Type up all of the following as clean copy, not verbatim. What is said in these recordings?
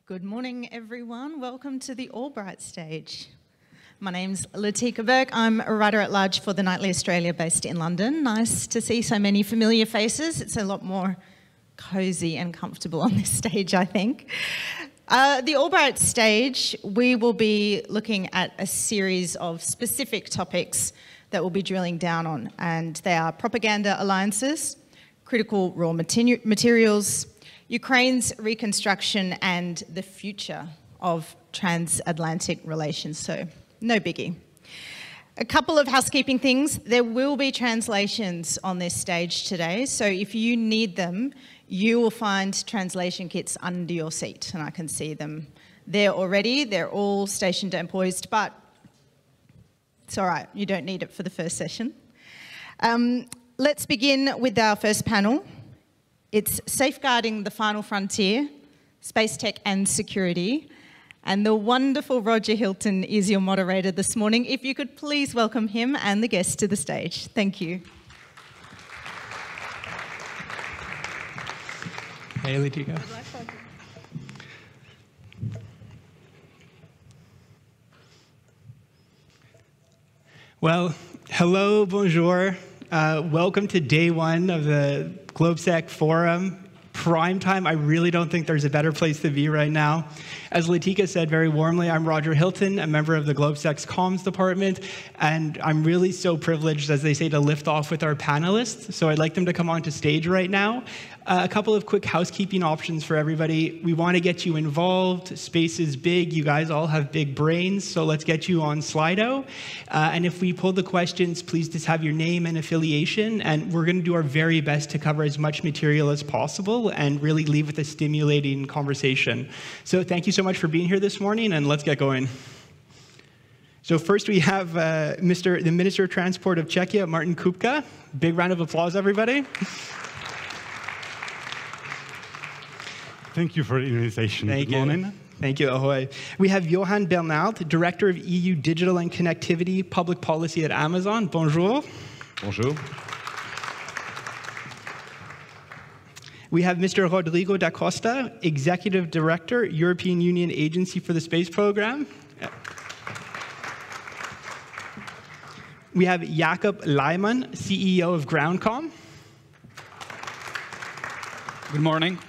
Good morning, everyone. Welcome to the Albright stage. My name's Latika Burke. I'm a writer-at-large for The Nightly Australia based in London. Nice to see so many familiar faces. It's a lot more cosy and comfortable on this stage, I think. The Albright stage, we will be looking at a series of specific topics that we'll be drilling down on, and they are propaganda alliances, critical raw materials, Ukraine's reconstruction, and the future of transatlantic relations, so no biggie. A couple of housekeeping things. There will be translations on this stage today, so if you need them, you will find translation kits under your seat, and I can see them there already. They're all stationed and poised, but it's all right, you don't need it for the first session. Let's begin with our first panel. It's Safeguarding the Final Frontier, Space Tech and Security. And the wonderful Roger Hilton is your moderator this morning. If you could please welcome him and the guests to the stage. Thank you. Hey, Rodrigo. Well, hello, bonjour. Welcome to day one of the GLOBSEC forum. Prime time, I really don't think there's a better place to be right now. As Latika said very warmly, I'm Roger Hilton, a member of the GLOBSEC's comms department, and I'm really so privileged, as they say, to lift off with our panelists. So I'd like them to come onto stage right now. A couple of quick housekeeping options for everybody. We want to get you involved. Space is big. You guys all have big brains, so let's get you on Slido. And if we pull the questions, please just have your name and affiliation, and we're going to do our very best to cover as much material as possible and really leave with a stimulating conversation. So thank you so much for being here this morning, and let's get going. So first we have the Minister of Transport of Czechia, Martin Kupka. Big round of applause, everybody. Thank you for the invitation. Good morning. Thank you, ahoy. We have Johan Bernard, Director of EU Digital and Connectivity Public Policy at Amazon. Bonjour. Bonjour. We have Mr. Rodrigo da Costa, Executive Director, European Union Agency for the Space Program. We have Jakub Lajmon, CEO of Groundcom. Good morning.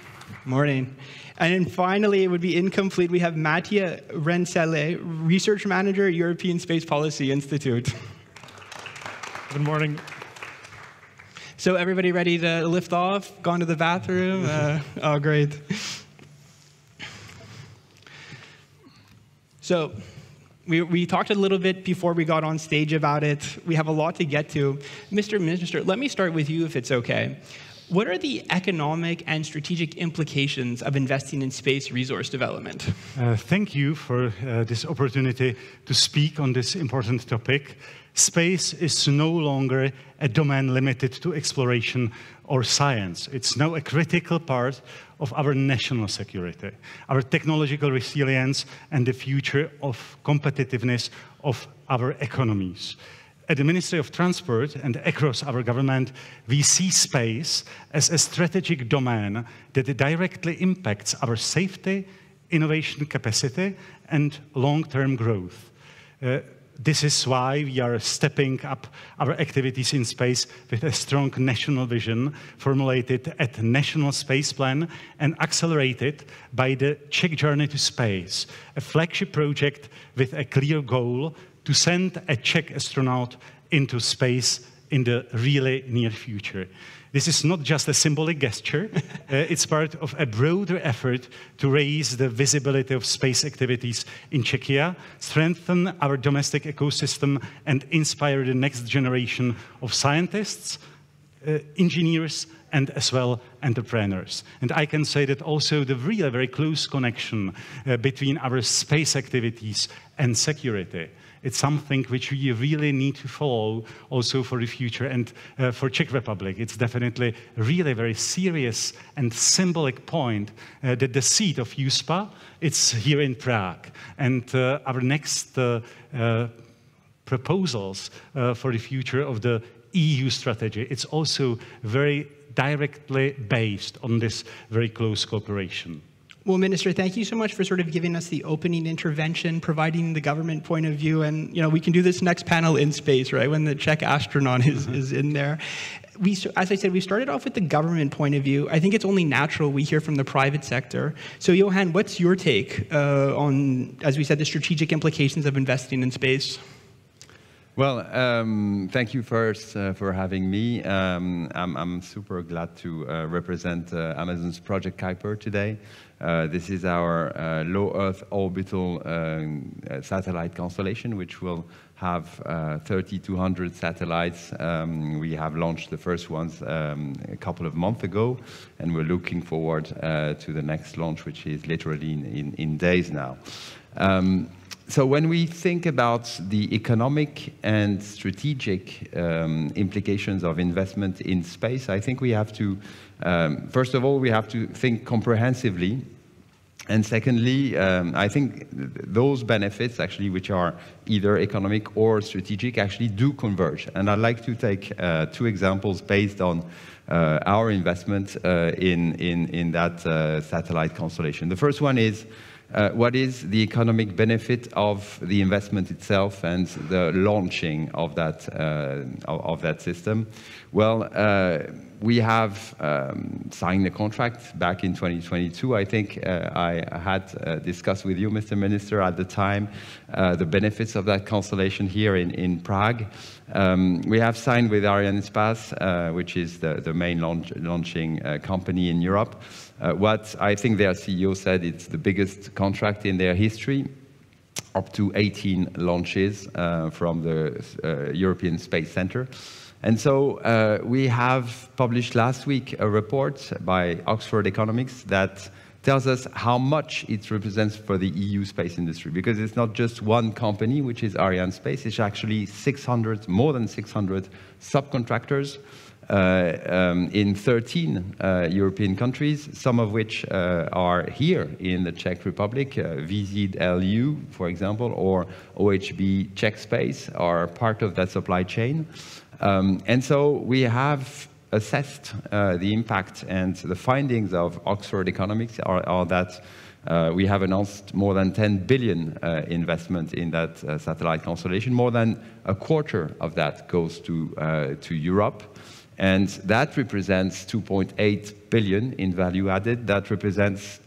Morning. And then finally, it would be incomplete, we have Matija Rencelj, Research Manager, European Space Policy Institute. Good morning. So everybody ready to lift off? Gone to the bathroom? Oh, great. So we talked a little bit before we got on stage about it. We have a lot to get to. Mr. Minister, let me start with you if it's okay. What are the economic and strategic implications of investing in space resource development? Thank you for this opportunity to speak on this important topic. Space is no longer a domain limited to exploration or science. It's now a critical part of our national security, our technological resilience, and the future of competitiveness of our economies. At the Ministry of Transport and across our government, we see space as a strategic domain that directly impacts our safety, innovation capacity, and long-term growth. This is why we are stepping up our activities in space with a strong national vision formulated at the National Space Plan and accelerated by the Czech Journey to Space, a flagship project with a clear goal to send a Czech astronaut into space in the really near future. This is not just a symbolic gesture, it's part of a broader effort to raise the visibility of space activities in Czechia, strengthen our domestic ecosystem, and inspire the next generation of scientists, engineers, and as well entrepreneurs. And I can say that also the really very close connection between our space activities and security. It's something which we really need to follow also for the future. And for Czech Republic, it's definitely really a very serious and symbolic point that the seat of USPA, it's here in Prague. And our next proposals for the future of the EU strategy, it's also very directly based on this very close cooperation. Well, Minister, thank you so much for sort of giving us the opening intervention, providing the government point of view, and we can do this next panel in space, right, when the Czech astronaut is in there. As I said, we started off with the government point of view. I think it's only natural we hear from the private sector. So, Johan, what's your take on, as we said, the strategic implications of investing in space? Well, thank you first for having me. I'm super glad to represent Amazon's Project Kuiper today. This is our low Earth orbital satellite constellation, which will have 3,200 satellites. We have launched the first ones a couple of months ago, and we're looking forward to the next launch, which is literally in days now. So when we think about the economic and strategic implications of investment in space, I think we have to, first of all, we have to think comprehensively. And secondly, I think those benefits, actually, which are either economic or strategic, actually do converge. And I'd like to take two examples based on our investment in that satellite constellation. The first one is, what is the economic benefit of the investment itself and the launching of that system? Well, we have signed a contract back in 2022. I think I had discussed with you, Mr. Minister, at the time, the benefits of that constellation here in Prague. We have signed with Arianespace, which is the main launching company in Europe. What I think their CEO said, it's the biggest contract in their history, up to 18 launches from the European Space Center. And so we have published last week a report by Oxford Economics that tells us how much it represents for the EU space industry, because it's not just one company, which is Arianespace, it's actually more than 600 subcontractors in 13 European countries, some of which are here in the Czech Republic. VZLU, for example, or OHB Czech Space are part of that supply chain. And so we have assessed the impact, and the findings of Oxford Economics are that we have announced more than 10 billion investment in that satellite constellation. More than a quarter of that goes to Europe. And that represents 2.8 billion in value added. That represents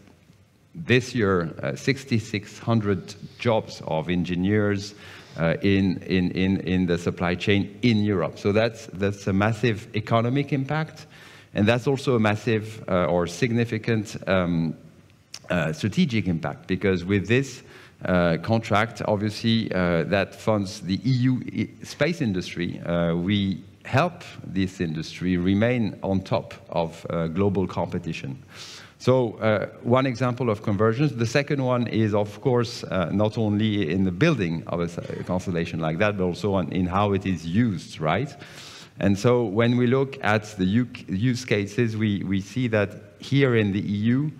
this year 6,600 jobs of engineers in the supply chain in Europe. So that's a massive economic impact, and that's also a massive or significant strategic impact, because with this contract, obviously, that funds the EU space industry. We help this industry remain on top of global competition. So one example of convergence. The second one is, of course, not only in the building of a constellation like that, but also in how it is used, right? And so when we look at the use cases, we see that here in the EU,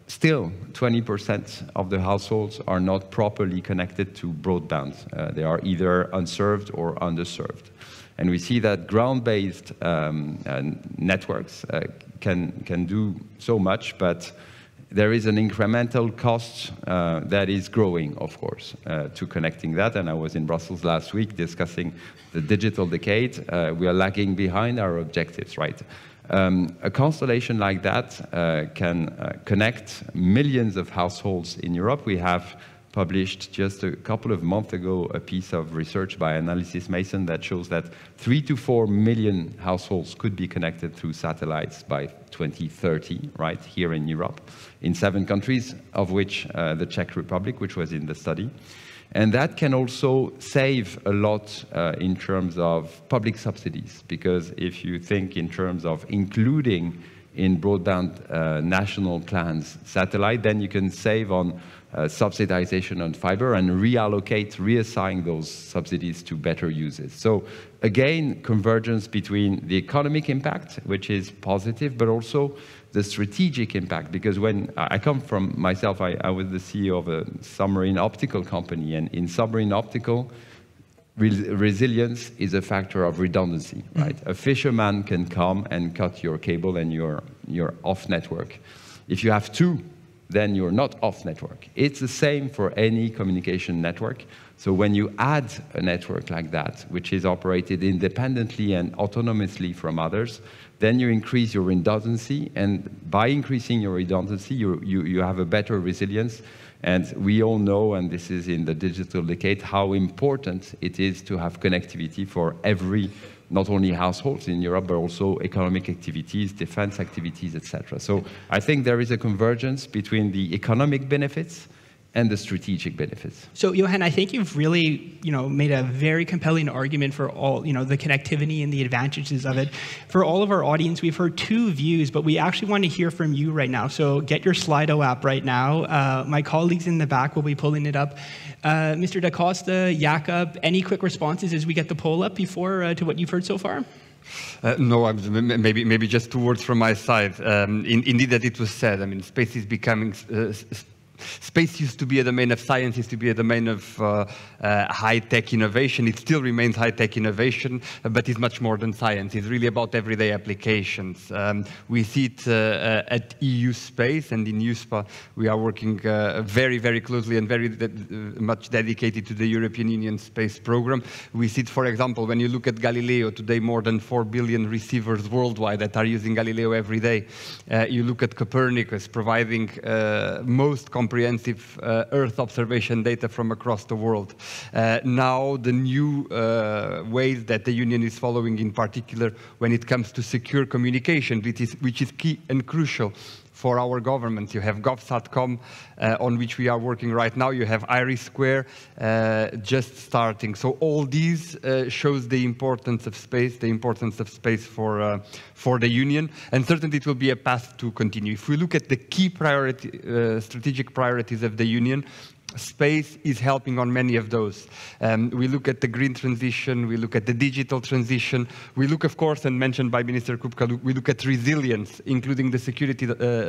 still 20% of the households are not properly connected to broadband. They are either unserved or underserved. And we see that ground-based networks can do so much, but there is an incremental cost that is growing, of course, to connecting that. And I was in Brussels last week discussing the digital decade. We are lagging behind our objectives, right? A constellation like that can connect millions of households in Europe. We have published just a couple of months ago a piece of research by Analysys Mason that shows that 3 to 4 million households could be connected through satellites by 2030, right, here in Europe, in 7 countries, of which the Czech Republic, which was in the study. And that can also save a lot in terms of public subsidies, because if you think in terms of including in broadband national plans satellite, then you can save on subsidization on fiber and reassign those subsidies to better uses. So again, convergence between the economic impact, which is positive, but also the strategic impact, because when I come from myself, I was the CEO of a submarine optical company, and in submarine optical, resilience is a factor of redundancy, right? A fisherman can come and cut your cable and you're off network. If you have 2 then you're not off network. It's the same for any communication network. So when you add a network like that, which is operated independently and autonomously from others, then you increase your redundancy, and by increasing your redundancy, you have a better resilience. And we all know, and this is in the digital decade, how important it is to have connectivity for every, not only households in Europe, but also economic activities, defense activities, etc. So I think there is a convergence between the economic benefits and the strategic benefits. So, Johan, I think you've really, made a very compelling argument for all, the connectivity and the advantages of it. For all of our audience, we've heard two views, but we actually want to hear from you right now. So get your Slido app right now. My colleagues in the back will be pulling it up. Mr. Da Costa, Jakub, any quick responses as we get the poll up before to what you've heard so far? No, maybe just 2 words from my side. Indeed, that it was said. I mean, space is becoming. Space used to be a domain of science, used to be a domain of high-tech innovation. It still remains high-tech innovation, but it's much more than science. It's really about everyday applications. We see it at EU space, and in EUSPA, we are working very, very closely and very much dedicated to the European Union space program. We see it, for example, when you look at Galileo, today more than 4 billion receivers worldwide that are using Galileo every day. You look at Copernicus, providing most comprehensive Earth observation data from across the world. Now, the new ways that the Union is following, in particular, when it comes to secure communication, which is key and crucial for our government. You have GovSatcom, on which we are working right now. You have IRIS² just starting. So all these shows the importance of space for the Union, and certainly it will be a path to continue. If we look at the key strategic priorities of the Union, space is helping on many of those. We look at the green transition, we look at the digital transition, we look, of course, and mentioned by Minister Kupka, we look at resilience, including the security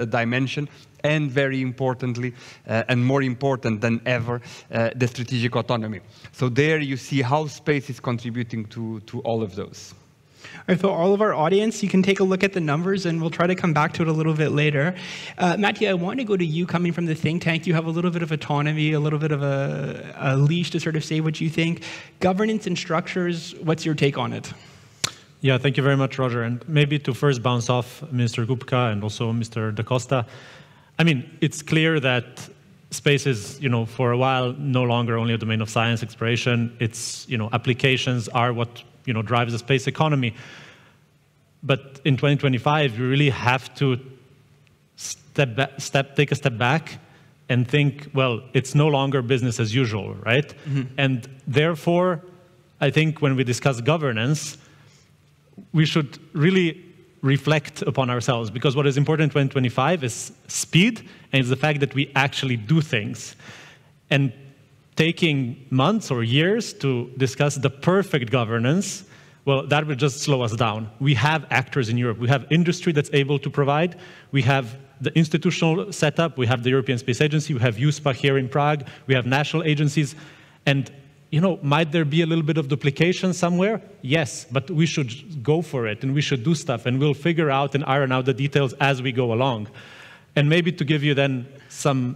dimension, and very importantly, and more important than ever, the strategic autonomy. So there you see how space is contributing to all of those. All right, for all of our audience, you can take a look at the numbers, and we'll try to come back to it a little bit later. Matija, I want to go to you coming from the think tank. You have a little bit of autonomy, a little bit of a leash to sort of say what you think. Governance and structures, what's your take on it? Yeah, thank you very much, Roger. And maybe to first bounce off Mr. Kupka and also Mr. Da Costa, I mean, it's clear that space is, for a while, no longer only a domain of science exploration. It's, applications are what drives the space economy. But in 2025, you really have to take a step back and think, well, it's no longer business as usual, right? Mm-hmm. And therefore, I think when we discuss governance, we should really reflect upon ourselves, because what is important in 2025 is speed, and it's the fact that we actually do things. And taking months or years to discuss the perfect governance, well, that would just slow us down. We have actors in Europe. We have industry that's able to provide. We have the institutional setup. We have the European Space Agency. We have EUSPA here in Prague. We have national agencies. And, might there be a little bit of duplication somewhere? Yes, but we should go for it, and we should do stuff, and we'll figure out and iron out the details as we go along. And maybe to give you then some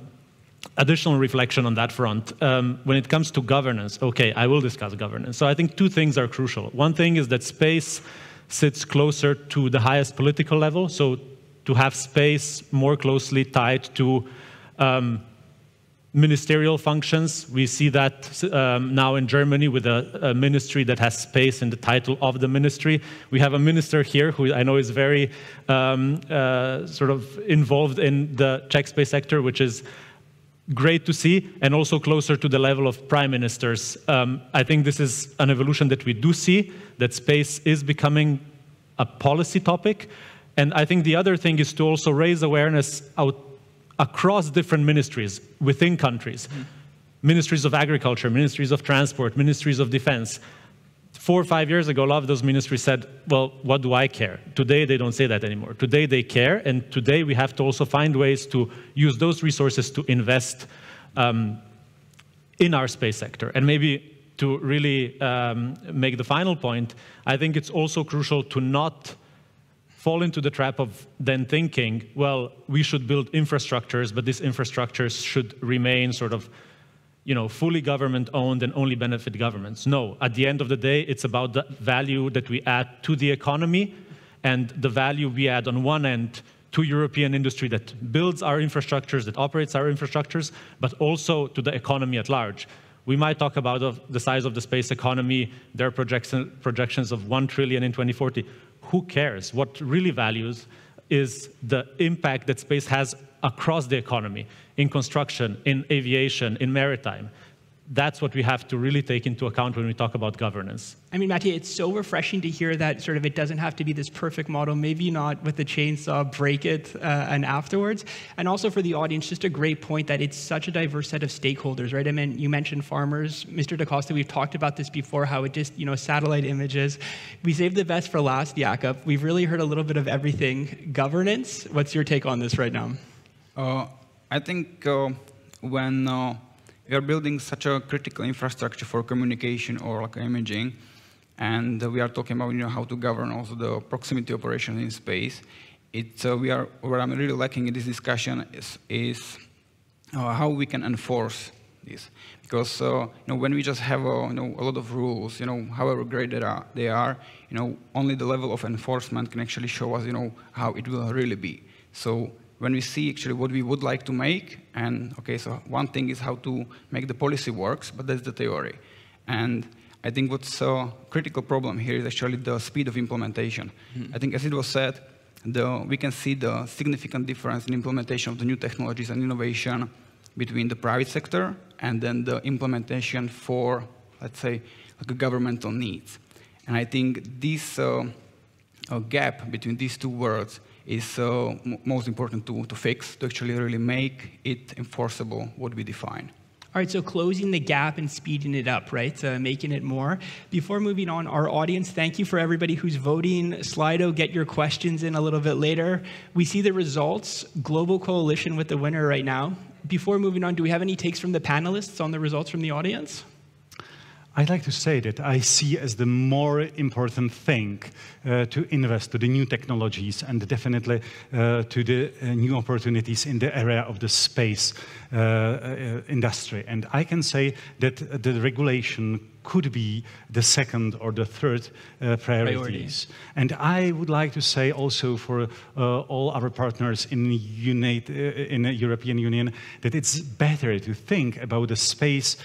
additional reflection on that front. When it comes to governance, okay, I will discuss governance. So I think two things are crucial. One thing is that space sits closer to the highest political level, so to have space more closely tied to ministerial functions. We see that now in Germany with a ministry that has space in the title of the ministry. We have a minister here who I know is very sort of involved in the Czech space sector, which is great to see, and also closer to the level of prime ministers. I think this is an evolution that we do see, that space is becoming a policy topic. And I think the other thing is to also raise awareness across different ministries within countries. Mm-hmm. Ministries of agriculture, ministries of transport, ministries of defense. 4 or 5 years ago, a lot of those ministries said, well, what do I care? Today, they don't say that anymore. Today, they care, and today we have to also find ways to use those resources to invest in our space sector. And maybe to really make the final point, I think it's also crucial to not fall into the trap of then thinking, well, we should build infrastructures, but these infrastructures should remain sort of, fully government-owned and only benefit governments. No, at the end of the day, it's about the value that we add to the economy and the value we add on one end to European industry that builds our infrastructures, that operates our infrastructures, but also to the economy at large. We might talk about the size of the space economy. There are projections of 1 trillion in 2040. Who cares? What really values is the impact that space has across the economy, in construction, in aviation, in maritime. That's what we have to really take into account when we talk about governance. I mean, Matija, it's so refreshing to hear that sort of it doesn't have to be this perfect model, maybe not with the chainsaw, break it, and afterwards. And also for the audience, just a great point that it's such a diverse set of stakeholders, right? I mean, you mentioned farmers. Mr. Da Costa, we've talked about this before, how it just, satellite images. We saved the best for last, Jakub. We've really heard a little bit of everything. Governance, what's your take on this right now? I think when we are building such a critical infrastructure for communication or like imaging, and we are talking about how to govern also the proximity operations in space. What I'm really lacking in this discussion is how we can enforce this, because when we just have a lot of rules, however great they are, only the level of enforcement can actually show us how it will really be. So when we see actually what we would like to make, and so one thing is how to make the policy works, but that's the theory. And I think what's a critical problem here is actually the speed of implementation. I think as it was said, we can see the significant difference in implementation of the new technologies and innovation between the private sector and then the implementation for, let's say, like governmental needs. And I think this gap between these two worlds is most important to fix, to actually really make it enforceable what we define. All right, so closing the gap and speeding it up, right? Making it more. Before moving on, our audience, thank you for everybody who's voting. Slido, get your questions in a little bit later. We see the results. Global Coalition with the winner right now. Before moving on, do we have any takes from the panelists on the results from the audience? I'd like to say that I see as the more important thing to invest to the new technologies and definitely to the new opportunities in the area of the space industry. And I can say that the regulation could be the second or the third priorities. And I would like to say also for all our partners in the European Union that it's better to think about the space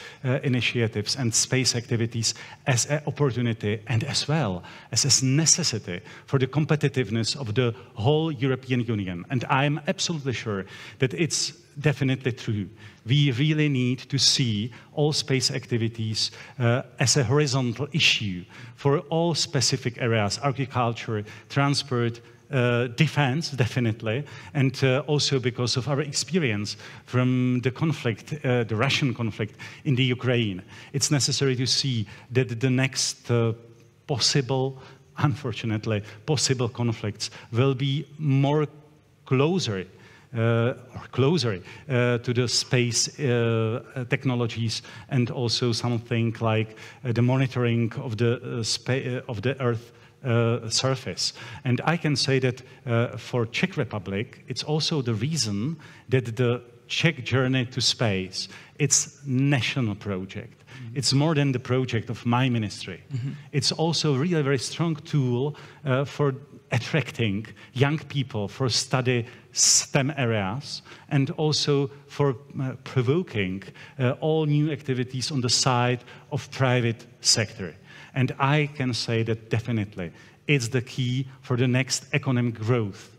initiatives and space activities as an opportunity and as well as a necessity for the competitiveness of the whole European Union. And I'm absolutely sure that it's definitely true. We really need to see all space activities as a horizontal issue for all specific areas, agriculture, transport, defense, definitely, and also because of our experience from the conflict, the Russian conflict in the Ukraine. It's necessary to see that the next unfortunately, possible conflicts will be more closer to the space technologies and also something like the monitoring of the Earth surface. And I can say that for Czech Republic, it's also the reason that the Czech journey to space, it's national project. It's more than the project of my ministry. It's also really a very strong tool for attracting young people for study STEM areas and also for provoking all new activities on the side of private sector. And I can say that definitely it's the key for the next economic growth.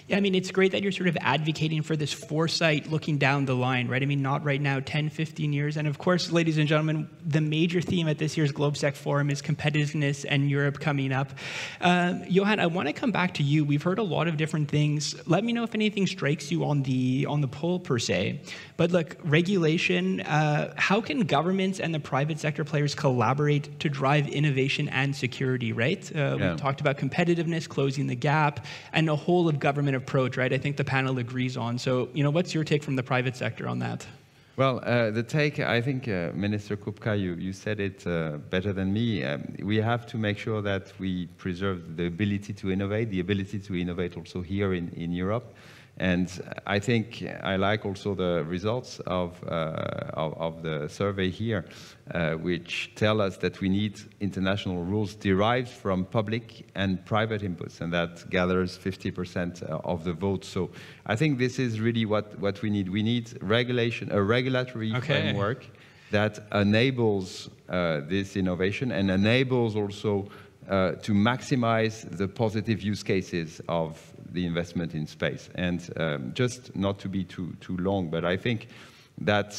Yeah, I mean, it's great that you're sort of advocating for this foresight looking down the line, right? I mean, not right now, 10, 15 years. And of course, ladies and gentlemen, the major theme at this year's GLOBSEC Forum is competitiveness and Europe coming up. Johan, I want to come back to you. We've heard a lot of different things. Let me know if anything strikes you on the poll per se. But look, regulation, how can governments and the private sector players collaborate to drive innovation and security, right? We've talked about competitiveness, closing the gap, and a whole of government approach, right? I think the panel agrees on. So, what's your take from the private sector on that? Well, the take, I think, Minister Kupka, you said it better than me. We have to make sure that we preserve the ability to innovate also here in Europe. And I think I like also the results of the survey here, which tell us that we need international rules derived from public and private inputs, and that gathers 50% of the vote. So I think this is really what we need. We need regulation, a regulatory framework that enables this innovation and enables also to maximize the positive use cases of the investment in space. And just not to be too long, but I think that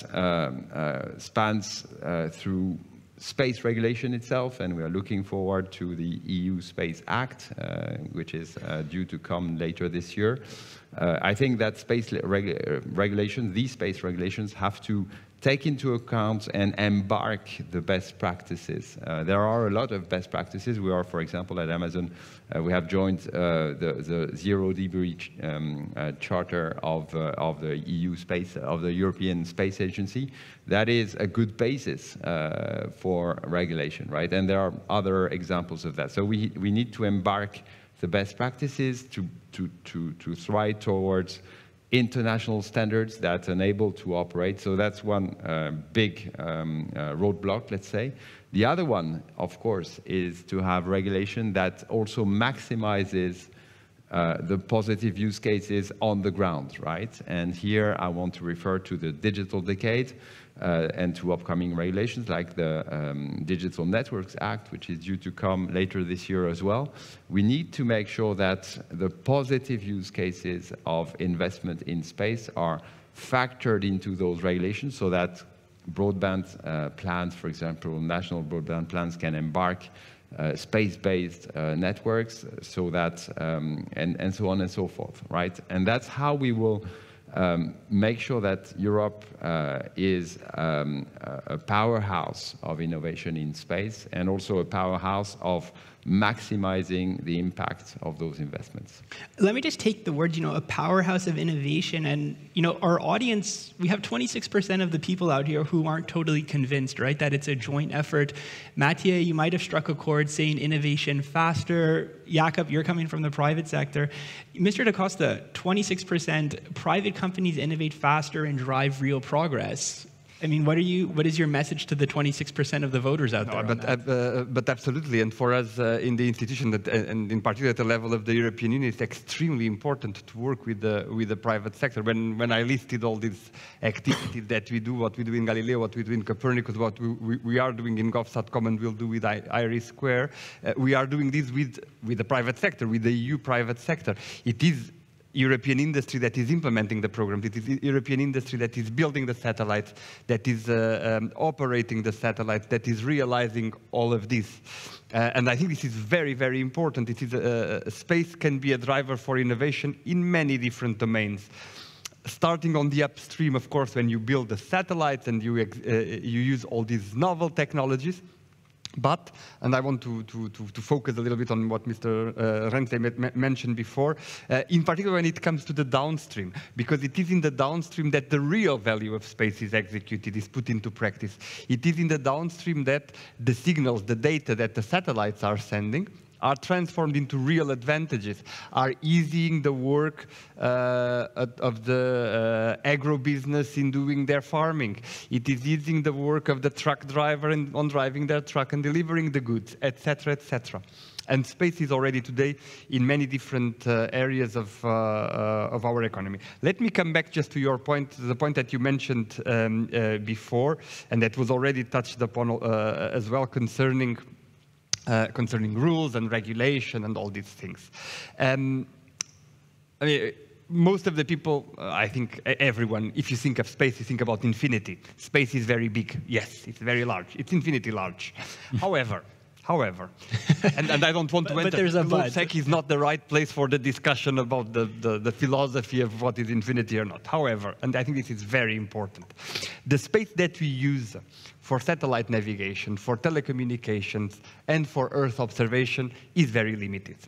spans through space regulation itself, and we are looking forward to the EU Space Act, which is due to come later this year. I think that space regulations, these space regulations, have to take into account and embark the best practices. There are a lot of best practices. We are, for example, at Amazon, we have joined the Zero Debris Charter of the EU space, of the European Space Agency. That is a good basis for regulation, right? And there are other examples of that. So we need to embark the best practices to thrive towards international standards that enable to operate. So that's one big roadblock, let's say. The other one, of course, is to have regulation that also maximizes the positive use cases on the ground, right? And here I want to refer to the digital decade and to upcoming regulations like the Digital Networks Act, which is due to come later this year as well. We need to make sure that the positive use cases of investment in space are factored into those regulations so that broadband plans, for example, national broadband plans can embark space-based networks, so that, and so on and so forth, right? And that's how we will make sure that Europe is a powerhouse of innovation in space, and also a powerhouse of maximizing the impact of those investments. Let me just take the words, a powerhouse of innovation, and our audience, we have 26% of the people out here who aren't totally convinced, right, that it's a joint effort. Matija, you might have struck a chord saying innovation faster. Jakub, you're coming from the private sector. Mr. Da Costa, 26% private companies innovate faster and drive real progress. I mean, what is your message to the 26% of the voters out there? But absolutely, and for us in the institution, and in particular at the level of the European Union, it's extremely important to work with the private sector. When I listed all these activities that we do, what we do in Galileo, what we do in Copernicus, what we are doing in GovSatcom, and we'll do with IRIS², we are doing this with the private sector, with the EU private sector. It is European industry that is implementing the programs. It is European industry that is building the satellites, that is operating the satellites, that is realizing all of this. And I think this is very, very important. It is space can be a driver for innovation in many different domains. Starting on the upstream, of course, when you build the satellites and you use all these novel technologies. But, and I want to focus a little bit on what Mr. Rencelj mentioned before, in particular when it comes to the downstream, because it is in the downstream that the real value of space is executed, is put into practice. It is in the downstream that the signals, the data that the satellites are sending are transformed into real advantages, are easing the work of the agro-business in doing their farming. It is easing the work of the truck driver on driving their truck and delivering the goods, etc., etc. And space is already today in many different areas of our economy. Let me come back just to your point, the point that you mentioned before, and that was already touched upon as well concerning rules and regulation and all these things. I mean, most of the people, I think everyone, if you think of space, you think about infinity. Space is very big. Yes, it's very large. It's infinity large. However, and I don't want to enter, GLOBSEC is not the right place for the discussion about the philosophy of what is infinity or not. However, and I think this is very important, the space that we use for satellite navigation, for telecommunications, and for Earth observation is very limited.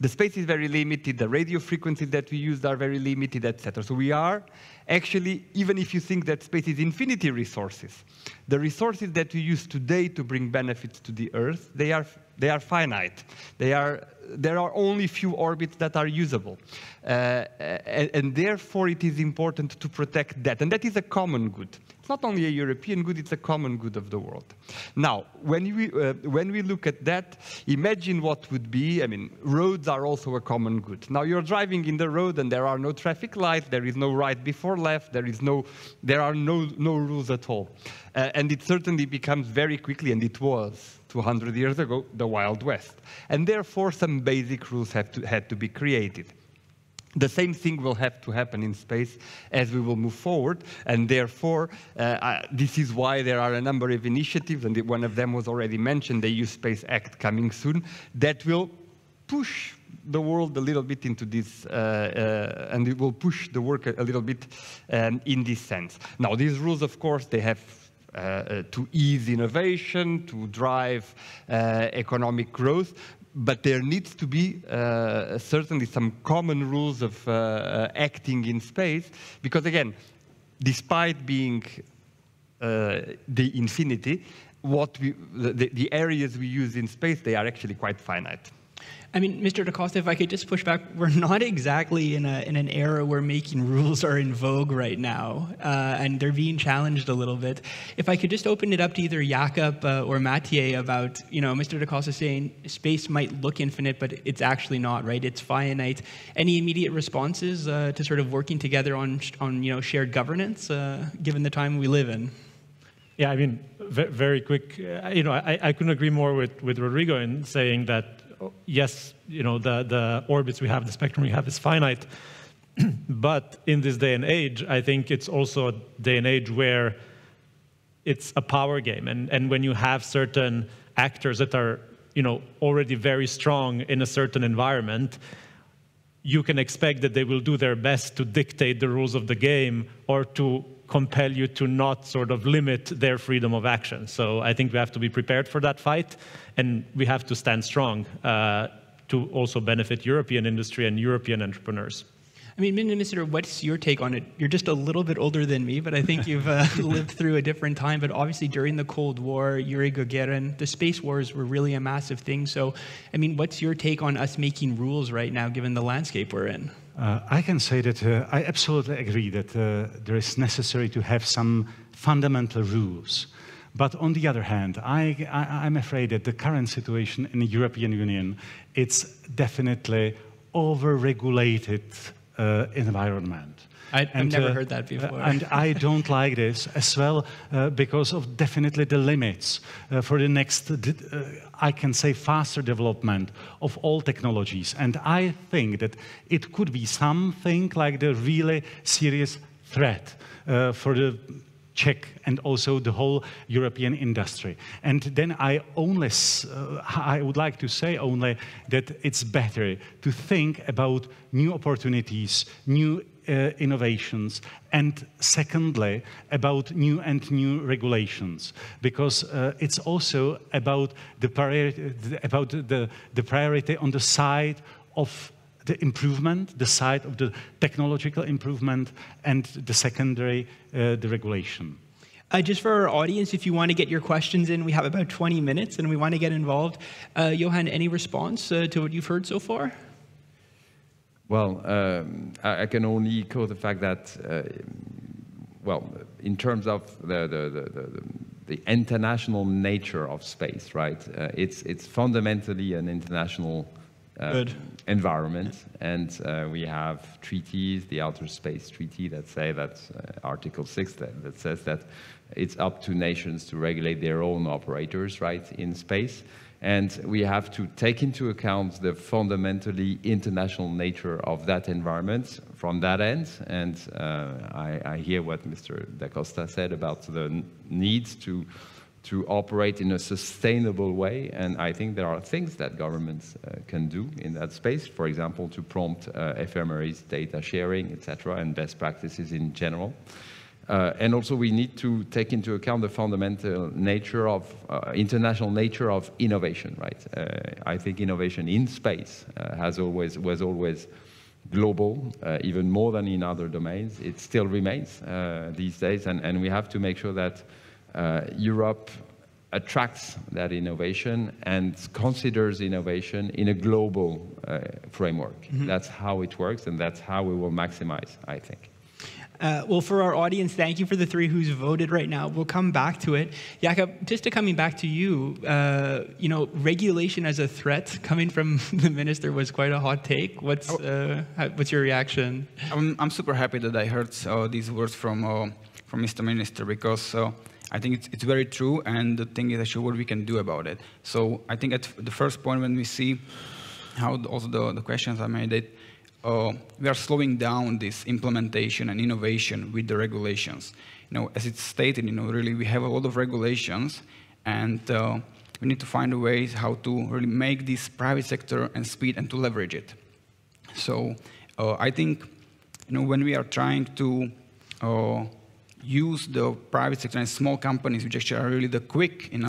The space is very limited, the radio frequencies that we use are very limited, etc. So we are actually, even if you think that space is infinity resources, the resources that we use today to bring benefits to the Earth, they are finite. There are only few orbits that are usable. And therefore, it is important to protect that. And that is a common good. It's not only a European good, it's a common good of the world. Now, when we look at that, imagine what would be, I mean, roads are also a common good. Now, you're driving in the road and there are no traffic lights, there is no right before left, there are no rules at all. And it certainly becomes very quickly, and it was 200 years ago, the Wild West. And therefore, some basic rules had to be created. The same thing will have to happen in space as we will move forward, and therefore, this is why there are a number of initiatives, and one of them was already mentioned, the EU Space Act coming soon, that will push the world a little bit into this, and it will push the work a little bit in this sense. Now, these rules, of course, they have to ease innovation, to drive economic growth, but there needs to be certainly some common rules of acting in space, because again, despite being the infinity, the areas we use in space, they are actually quite finite. I mean, Mr. Da Costa, if I could just push back, we're not exactly in an era where making rules are in vogue right now, and they're being challenged a little bit. If I could just open it up to either Jakub or Matija about, Mr. Da Costa saying space might look infinite, but it's actually not, right? It's finite. Any immediate responses to sort of working together on shared governance, given the time we live in? Yeah, I mean, very quick. I couldn't agree more with Rodrigo in saying that. Yes, the orbits we have, the spectrum we have is finite, but in this day and age, I think it's also a day and age where it's a power game, and when you have certain actors that are, already very strong in a certain environment, you can expect that they will do their best to dictate the rules of the game or to compel you to not sort of limit their freedom of action. So I think we have to be prepared for that fight, and we have to stand strong to also benefit European industry and European entrepreneurs. I mean, Minister, what's your take on it? You're just a little bit older than me, but I think you've lived through a different time. But obviously, during the Cold War, Yuri Gagarin, the space wars were really a massive thing. So, I mean, what's your take on us making rules right now, given the landscape we're in? I can say that I absolutely agree that there is necessary to have some fundamental rules. But on the other hand, I'm afraid that the current situation in the European Union, it's definitely over-regulated environment. I've never heard that before. And I don't like this as well because of definitely the limits for the next, I can say, faster development of all technologies. And I think that it could be something like the really serious threat for the Czech and also the whole European industry. And then I would like to say only that it's better to think about new opportunities, new innovations, and secondly, about new regulations, because it's also about the priority on the side of the improvement, the side of the technological improvement, and the secondary, the regulation. Just for our audience, if you want to get your questions in, we have about 20 minutes, and we want to get involved. Johan, any response to what you've heard so far? Well, I can only echo the fact that, well, in terms of the international nature of space, right? It's fundamentally an international environment, and we have treaties, the Outer Space Treaty, that say that Article 6 that says that it's up to nations to regulate their own operators, right, in space. And we have to take into account the fundamentally international nature of that environment from that end. And I hear what Mr. Da Costa said about the need to operate in a sustainable way. And I think there are things that governments can do in that space. For example, to prompt ephemeris, data sharing, etc., and best practices in general. And also we need to take into account the fundamental nature of, international nature of innovation, right? I think innovation in space was always global, even more than in other domains. It still remains these days, and we have to make sure that Europe attracts that innovation and considers innovation in a global framework. Mm-hmm. That's how it works, and that's how we will maximize, I think. Well, for our audience, thank you for the three who's voted right now. We'll come back to it. Jakub, just to coming back to you, regulation as a threat coming from the minister was quite a hot take. What's your reaction? I'm super happy that I heard these words from Mr. Minister, because I think it's very true, and the thing is actually what we can do about it. So I think at the first point, when we see how also the questions are made, we are slowing down this implementation and innovation with the regulations. As it's stated, really we have a lot of regulations, and we need to find a way how to really make this private sector and speed and to leverage it. So I think, when we are trying to use the private sector and small companies, which actually are really the quick in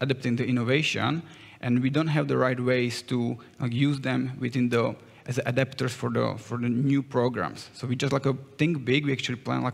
adapting to innovation, and we don't have the right ways to use them within as adapters for the new programs. So we just think big. We actually plan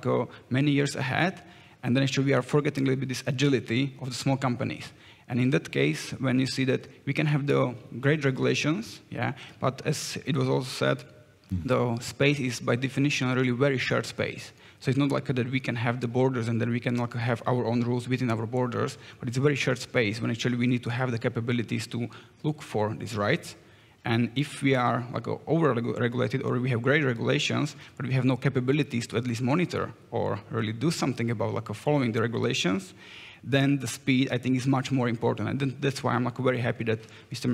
many years ahead, and then actually we are forgetting a little bit this agility of the small companies. And in that case, when you see that we can have the great regulations, yeah, but as it was also said, the space is by definition really very shared space. So it's not that we can have the borders and then we can have our own rules within our borders, but it's a very shared space when actually we need to have the capabilities to look for these rights. And if we are over-regulated or we have great regulations, but we have no capabilities to at least monitor or really do something about following the regulations, then the speed, I think, is much more important. And that's why I'm very happy that Mr.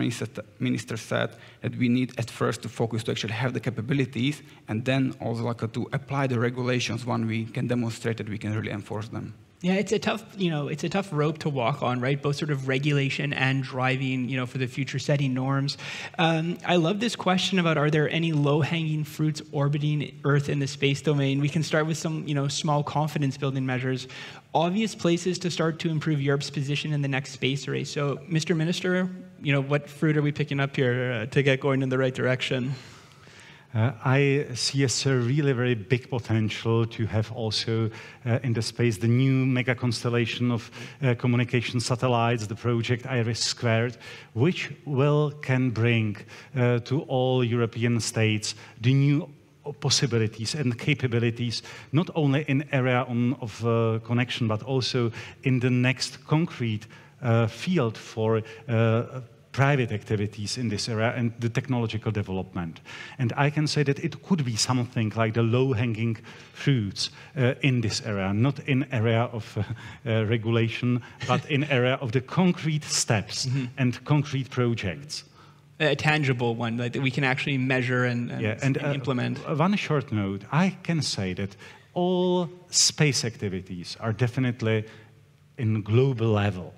Minister said that we need at first to focus to actually have the capabilities, and then also to apply the regulations when we can demonstrate that we can really enforce them. Yeah, it's a tough rope to walk on, right? Both sort of regulation and driving, for the future, setting norms. I love this question about, are there any low-hanging fruits orbiting Earth in the space domain? We can start with some, small confidence-building measures. Obvious places to start to improve Europe's position in the next space race. So, Mr. Minister, what fruit are we picking up here to get going in the right direction? I see as a really very big potential to have also in the space the new mega constellation of communication satellites, the project IRIS², which can bring to all European states the new possibilities and capabilities, not only in area of connection, but also in the next concrete field for private activities in this area and the technological development. And I can say that it could be something like the low-hanging fruits in this area, not in area of regulation, but in area of the concrete steps and concrete projects. A tangible one that we can actually measure and implement. One short note, I can say that all space activities are definitely in global level,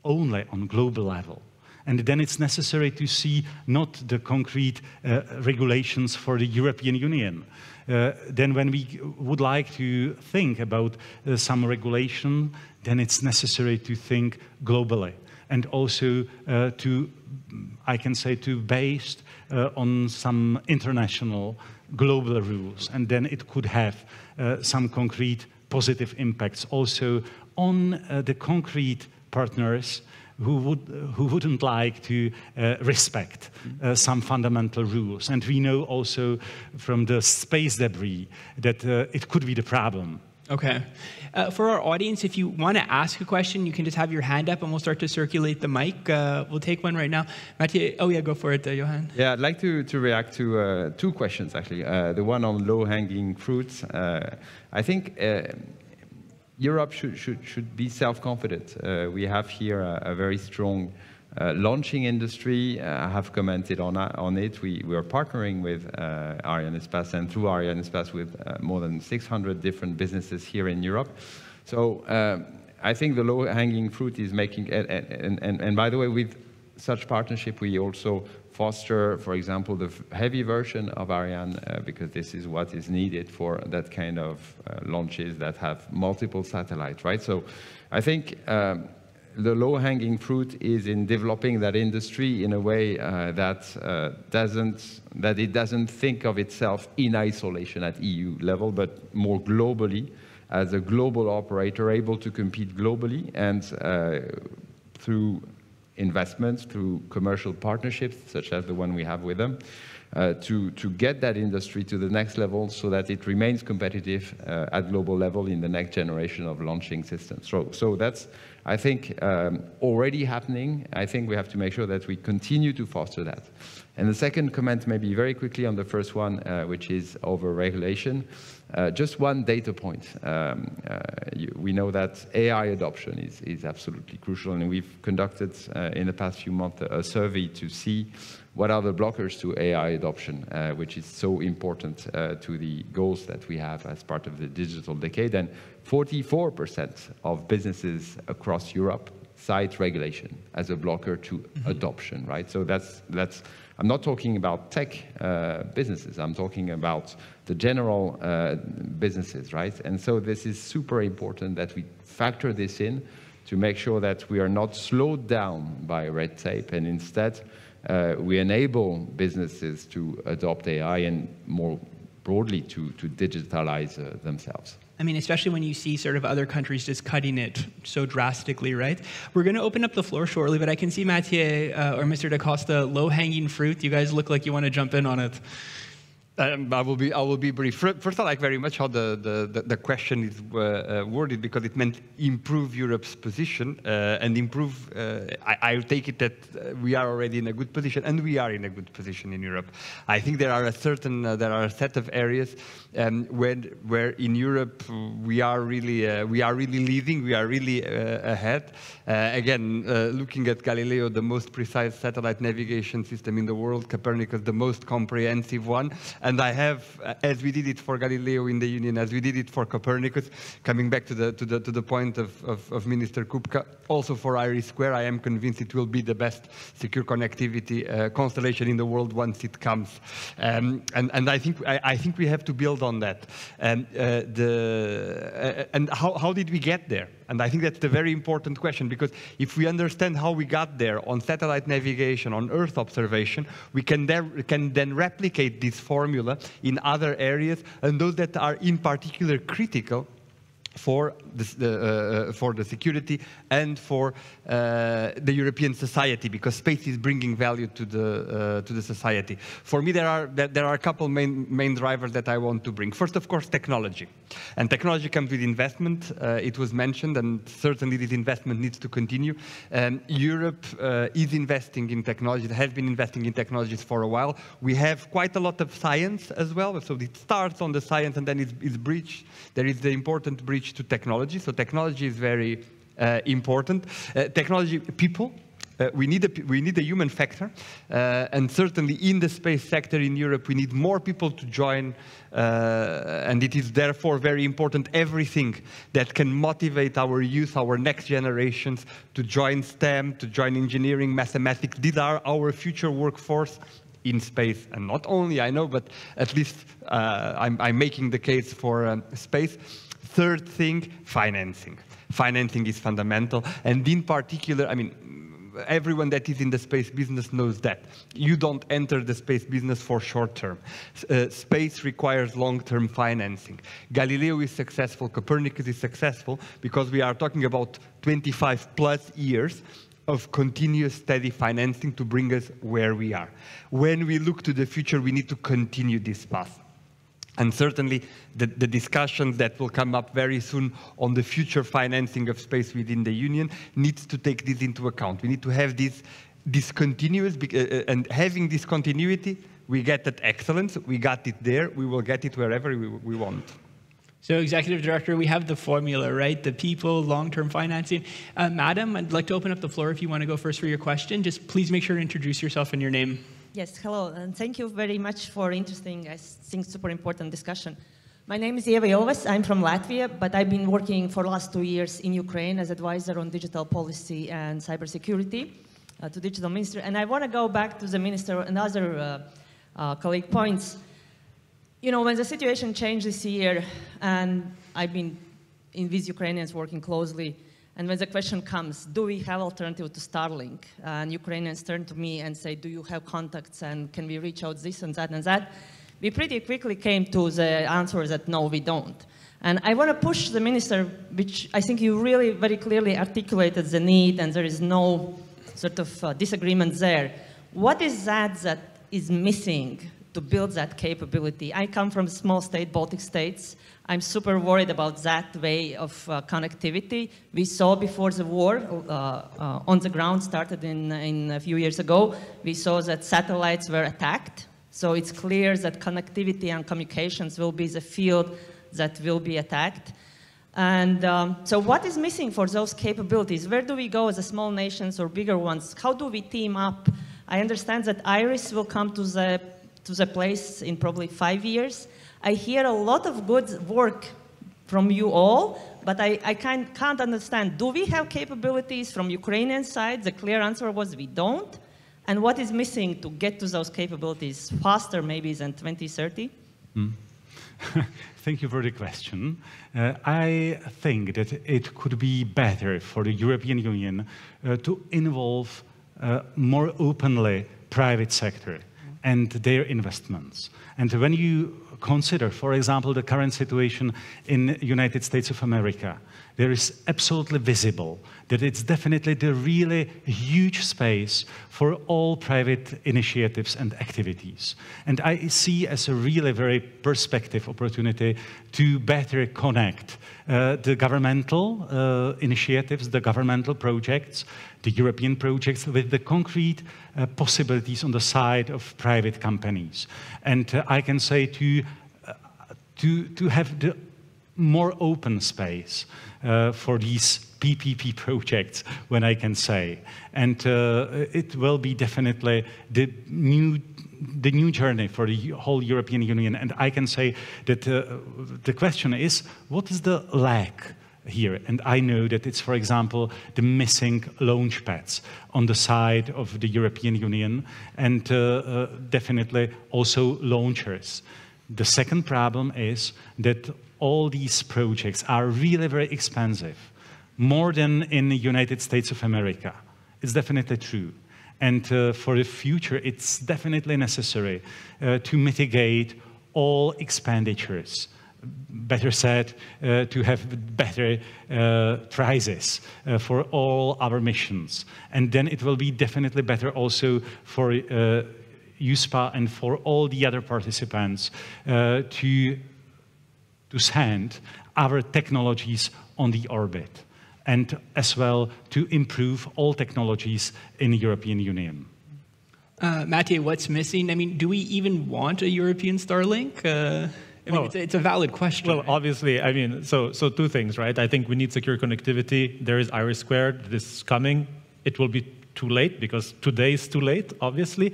only on global level. And then it's necessary to see not the concrete regulations for the European Union. Then when we would like to think about some regulation, then it's necessary to think globally. And also based on some international global rules. And then it could have some concrete positive impacts also on the concrete partners who wouldn't like to respect some fundamental rules. And we know also from the space debris that it could be the problem. Okay. For our audience, if you want to ask a question, you can just have your hand up and we'll start to circulate the mic. We'll take one right now. Matija, oh yeah, go for it, Johan. Yeah, I'd like to react to two questions, actually. The one on low-hanging fruits. I think Europe should be self-confident. We have here a very strong launching industry. I have commented on it. We are partnering with Arianespace, and through Arianespace with more than 600 different businesses here in Europe. So I think the low-hanging fruit is making, and by the way, with such partnership, we also foster, for example, the heavy version of Ariane, because this is what is needed for that kind of launches that have multiple satellites, right? So I think the low-hanging fruit is in developing that industry in a way that it doesn't think of itself in isolation at EU level, but more globally, as a global operator able to compete globally, and through investments, through commercial partnerships, such as the one we have with them, to get that industry to the next level so that it remains competitive at global level in the next generation of launching systems. So that's, I think, already happening. I think we have to make sure that we continue to foster that. And the second comment, maybe very quickly on the first one, which is over regulation. Just one data point. We know that AI adoption is absolutely crucial, and we've conducted in the past few months a survey to see what are the blockers to AI adoption, which is so important to the goals that we have as part of the digital decade. And 44% of businesses across Europe cite regulation as a blocker to adoption, right? So that's I'm not talking about tech businesses, I'm talking about the general businesses, right? And so this is super important that we factor this in to make sure that we are not slowed down by red tape, and instead we enable businesses to adopt AI and more broadly to digitalize themselves. I mean, especially when you see sort of other countries just cutting it so drastically, right? We're going to open up the floor shortly, but I can see Matija or Mr. da Costa, low-hanging fruit. You guys look like you want to jump in on it. I will be brief. First, I like very much how the question is worded, because it meant improve Europe's position and improve. I take it that we are already in a good position, and we are in a good position in Europe. I think there are a set of areas where in Europe we are really leading. We are really ahead. Again, looking at Galileo, the most precise satellite navigation system in the world, Copernicus, the most comprehensive one. And I have, as we did it for Galileo in the Union, as we did it for Copernicus, coming back to the point of Minister Kupka, also for IRIS², I am convinced it will be the best secure connectivity constellation in the world once it comes. And I think we have to build on that. And how did we get there? And I think that's the very important question, because if we understand how we got there on satellite navigation, on Earth observation, we can then replicate this formula in other areas, and those that are in particular critical for the security and for the European society, because space is bringing value to the society. For me, there are a couple main drivers that I want to bring. First, of course, technology. And technology comes with investment. It was mentioned, and certainly this investment needs to continue. Europe is investing in technology. It has been investing in technologies for a while. We have quite a lot of science as well. So it starts on the science, and then it's bridged. There is the important bridge to technology. So technology is very important. Technology, people. We need a human factor, and certainly in the space sector in Europe, we need more people to join, and it is therefore very important everything that can motivate our youth, our next generations, to join STEM, to join engineering, mathematics. These are our future workforce in space, and not only, I know, but at least I'm making the case for space. Third thing, financing. Financing is fundamental, and in particular, I mean, everyone that is in the space business knows that. You don't enter the space business for short term. Space requires long-term financing. Galileo is successful, Copernicus is successful, because we are talking about 25 plus years of continuous steady financing to bring us where we are. When we look to the future, we need to continue this path. And certainly, the discussions that will come up very soon on the future financing of space within the Union needs to take this into account. We need to have this continuous, and having this continuity, we get that excellence. We got it there. We will get it wherever we want. So, Executive Director, we have the formula, right? The people, long-term financing. Madam, I'd like to open up the floor if you want to go first for your question. Just please make sure to introduce yourself and your name. Yes, hello, and thank you very much for interesting, I think, super important discussion. My name is Eva Jovas. I'm from Latvia, but I've been working for the last 2 years in Ukraine as advisor on digital policy and cybersecurity. to Digital Minister. And I want to go back to the Minister and other colleague points. You know, when the situation changed this year, and I've been with Ukrainians working closely, and when the question comes, do we have alternative to Starlink? And Ukrainians turn to me and say, do you have contacts, and can we reach out this and that and that? We pretty quickly came to the answer that no, we don't. And I want to push the minister, which I think you really very clearly articulated the need, and there is no sort of disagreement there. What is that is missing to build that capability? I come from a small state, Baltic states. I'm super worried about that way of connectivity. We saw before the war on the ground started in a few years ago, we saw that satellites were attacked. So it's clear that connectivity and communications will be the field that will be attacked. And so what is missing for those capabilities? Where do we go as a small nations or bigger ones? How do we team up? I understand that IRIS will come to the place in probably 5 years. I hear a lot of good work from you all, but I can't understand. Do we have capabilities from Ukrainian side? The clear answer was we don't. And what is missing to get to those capabilities faster maybe than 2030? Thank you for the question. I think that it could be better for the European Union to involve more openly private sector and their investments. And when you consider, for example, the current situation in the United States of America, there is absolutely visible that it's definitely the really huge space for all private initiatives and activities. And I see as a really very perspective opportunity to better connect the governmental initiatives, the governmental projects, the European projects with the concrete possibilities on the side of private companies. And I can say to have the more open space for these PPP projects, when I can say. And it will be definitely the new journey for the whole European Union. And I can say that the question is, what is the lack here? And I know that it's, for example, the missing launch pads on the side of the European Union, and definitely also launchers. The second problem is that all these projects are really very expensive, more than in the United States of America. It's definitely true. And for the future, it's definitely necessary to mitigate all expenditures. Better said, to have better prices for all our missions. And then it will be definitely better also for USPA and for all the other participants to send our technologies on the orbit, and as well to improve all technologies in the European Union. Matija, what's missing? I mean, do we even want a European Starlink? I mean, it's a valid question. Well, obviously, I mean, so two things, right? I think we need secure connectivity. There is IRIS². This is coming. It will be too late because today is too late, obviously.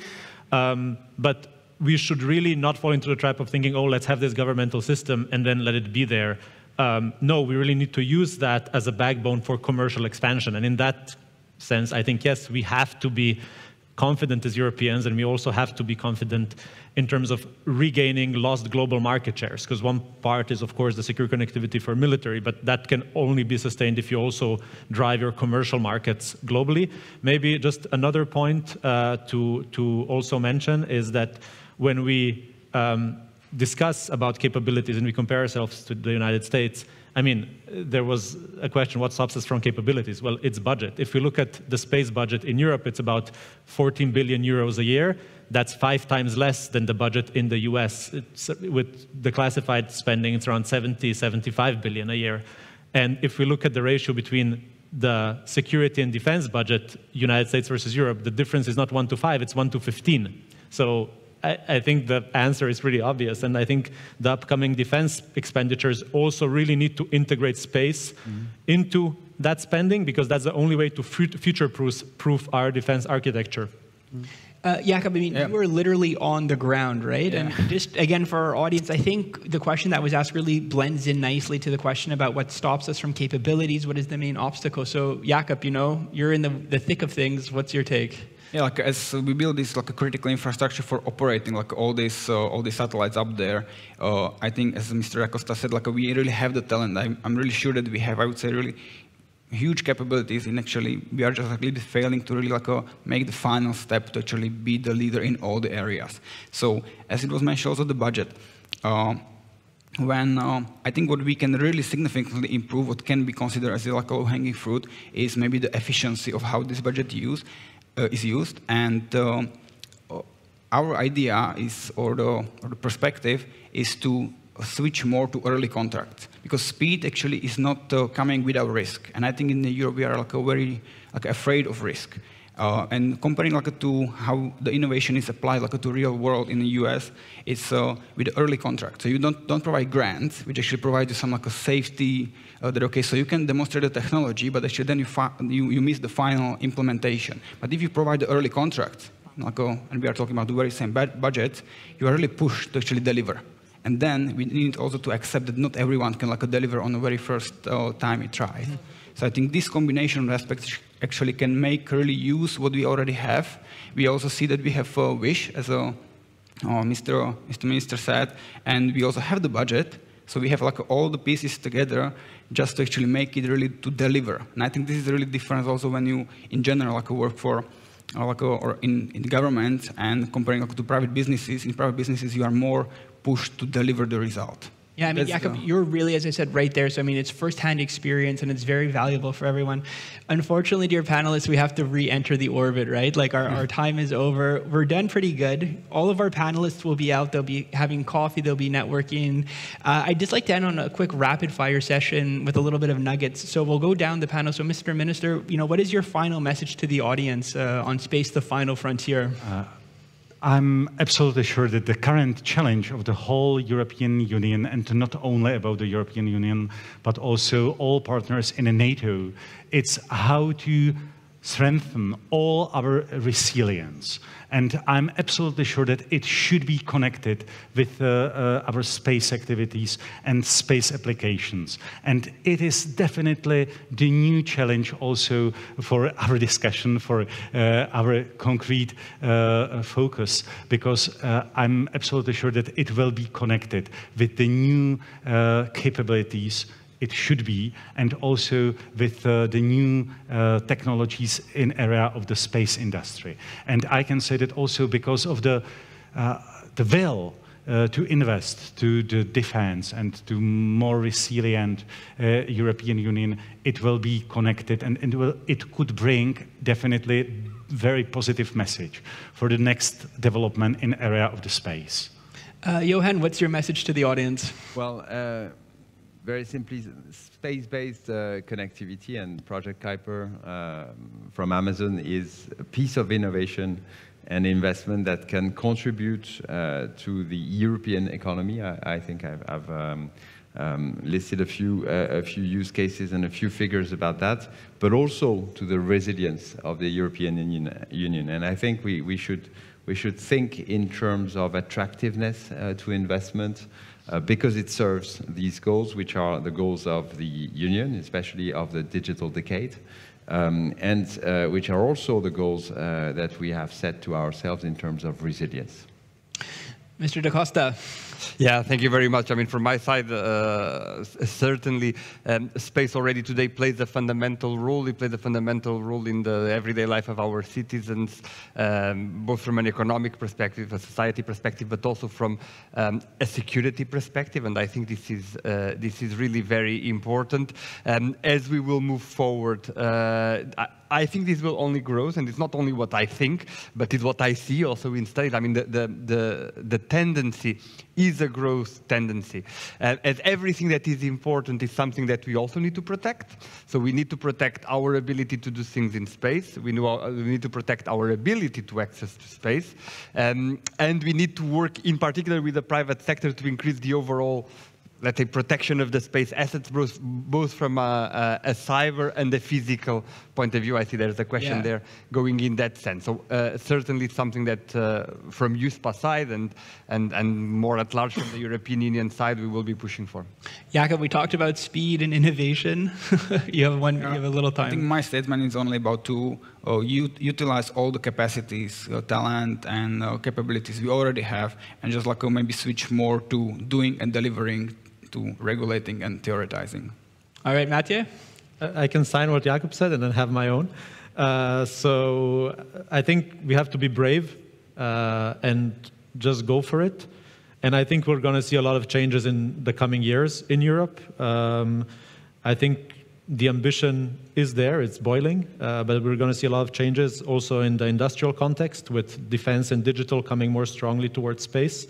But we should really not fall into the trap of thinking, oh, let's have this governmental system and then let it be there. No, we really need to use that as a backbone for commercial expansion. And in that sense, I think, yes, we have to be confident as Europeans, and we also have to be confident in terms of regaining lost global market shares, because one part is, of course, the secure connectivity for military, but that can only be sustained if you also drive your commercial markets globally. Maybe just another point to also mention is that when we discuss about capabilities and we compare ourselves to the United States, I mean, there was a question, what stops us from capabilities? Well, it's budget. If we look at the space budget in Europe, it's about 14 billion euros a year. That's 5 times less than the budget in the US. With the classified spending, it's around 75 billion a year. And if we look at the ratio between the security and defense budget, United States versus Europe, the difference is not 1 to 5, it's 1 to 15. So I think the answer is pretty obvious, and I think the upcoming defense expenditures also really need to integrate space into that spending, because that's the only way to future-proof our defense architecture. Jakub, I mean, you were literally on the ground, right? Yeah. And just, again, for our audience, I think the question that was asked really blends in nicely to the question about what stops us from capabilities, what is the main obstacle. So, Jakub, you know, you're in the thick of things. What's your take? Yeah, like as we build this like a critical infrastructure for operating like all these satellites up there, I think as Mr. Costa said, like we really have the talent. I'm really sure that we have, I would say, really huge capabilities. And actually, we are just like really failing to really like make the final step to actually be the leader in all the areas. So as it was mentioned, also the budget. When I think what we can really significantly improve, what can be considered as a like low-hanging fruit, is maybe the efficiency of how this budget is used. And our idea is, or the perspective is to switch more to early contracts, because speed actually is not coming without risk. And I think in Europe we are like very afraid of risk. And comparing like to how the innovation is applied like to real world in the US, it's with the early contract. So you don't provide grants, which actually provide you some like a safety that okay, so you can demonstrate the technology, but actually then you miss the final implementation. But if you provide the early contract, like, and we are talking about the very same budget, you are really pushed to actually deliver. And then we need also to accept that not everyone can like deliver on the very first time you try. So I think this combination of aspects actually can make really use what we already have. We also see that we have a wish, as Mr. Minister said, and we also have the budget. So we have like all the pieces together just to actually make it really to deliver. And I think this is really different also when you, in general, like work for or in government and comparing like to private businesses. In private businesses, you are more pushed to deliver the result. Yeah, I mean, Jakub, you're really, as I said, right there. So, I mean, it's firsthand experience, and it's very valuable for everyone. Unfortunately, dear panelists, we have to re-enter the orbit, right? Like, our time is over. We're done pretty good. All of our panelists will be out. They'll be having coffee. They'll be networking. I'd just like to end on a quick rapid-fire session with a little bit of nuggets. So we'll go down the panel. So, Mr. Minister, you know, what is your final message to the audience on Space, the Final Frontier? I'm absolutely sure that the current challenge of the whole European Union, and not only about the European Union, but also all partners in NATO, it's how to strengthen all our resilience. And I'm absolutely sure that it should be connected with our space activities and space applications. And it is definitely the new challenge also for our discussion, for our concrete focus, because I'm absolutely sure that it will be connected with the new capabilities. It should be, and also with the new technologies in area of the space industry. And I can say that also because of the will to invest to the defense and to more resilient European Union, it will be connected, and it could bring definitely very positive message for the next development in area of the space. Johan, what's your message to the audience? Well, very simply, space-based connectivity and Project Kuiper from Amazon is a piece of innovation and investment that can contribute to the European economy. I think I've listed a few use cases and a few figures about that, but also to the resilience of the European Union. And I think we should think in terms of attractiveness to investment, because it serves these goals, which are the goals of the Union, especially of the digital decade, and which are also the goals that we have set to ourselves in terms of resilience. Mr. Da Costa. Yeah, thank you very much. I mean, from my side, certainly space already today plays a fundamental role. It plays a fundamental role in the everyday life of our citizens, both from an economic perspective, a society perspective, but also from a security perspective. And I think this is really very important. As we will move forward, I think this will only grow, and it's not only what I think, but it's what I see also in studies. I mean, the tendency is a growth tendency. As everything that is important is something that we also need to protect. So we need to protect our ability to do things in space. We need to protect our ability to access to space. And we need to work in particular with the private sector to increase the overall let's say, protection of the space assets, both from a cyber and a physical point of view. I see there's a question there going in that sense. So certainly something that from USPA side and more at large from the European Union side, we will be pushing for. Jakub, we talked about speed and innovation. You have a little time. I think my statement is only about to utilize all the capacities, talent, and capabilities we already have, and just like maybe switch more to doing and delivering, to regulating and theoretizing. All right, Matija? I can sign what Jakub said and then have my own. So I think we have to be brave and just go for it. And I think we're going to see a lot of changes in the coming years in Europe. I think the ambition is there, it's boiling, but we're going to see a lot of changes also in the industrial context, with defense and digital coming more strongly towards space.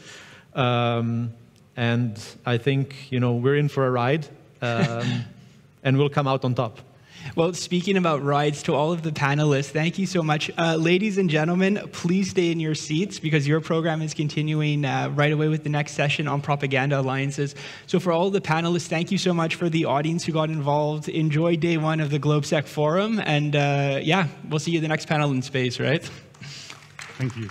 And I think, we're in for a ride, and we'll come out on top. Well, speaking about rides, to all of the panelists, thank you so much. Ladies and gentlemen, please stay in your seats because your program is continuing right away with the next session on propaganda alliances. So for all the panelists, thank you so much. For the audience who got involved, enjoy day one of the GLOBSEC Forum. And yeah, we'll see you at the next panel in space, right? Thank you.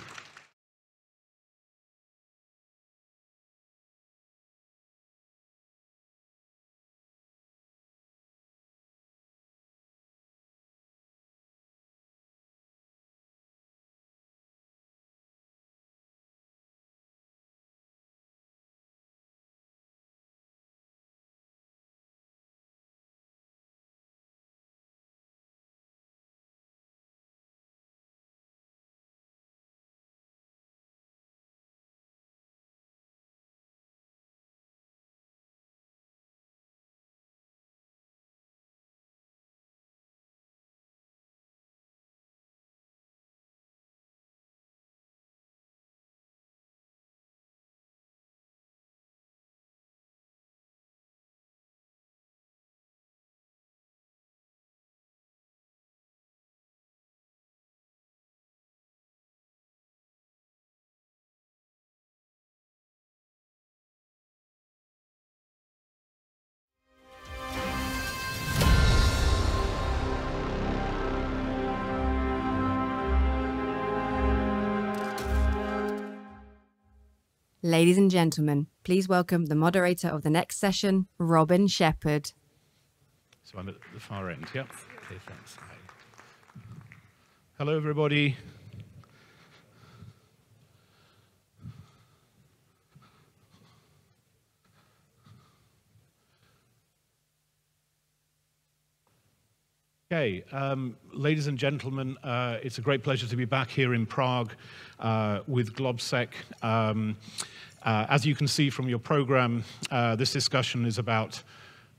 Ladies and gentlemen, please welcome the moderator of the next session, Robin Shepherd. So I'm at the far end, yeah? Okay, thanks. Hello, everybody. Okay, ladies and gentlemen, it's a great pleasure to be back here in Prague with GLOBSEC. As you can see from your program, this discussion is about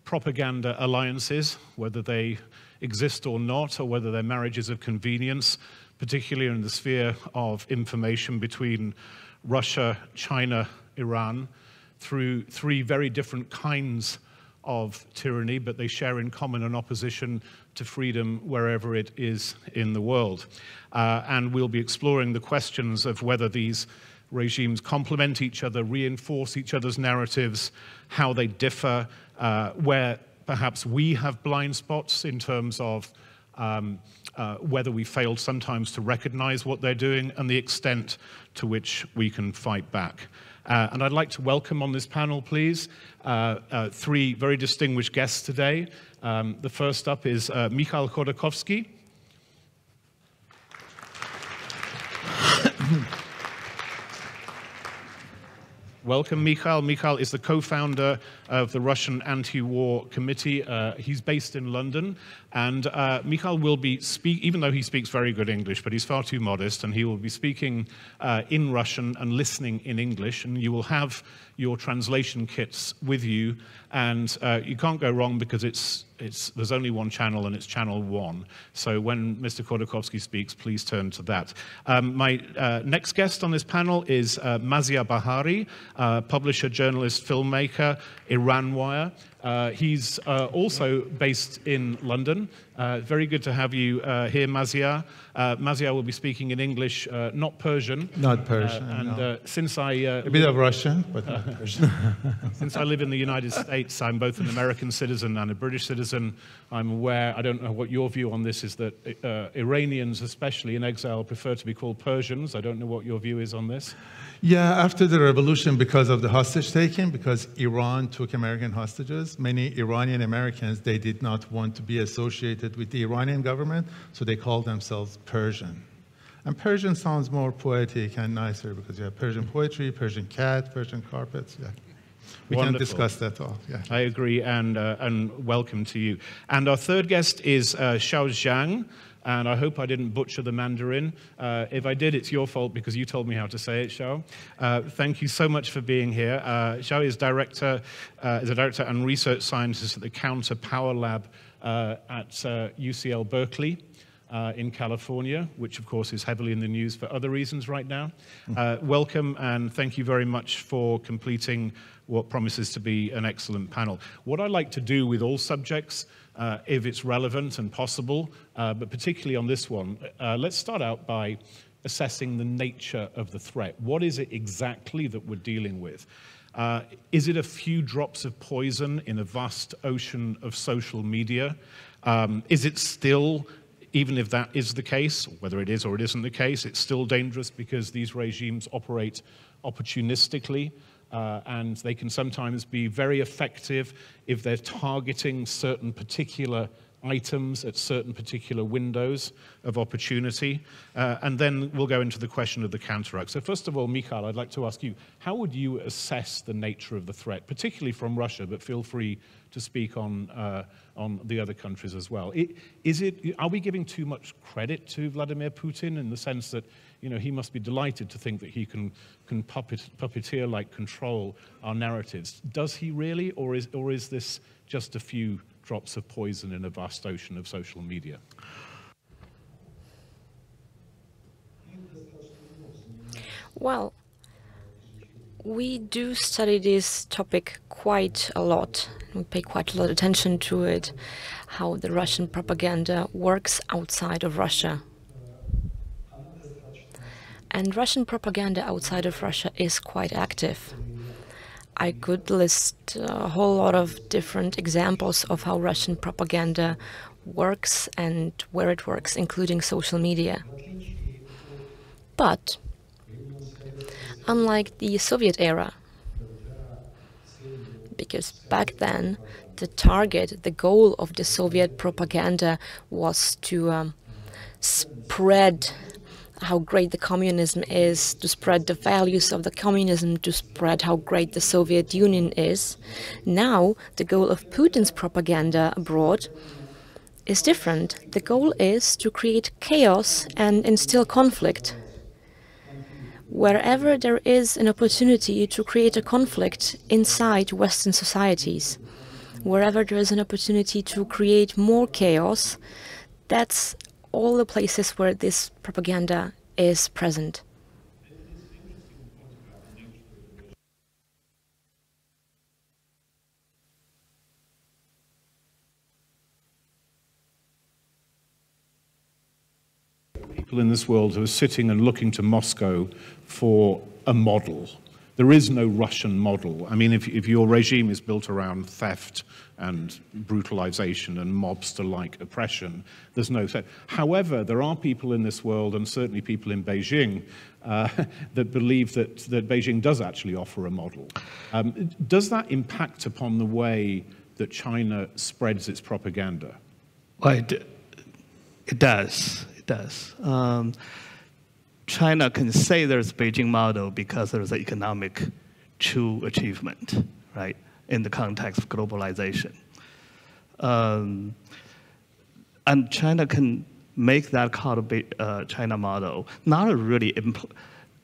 propaganda alliances, whether they exist or not, or whether they're marriages of convenience, particularly in the sphere of information between Russia, China, Iran, through three very different kinds of tyranny, but they share in common an opposition to freedom wherever it is in the world. And we'll be exploring the questions of whether these regimes complement each other, reinforce each other's narratives, how they differ, where perhaps we have blind spots in terms of whether we failed sometimes to recognize what they're doing, and the extent to which we can fight back. And I'd like to welcome on this panel, please, three very distinguished guests today. The first up is Mikhail Khodorkovskii. Welcome, Mikhail. Mikhail is the co-founder of the Russian Anti-War Committee. He's based in London, and Mikhail will be even though he speaks very good English, but he's far too modest, and he will be speaking in Russian and listening in English, and you will have your translation kits with you, and you can't go wrong because there's only one channel, and it's channel 1. So when Mr. Khodorkovskii speaks, please turn to that. My next guest on this panel is Maziar Bahari. publisher, journalist, filmmaker, IranWire. He's also based in London. Very good to have you here, Maziar. Maziar will be speaking in English, not Persian. Not Persian, and no. Since I... a bit of Russian, but not Persian. Since I live in the United States, I'm both an American citizen and a British citizen. I'm aware, I don't know what your view on this is, that Iranians, especially in exile, prefer to be called Persians. I don't know what your view is on this. Yeah, after the revolution, because of the hostage taking, because Iran took American hostages, many Iranian Americans, they did not want to be associated with the Iranian government, so they called themselves Persian. And Persian sounds more poetic and nicer because you have Persian poetry, Persian cat, Persian carpets. Yeah. We can discuss that all. Yeah. I agree, and welcome to you. And our third guest is Xiao, and I hope I didn't butcher the Mandarin. If I did, it's your fault because you told me how to say it, Xiao. Thank you so much for being here. Xiao is a director and research scientist at the Counter Power Lab at UCL Berkeley in California, which of course is heavily in the news for other reasons right now. Welcome, and thank you very much for completing what promises to be an excellent panel. What I like to do with all subjects, if it's relevant and possible, but particularly on this one, let's start out by assessing the nature of the threat. What is it exactly that we're dealing with? Is it a few drops of poison in a vast ocean of social media? Is it still, even if that is the case, whether it is or it isn't the case, it's still dangerous because these regimes operate opportunistically, and they can sometimes be very effective if they're targeting certain particular items at certain particular windows of opportunity. And then we'll go into the question of the counteract. So first of all, Mikhail, I'd like to ask you, how would you assess the nature of the threat, particularly from Russia, but feel free to speak on the other countries as well? Are we giving too much credit to Vladimir Putin in the sense that, you know, he must be delighted to think that he can puppeteer-like control our narratives? Does he really, or is this just a few drops of poison in a vast ocean of social media? Well, we do study this topic quite a lot. We pay quite a lot of attention to it, how the Russian propaganda works outside of Russia. And Russian propaganda outside of Russia is quite active. I could list a whole lot of different examples of how Russian propaganda works and where it works, including social media. But unlike the Soviet era, because back then the target, the goal of the Soviet propaganda was to spread how great the communism is, to spread the values of the communism, to spread how great the Soviet Union is. Now, the goal of Putin's propaganda abroad is different. The goal is to create chaos and instill conflict. Wherever there is an opportunity to create a conflict inside Western societies, wherever there is an opportunity to create more chaos, that's all the places where this propaganda is present. People in this world who are sitting and looking to Moscow for a model. There is no Russian model. I mean, if your regime is built around theft and brutalization and mobster-like oppression, there's no threat. However, there are people in this world, and certainly people in Beijing, that believe that Beijing does actually offer a model. Does that impact upon the way that China spreads its propaganda? Well, it does. It does. China can say there's a Beijing model because there's an economic true achievement, right, in the context of globalization. And China can make that kind of China model. Not really,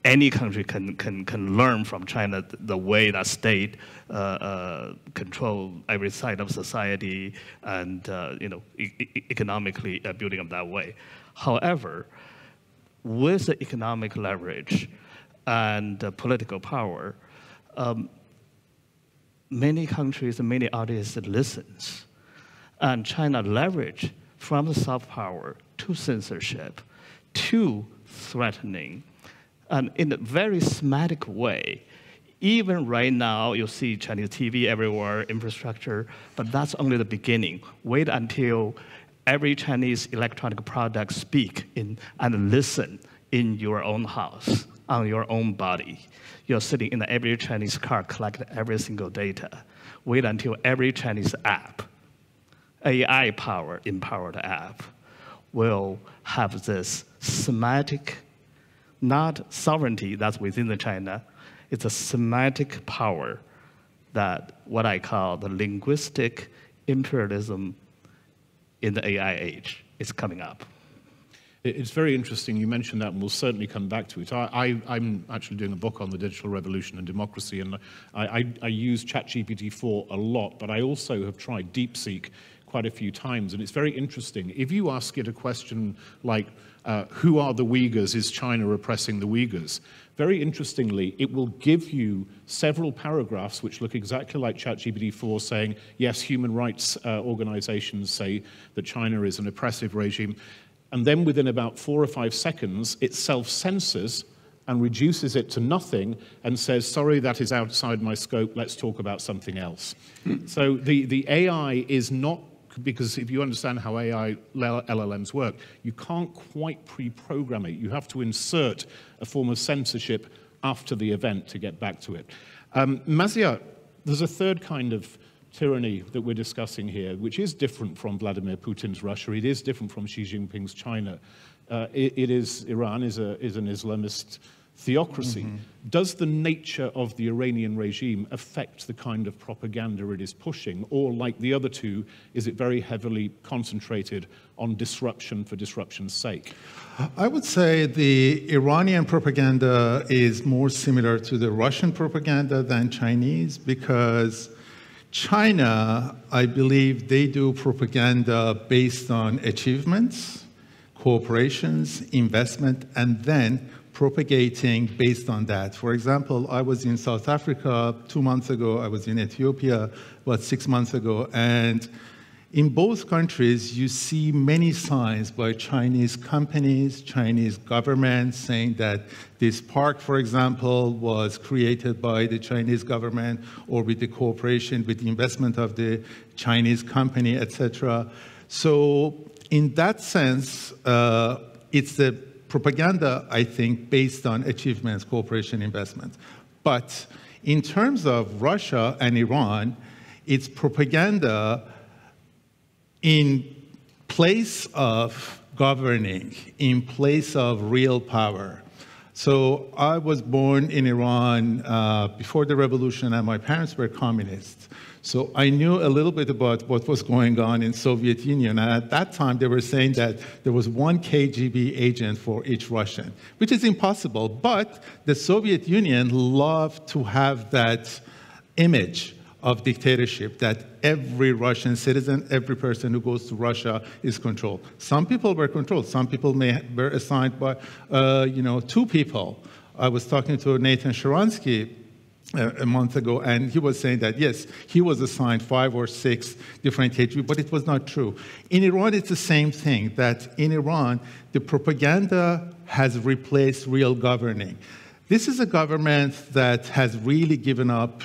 any country can learn from China the way that state control every side of society and economically building up that way. However, with the economic leverage and political power, many countries and many audiences listens. And China leverage from the soft power to censorship to threatening. And in a very schematic way, even right now, you see Chinese TV everywhere, infrastructure, but that's only the beginning. Wait until every Chinese electronic product speak in and listen in your own house, on your own body. You're sitting in every Chinese car, collect every single data. Wait until every Chinese app, AI empowered app, will have this semantic, not sovereignty that's within the China, it's a semantic power that what I call the linguistic imperialism in the AI age is coming up. It's very interesting. You mentioned that, and we'll certainly come back to it. I'm actually doing a book on the digital revolution and democracy, and I use ChatGPT-4 a lot, but I also have tried DeepSeek quite a few times, and it's very interesting. If you ask it a question like, who are the Uyghurs? Is China oppressing the Uyghurs? Very interestingly, it will give you several paragraphs which look exactly like ChatGPT-4 saying, yes, human rights organizations say that China is an oppressive regime. And then within about 4 or 5 seconds, it self-censors and reduces it to nothing and says, sorry, that is outside my scope, let's talk about something else. So the AI is not, because if you understand how AI LLMs work, you can't quite pre-program it. You have to insert a form of censorship after the event to get back to it. Maziar, there's a third kind of tyranny that we're discussing here, which is different from Vladimir Putin's Russia. It is different from Xi Jinping's China. Iran is an Islamist theocracy. Mm-hmm. Does the nature of the Iranian regime affect the kind of propaganda it is pushing? Or like the other two, is it very heavily concentrated on disruption for disruption's sake? I would say the Iranian propaganda is more similar to the Russian propaganda than Chinese, because China, I believe they do propaganda based on achievements, cooperations, investment, and then propagating based on that. For example, I was in South Africa 2 months ago. I was in Ethiopia about 6 months ago. And in both countries, you see many signs by Chinese companies, Chinese governments saying that this park, for example, was created by the Chinese government or with the cooperation, with the investment of the Chinese company, etc. So in that sense, it's the propaganda, I think, based on achievements, cooperation, investment. But in terms of Russia and Iran, it's propaganda in place of governing, in place of real power. So I was born in Iran before the revolution, and my parents were communists. So I knew a little bit about what was going on in Soviet Union. And at that time, they were saying that there was 1 KGB agent for each Russian, which is impossible. But the Soviet Union loved to have that image of dictatorship, that every Russian citizen, every person who goes to Russia is controlled. Some people were controlled. Some people were assigned by, 2 people. I was talking to Nathan Sharansky a month ago, and he was saying that, yes, he was assigned 5 or 6 different KGB, but it was not true. In Iran, it's the same thing, that in Iran, the propaganda has replaced real governing. This is a government that has really given up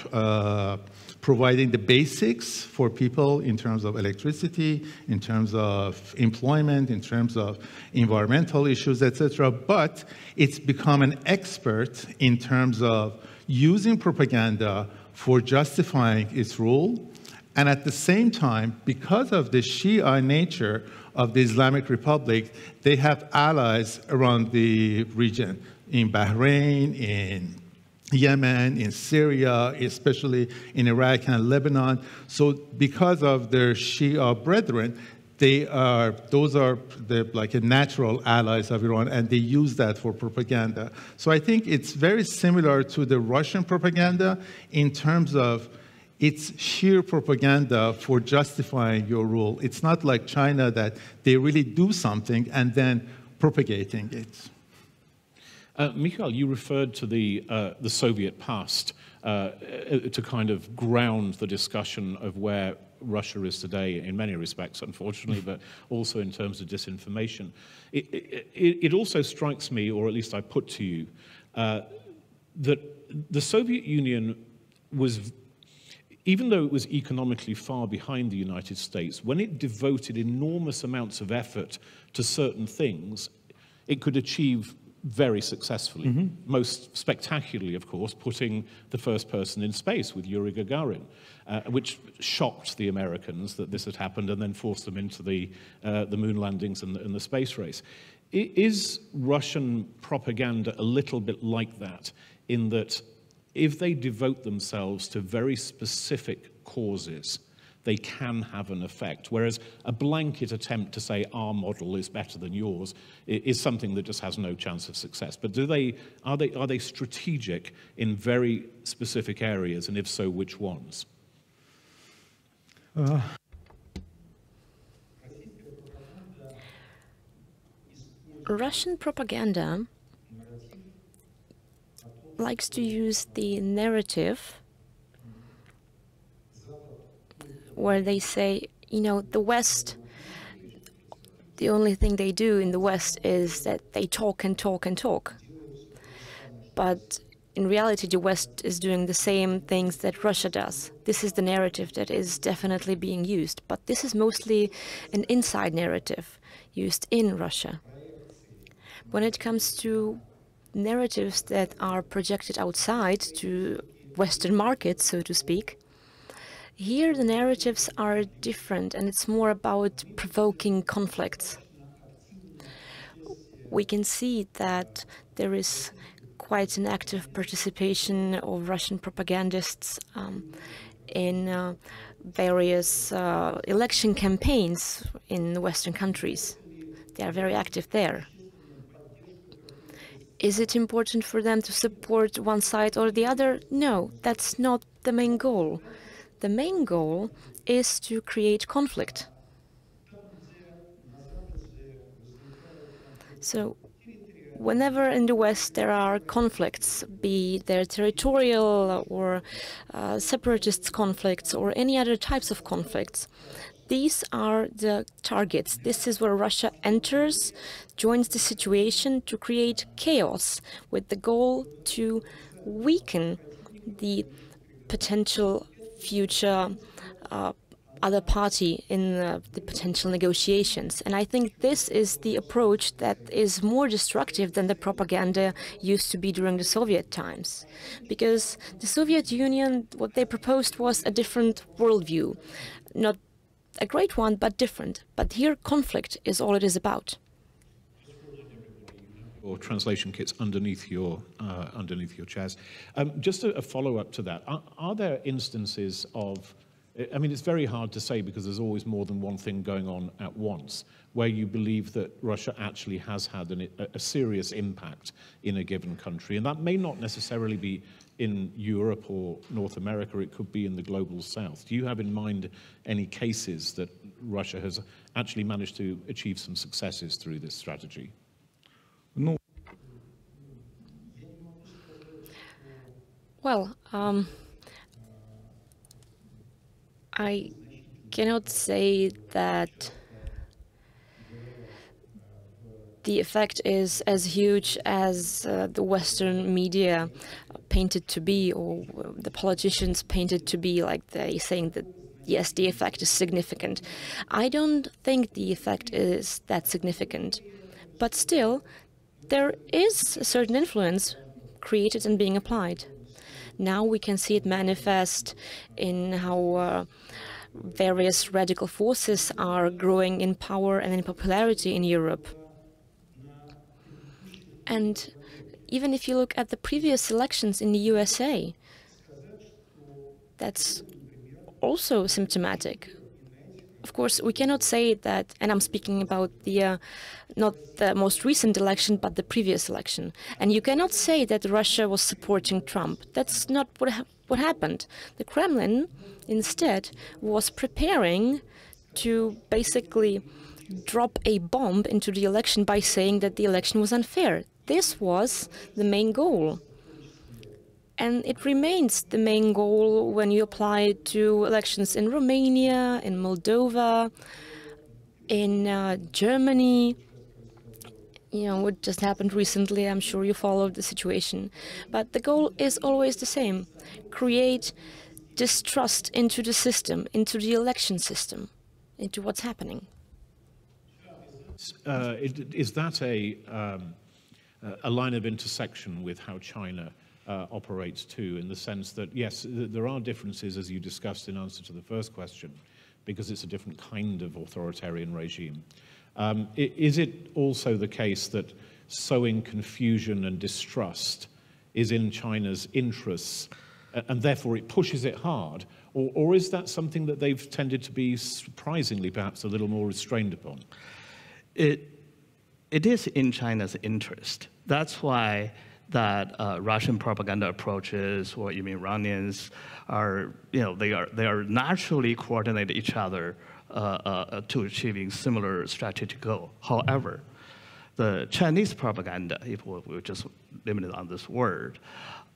providing the basics for people in terms of electricity, in terms of employment, in terms of environmental issues, etc. But it's become an expert in terms of using propaganda for justifying its rule. And at the same time, because of the Shia nature of the Islamic Republic, they have allies around the region, in Bahrain, in Yemen, in Syria, especially in Iraq and Lebanon. So because of their Shia brethren, those are like a natural allies of Iran, and they use that for propaganda. So I think it's very similar to the Russian propaganda in terms of its sheer propaganda for justifying your rule. It's not like China that they really do something and then propagating it. Mikhail, you referred to the Soviet past to kind of ground the discussion of where Russia is today in many respects, unfortunately, but also in terms of disinformation. It also strikes me, or at least I put to you, that the Soviet Union was, even though it was economically far behind the United States, when it devoted enormous amounts of effort to certain things, it could achieve very successfully. Most spectacularly, of course, putting the first person in space with Yuri Gagarin, which shocked the Americans that this had happened and then forced them into the moon landings and the space race. Is Russian propaganda a little bit like that, in that if they devote themselves to very specific causes, they can have an effect, whereas a blanket attempt to say our model is better than yours is something that just has no chance of success? But are they strategic in very specific areas, and if so, which ones? Russian propaganda likes to use the narrative where they say, you know, the West, the only thing they do in the West is that they talk and talk and talk. But in reality, the West is doing the same things that Russia does. This is the narrative that is definitely being used, but this is mostly an inside narrative used in Russia. When it comes to narratives that are projected outside to Western markets, so to speak, here the narratives are different, and it's more about provoking conflicts. We can see that there is quite an active participation of Russian propagandists in various election campaigns in Western countries. They are very active there. Is it important for them to support one side or the other? No, that's not the main goal. The main goal is to create conflict. So whenever in the West there are conflicts, be they territorial or separatist conflicts or any other types of conflicts, these are the targets. This is where Russia enters, joins the situation to create chaos with the goal to weaken the potential future other party in the potential negotiations. And I think this is the approach that is more destructive than the propaganda used to be during the Soviet times. Because the Soviet Union, what they proposed was a different worldview. Not a great one, but different. But here, conflict is all it is about. Or translation kits underneath your chairs. Just a follow-up to that. Are there instances of, I mean, it's very hard to say because there's always more than one thing going on at once, where you believe that Russia actually has had a serious impact in a given country, and that may not necessarily be in Europe or North America, it could be in the global south. Do you have in mind any cases that Russia has actually managed to achieve some successes through this strategy? No. Well, I cannot say that the effect is as huge as the Western media painted to be, or the politicians painted to be, like they saying that, yes, the effect is significant. I don't think the effect is that significant, but still, there is a certain influence created and being applied. Now we can see it manifest in how various radical forces are growing in power and in popularity in Europe. And even if you look at the previous elections in the USA, that's also symptomatic. Of course, we cannot say that, and I'm speaking about the not the most recent election, but the previous election. And you cannot say that Russia was supporting Trump. That's not what happened. The Kremlin, instead, was preparing to basically drop a bomb into the election by saying that the election was unfair. this was the main goal. And it remains the main goal when you apply it to elections in Romania, in Moldova, in Germany. You know, what just happened recently, I'm sure you followed the situation. But the goal is always the same: create distrust into the system, into the election system, into what's happening. Is that a line of intersection with how China operates too, in the sense that, yes, there are differences, as you discussed in answer to the first question, because it's a different kind of authoritarian regime. Is it also the case that sowing confusion and distrust is in China's interests, and therefore it pushes it hard, or is that something that they've tended to be surprisingly perhaps a little more restrained upon? It is in China's interest. That's why that Russian propaganda approaches, or even Iranians, are, you know, they are naturally coordinate each other to achieving similar strategic goal. However, the Chinese propaganda, if we're just limited on this word,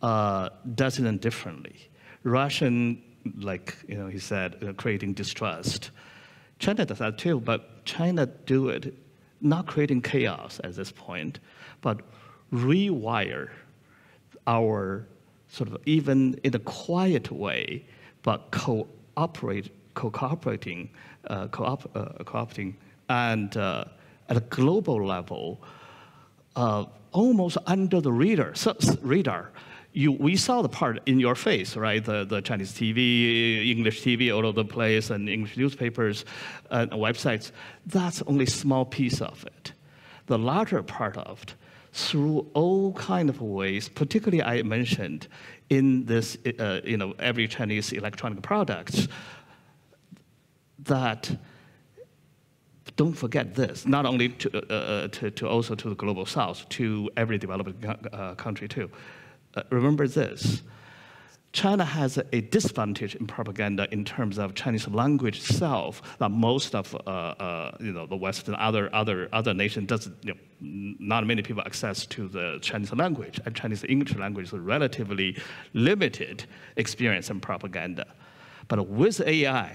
does it differently. Russian, like, you know, he said, creating distrust. China does that too, but China do it not creating chaos at this point, but rewire our sort of, even in a quiet way, but cooperating, and at a global level, almost under the radar. We saw the part in your face, right? The Chinese TV, English TV, all over the place, and English newspapers and websites. That's only a small piece of it. The larger part of it, through all kind of ways, particularly I mentioned in this, you know, every Chinese electronic products, that, don't forget this, not only to also to the global south, to every developing country too. Remember this, China has a disadvantage in propaganda in terms of Chinese language itself that most of you know, the Western other nations doesn't, you know, not many people access to the Chinese language, and Chinese English language is a relatively limited experience in propaganda. But with AI,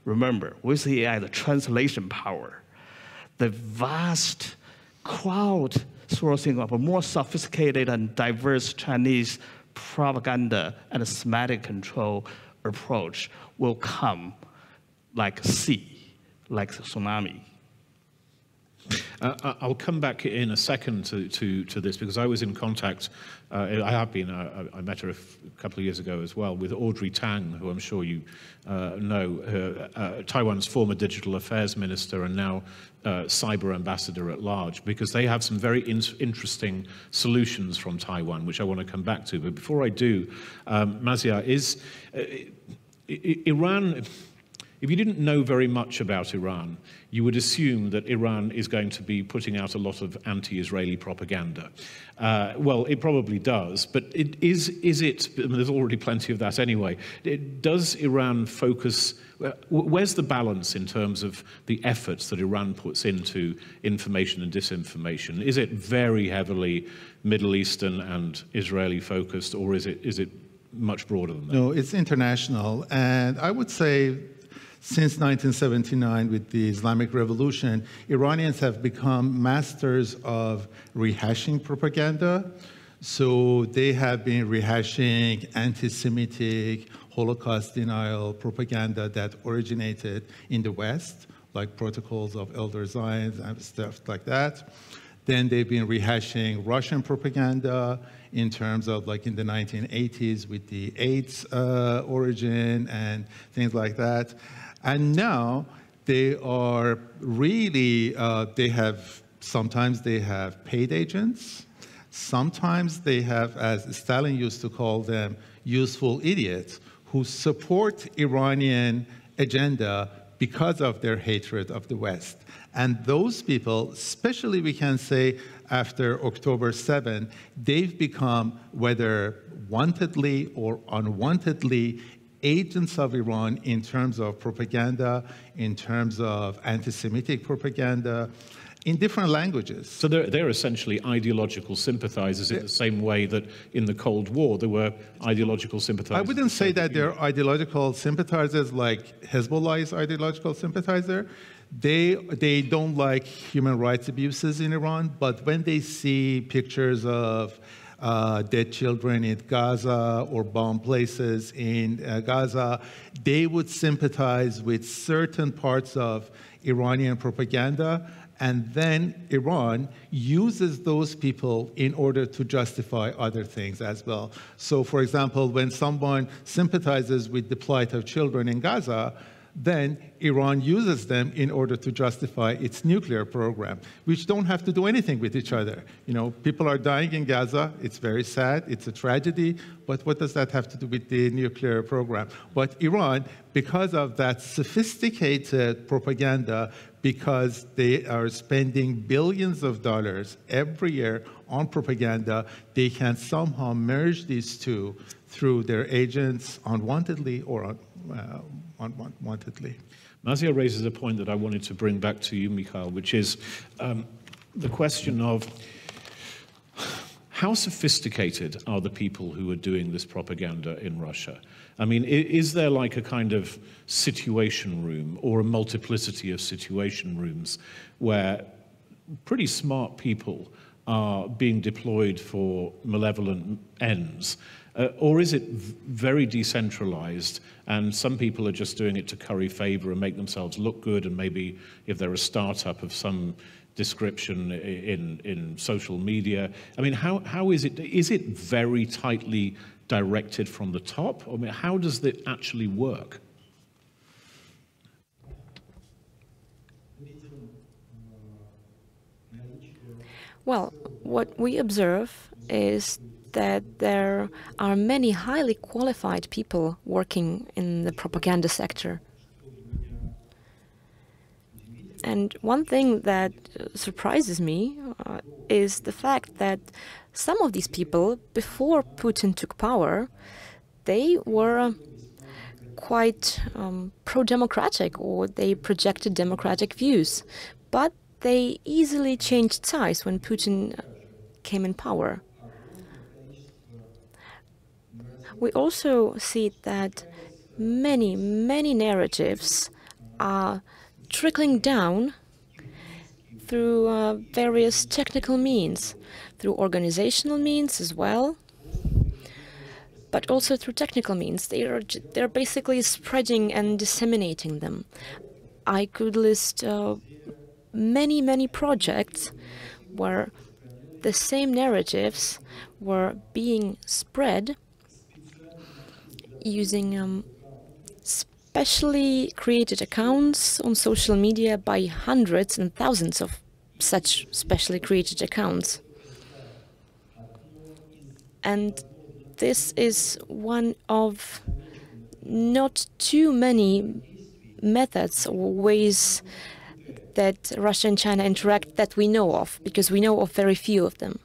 remember, with AI, the translation power, the vast crowd sourcing of a more sophisticated and diverse Chinese propaganda and a semantic control approach will come like a sea, like a tsunami. I'll come back in a second to this, because I was in contact, I have been, I met her a couple of years ago as well, with Audrey Tang, who I'm sure you know, Taiwan's former digital affairs minister and now cyber ambassador at large, because they have some very interesting solutions from Taiwan, which I want to come back to. But before I do, Maziar, is Iran... If you didn't know very much about Iran, you would assume that Iran is going to be putting out a lot of anti-Israeli propaganda. Well, it probably does, but is it, I mean, there's already plenty of that anyway, does Iran focus, where's the balance in terms of the efforts that Iran puts into information and disinformation? Is it very heavily Middle Eastern and Israeli focused, or is it much broader than that? No, it's international, and I would say since 1979, with the Islamic Revolution, Iranians have become masters of rehashing propaganda. So they have been rehashing anti-Semitic, Holocaust denial propaganda that originated in the West, like protocols of Elder Zion and stuff like that. Then they've been rehashing Russian propaganda in terms of, like, in the 1980s with the AIDS origin and things like that. And now they are really, sometimes they have paid agents, sometimes they have, as Stalin used to call them, useful idiots who support Iranian agenda because of their hatred of the West. And those people, especially we can say after October 7, they've become, whether wantedly or unwantedly, agents of Iran in terms of propaganda, in terms of anti-Semitic propaganda. in different languages. So they're essentially ideological sympathizers in the same way that in the Cold War there were ideological sympathizers. I wouldn't say that they're ideological sympathizers like Hezbollah is ideological sympathizer. They don't like human rights abuses in Iran, but when they see pictures of dead children in Gaza or bomb places in Gaza, they would sympathize with certain parts of Iranian propaganda, and then Iran uses those people in order to justify other things as well. So, for example, when someone sympathizes with the plight of children in Gaza, then Iran uses them in order to justify its nuclear program, which don't have to do anything with each other. You know, people are dying in Gaza. It's very sad. It's a tragedy. But what does that have to do with the nuclear program? But Iran, because of that sophisticated propaganda, because they are spending billions of dollars every year on propaganda, they can somehow merge these two through their agents unwantedly or unwantedly. Maziar raises a point that I wanted to bring back to you, Mikhail, which is the question of how sophisticated are the people who are doing this propaganda in Russia? I mean, is there like a kind of situation room or a multiplicity of situation rooms where pretty smart people are being deployed for malevolent ends? Or is it very decentralized and some people are just doing it to curry favor and make themselves look good, and maybe if they're a startup of some description in social media? I mean, how is it? Is it very tightly directed from the top? I mean, how does it actually work? Well, what we observe is that there are many highly qualified people working in the propaganda sector. And one thing that surprises me is the fact that some of these people, before Putin took power, they were quite pro-democratic, or they projected democratic views. But they easily changed sides when Putin came in power. We also see that many narratives are trickling down through various technical means, through organizational means as well, but also through technical means. They're basically spreading and disseminating them. I could list many projects where the same narratives were being spread using specially created accounts on social media by hundreds and thousands of such specially created accounts. And this is one of not too many methods or ways that Russia and China interact that we know of, because we know of very few of them.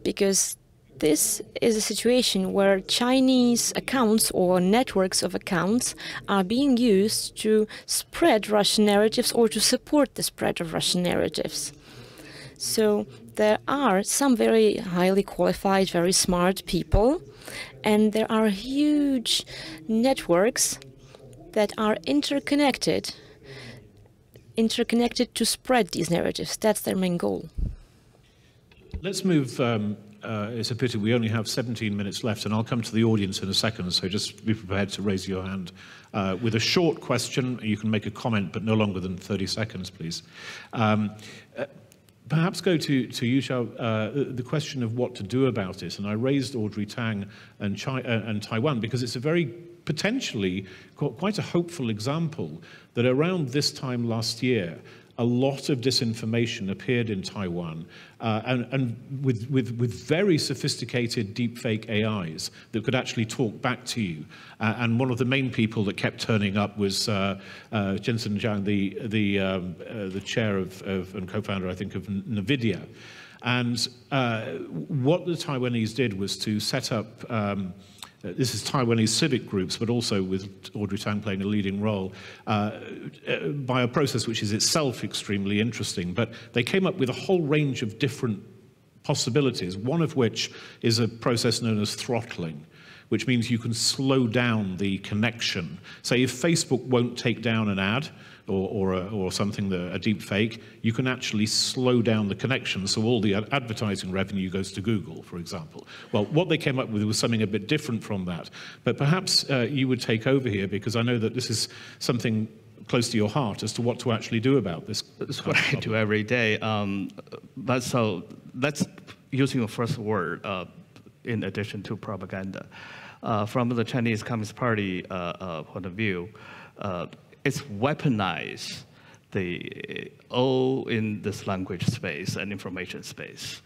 Because this is a situation where Chinese accounts or networks of accounts are being used to spread Russian narratives or to support the spread of Russian narratives. So there are some very highly qualified, very smart people, and there are huge networks that are interconnected to spread these narratives. That's their main goal. Let's move. It's a pity we only have 17 minutes left, and I'll come to the audience in a second, so just be prepared to raise your hand with a short question. You can make a comment, but no longer than 30 seconds, please. Perhaps go to you, Xiao, the question of what to do about it. And I raised Audrey Tang and Taiwan because it's a very potentially quite a hopeful example that around this time last year, a lot of disinformation appeared in Taiwan, and with very sophisticated deepfake AIs that could actually talk back to you. And one of the main people that kept turning up was Jensen Jiang, the chair of and co-founder, I think, of NVIDIA. And what the Taiwanese did was to set up this is Taiwanese civic groups, but also with Audrey Tang playing a leading role, by a process which is itself extremely interesting. But they came up with a whole range of different possibilities, one of which is a process known as throttling, which means you can slow down the connection. Say if Facebook won't take down an ad or something, a deep fake, you can actually slow down the connection so all the advertising revenue goes to Google, for example. Well, what they came up with was something a bit different from that. But perhaps you would take over here, because I know that this is something close to your heart as to what to actually do about this. That's what I do every day. But so that's using the first word in addition to propaganda. From the Chinese Communist Party point of view, it's weaponized all in this language space and information space.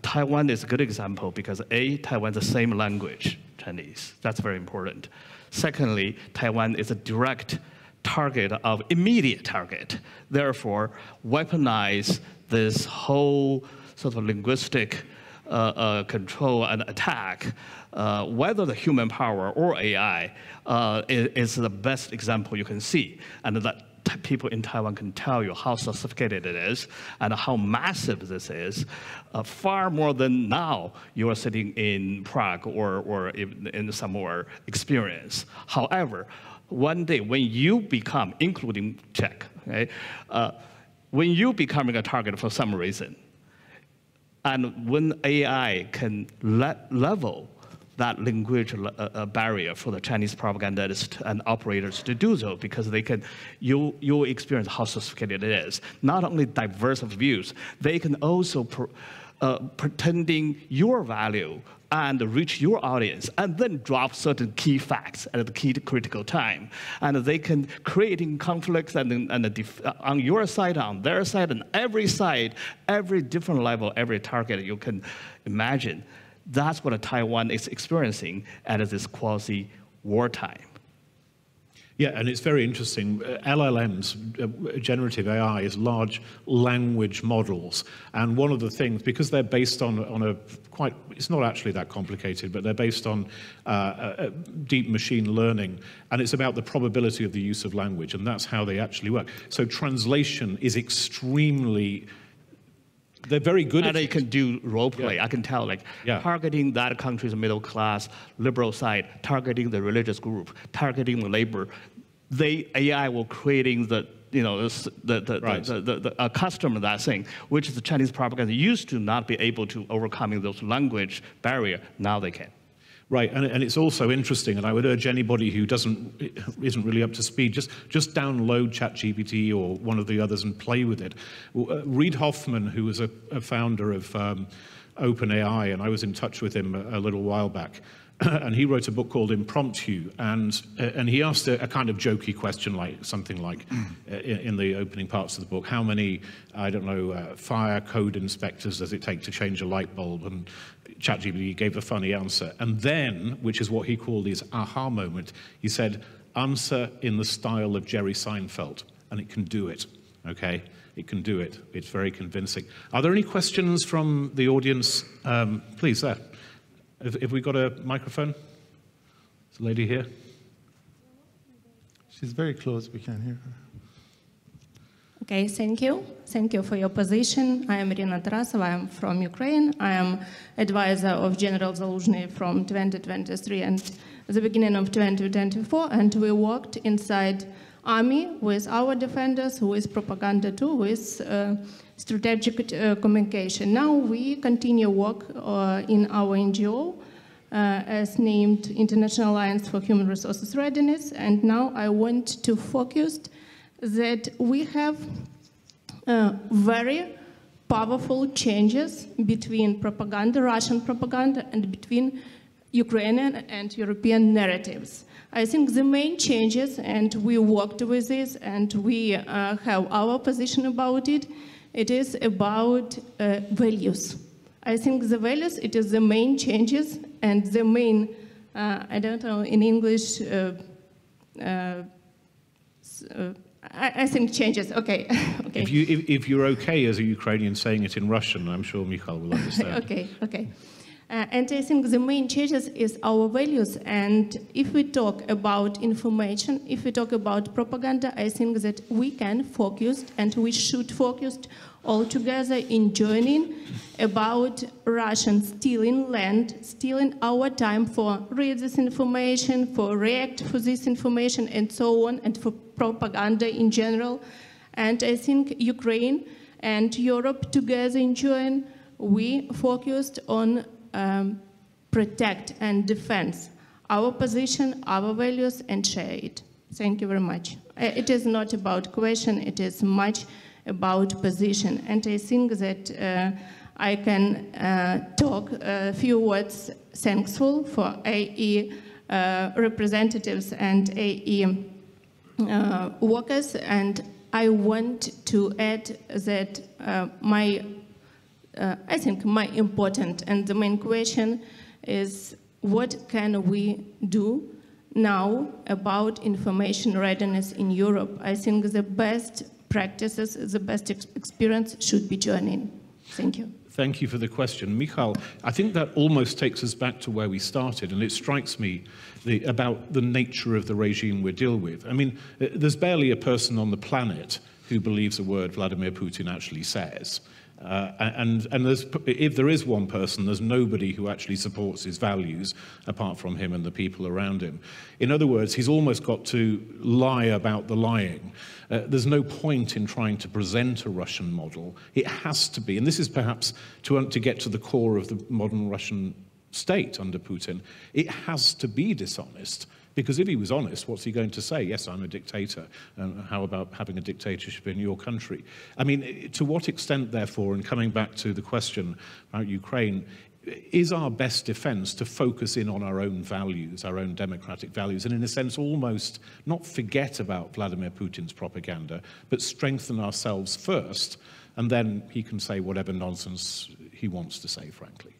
Taiwan is a good example because Taiwan's the same language, Chinese. That's very important. Secondly, Taiwan is a direct target of immediate target. Therefore, weaponize this whole sort of linguistic control and attack, whether the human power or AI is the best example you can see. And that people in Taiwan can tell you how sophisticated it is and how massive this is, far more than now you are sitting in Prague or in somewhere experience. However, one day when you become, including Czech, okay, when you becoming a target for some reason, and when AI can level that language barrier for the Chinese propagandists and operators to do so, because they can, you'll experience how sophisticated it is. Not only diverse of views, they can also pretending your value and reach your audience, and then drop certain key facts at the key critical time. And they can creating conflicts and on your side, on their side, and every side, every different level, every target you can imagine. That's what Taiwan is experiencing at this quasi-wartime. Yeah, and it's very interesting. LLMs, generative AI, is large language models. And one of the things, because they're based on a quite, it's not actually that complicated, but they're based on deep machine learning. And it's about the probability of the use of language. And that's how they actually work. So translation is extremely, they're very good at it. And they can do role play. Yeah. I can tell, targeting that country's middle class, liberal side, targeting the religious group, targeting the labor. AI will creating the customer that thing, which is the Chinese propaganda used to not be able to overcoming those language barrier. Now they can. Right, and it's also interesting, and I would urge anybody who isn't really up to speed, just download ChatGPT or one of the others and play with it. Reid Hoffman, who was a founder of OpenAI, and I was in touch with him a little while back, and he wrote a book called Impromptu, and he asked a kind of jokey question, like something like, in the opening parts of the book, how many, I don't know, fire code inspectors does it take to change a light bulb? And ChatGPT gave a funny answer. And then, which is what he called his aha moment, he said, answer in the style of Jerry Seinfeld. And it can do it, okay? It can do it. It's very convincing. Are there any questions from the audience? Please, there. Have we got a microphone? There's a lady here. She's very close. We can't hear her. Okay, thank you. Thank you for your position. I am Irina Tarasova. I am from Ukraine. I am advisor of General Zaluzhny from 2023 and the beginning of 2024. And we worked inside army with our defenders, with propaganda too, with strategic communication. Now we continue work in our NGO as named International Alliance for Human Resources Readiness. And now I want to focus that we have very powerful changes between propaganda, Russian propaganda, and between Ukrainian and European narratives. I think the main changes, and we worked with this, and we have our position about it, it is about values. I think the values, it is the main changes, and the main, I don't know in English, I think changes, okay. Okay. If you're okay as a Ukrainian saying it in Russian, I'm sure Mikhail will understand. Okay. And I think the main changes is our values. And if we talk about information, if we talk about propaganda, I think that we can focus and we should focus all together in joining about Russians stealing land, stealing our time for read this information, for react for this information, and so on, and for propaganda in general. And I think Ukraine and Europe together in join, we focused on protect and defense our position, our values, and share it. Thank you very much. It is not about question, it is much about position. And I think that I can talk a few words thankful for AE representatives and AE workers. And I want to add that I think my important and the main question is what can we do now about information readiness in Europe? I think the best practices, the best experience should be joining. Thank you. Thank you for the question. Mikhail, I think that almost takes us back to where we started, and it strikes me about the nature of the regime we're dealing with. I mean, there's barely a person on the planet who believes a word Vladimir Putin actually says. And if there is one person, there's nobody who actually supports his values apart from him and the people around him. In other words, he's almost got to lie about the lying. There's no point in trying to present a Russian model. It has to be, and this is perhaps to get to the core of the modern Russian state under Putin, it has to be dishonest. Because if he was honest, what's he going to say? Yes, I'm a dictator. And how about having a dictatorship in your country? I mean, to what extent, therefore, and coming back to the question about Ukraine, is our best defense to focus in on our own values, our own democratic values, and in a sense almost not forget about Vladimir Putin's propaganda, but strengthen ourselves first, and then he can say whatever nonsense he wants to say, frankly.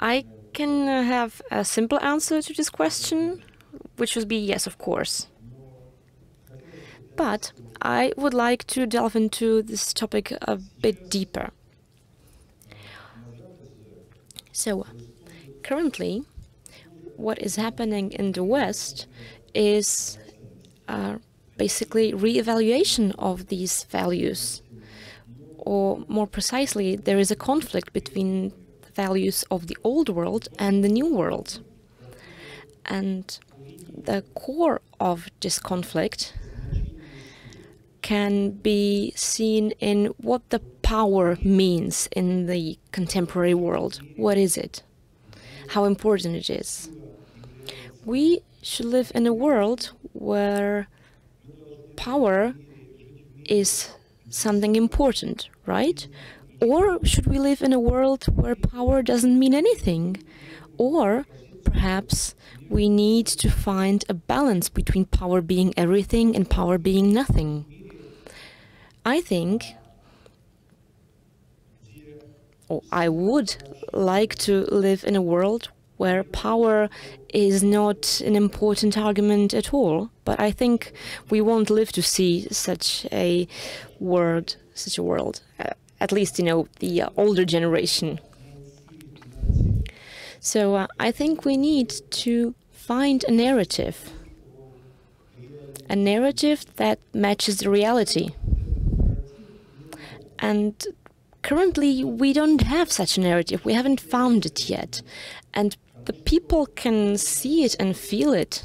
I can have a simple answer to this question, which would be yes, of course. But I would like to delve into this topic a bit deeper. So, currently, what is happening in the West is basically re-evaluation of these values. Or more precisely, there is a conflict between values of the old world and the new world. And the core of this conflict can be seen in what the power means in the contemporary world. What is it? How important it is? We should live in a world where power is something important, right? Or should we live in a world where power doesn't mean anything? Or perhaps we need to find a balance between power being everything and power being nothing. I think, or I would like to live in a world where power is not an important argument at all, but I think we won't live to see such a world. At least, you know, the older generation. So I think we need to find a narrative that matches the reality. And currently we don't have such a narrative. We haven't found it yet. And the people can see it and feel it.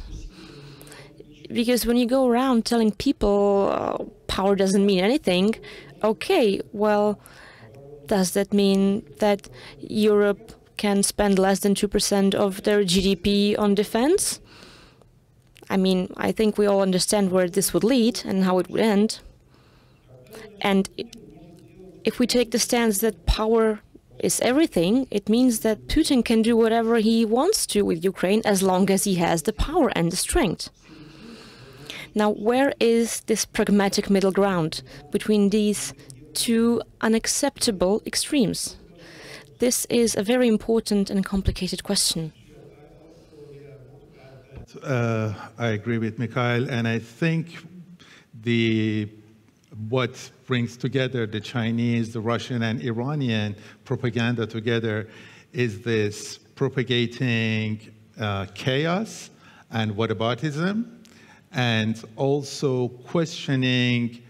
Because when you go around telling people power doesn't mean anything, okay, well, does that mean that Europe can spend less than 2% of their GDP on defense? I mean, I think we all understand where this would lead and how it would end. And if we take the stance that power is everything, it means that Putin can do whatever he wants to with Ukraine as long as he has the power and the strength. Now, where is this pragmatic middle ground between these two unacceptable extremes? This is a very important and complicated question. I agree with Mikhail, and I think what brings together the Chinese, the Russian, and Iranian propaganda together is this propagating chaos and whataboutism, and also questioning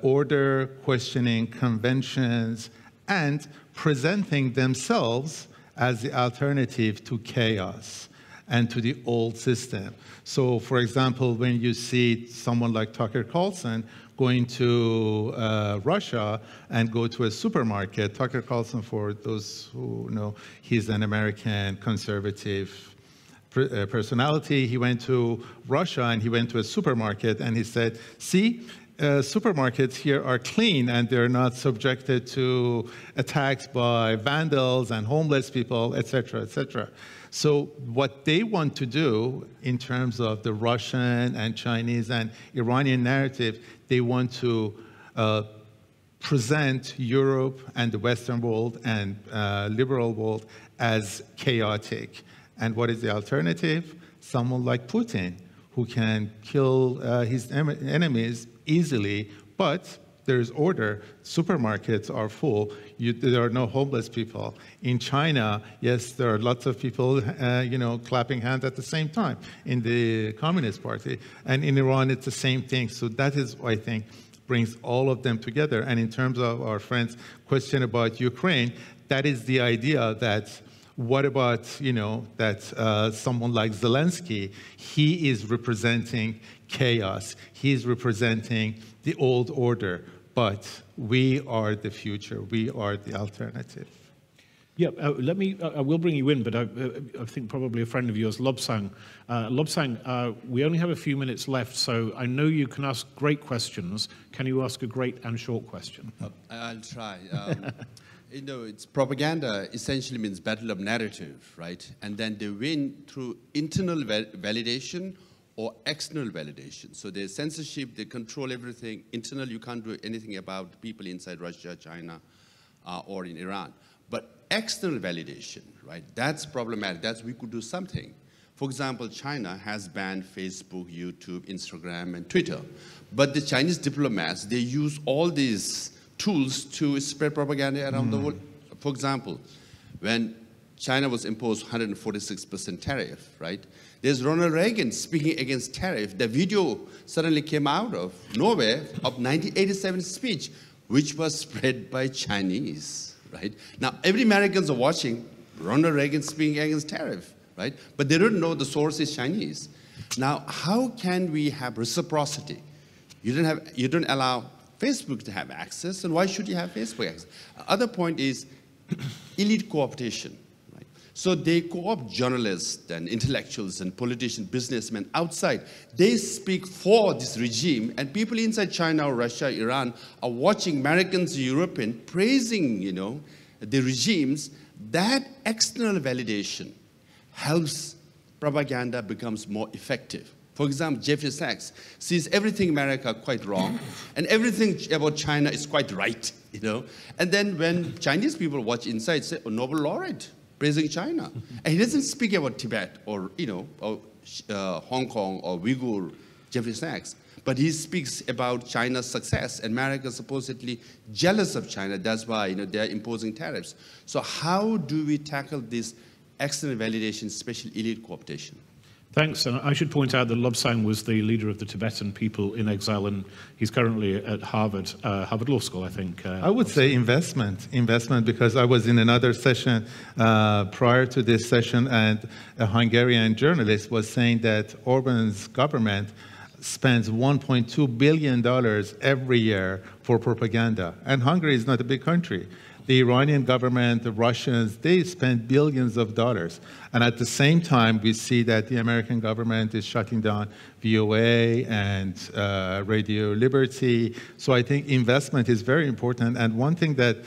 order, questioning conventions, and presenting themselves as the alternative to chaos and to the old system. So, for example, when you see someone like Tucker Carlson going to Russia and go to a supermarket, Tucker Carlson, for those who know, he's an American conservative personality. He went to Russia and he went to a supermarket and he said, see, supermarkets here are clean and they're not subjected to attacks by vandals and homeless people, et cetera, et cetera. So what they want to do in terms of the Russian and Chinese and Iranian narrative, they want to present Europe and the Western world and liberal world as chaotic. And what is the alternative? Someone like Putin, who can kill his enemies easily, but there's order. Supermarkets are full. There are no homeless people. In China, yes, there are lots of people, clapping hands at the same time in the Communist Party. And in Iran, it's the same thing. So that is, I think, brings all of them together. And in terms of our friend's question about Ukraine, that is the idea that what about, that someone like Zelensky, he is representing chaos. He's representing the old order. But we are the future. We are the alternative. Yeah, I will bring you in, but I think probably a friend of yours, Lobsang. Lobsang, we only have a few minutes left, so I know you can ask great questions. Can you ask a great and short question? I'll try. It's propaganda essentially means battle of narrative, right? And then they win through internal validation or external validation. So there's censorship, they control everything. Internal, you can't do anything about people inside Russia, China, or in Iran. But external validation, right, that's problematic. That's we could do something. For example, China has banned Facebook, YouTube, Instagram, and Twitter. But the Chinese diplomats, they use all these tools to spread propaganda around the world. For example, when China was imposed 146% tariff, right? There's Ronald Reagan speaking against tariff. The video suddenly came out of nowhere of 1987 speech, which was spread by Chinese, right? Now, every Americans are watching Ronald Reagan speaking against tariff, right? But they don't know the source is Chinese. Now, how can we have reciprocity? You don't allow Facebook to have access, and why should you have Facebook access? Other point is elite cooptation. So they co-opt journalists and intellectuals and politicians, businessmen outside. They speak for this regime, and people inside China or Russia, Iran, are watching Americans, Europeans, praising, the regimes. That external validation helps propaganda becomes more effective. For example, Jeffrey Sachs sees everything America quite wrong, and everything about China is quite right, And then when Chinese people watch inside, say, oh, Nobel laureate, praising China. And he doesn't speak about Tibet or, Hong Kong or Uyghur, Jeffrey Sachs. But he speaks about China's success. And America is supposedly jealous of China. That's why, they're imposing tariffs. So how do we tackle this external validation, especially elite cooptation? Thanks. And I should point out that Lobsang was the leader of the Tibetan people in exile, and he's currently at Harvard Law School, I think. I would say investment, because I was in another session prior to this session, and a Hungarian journalist was saying that Orban's government spends $1.2 billion every year for propaganda. And Hungary is not a big country. The Iranian government, the Russians, they spend billions of dollars. And at the same time, we see that the American government is shutting down VOA and Radio Liberty. So I think investment is very important. And one thing that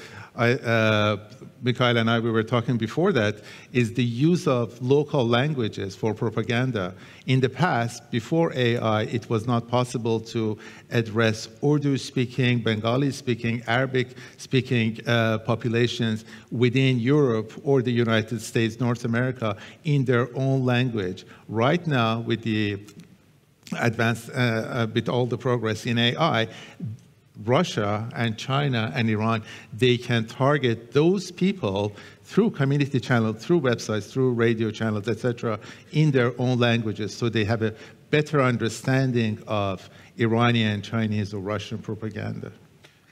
Mikhail and we were talking before that, is the use of local languages for propaganda. In the past, before AI, it was not possible to address Urdu-speaking, Bengali-speaking, Arabic-speaking populations within Europe or the United States, North America, in their own language. Right now, with the advanced with all the progress in AI, Russia and China and Iran, they can target those people through community channels, through websites, through radio channels, etc., in their own languages, so they have a better understanding of Iranian, Chinese, or Russian propaganda.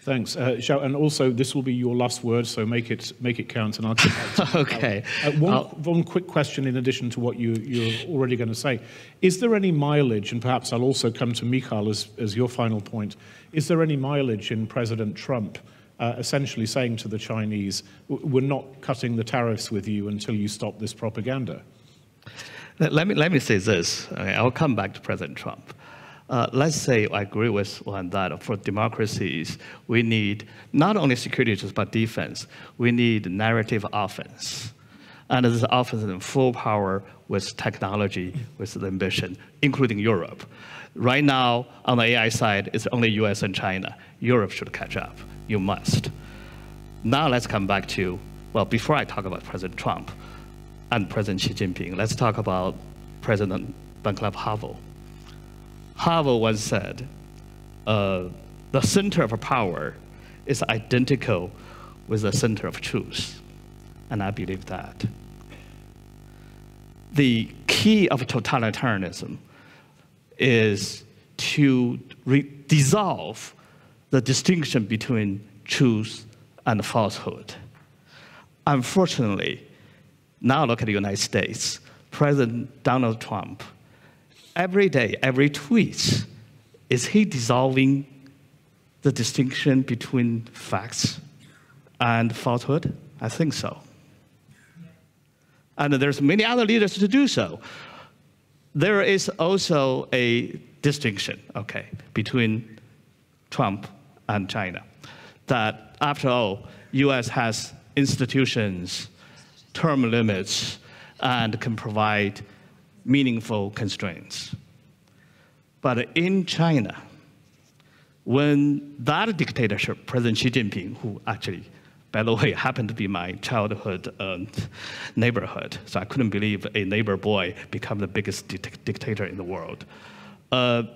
Thanks, Xiao. And also, this will be your last word, so make it count, and I'll get back to Okay. One quick question in addition to what you're already going to say. Is there any mileage, and perhaps I'll also come to Mikhail as your final point, is there any mileage in President Trump essentially saying to the Chinese, we're not cutting the tariffs with you until you stop this propaganda? Let me say this. Okay, I'll come back to President Trump. Let's say I agree with one that for democracies, we need not only security issues, but defense. We need narrative offense. And this offense in full power with technology, with the ambition, including Europe. Right now, on the AI side, it's only US and China. Europe should catch up. You must. Now let's come back to, well, before I talk about President Trump and President Xi Jinping, let's talk about President Václav Havel. Havel once said, the center of power is identical with the center of truth. And I believe that. The key of totalitarianism is to dissolve the distinction between truth and falsehood. Unfortunately, now look at the United States. President Donald Trump, every day, every tweet, is he dissolving the distinction between facts and falsehood? I think so. And there's many other leaders to do so. There is also a distinction, okay, between Trump and China. That after all, US has institutions, term limits, and can provide meaningful constraints. But in China, when that dictatorship, President Xi Jinping, who actually, by the way, happened to be my childhood neighborhood, so I couldn't believe a neighbor boy become the biggest dictator in the world. The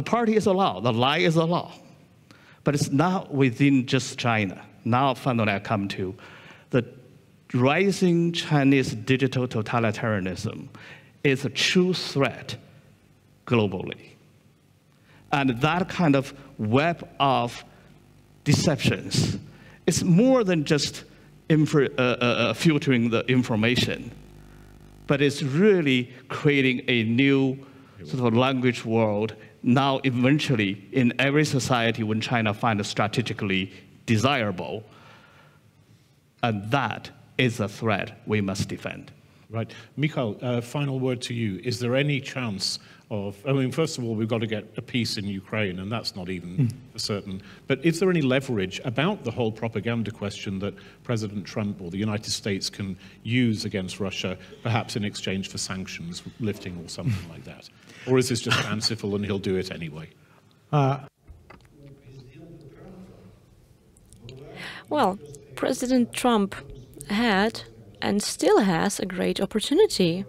party is a law, the lie is a law. But it's not within just China. Now, finally, I come to the rising Chinese digital totalitarianism is a true threat globally. And that kind of web of deceptions is more than just filtering the information, but it's really creating a new sort of language world. Now, eventually, in every society, when China finds it strategically desirable, and that is a threat we must defend. Right. Mikhail, final word to you. Is there any chance of, I mean, first of all, we've got to get a peace in Ukraine, and that's not even for certain. But is there any leverage about the whole propaganda question that President Trump or the United States can use against Russia, perhaps in exchange for sanctions lifting or something like that? Or is this just fanciful and he'll do it anyway? Well, President Trump had and still has a great opportunity.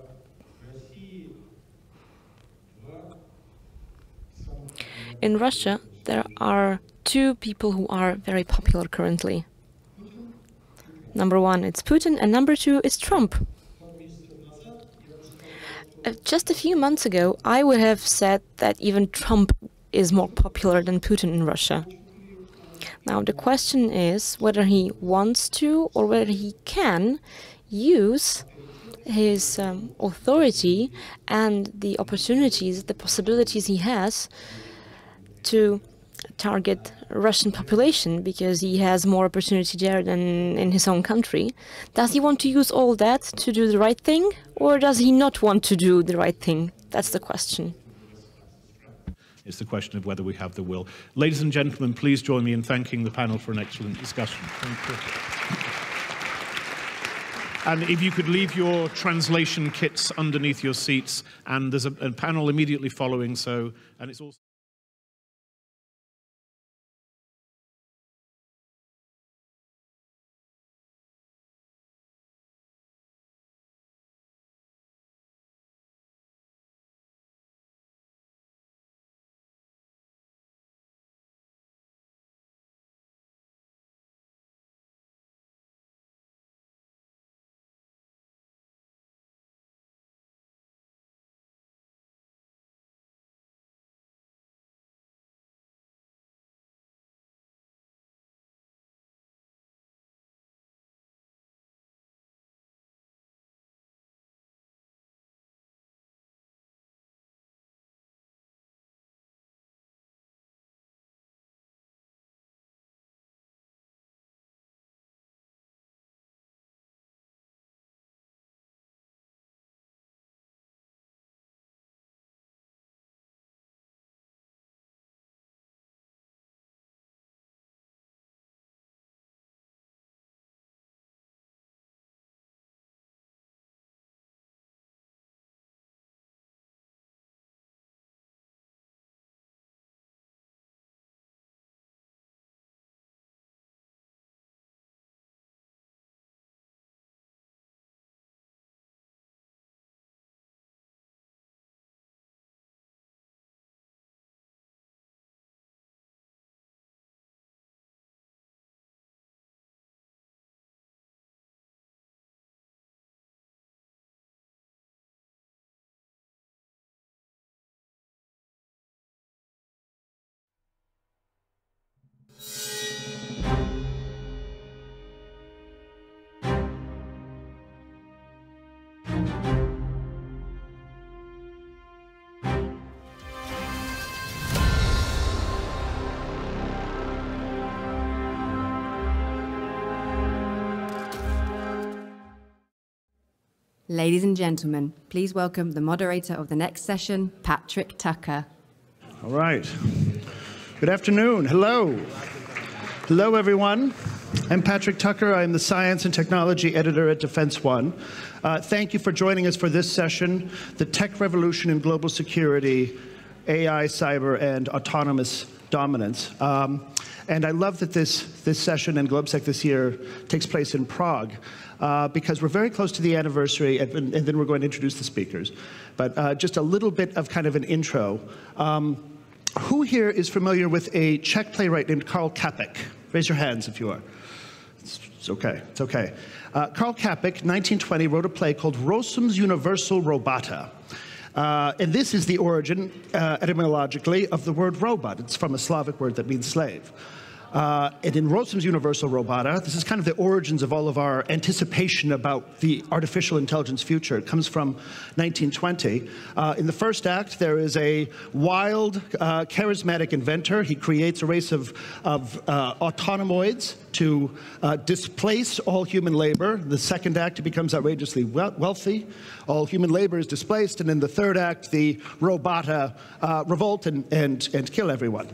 In Russia, there are two people who are very popular currently. Number one, it's Putin, and number two is Trump. Just a few months ago, I would have said that even Trump is more popular than Putin in Russia. Now, the question is whether he wants to or whether he can use his authority and the opportunities, the possibilities he has to target Russian population, because he has more opportunity there than in his own country. Does he want to use all that to do the right thing, or does he not want to do the right thing? That's the question. It's the question of whether we have the will. Ladies and gentlemen, please join me in thanking the panel for an excellent discussion. Thank you. And if you could leave your translation kits underneath your seats, and there's a panel immediately following, so, and it's also Ladies and gentlemen, please welcome the moderator of the next session, Patrick Tucker. All right. Good afternoon. Hello. Hello, everyone. I'm Patrick Tucker. I'm the Science and Technology Editor at Defense One. Thank you for joining us for this session, The Tech Revolution in Global Security, AI, Cyber, and Autonomous Dominance. And I love that this session and GLOBSEC this year takes place in Prague because we're very close to the anniversary, and then we're going to introduce the speakers. But just a little bit of kind of an intro. Who here is familiar with a Czech playwright named Karl Čapek? Raise your hands if you are. It's okay. It's okay. Karl Čapek, 1920, wrote a play called Rozum's Universal Robota. And this is the origin, etymologically, of the word robot. It's from a Slavic word that means slave. And in Rozum's Universal Robota, this is kind of the origins of all of our anticipation about the artificial intelligence future. It comes from 1920. In the first act, there is a wild, charismatic inventor. He creates a race of autonomoids to displace all human labor. The second act, he becomes outrageously wealthy. All human labor is displaced. And in the third act, the robota revolt and kill everyone.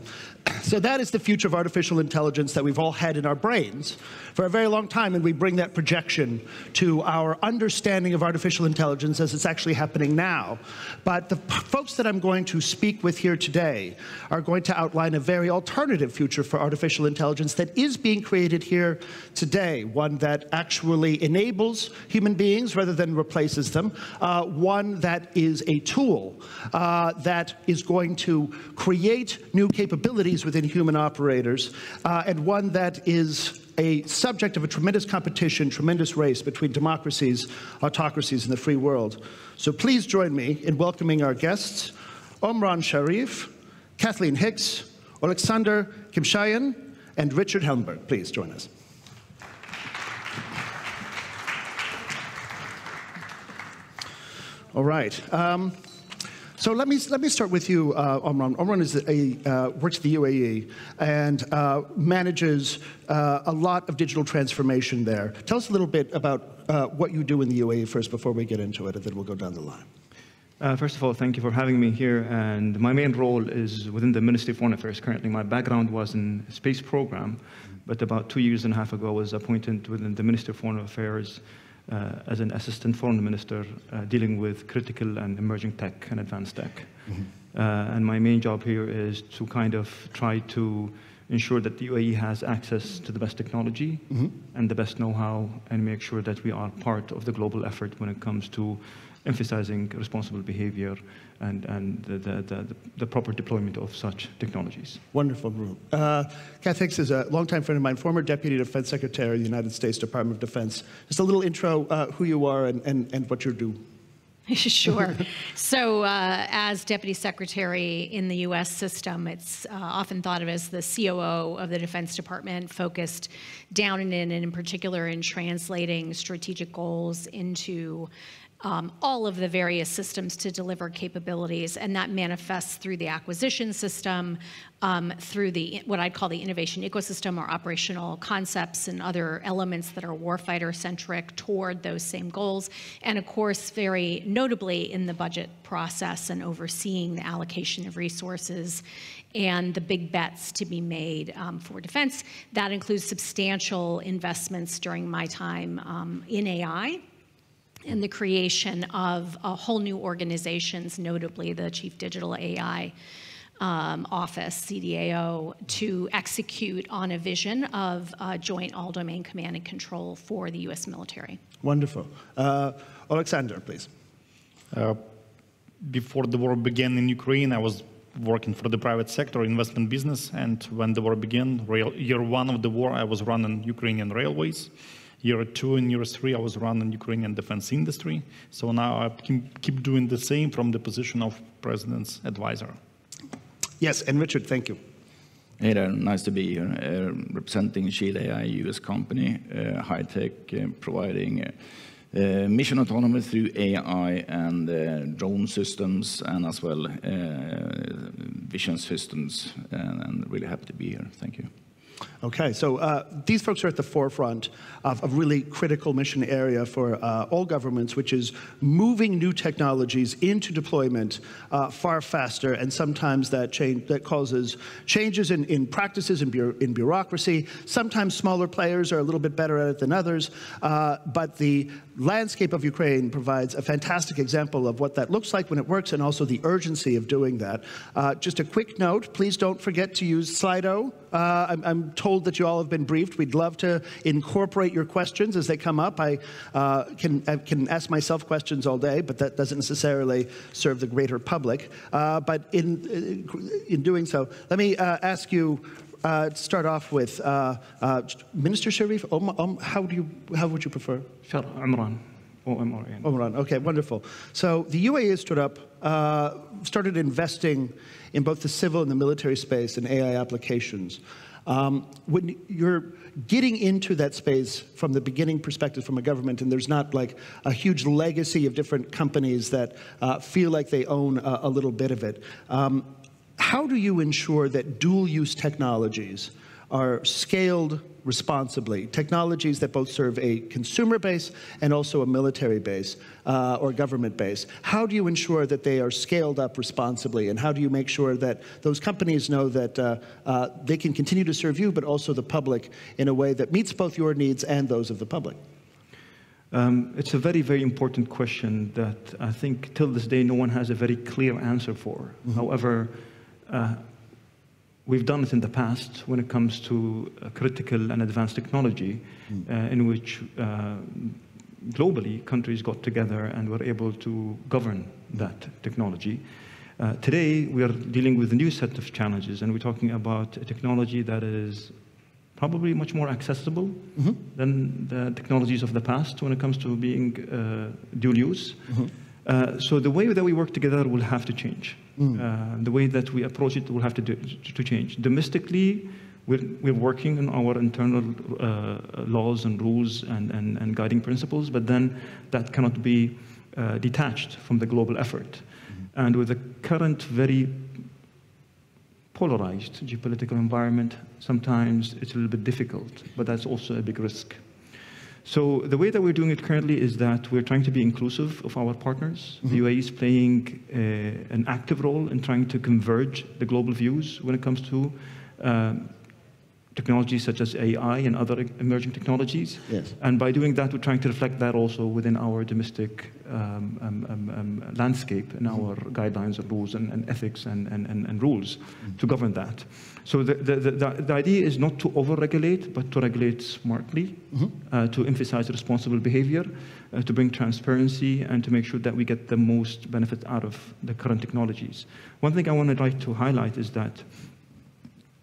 So that is the future of artificial intelligence that we've all had in our brains for a very long time, and we bring that projection to our understanding of artificial intelligence as it's actually happening now. But the folks that I'm going to speak with here today are going to outline a very alternative future for artificial intelligence that is being created here today, one that actually enables human beings rather than replaces them, one that is a tool that is going to create new capabilities within human operators, and one that is a subject of a tremendous competition, tremendous race between democracies, autocracies, and the free world. So please join me in welcoming our guests, Omran Sharif, Kathleen Hicks, Alexander Kimshayan, and Richard Helmberg. Please join us. All right. So let me start with you, Omran. Omran is works at the UAE and manages a lot of digital transformation there. Tell us a little bit about what you do in the UAE first before we get into it, and then we'll go down the line. First of all, thank you for having me here. And my main role is within the Ministry of Foreign Affairs currently. My background was in space program, but about 2.5 years ago, I was appointed within the Ministry of Foreign Affairs as an assistant foreign minister dealing with critical and emerging tech and advanced tech. Mm-hmm. And my main job here is to kind of try to ensure that the UAE has access to the best technology mm-hmm. and the best know-how, and make sure that we are part of the global effort when it comes to emphasizing responsible behavior and the proper deployment of such technologies. Wonderful. Kath Hicks is a longtime friend of mine, former Deputy Defense Secretary of the United States Department of Defense. Just a little intro, who you are and what you do. Sure. So as Deputy Secretary in the U.S. system, it's often thought of as the COO of the Defense Department, focused down and in particular in translating strategic goals into all of the various systems to deliver capabilities, and that manifests through the acquisition system, through the what I'd call the innovation ecosystem, or operational concepts and other elements that are warfighter-centric toward those same goals, and of course, very notably in the budget process and overseeing the allocation of resources and the big bets to be made for defense. That includes substantial investments during my time in AI, and the creation of whole new organizations, notably the Chief Digital AI Office, CDAO, to execute on a vision of joint all-domain command and control for the U.S. military. Wonderful. Alexander, please. Before the war began in Ukraine, I was working for the private sector, investment business, and when the war began, year 1 of the war, I was running Ukrainian railways. Year 2 and year 3, I was running Ukrainian defense industry. So now I keep doing the same from the position of President's advisor. Yes, and Richard, thank you. Hey there, nice to be here. Representing Shield AI, US company, high-tech, providing mission autonomy through AI and drone systems, and as well vision systems, and really happy to be here. Thank you. Okay, so these folks are at the forefront of a really critical mission area for all governments, which is moving new technologies into deployment far faster, and sometimes that causes changes in practices, in bureaucracy. Sometimes smaller players are a little bit better at it than others, but the landscape of Ukraine provides a fantastic example of what that looks like when it works, and also the urgency of doing that. Just a quick note, please don't forget to use Slido. I'm told that you all have been briefed. We'd love to incorporate your questions as they come up. I can ask myself questions all day, but that doesn't necessarily serve the greater public. But in doing so, let me ask you to start off with Minister Sharif. How would you prefer? Omran. O-M-R-A-N. Omran. Okay, wonderful. So the UAE has stood up, started investing in both the civil and the military space in AI applications. When you're getting into that space from the beginning perspective from a government, and there's not like a huge legacy of different companies that feel like they own a little bit of it, how do you ensure that dual-use technologies are scaled responsibly, technologies that both serve a consumer base and also a military base or government base? How do you ensure that they are scaled up responsibly, and how do you make sure that those companies know that they can continue to serve you, but also the public in a way that meets both your needs and those of the public? It's a very, very important question that I think till this day no one has a very clear answer for. Mm-hmm. However, we've done it in the past when it comes to critical and advanced technology, in which globally countries got together and were able to govern that technology. Today, we are dealing with a new set of challenges, and we're talking about a technology that is probably much more accessible than the technologies of the past when it comes to being dual use. So the way that we work together will have to change. The way that we approach it will have to change. Domestically, we're working on our internal laws and rules and guiding principles, but then that cannot be detached from the global effort. And with the current very polarized geopolitical environment, sometimes it's a little bit difficult, but that's also a big risk. So the way that we're doing it currently is that we're trying to be inclusive of our partners. The UAE is playing an active role in trying to converge the global views when it comes to technologies such as AI and other emerging technologies. Yes. And by doing that, we're trying to reflect that also within our domestic landscape and our guidelines and rules and ethics and rules to govern that. So the idea is not to over-regulate, but to regulate smartly, to emphasize responsible behavior, to bring transparency, and to make sure that we get the most benefit out of the current technologies. One thing I want to like to highlight is that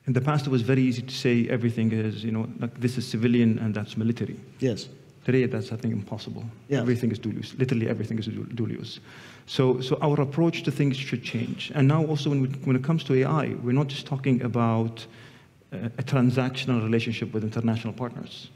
in the past, it was very easy to say everything is, like this is civilian and that's military. Yes. Today, that's, I think, impossible. Yeah. Everything is dual use. Literally everything is dual use. So our approach to things should change. And now also when it comes to AI, we're not just talking about a transactional relationship with international partners,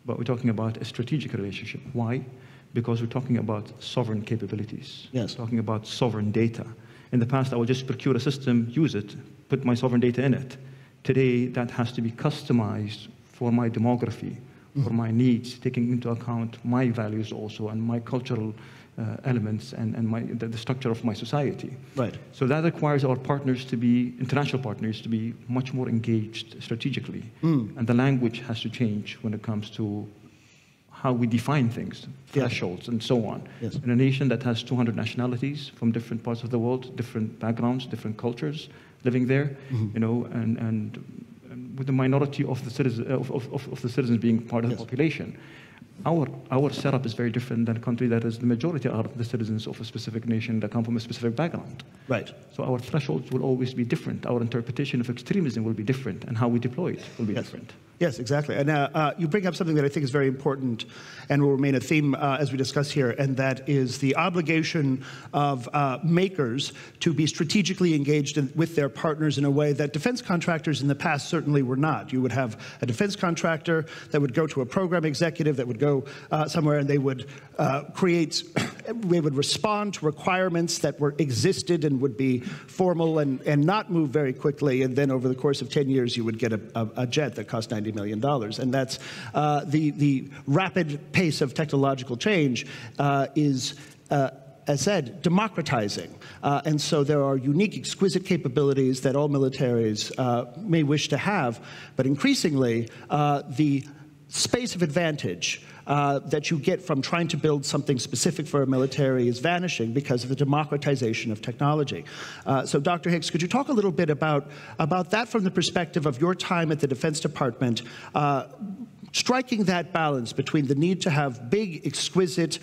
but we're talking about a strategic relationship. Why? Because we're talking about sovereign capabilities. Yes. We're talking about sovereign data. In the past, I would just procure a system, use it, put my sovereign data in it. Today, that has to be customized for my demography, for my needs, taking into account my values also and my cultural elements and the structure of my society. Right. So that requires our partners to be, international partners, to be much more engaged strategically. And the language has to change when it comes to how we define things, thresholds, and so on. Yes. In a nation that has 200 nationalities from different parts of the world, different backgrounds, different cultures, living there, and with the minority of the citizens being part of the population. Our setup is very different than a country that is the majority are the citizens of a specific nation that come from a specific background. Right. So our thresholds will always be different. Our interpretation of extremism will be different, and how we deploy it will be different. Yes, exactly. And you bring up something that I think is very important and will remain a theme as we discuss here, and that is the obligation of makers to be strategically engaged with their partners in a way that defense contractors in the past certainly were not. You would have a defense contractor that would go to a program executive that would go somewhere and they would create we would respond to requirements that existed and would be formal and not move very quickly, and then over the course of 10 years you would get a jet that cost $90 million. And that's the rapid pace of technological change is, as said, democratizing. And so there are unique, exquisite capabilities that all militaries may wish to have, but increasingly the space of advantage that you get from trying to build something specific for a military is vanishing because of the democratization of technology. So Dr. Hicks, could you talk a little bit about that from the perspective of your time at the Defense Department, striking that balance between the need to have big, exquisite,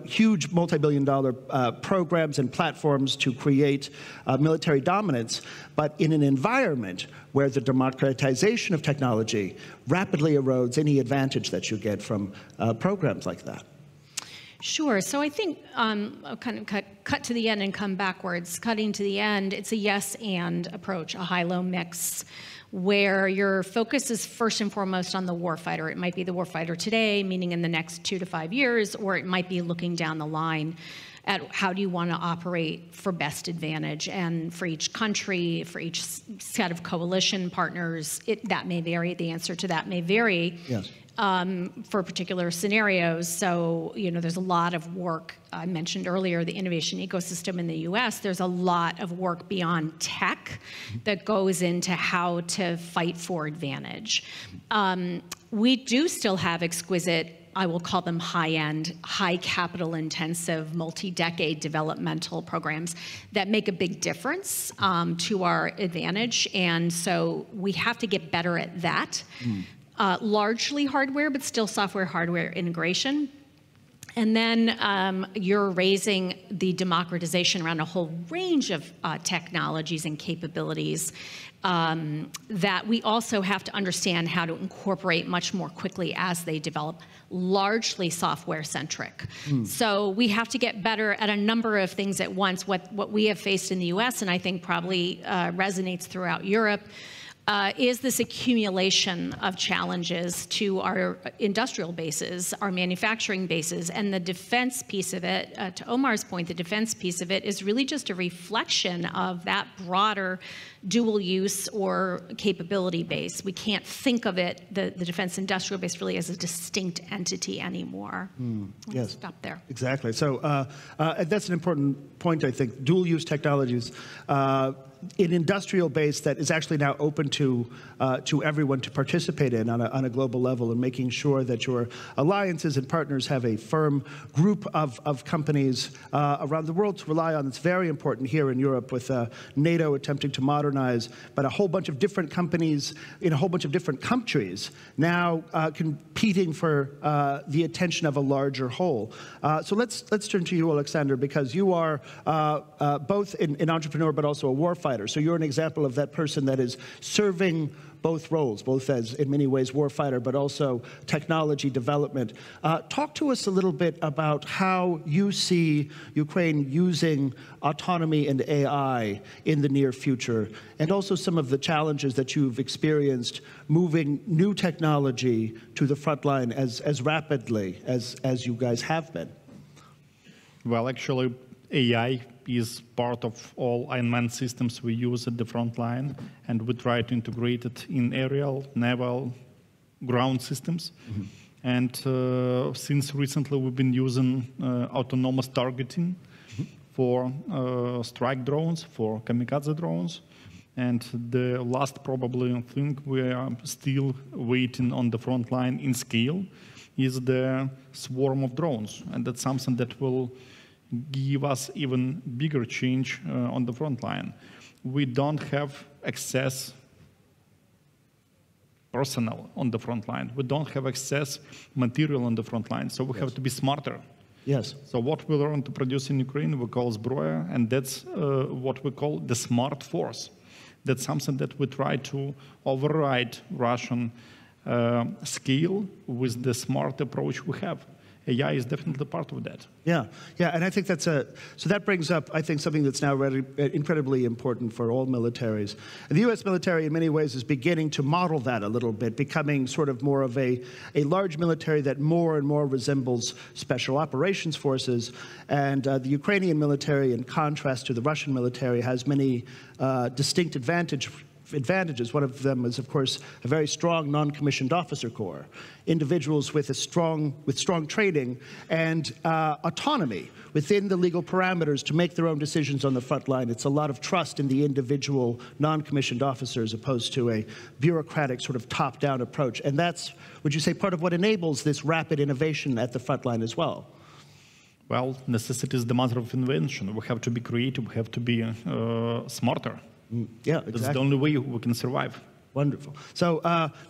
huge multi-billion-dollar programs and platforms to create military dominance, but in an environment where the democratization of technology rapidly erodes any advantage that you get from programs like that? Sure. So I think I'll kind of cut to the end and come backwards. Cutting to the end, it's a yes and approach, a high-low mix, where your focus is first and foremost on the warfighter. It might be the warfighter today, meaning in the next 2 to 5 years, or it might be looking down the line at how do you want to operate for best advantage. And for each country, for each set of coalition partners, that may vary. The answer to that may vary. Yes. For particular scenarios. So, there's a lot of work. I mentioned earlier the innovation ecosystem in the US. There's a lot of work beyond tech that goes into how to fight for advantage. We do still have exquisite, I will call them high-end, high capital-intensive, multi-decade developmental programs that make a big difference to our advantage. And so we have to get better at that. Largely hardware, but still software-hardware integration. And then you're raising the democratization around a whole range of technologies and capabilities that we also have to understand how to incorporate much more quickly as they develop, largely software-centric. So we have to get better at a number of things at once. What we have faced in the US, and I think probably resonates throughout Europe, is this accumulation of challenges to our industrial bases, our manufacturing bases, and the defense piece of it, to Omar's point, the defense piece of it is really just a reflection of that broader dual use or capability base. We can't think of it, the defense industrial base, really as a distinct entity anymore. Yes. Stop there. Exactly. So that's an important point, I think. Dual use technologies, an industrial base that is actually now open to everyone to participate in on a global level, and making sure that your alliances and partners have a firm group of companies around the world to rely on. It's very important here in Europe with NATO attempting to modernize, but a whole bunch of different companies in a whole bunch of different countries now competing for the attention of a larger whole. So let's turn to you, Alexander, because you are both an entrepreneur but also a warfighter. So you're an example of that person that is serving both roles, both as, in many ways, warfighter, but also technology development. Talk to us a little bit about how you see Ukraine using autonomy and AI in the near future, and also some of the challenges that you've experienced moving new technology to the front line as rapidly as you guys have been. Well, actually, AI is part of all unmanned systems we use at the front line, and we try to integrate it in aerial, naval, ground systems. And since recently, we've been using autonomous targeting for strike drones, for kamikaze drones. And the last probably thing we are still waiting on the front line in scale is the swarm of drones. And that's something that will give us even bigger change on the front line. We don't have excess personnel on the front line. We don't have excess material on the front line, so we have to be smarter. Yes. So what we learn to produce in Ukraine, we call zbroya, and that's what we call the smart force. That's something that we try to override Russian scale with the smart approach we have. AI is definitely part of that. Yeah, yeah, and I think that's so that brings up, I think, something that's now incredibly important for all militaries. And the U.S. military, in many ways, is beginning to model that a little bit, becoming sort of more of a large military that more and more resembles special operations forces. And the Ukrainian military, in contrast to the Russian military, has many distinct advantages. One of them is, of course, a very strong non-commissioned officer corps, individuals with strong training and autonomy within the legal parameters to make their own decisions on the front line. It's a lot of trust in the individual non-commissioned officer as opposed to a bureaucratic sort of top-down approach. And that's, would you say, part of what enables this rapid innovation at the front line as well? Well, necessity is the mother of invention. We have to be creative. We have to be smarter. Yeah, exactly. That's the only way we can survive. Wonderful. So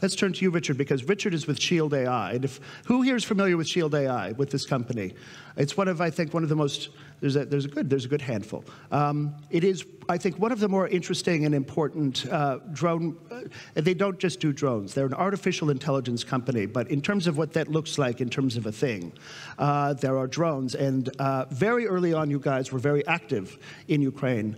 let's turn to you, Richard, because Richard is with Shield AI. And who here is familiar with Shield AI, with this company? It's one of, I think, one of the most, there's a good handful. It is, I think, one of the more interesting and important drone, they don't just do drones. They're an artificial intelligence company, but in terms of what that looks like in terms of a thing, there are drones. And very early on, you guys were very active in Ukraine.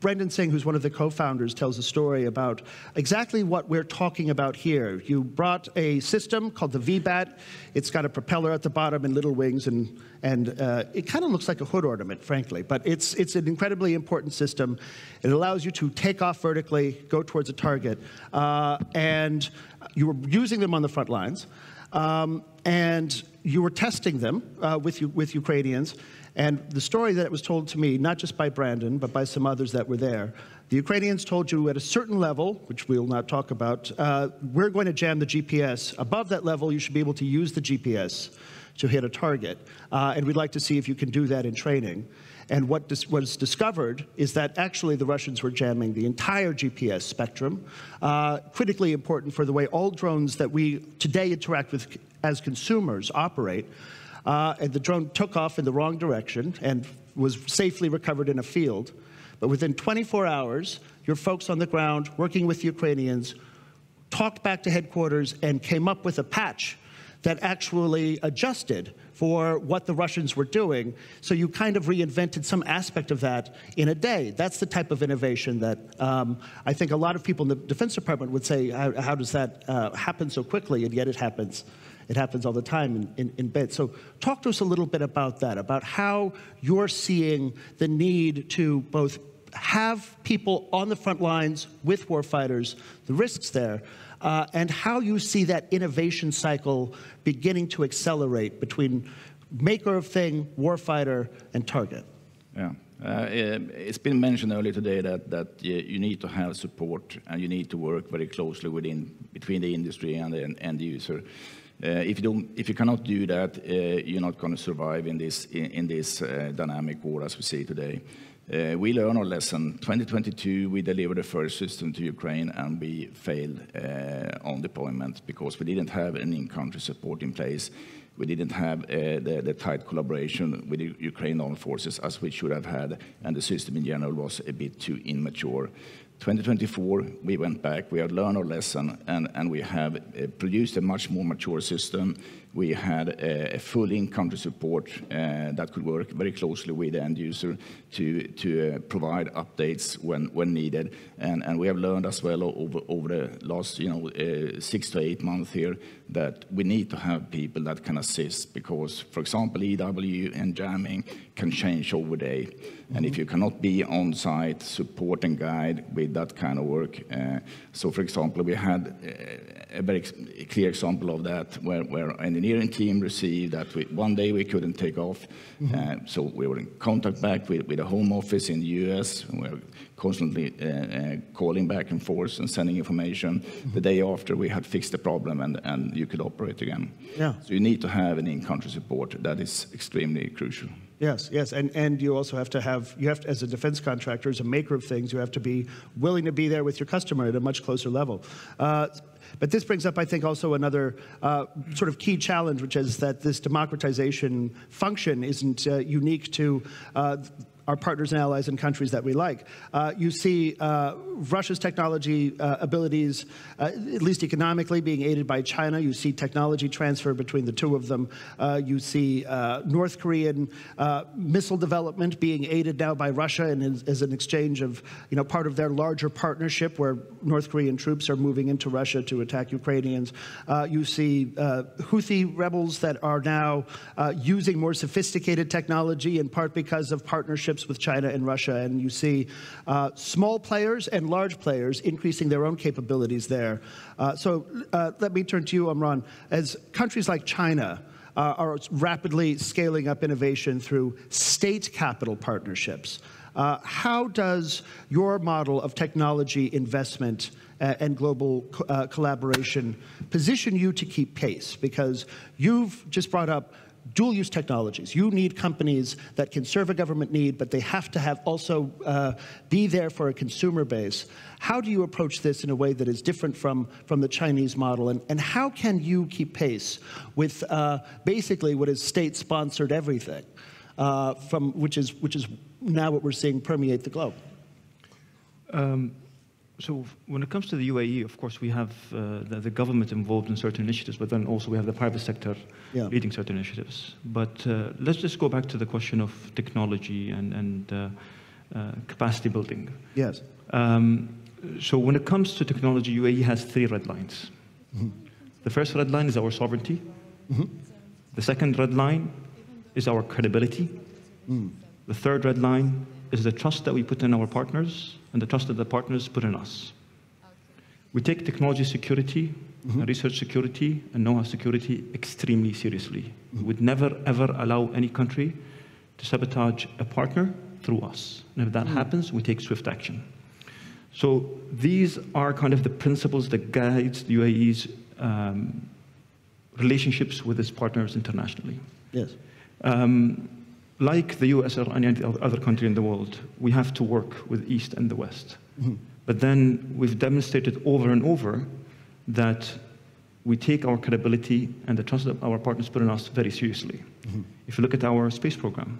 Brendan Singh, who's one of the co-founders, tells a story about exactly what we're talking about here. You brought a system called the VBAT. It's got a propeller at the bottom and little wings, and it kind of looks like a hood ornament, frankly. But it's an incredibly important system. It allows you to take off vertically, go towards a target, and you were using them on the front lines, and you were testing them with Ukrainians. And the story that was told to me, not just by Brandon, but by some others that were there, the Ukrainians told you at a certain level, which we'll not talk about, we're going to jam the GPS. Above that level, you should be able to use the GPS to hit a target. And we'd like to see if you can do that in training. And what was discovered is that actually the Russians were jamming the entire GPS spectrum, critically important for the way all drones that we today interact with as consumers operate. And the drone took off in the wrong direction and was safely recovered in a field. But within 24 hours, your folks on the ground, working with Ukrainians, talked back to headquarters and came up with a patch that actually adjusted for what the Russians were doing. So you kind of reinvented some aspect of that in a day. That's the type of innovation that I think a lot of people in the Defense Department would say, how does that happen so quickly? And yet it happens. It happens all the time in bits. So talk to us a little bit about that, about how you're seeing the need to both have people on the front lines with warfighters, the risks there, and how you see that innovation cycle beginning to accelerate between maker of thing, warfighter, and target. Yeah. It's been mentioned earlier today that you need to have support and you need to work very closely between the industry and the end user. If you cannot do that, you're not going to survive in this dynamic war as we see today. We learned our lesson. 2022, we delivered the first system to Ukraine, and we failed on deployment because we didn't have an in-country support in place. We didn't have the tight collaboration with the Ukrainian armed forces as we should have had, and the system in general was a bit too immature. 2024, we went back, we have learned our lesson, and we have produced a much more mature system. We had a full in-country support that could work very closely with the end user to provide updates when needed. And we have learned as well over the last 6 to 8 months here that we need to have people that can assist because, for example, EW and jamming can change over day. And if you cannot be on site, support and guide with that kind of work. So, for example, we had a very clear example of that where an engineering team received that one day we couldn't take off. So we were in contact back with the Home Office in the US. And we were constantly calling back and forth and sending information. The day after, we had fixed the problem and you could operate again. Yeah. So you need to have an in-country support. That is extremely crucial. Yes, yes, and you also have to have, as a defense contractor, as a maker of things, you have to be willing to be there with your customer at a much closer level. But this brings up, I think, also another sort of key challenge, which is that this democratization function isn't unique to our partners and allies in countries that we like. You see Russia's technology abilities, at least economically, being aided by China. You see technology transfer between the two of them. You see North Korean missile development being aided now by Russia, and as an exchange of, part of their larger partnership where North Korean troops are moving into Russia to attack Ukrainians. You see Houthi rebels that are now using more sophisticated technology, in part because of partnerships with China and Russia. And you see small players and large players increasing their own capabilities there. So let me turn to you, Omran. As countries like China are rapidly scaling up innovation through state capital partnerships, how does your model of technology investment and global collaboration position you to keep pace? Because you've just brought up dual-use technologies. You need companies that can serve a government need, but they have to have also be there for a consumer base. How do you approach this in a way that is different from the Chinese model? And how can you keep pace with basically what is state-sponsored everything, which is now what we're seeing permeate the globe? So when it comes to the UAE, of course, we have the government involved in certain initiatives, but then also we have the private sector leading certain initiatives. But let's just go back to the question of technology and capacity building. Yes. So when it comes to technology, UAE has 3 red lines. The first red line is our sovereignty. The second red line is our credibility. The third red line is the trust that we put in our partners and the trust that the partners put in us. We take technology security, research security, and know-how security extremely seriously. We would never, ever allow any country to sabotage a partner through us. And if that happens, we take swift action. So these are kind of the principles that guides the UAE's relationships with its partners internationally. Yes. Like the US or any other country in the world, we have to work with East and the West. But then we've demonstrated over and over that we take our credibility and the trust that our partners put in us very seriously. If you look at our space program,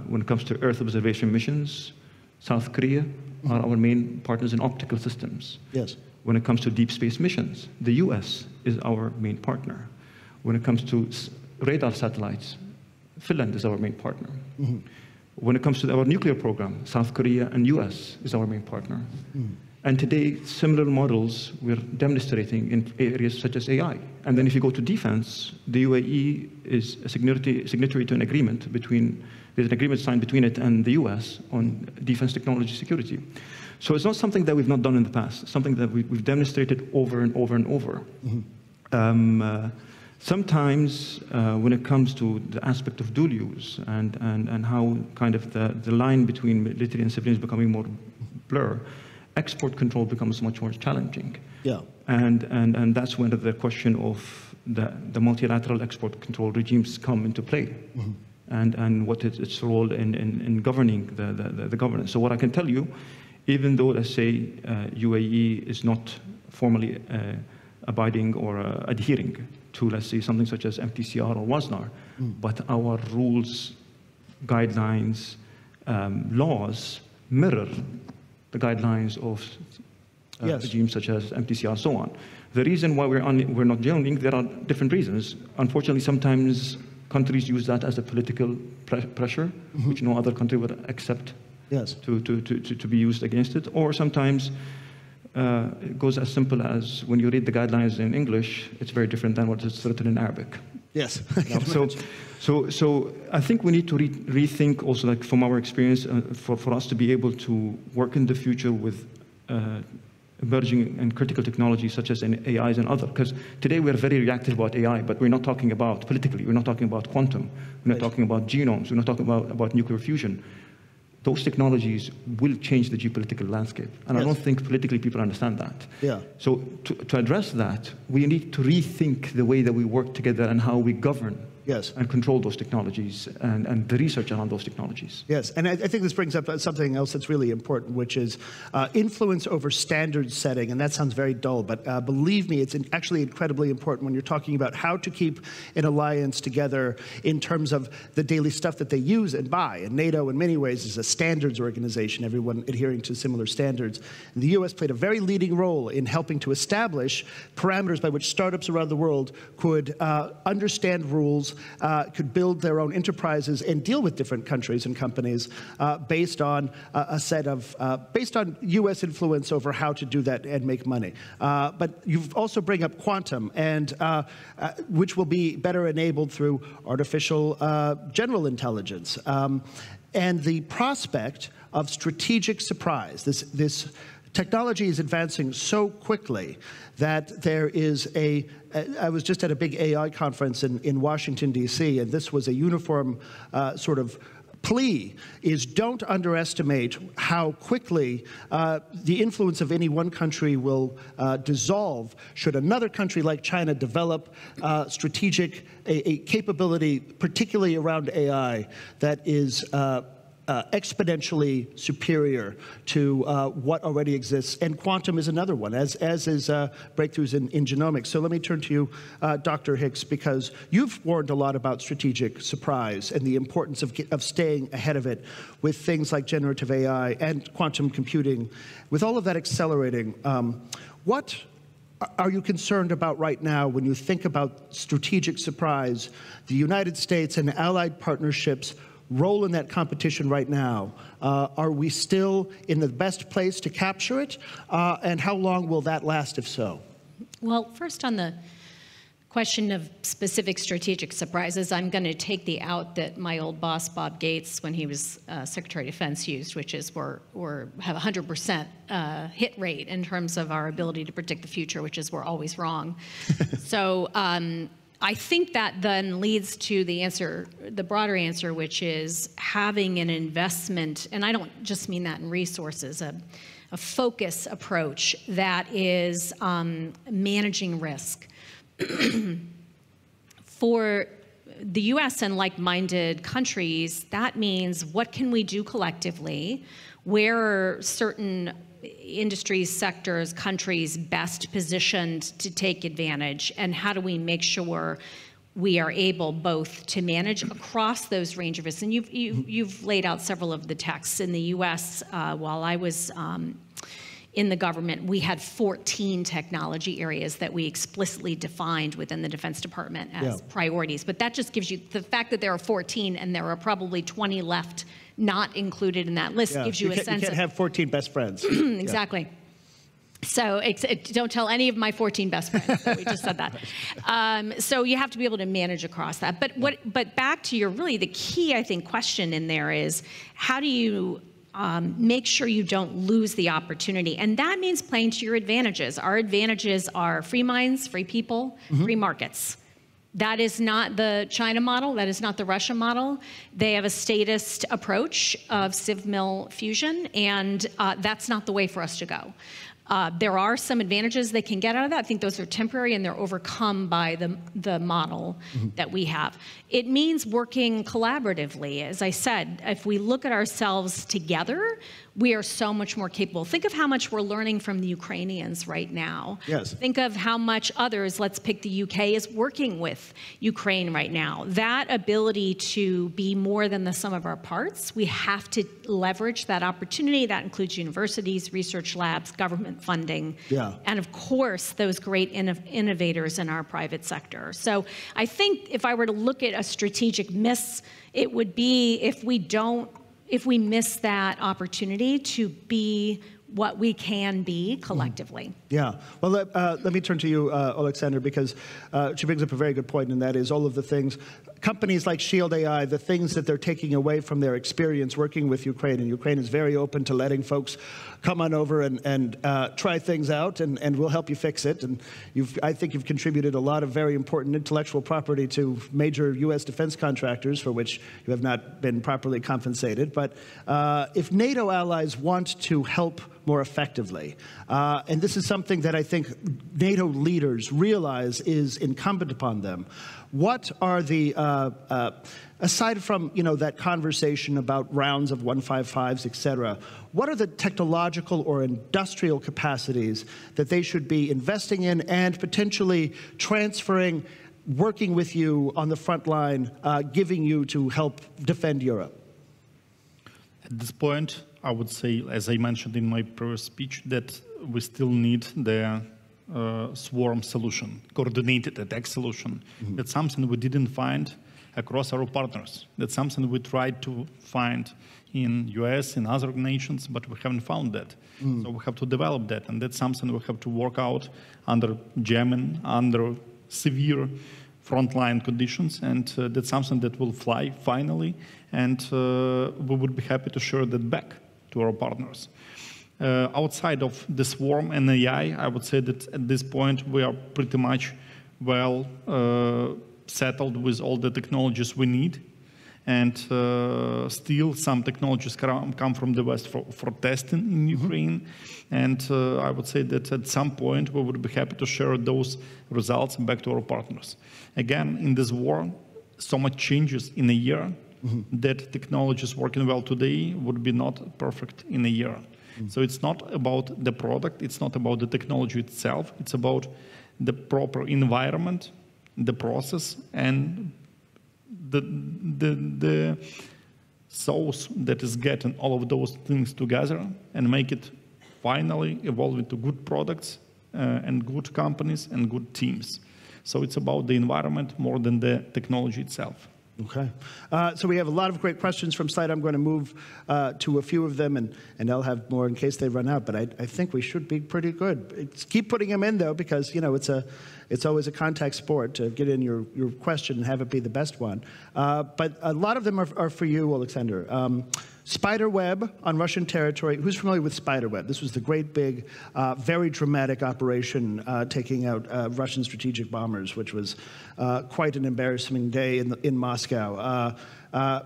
when it comes to Earth observation missions, South Korea are our main partners in optical systems. Yes. When it comes to deep space missions, the US is our main partner. When it comes to radar satellites, Finland is our main partner. When it comes to our nuclear program, South Korea and US is our main partner. And today, similar models we're demonstrating in areas such as AI. And then if you go to defense, the UAE is a signatory to an agreement there's an agreement signed between it and the US on defense technology security. So it's not something that we've not done in the past, it's something that we've demonstrated over and over and over. Sometimes, when it comes to the aspect of dual use and how kind of the line between military and civilian is becoming more blur, export control becomes much more challenging. Yeah. And that's when the question of the multilateral export control regimes come into play, and what its role in governing the governance. So what I can tell you, even though, let's say, UAE is not formally abiding or adhering to, let's say, something such as MTCR or WASNAR, but our rules, guidelines, laws mirror the guidelines of regimes such as MTCR, so on. The reason why we're not joining, there are different reasons. Unfortunately, sometimes countries use that as a political pressure, which no other country would accept to be used against it. Or sometimes it goes as simple as when you read the guidelines in English, it's very different than what is written in Arabic. Yes. So I think we need to rethink also, like from our experience, for us to be able to work in the future with emerging and critical technologies such as AIs and other. Because today we're very reactive about AI, but we're not talking about politically. We're not talking about quantum. We're not talking about genomes. We're not talking about nuclear fusion. Those technologies will change the geopolitical landscape. And I don't think politically people understand that. Yeah. So to address that, we need to rethink the way that we work together and how we govern Yes. And control those technologies and the research around those technologies. Yes, and I think this brings up something else that's really important, which is influence over standard setting. And that sounds very dull, but believe me, it's actually incredibly important when you're talking about how to keep an alliance together in terms of the daily stuff that they use and buy. And NATO, in many ways, is a standards organization, everyone adhering to similar standards. And the US played a very leading role in helping to establish parameters by which startups around the world could understand rules, could build their own enterprises and deal with different countries and companies based on a set of, based on US influence over how to do that and make money. But you've also bring up quantum, and which will be better enabled through artificial general intelligence. And the prospect of strategic surprise, this technology is advancing so quickly that there is I was just at a big AI conference in Washington, D.C., and this was a uniform sort of plea, is don't underestimate how quickly the influence of any one country will dissolve should another country like China develop strategic a capability, particularly around AI, that is exponentially superior to what already exists. And quantum is another one, as is breakthroughs in genomics. So let me turn to you, Dr. Hicks, because you've warned a lot about strategic surprise and the importance of staying ahead of it with things like generative AI and quantum computing. With all of that accelerating, what are you concerned about right now when you think about strategic surprise, the United States and allied partnerships' role in that competition right now? Are we still in the best place to capture it? And how long will that last, if so? Well, first on the question of specific strategic surprises, I'm going to take the out that my old boss, Bob Gates, when he was Secretary of Defense, used, which is we have a 100% hit rate in terms of our ability to predict the future, which is we're always wrong. So I think that then leads to the answer, the broader answer, which is having an investment, and I don't just mean that in resources, a focus approach that is managing risk. For the US and like-minded countries, that means what can we do collectively? Where are certain industries, sectors, countries best positioned to take advantage, and how do we make sure we are able both to manage across those range of risks? And you've laid out several of the texts. In the US, while I was in the government, we had 14 technology areas that we explicitly defined within the Defense Department as priorities. But that just gives you, the fact that there are 14 and there are probably 20 left not included in that list gives you a sense of... You can't have 14 best friends. Exactly. So don't tell any of my 14 best friends that we just said that. So you have to be able to manage across that. But back to your really the key, I think, question in there is how do you make sure you don't lose the opportunity? And that means playing to your advantages. Our advantages are free minds, free people, free markets. That is not the China model. That is not the Russia model. They have a statist approach of civ-mil fusion, and that's not the way for us to go. There are some advantages they can get out of that. I think those are temporary, and they're overcome by the model that we have. It means working collaboratively. As I said, if we look at ourselves together, we are so much more capable. Think of how much we're learning from the Ukrainians right now. Yes. Think of how much others, let's pick the UK, is working with Ukraine right now. That ability to be more than the sum of our parts, we have to leverage that opportunity. That includes universities, research labs, government funding, and of course, those great innovators in our private sector. So I think if I were to look at a strategic miss, it would be if we miss that opportunity to be what we can be collectively. Yeah. Well, let me turn to you, Alexander, because she brings up a very good point, and that is all of the things, companies like Shield AI, the things that they're taking away from their experience working with Ukraine, and Ukraine is very open to letting folks come on over and try things out, and we'll help you fix it. And I think you've contributed a lot of very important intellectual property to major U.S. defense contractors for which you have not been properly compensated. But if NATO allies want to help more effectively. And this is something that I think NATO leaders realize is incumbent upon them. What are the, aside from that conversation about rounds of 155s, et cetera, what are the technological or industrial capacities that they should be investing in and potentially transferring, working with you on the front line, giving you to help defend Europe? At this point, I would say, as I mentioned in my previous speech, that we still need the swarm solution, coordinated attack solution. That's something we didn't find across our partners. That's something we tried to find in US, in other nations, but we haven't found that. So we have to develop that, and that's something we have to work out under jamming, under severe frontline conditions, and that's something that will fly finally, and we would be happy to share that back to our partners. Outside of the swarm and AI, I would say that at this point we are pretty much well settled with all the technologies we need, and still some technologies come from the West for testing in Ukraine, and I would say that at some point we would be happy to share those results back to our partners. Again, in this war, so much changes in a year that technologies working well today would be not perfect in a year. So it's not about the product, it's not about the technology itself, it's about the proper environment, the process, and the sauce that is getting all of those things together and make it finally evolve into good products and good companies and good teams. So it's about the environment more than the technology itself. Okay. So we have a lot of great questions from Slide. I'm going to move to a few of them, and I'll have more in case they run out. But I think we should be pretty good. Keep putting them in, though, because it's always a contact sport to get in your question and have it be the best one. But a lot of them are for you, Alexander. Spiderweb on Russian territory. Who's familiar with Spiderweb? This was the great big, very dramatic operation taking out Russian strategic bombers, which was quite an embarrassing day in Moscow.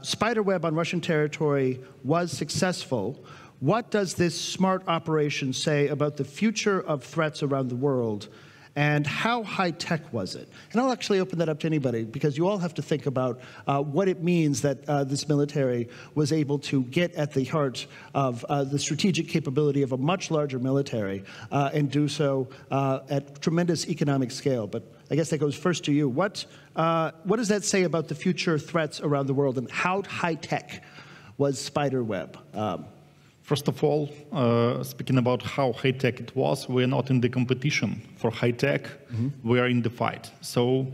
Spiderweb on Russian territory was successful. What does this smart operation say about the future of threats around the world? And how high-tech was it? And I'll actually open that up to anybody, because you all have to think about what it means that this military was able to get at the heart of the strategic capability of a much larger military and do so at tremendous economic scale. But I guess that goes first to you. What does that say about the future threats around the world, and how high-tech was Spiderweb? First of all, speaking about how high-tech it was, we're not in the competition for high-tech, we are in the fight. So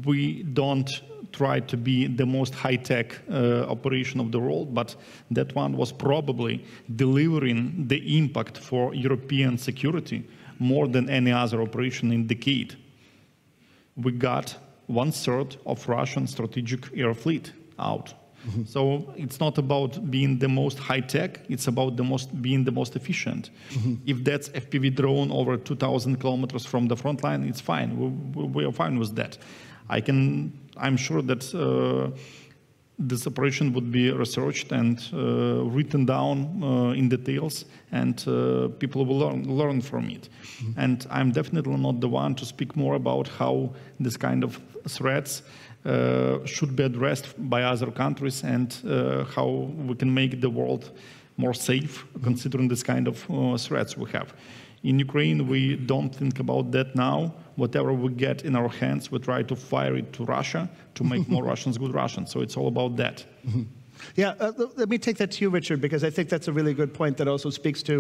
we don't try to be the most high-tech operation of the world, but that one was probably delivering the impact for European security more than any other operation in decade. We got 1/3 of Russian strategic air fleet out. So it's not about being the most high-tech, it's about being the most efficient. If that's FPV drone over 2,000 kilometers from the front line, it's fine. We are fine with that. I'm sure that this operation would be researched and written down in details, and people will learn from it. And I'm definitely not the one to speak more about how this kind of threats should be addressed by other countries, and how we can make the world more safe, considering this kind of threats we have. In Ukraine, we don't think about that now. Whatever we get in our hands, we try to fire it to Russia to make more Russians good Russians. So it's all about that. Yeah, let me take that to you, Richard, because I think that's a really good point that also speaks to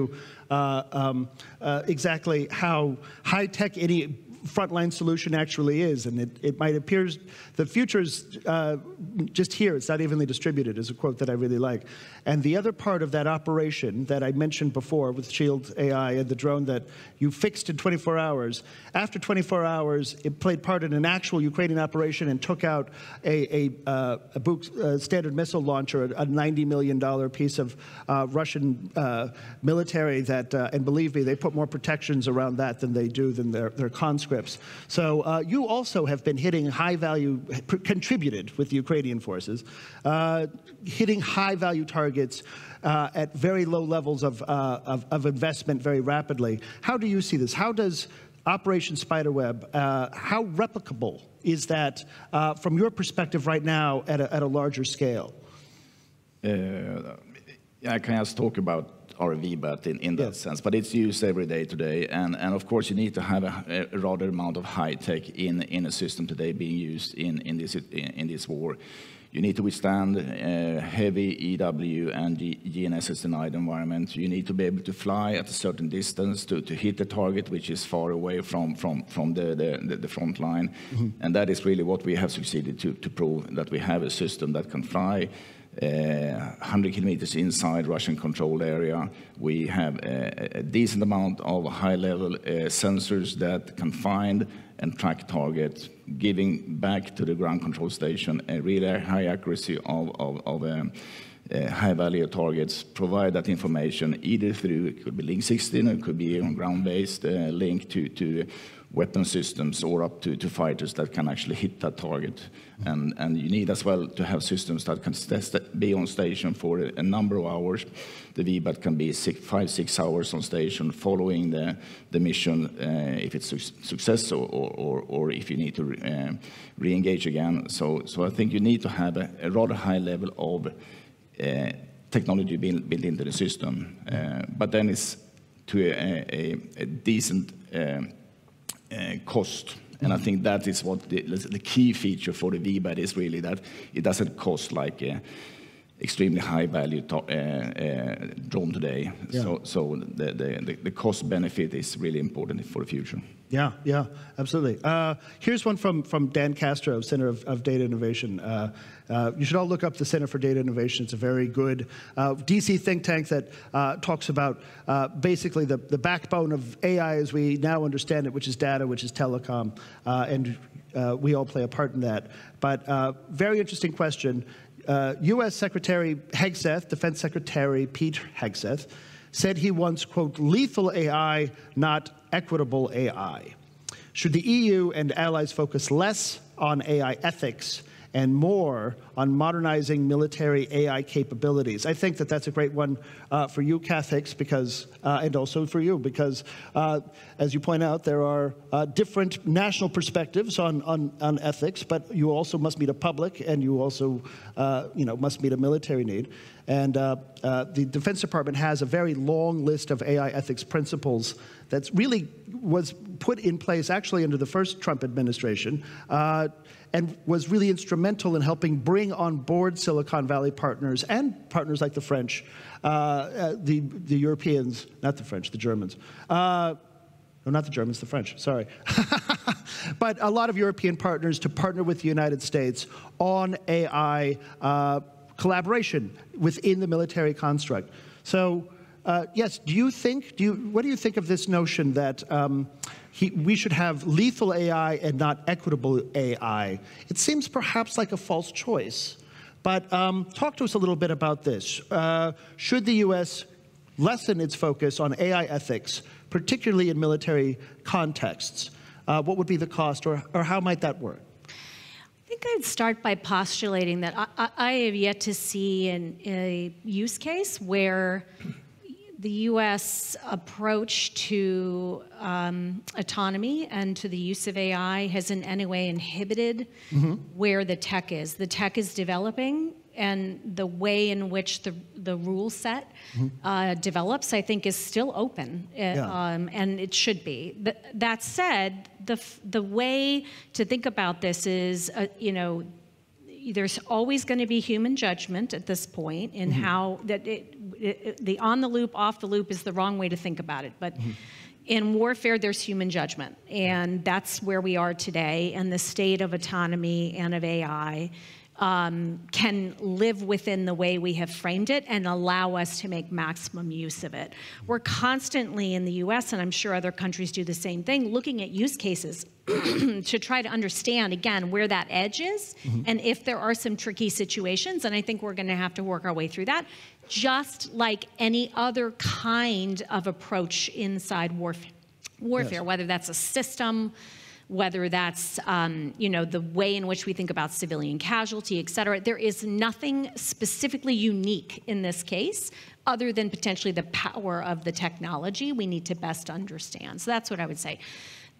exactly how high-tech any frontline solution actually is, and it might appear the future's just here. It's not evenly distributed, is a quote that I really like. And the other part of that operation that I mentioned before with Shield AI and the drone that you fixed in 24 hours, after 24 hours, it played part in an actual Ukrainian operation and took out a Buk standard missile launcher, a $90 million piece of Russian military that, and believe me, they put more protections around that than they do than their conscripts conscripts. So you also have been hitting high-value, contributed with the Ukrainian forces, hitting high-value targets at very low levels of investment very rapidly. How do you see this? How does Operation Spiderweb, how replicable is that from your perspective right now at a larger scale? I can just talk about our VBAT in that sense, but it's used every day today, and of course you need to have a rather amount of high tech in a system today being used in this war. You need to withstand heavy EW and GNSS denied environment. You need to be able to fly at a certain distance to hit the target, which is far away from the front line. And that is really what we have succeeded to prove, that we have a system that can fly 100 kilometers inside Russian-controlled area. We have a decent amount of high-level sensors that can find and track targets, giving back to the ground control station a really high accuracy of high-value targets, provide that information either through, it could be Link 16, or it could be on ground-based link to weapon systems or up to fighters that can actually hit that target. And you need as well to have systems that can be on station for a number of hours. The VBAT can be 5-6 hours on station following the mission if it's success or if you need to re-engage again. So I think you need to have a rather high level of technology built into the system. But then it's to a decent cost. And I think that is what the key feature for the VBAT is really, that it doesn't cost like extremely high value drone today. Yeah. So the cost benefit is really important for the future. Yeah, yeah, absolutely. Here's one from Dan Castro, Center of Data Innovation. You should all look up the Center for Data Innovation. It's a very good DC think tank that talks about basically the backbone of AI as we now understand it, which is data, which is telecom, and we all play a part in that. But very interesting question. U.S. Secretary Hegseth, Defense Secretary Pete Hegseth, said he wants, quote, lethal AI, not equitable AI. Should the EU and allies focus less on AI ethics and more on modernizing military AI capabilities? I think that that's a great one for you, Kath Hicks, because, and also for you, because as you point out, there are different national perspectives on ethics, but you also must meet a public, and you also must meet a military need. And the Defense Department has a very long list of AI ethics principles that really was put in place actually under the first Trump administration, and was really instrumental in helping bring on board Silicon Valley partners and partners like the French, the Europeans, not the French, the Germans. No, not the Germans, the French, sorry. But a lot of European partners to partner with the United States on AI collaboration within the military construct. So, yes, what do you think of this notion that we should have lethal AI and not equitable AI? It seems perhaps like a false choice, but talk to us a little bit about this. Should the U.S. lessen its focus on AI ethics, particularly in military contexts? What would be the cost, or how might that work? I think I'd start by postulating that I have yet to see a use case where the U.S. approach to autonomy and to the use of AI has in any way inhibited where the tech is. The tech is developing, and the way in which the rule set develops, I think, is still open, and it should be. That said, the way to think about this is, there's always going to be human judgment at this point in how that the on the loop, off the loop is the wrong way to think about it. But in warfare, there's human judgment, and that's where we are today. And the state of autonomy and of AI can live within the way we have framed it and allow us to make maximum use of it. We're constantly in the US, and I'm sure other countries do the same thing, looking at use cases to try to understand, again, where that edge is and if there are some tricky situations. And I think we're going to have to work our way through that, just like any other kind of approach inside warfare, whether that's a system, whether that's the way in which we think about civilian casualty, et cetera. There is nothing specifically unique in this case other than potentially the power of the technology we need to best understand. So that's what I would say.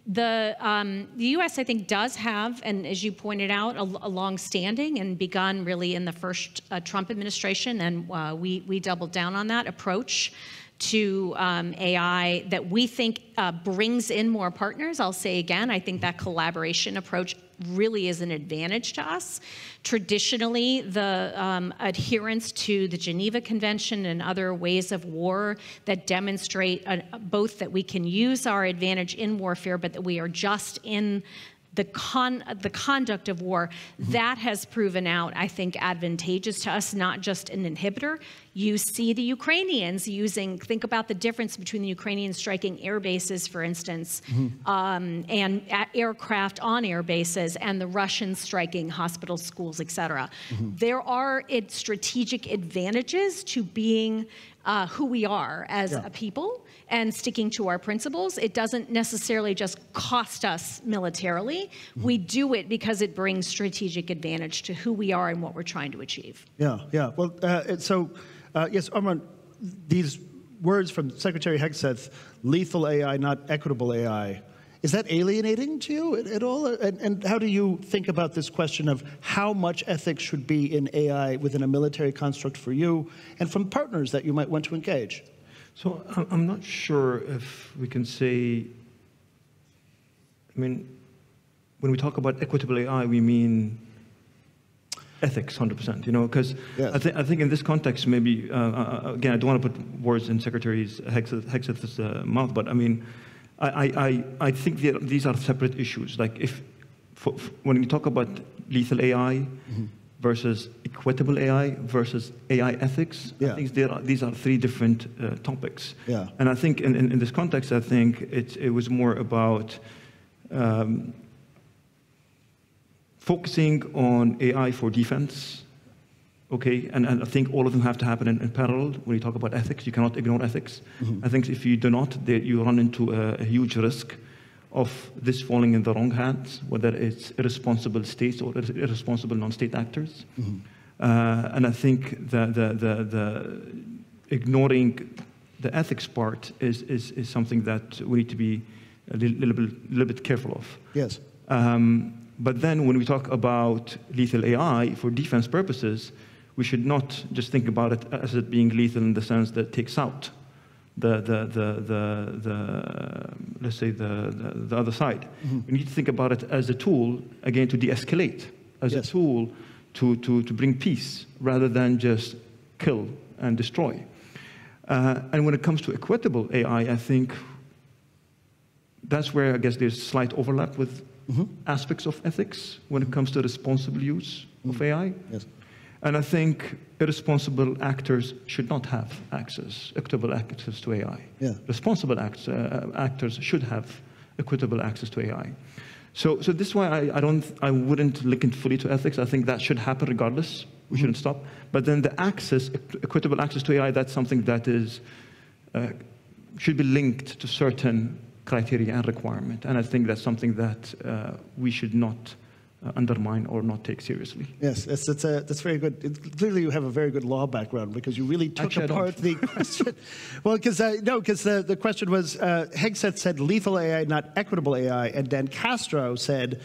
The U.S., I think, does have, and as you pointed out, a long-standing and begun really in the first Trump administration, and we doubled down on that approach to AI that we think brings in more partners. I'll say again, I think that collaboration approach really is an advantage to us. Traditionally, the adherence to the Geneva Convention and other ways of war that demonstrate both that we can use our advantage in warfare, but that we are just in the conduct of war, that has proven out, I think, advantageous to us, not just an inhibitor. You see the Ukrainians think about the difference between the Ukrainians striking air bases, for instance, and aircraft on air bases, and the Russians striking hospitals, schools, et cetera. There are strategic advantages to being who we are as a people and sticking to our principles. It doesn't necessarily just cost us militarily. We do it because it brings strategic advantage to who we are and what we're trying to achieve. Yeah. Well, yes, Omran, these words from Secretary Hicks, lethal AI, not equitable AI, is that alienating to you at all? And how do you think about this question of how much ethics should be in AI within a military construct for you and from partners that you might want to engage? So I'm not sure if we can say, I mean, when we talk about equitable AI, we mean ethics 100%, because I think in this context, maybe, again, I don't want to put words in Secretary Hicks' mouth, but I mean, I think these are separate issues. Like when you talk about lethal AI versus equitable AI versus AI ethics, I think these are three different topics. And I think in this context, I think it was more about focusing on AI for defense, okay? And I think all of them have to happen in parallel. When you talk about ethics, you cannot ignore ethics. I think if you do not, you run into a huge risk of this falling in the wrong hands, whether it's irresponsible states or irresponsible non-state actors. And I think the ignoring the ethics part is something that we need to be a little bit careful of. Yes. But then when we talk about lethal AI for defense purposes, we should not just think about it as it being lethal in the sense that it takes out let's say the other side. We need to think about it as a tool, again, to de-escalate, as a tool to bring peace rather than just kill and destroy. And when it comes to equitable AI, I think that's where I guess there's slight overlap with aspects of ethics when it comes to responsible use of AI. Yes. And I think irresponsible actors should not have equitable access to AI. Responsible actors should have equitable access to AI. So this is why I wouldn't link it fully to ethics. I think that should happen regardless. We shouldn't stop. But then the equitable access to AI, that's something that should be linked to certain criteria and requirement. And I think that's something that we should not undermine or not take seriously. Yes, that's very good. Clearly, you have a very good law background because you really took apart the question. Well, because the question was Hegseth said lethal AI, not equitable AI, and then Castro said,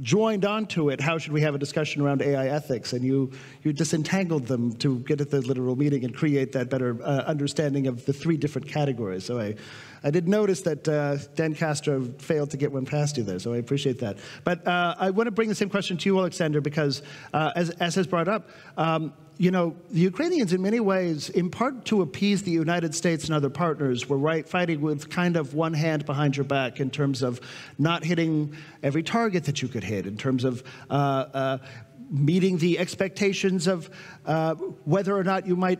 joined onto it, how should we have a discussion around AI ethics? And you disentangled them to get at the literal meaning and create that better understanding of the three different categories. So I did notice that Dan Castro failed to get one past you there, so I appreciate that. But I want to bring the same question to you, Alexander, because as has brought up, the Ukrainians in many ways, in part to appease the United States and other partners, were fighting with kind of one hand behind your back in terms of not hitting every target that you could hit, in terms of meeting the expectations of whether or not you might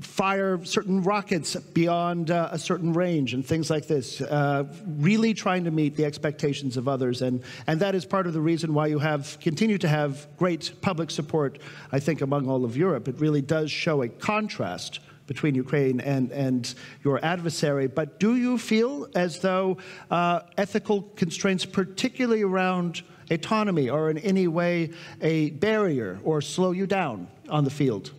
fire certain rockets beyond a certain range and things like this, really trying to meet the expectations of others. And that is part of the reason why you continue to have great public support, I think, among all of Europe. It really does show a contrast between Ukraine and your adversary. But do you feel as though ethical constraints, particularly around autonomy, are in any way a barrier or slow you down on the field?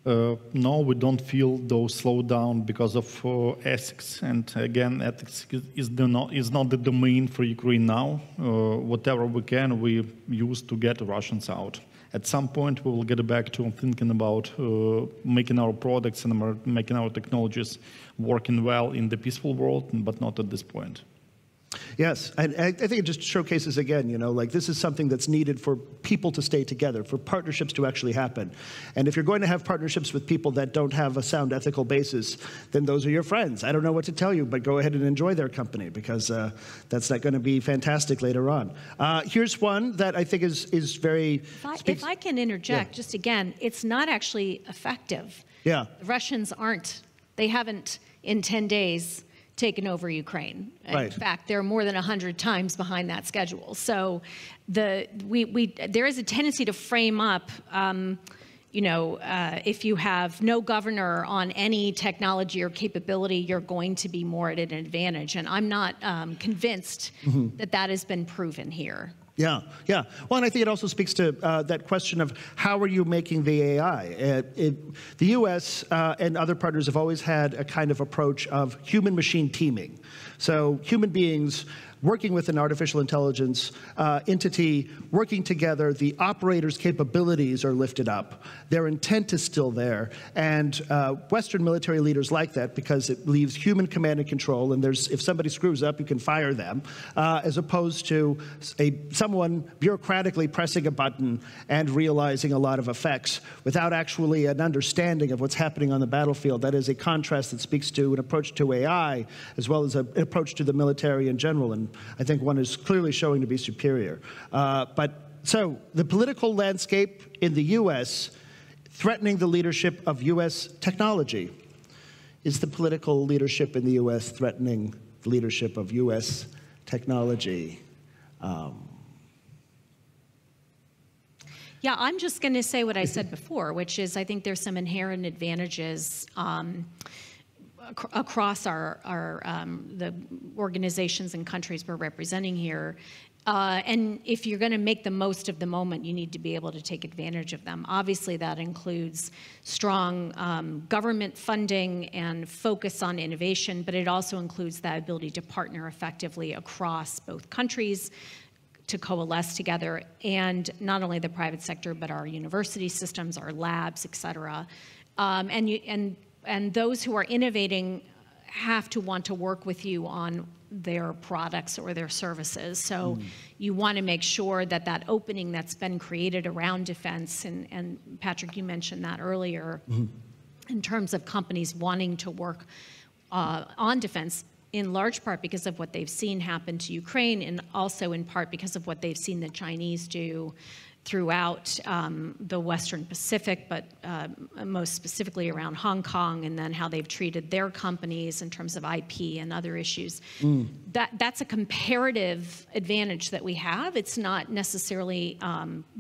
No, we don't feel those slow down because of ethics. And again, ethics is not the domain for Ukraine now. Whatever we can, we use to get the Russians out. At some point, we will get back to thinking about making our products and making our technologies working well in the peaceful world, but not at this point. Yes, and I think it just showcases again, you know, like this is something that's needed for people to stay together, for partnerships to actually happen. And if you're going to have partnerships with people that don't have a sound ethical basis, then those are your friends. I don't know what to tell you, but go ahead and enjoy their company, because that's not going to be fantastic later on. Here's one that I think is very... If I can interject, just again, it's not actually effective. Yeah. The Russians they haven't in 10 days taken over Ukraine. Right. In fact, they're more than 100 times behind that schedule. So there is a tendency to frame up, if you have no governor on any technology or capability, you're going to be more at an advantage. And I'm not convinced that that has been proven here. Yeah, yeah. Well, and I think it also speaks to that question of how are you making the AI? The U.S. And other partners have always had a kind of approach of human-machine teaming. So human beings working with an artificial intelligence entity, working together, the operator's capabilities are lifted up. Their intent is still there. And Western military leaders like that because it leaves human command and control, and if somebody screws up, you can fire them, as opposed to someone bureaucratically pressing a button and realizing a lot of effects without actually an understanding of what's happening on the battlefield. That is a contrast that speaks to an approach to AI as well as an approach to the military in general. And I think one is clearly showing to be superior. So the political landscape in the U.S. threatening the leadership of U.S. technology. Is the political leadership in the U.S. threatening the leadership of U.S. technology? Yeah, I'm just going to say what I said before, which is I think there's some inherent advantages across the organizations and countries we're representing here. And if you're going to make the most of the moment, you need to be able to take advantage of them. Obviously, that includes strong government funding and focus on innovation, but it also includes that ability to partner effectively across both countries, to coalesce together, and not only the private sector, but our university systems, our labs, et cetera. And those who are innovating have to want to work with you on their products or their services. So you want to make sure that that opening that's been created around defense, and Patrick, you mentioned that earlier, in terms of companies wanting to work on defense, in large part because of what they've seen happen to Ukraine, and also in part because of what they've seen the Chinese do throughout the Western Pacific, but most specifically around Hong Kong, and then how they've treated their companies in terms of IP and other issues. That's a comparative advantage that we have. It's not necessarily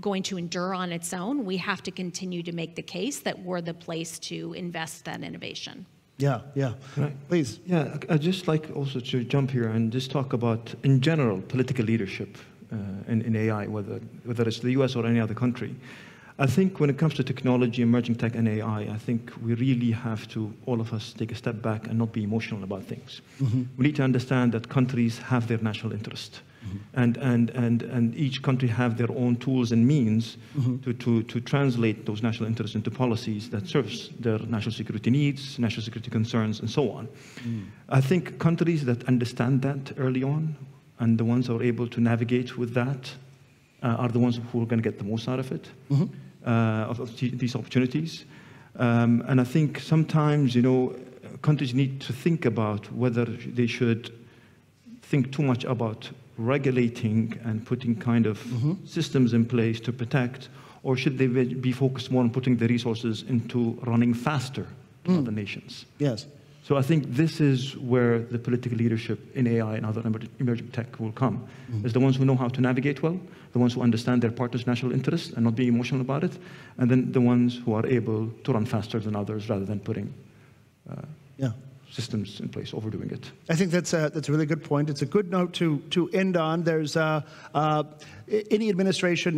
going to endure on its own. We have to continue to make the case that we're the place to invest that innovation. Yeah, yeah. Please. Yeah, I'd just like also to jump here and just talk about, in general, political leadership in AI, whether it's the US or any other country. I think when it comes to technology, emerging tech, and AI, I think we really have to, all of us, take a step back and not be emotional about things. We need to understand that countries have their national interest. And each country have their own tools and means to translate those national interests into policies that serves their national security needs, national security concerns, and so on. I think countries that understand that early on, and the ones who are able to navigate with that, are the ones who are going to get the most out of it, of these opportunities. And I think sometimes, countries need to think about whether they should think too much about regulating and putting kind of systems in place to protect, or should they be focused more on putting the resources into running faster than other nations? Yes. So I think this is where the political leadership in AI and other emerging tech will come. It's the ones who know how to navigate well, the ones who understand their partner's national interests and not being emotional about it, and then the ones who are able to run faster than others rather than putting systems in place, overdoing it. I think that's a really good point. It's a good note to end on. There's any administration,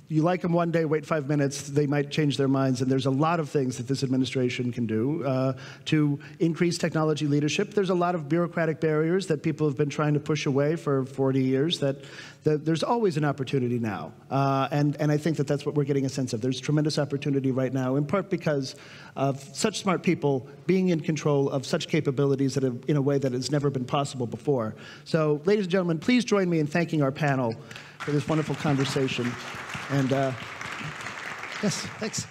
you like them one day, wait 5 minutes, they might change their minds, and there's a lot of things that this administration can do to increase technology leadership. There's a lot of bureaucratic barriers that people have been trying to push away for 40 years that there's always an opportunity now. And I think that that's what we're getting a sense of. There's tremendous opportunity right now, in part because of such smart people being in control of such capabilities that in a way that has never been possible before. So, ladies and gentlemen, please join me in thanking our panel for this wonderful conversation. And yes, thanks.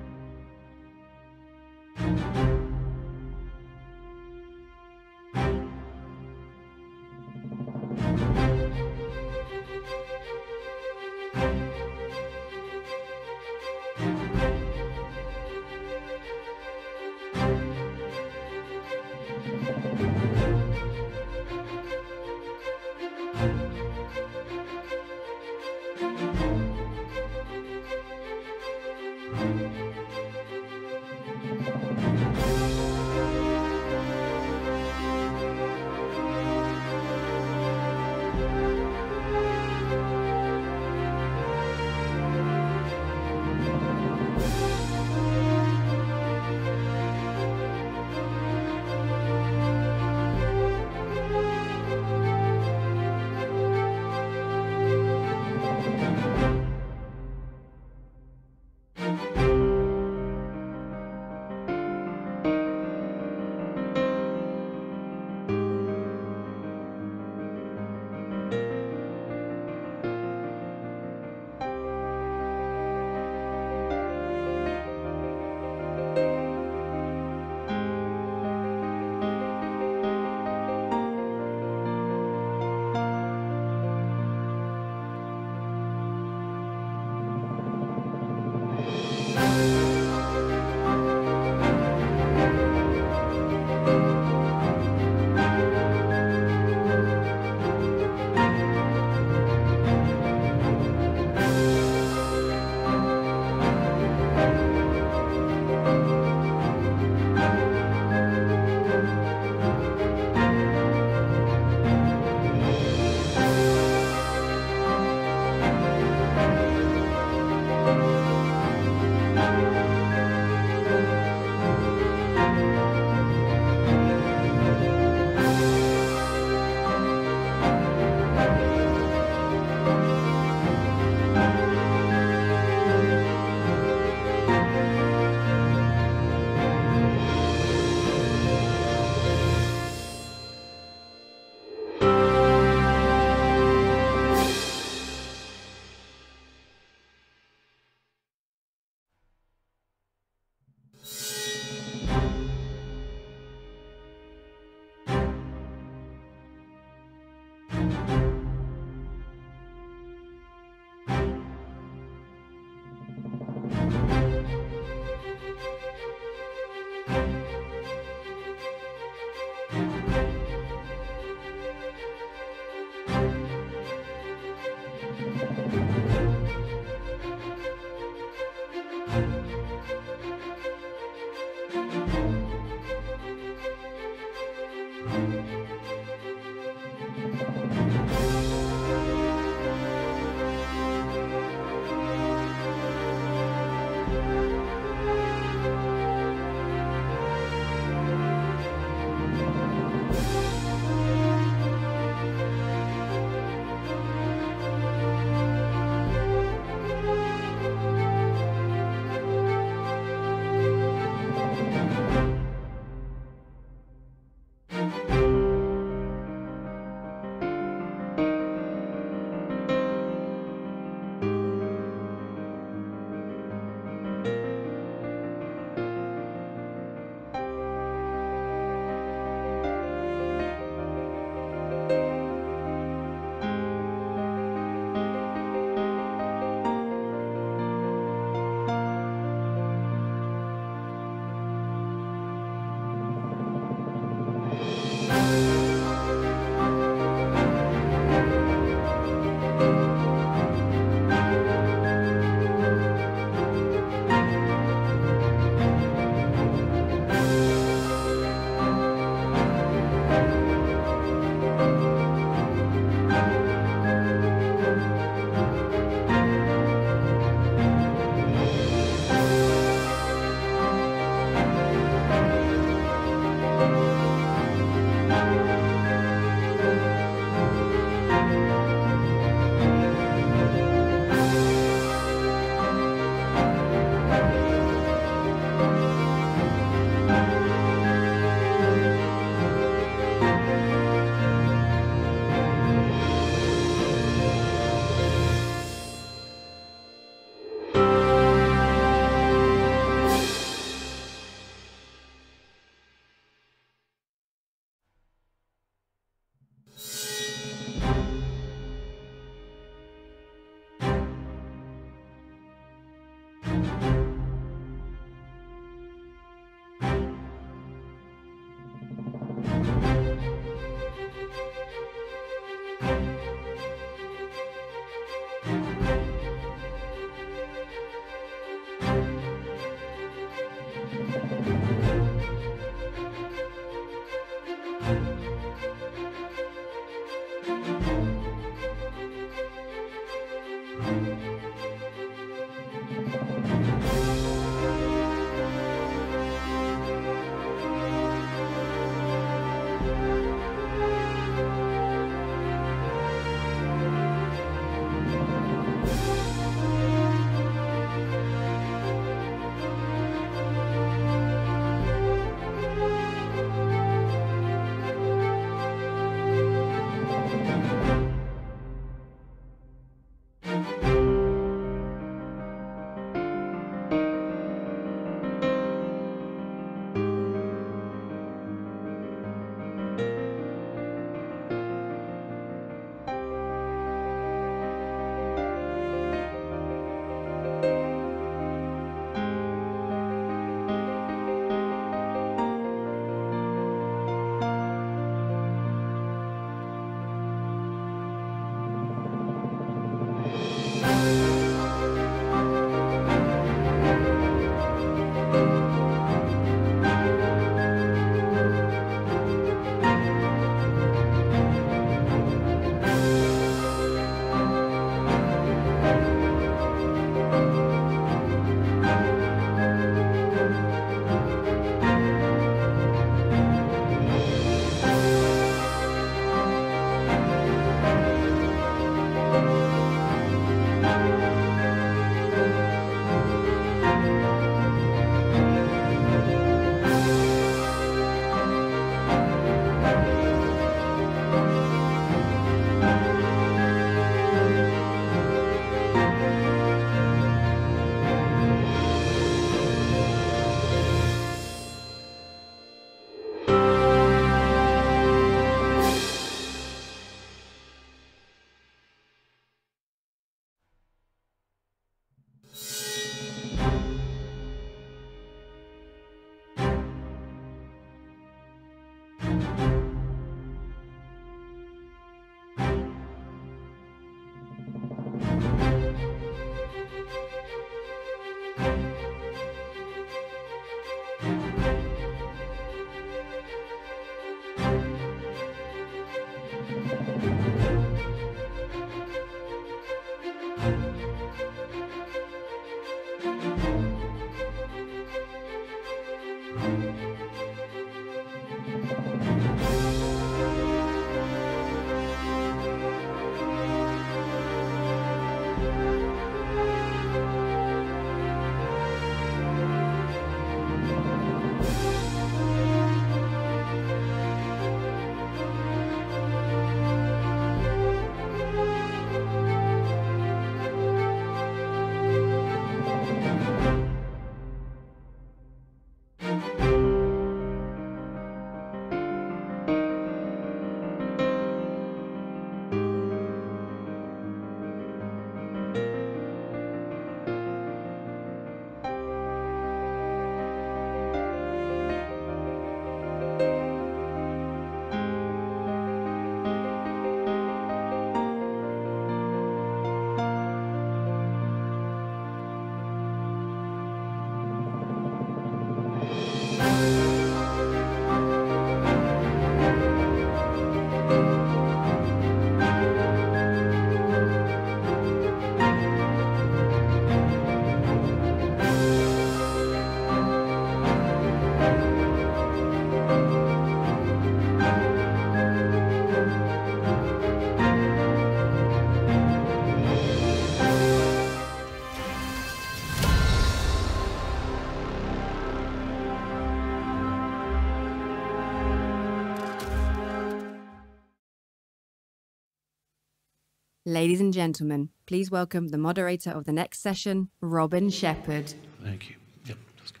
Ladies and gentlemen, please welcome the moderator of the next session, Robin Shepherd. Thank you. Yep, let's go.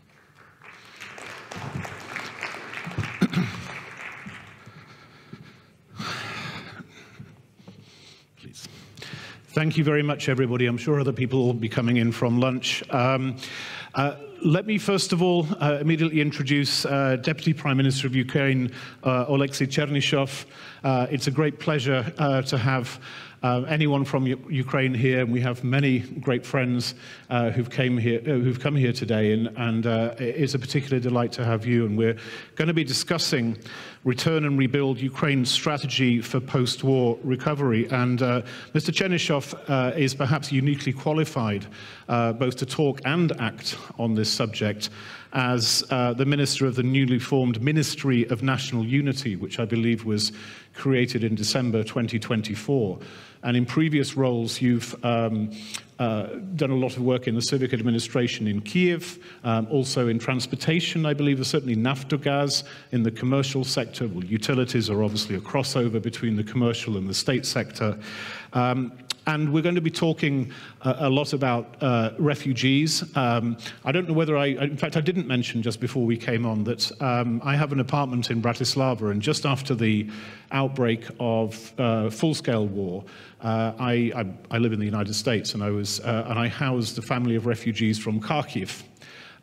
Please. Thank you very much, everybody. I'm sure other people will be coming in from lunch. Let me first of all immediately introduce Deputy Prime Minister of Ukraine, Oleksiy Chernyshov. It's a great pleasure to have anyone from Ukraine here. We have many great friends who've come here today, and it's a particular delight to have you. And we're going to be discussing Return and Rebuild Ukraine's strategy for post-war recovery. And Mr. Chernyshov is perhaps uniquely qualified both to talk and act on this subject as the minister of the newly formed Ministry of National Unity, which I believe was created in December 2024. And in previous roles, you've done a lot of work in the civic administration in Kiev, also in transportation, I believe, certainly Naftogaz in the commercial sector. Well, utilities are obviously a crossover between the commercial and the state sector. And we're going to be talking a lot about refugees. I don't know whether in fact, I didn't mention just before we came on that I have an apartment in Bratislava, and just after the outbreak of full-scale war, I live in the United States, and I housed a family of refugees from Kharkiv.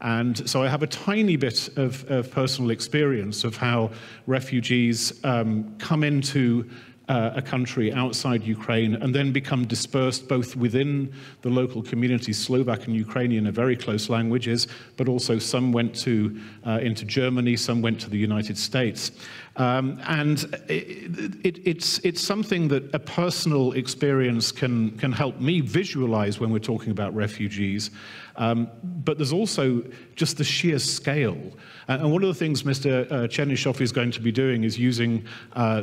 And so I have a tiny bit of personal experience of how refugees come into a country outside Ukraine and then become dispersed both within the local communities. Slovak and Ukrainian are very close languages, but also some went into Germany, some went to the United States. And it's something that a personal experience can help me visualize when we're talking about refugees. But there's also just the sheer scale. And one of the things Mr. Chernyshov is going to be doing is using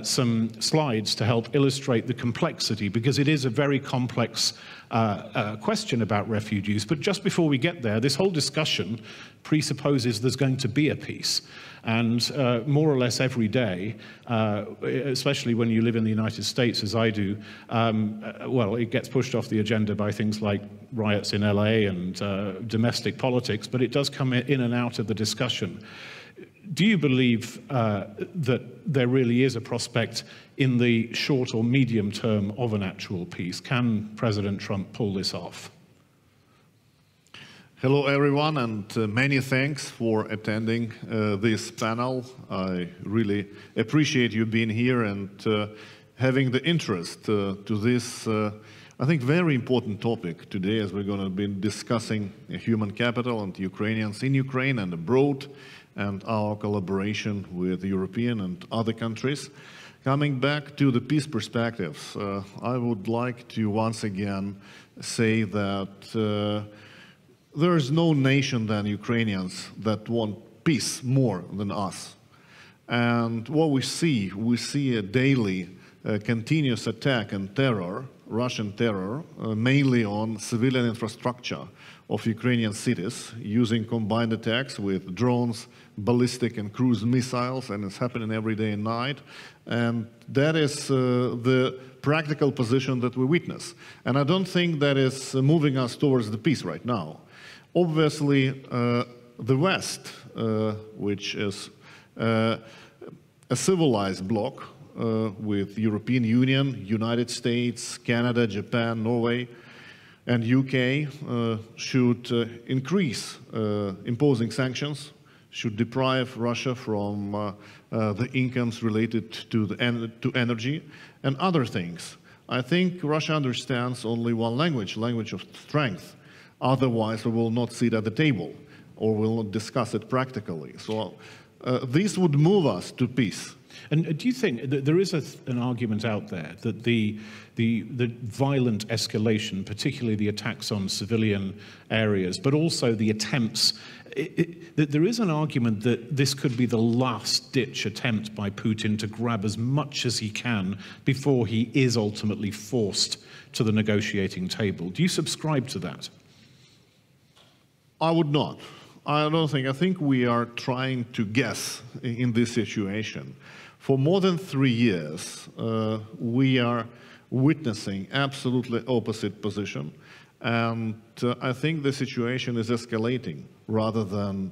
some slides to help illustrate the complexity, because it is a very complex question about refugees. But just before we get there, this whole discussion presupposes there's going to be a peace. And more or less every day, especially when you live in the United States, as I do, well, it gets pushed off the agenda by things like riots in LA and domestic politics, but it does come in and out of the discussion. Do you believe that there really is a prospect in the short or medium term of an actual peace? Can President Trump pull this off? Hello, everyone, and many thanks for attending this panel. I really appreciate you being here and having the interest to this, I think, very important topic today, as we're going to be discussing human capital and Ukrainians in Ukraine and abroad, and our collaboration with European and other countries. Coming back to the peace perspectives, I would like to once again say that there is no nation than Ukrainians that want peace more than us. And what we see a daily continuous attack and terror, Russian terror, mainly on civilian infrastructure of Ukrainian cities, using combined attacks with drones, ballistic and cruise missiles, and it's happening every day and night. And that is the practical position that we witness. And I don't think that is moving us towards the peace right now. Obviously, the West, which is a civilized bloc with European Union, United States, Canada, Japan, Norway, and UK, should increase imposing sanctions, should deprive Russia from the incomes related to energy and other things. I think Russia understands only one language of strength. Otherwise, we will not sit at the table or will not discuss it practically. So this would move us to peace. And do you think that there is an argument out there that the violent escalation, particularly the attacks on civilian areas, but also the attempts, that there is an argument that this could be the last-ditch attempt by Putin to grab as much as he can before he is ultimately forced to the negotiating table? Do you subscribe to that? I would not. I don't think. I think we are trying to guess in this situation. For more than 3 years, we are witnessing absolutely opposite position. And I think the situation is escalating rather than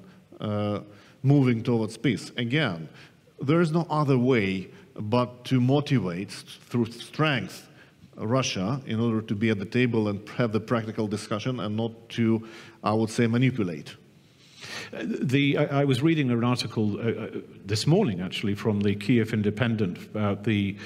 moving towards peace. Again, there is no other way but to motivate through strength Russia in order to be at the table and have the practical discussion and not to, I would say, manipulate. I was reading an article this morning, actually, from the Kiev Independent about the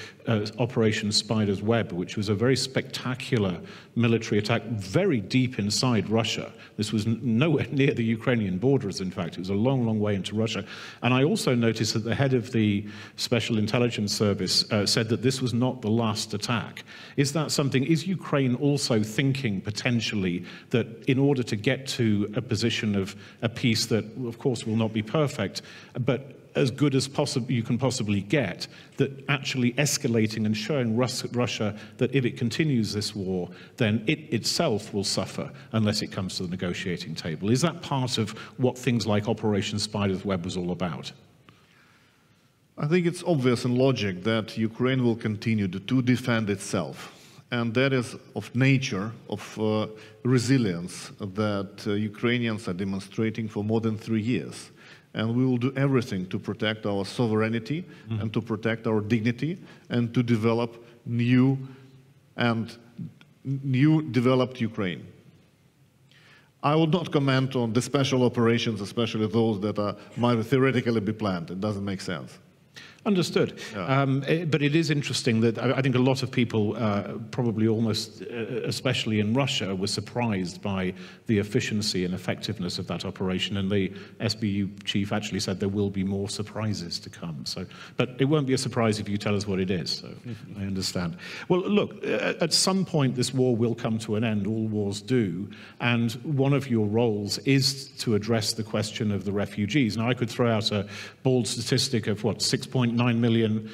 Operation Spider's Web, which was a very spectacular military attack very deep inside Russia. This was nowhere near the Ukrainian borders, in fact. It was a long, long way into Russia. And I also noticed that the head of the Special Intelligence Service said that this was not the last attack. Is that something, is Ukraine also thinking potentially that in order to get to a position of a peace that, of course, will not be perfect, but as good as you can possibly get, that actually escalating and showing Russia that if it continues this war, then it itself will suffer unless it comes to the negotiating table? Is that part of what things like Operation Spider's Web was all about? I think it's obvious and logic that Ukraine will continue to defend itself. And that is of nature, of resilience that Ukrainians are demonstrating for more than 3 years. And we will do everything to protect our sovereignty and to protect our dignity and to develop new developed Ukraine. I will not comment on the special operations, especially those that might theoretically be planned. It doesn't make sense. Understood. Yeah. But it is interesting that I think a lot of people, probably almost, especially in Russia, were surprised by the efficiency and effectiveness of that operation. And the SBU chief actually said there will be more surprises to come. So, but it won't be a surprise if you tell us what it is. So I understand. Well, look, at some point this war will come to an end. All wars do. And one of your roles is to address the question of the refugees. Now, I could throw out a bold statistic of, what, 6.9 million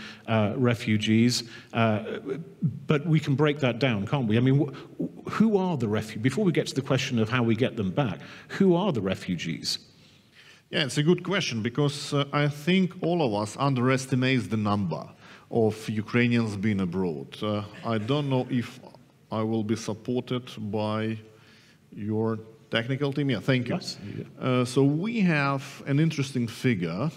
refugees, but we can break that down, can't we? I mean, who are the refugees? Before we get to the question of how we get them back, who are the refugees? Yeah, it's a good question, because I think all of us underestimate the number of Ukrainians being abroad. I don't know if I will be supported by your technical team. Yeah, thank you. Yes. So we have an interesting figure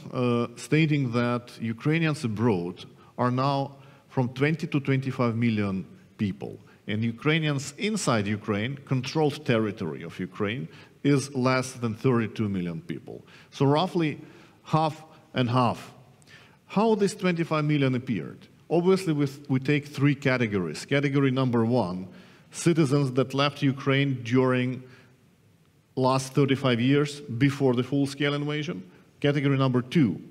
stating that Ukrainians abroad are now from 20 to 25 million people. And Ukrainians inside Ukraine, controlled territory of Ukraine, is less than 32 million people. So roughly half and half. How this 25 million appeared? Obviously, we take three categories. Category number one, citizens that left Ukraine during last 35 years before the full-scale invasion. Category number two,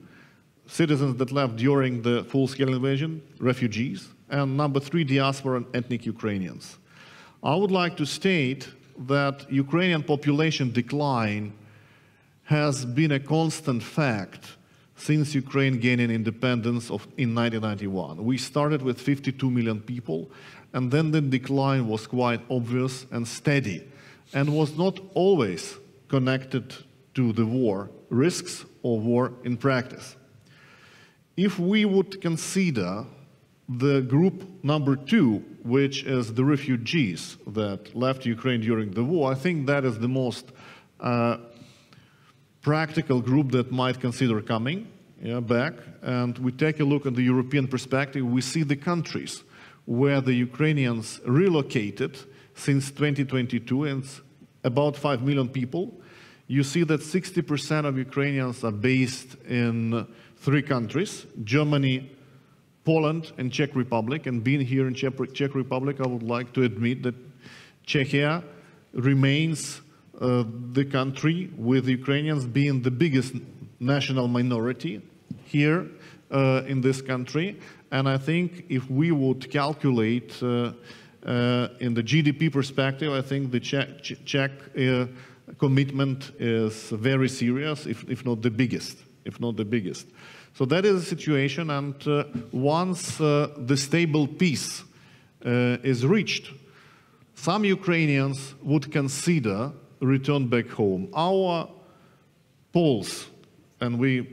citizens that left during the full-scale invasion, refugees. And number three, diaspora and ethnic Ukrainians. I would like to state that Ukrainian population decline has been a constant fact since Ukraine gaining independence in 1991. We started with 52 million people, and then the decline was quite obvious and steady, and was not always connected to the war risks or war in practice. If we would consider the group number 2, which is the refugees that left Ukraine during the war, I think that is the most practical group that might consider coming back. And we take a look at the European perspective, we see the countries where the Ukrainians relocated since 2022, and it's about 5 million people. You see that 60% of Ukrainians are based in 3 countries, Germany, Poland, and Czech Republic. And being here in Czech Republic, I would like to admit that Czechia remains the country with Ukrainians being the biggest national minority here in this country. And I think if we would calculate in the GDP perspective, I think the Czech commitment is very serious, if not the biggest, So that is the situation, and once the stable peace is reached, some Ukrainians would consider return back home. Our polls, and we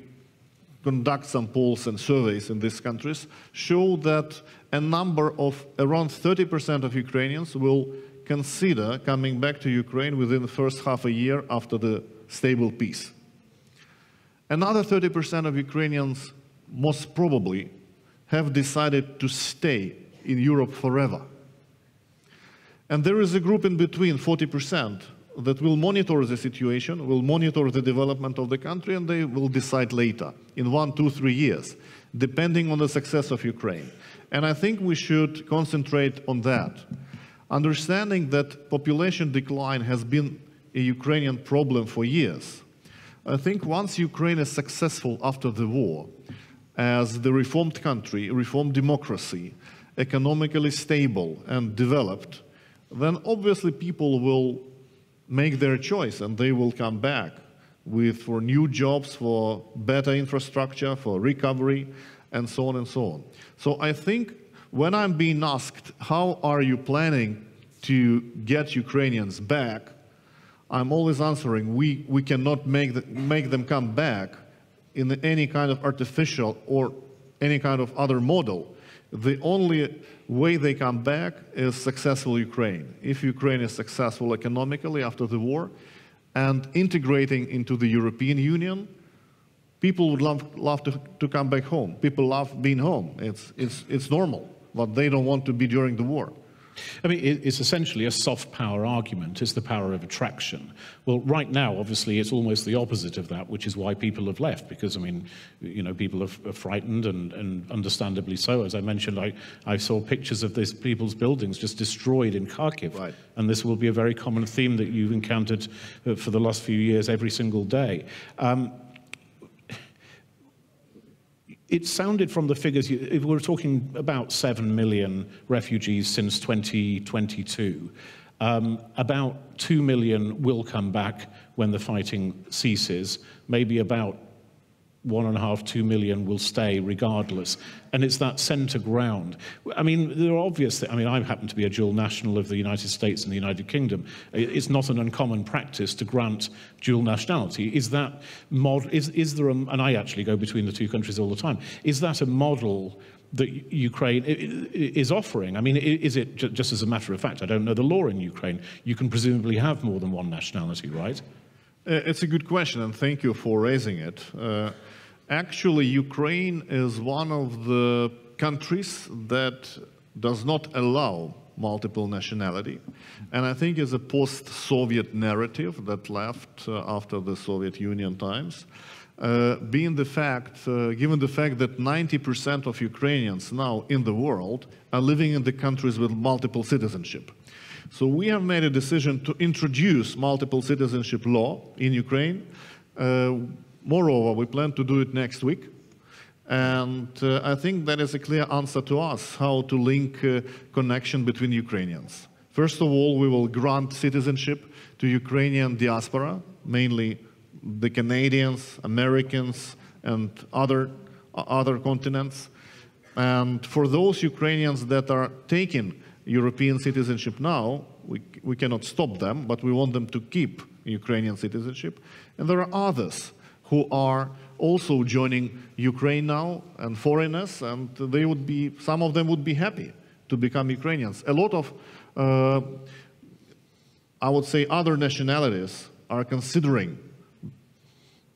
conduct some polls and surveys in these countries, show that a number of around 30% of Ukrainians will consider coming back to Ukraine within the first half a year after the stable peace. Another 30% of Ukrainians most probably have decided to stay in Europe forever. And there is a group in between, 40%, that will monitor the situation, will monitor the development of the country, and they will decide later, in 1, 2, 3 years, depending on the success of Ukraine. And I think we should concentrate on that. Understanding that population decline has been a Ukrainian problem for years, I think once Ukraine is successful after the war, as the reformed country, reformed democracy, economically stable and developed, then obviously people will make their choice and they will come back for new jobs, for better infrastructure, for recovery, and so on and so on. So I think when I'm being asked, how are you planning to get Ukrainians back, I'm always answering, we cannot make them come back in any kind of artificial or any kind of other model. The only way they come back is successful Ukraine. If Ukraine is successful economically after the war and integrating into the European Union, people would love to come back home. People love being home. It's normal, but they don't want to be during the war. I mean, it's essentially a soft power argument. It's the power of attraction. Well, right now, obviously, it's almost the opposite of that, which is why people have left. Because, I mean, you know, people are frightened, and understandably so. As I mentioned, I saw pictures of these people's buildings just destroyed in Kharkiv. Right. And this will be a very common theme that you've encountered for the last few years every single day. It sounded from the figures, we're talking about 7 million refugees since 2022. About 2 million will come back when the fighting ceases. Maybe about 1.5, 2 million will stay regardless. And it's that center ground. I mean, there are obvious things. I mean, I happen to be a dual national of the United States and the United Kingdom. It's not an uncommon practice to grant dual nationality. Is that is there and I actually go between the two countries all the time. Is that a model that Ukraine is offering? I mean, is it just as a matter of fact? I don't know the law in Ukraine. You can presumably have more than one nationality, right? It's a good question, and thank you for raising it. Actually, Ukraine is one of the countries that does not allow multiple nationality. And I think it's a post-Soviet narrative that left after the Soviet Union times. Given the fact that 90% of Ukrainians now in the world are living in the countries with multiple citizenship. So we have made a decision to introduce multiple citizenship law in Ukraine. Moreover, we plan to do it next week. And I think that is a clear answer to us, how to link connection between Ukrainians. First of all, we will grant citizenship to Ukrainian diaspora, mainly the Canadians, Americans, and other continents. And for those Ukrainians that are taking European citizenship now, we cannot stop them, but we want them to keep Ukrainian citizenship. And there are others who are also joining Ukraine now, and foreigners, and they would be, some of them would be happy to become Ukrainians. A lot of, I would say, other nationalities are considering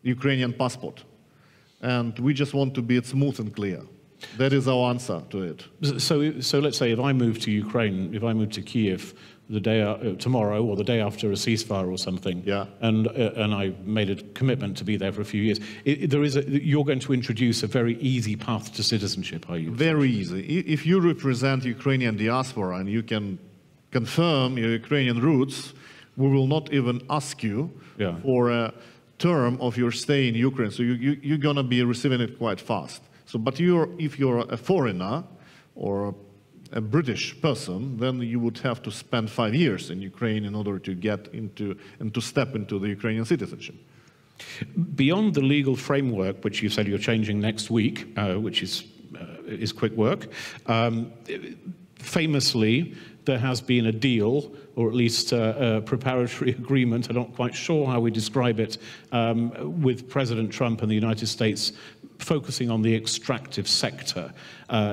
Ukrainian passport. And we just want to be smooth and clear. That is our answer to it. So let's say if I move to Ukraine, if I move to Kiev the day tomorrow or the day after a ceasefire or something, yeah, and I made a commitment to be there for a few years, you're going to introduce a very easy path to citizenship, are you? Very easy. If you represent Ukrainian diaspora and you can confirm your Ukrainian roots, we will not even ask you for a term of your stay in Ukraine. So you're going to be receiving it quite fast. So, but if you're a foreigner or a British person, then you would have to spend 5 years in Ukraine in order to get into and to step into the Ukrainian citizenship. Beyond the legal framework, which you said you're changing next week, which is quick work, famously, there has been a deal, or at least a preparatory agreement, I'm not quite sure how we describe it, with President Trump and the United States focusing on the extractive sector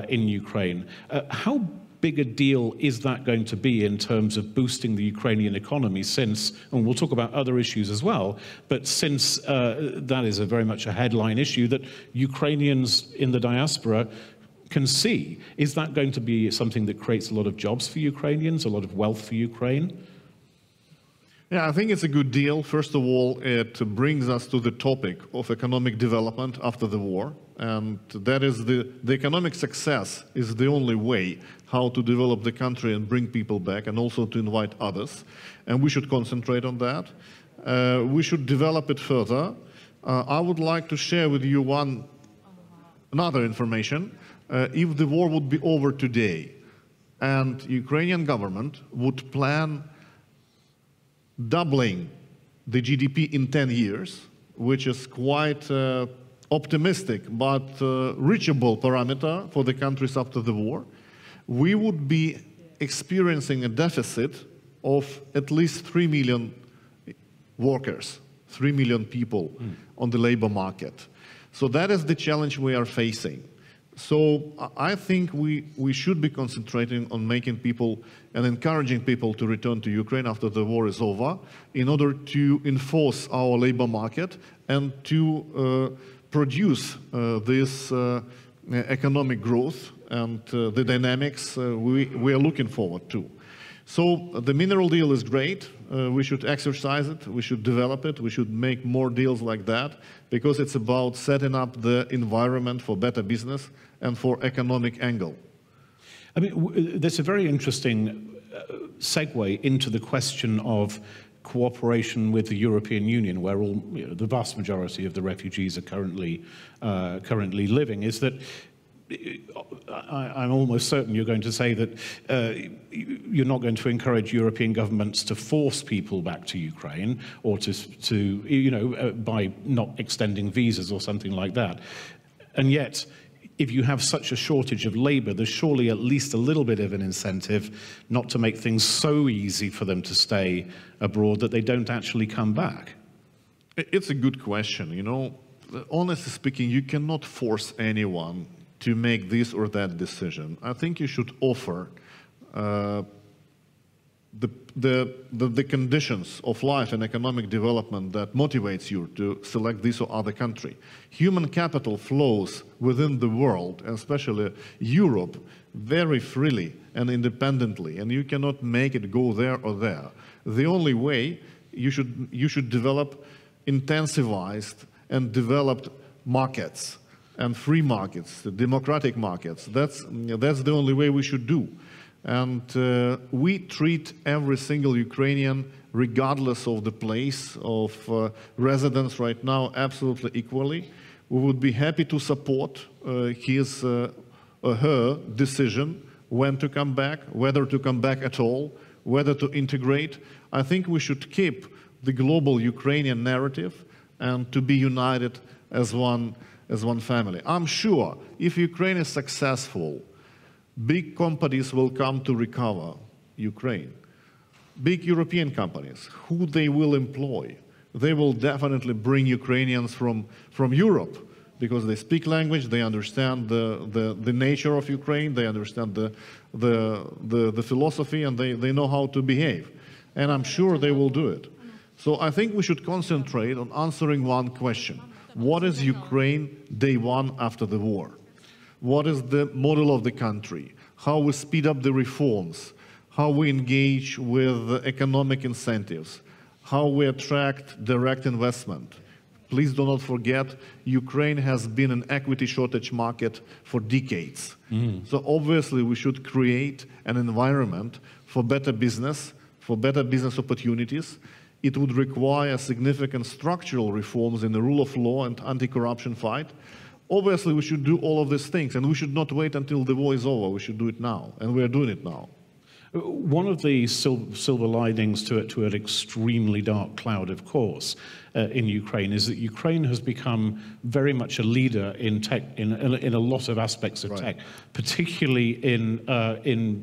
in Ukraine. How big a deal is that going to be in terms of boosting the Ukrainian economy since, and we'll talk about other issues as well, but since that is very much a headline issue that Ukrainians in the diaspora can see. Is that going to be something that creates a lot of jobs for Ukrainians, a lot of wealth for Ukraine? Yeah, I think it's a good deal. First of all, it brings us to the topic of economic development after the war. And that is the economic success is the only way how to develop the country and bring people back, and also to invite others. And we should concentrate on that. We should develop it further. I would like to share with you another information. If the war would be over today and Ukrainian government would plan doubling the GDP in 10 years, which is quite optimistic but reachable parameter for the countries after the war, we would be experiencing a deficit of at least 3 million workers, 3 million people on the labor market. So that is the challenge we are facing. So I think we should be concentrating on making people and encouraging people to return to Ukraine after the war is over in order to enforce our labor market and to produce this economic growth and the dynamics we are looking forward to. So the mineral deal is great. We should exercise it. We should develop it. We should make more deals like that because it's about setting up the environment for better business and for economic angle. I mean, there's a very interesting segue into the question of cooperation with the European Union, where the vast majority of the refugees are currently living. Is that I'm almost certain you're going to say that you're not going to encourage European governments to force people back to Ukraine or by not extending visas or something like that. And yet, if you have such a shortage of labor, there's surely at least a little bit of an incentive not to make things so easy for them to stay abroad that they don't actually come back. It's a good question. You know, honestly speaking, you cannot force anyone to make this or that decision. I think you should offer the conditions of life and economic development that motivates you to select this or other country. Human capital flows within the world, especially Europe, very freely and independently, and you cannot make it go there or there. The only way you should develop intensivized and developed markets and free markets, the democratic markets. That's the only way we should do. And we treat every single Ukrainian, regardless of the place of residence right now, absolutely equally. We would be happy to support his or her decision when to come back, whether to come back at all, whether to integrate. I think we should keep the global Ukrainian narrative and to be united as one family. I'm sure if Ukraine is successful, big companies will come to recover Ukraine. Big European companies, who they will employ. They will definitely bring Ukrainians from Europe, because they speak language, they understand the nature of Ukraine, they understand the philosophy, and they know how to behave. And I'm sure they will do it. So I think we should concentrate on answering one question. What is Ukraine day one after the war? What is the model of the country? How we speed up the reforms? How we engage with economic incentives? How we attract direct investment? Please do not forget, Ukraine has been an equity shortage market for decades. So obviously we should create an environment for better business opportunities. It would require significant structural reforms in the rule of law and anti-corruption fight. Obviously we should do all of these things, and we should not wait until the war is over. We should do it now, and we are doing it now. One of the silver linings to an extremely dark cloud, of course, in Ukraine is that Ukraine has become very much a leader in tech, in a lot of aspects of tech, particularly in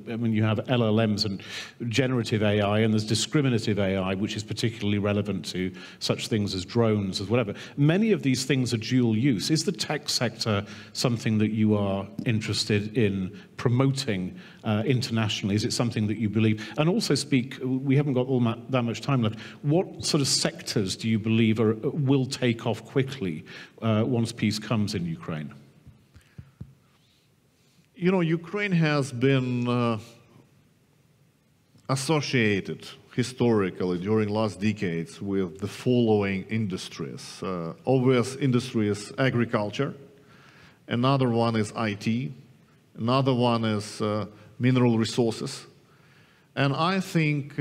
when you have LLMs and generative AI, and there's discriminative AI, which is particularly relevant to such things as drones, as whatever. Many of these things are dual use. Is the tech sector something that you are interested in promoting internationally? Is it something that you believe? And also we haven't got that much time left. What sort of sectors do you believe will take off quickly once peace comes in Ukraine? You know, Ukraine has been associated historically during last decades with the following industries. Obvious industry is agriculture. Another one is IT. Another one is mineral resources. And I think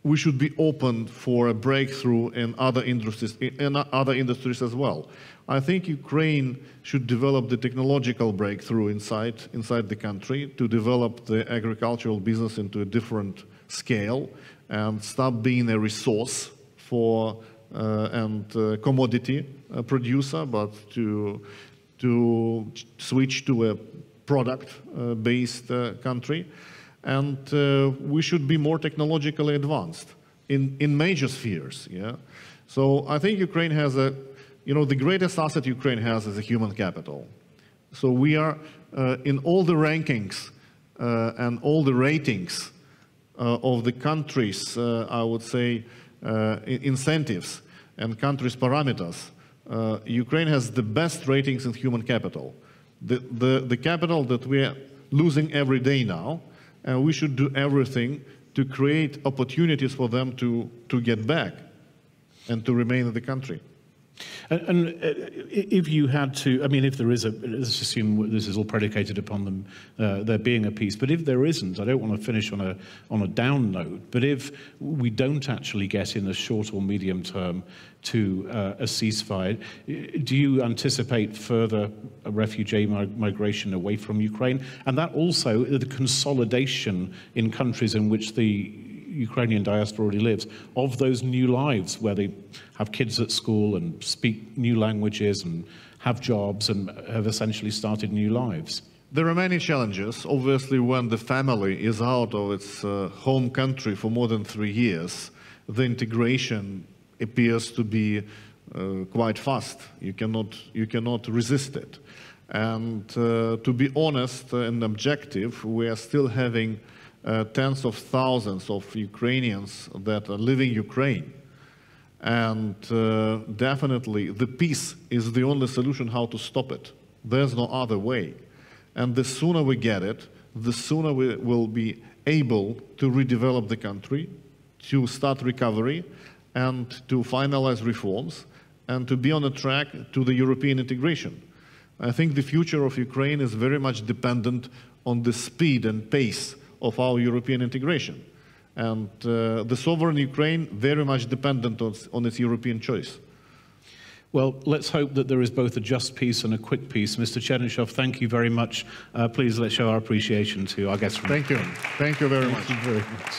we should be open for a breakthrough in other industries as well. I think Ukraine should develop the technological breakthrough inside the country to develop the agricultural business into a different scale and stop being a resource for and commodity producer, but to switch to a product-based country. And we should be more technologically advanced in major spheres. Yeah. So I think Ukraine has the greatest asset Ukraine has is a human capital. So we are in all the rankings and all the ratings of the countries, I would say, incentives and countries' parameters. Ukraine has the best ratings in human capital. The capital that we are losing every day now, and we should do everything to create opportunities for them to get back and to remain in the country. And if you had to, I mean, if there is let's assume this is all predicated upon them there being a peace, but if there isn't, I don't want to finish on a down note, but if we don't actually get in the short or medium term to a ceasefire, do you anticipate further refugee migration away from Ukraine? And that also, the consolidation in countries in which the Ukrainian diaspora already lives, of those new lives where they have kids at school and speak new languages and have jobs and have essentially started new lives? There are many challenges. Obviously, when the family is out of its home country for more than 3 years, the integration appears to be quite fast. You cannot resist it. And to be honest and objective, we are still having tens of thousands of Ukrainians that are leaving Ukraine. And definitely the peace is the only solution how to stop it. There's no other way. And the sooner we get it, the sooner we will be able to redevelop the country, to start recovery, and to finalize reforms, and to be on a track to the European integration. I think the future of Ukraine is very much dependent on the speed and pace of our European integration. And the sovereign Ukraine very much dependent on its European choice. Well, let's hope that there is both a just peace and a quick peace. Mr. Chernyshov, thank you very much. Please let's show our appreciation to our guests. Thank you. Thank you very much. Thank you very much.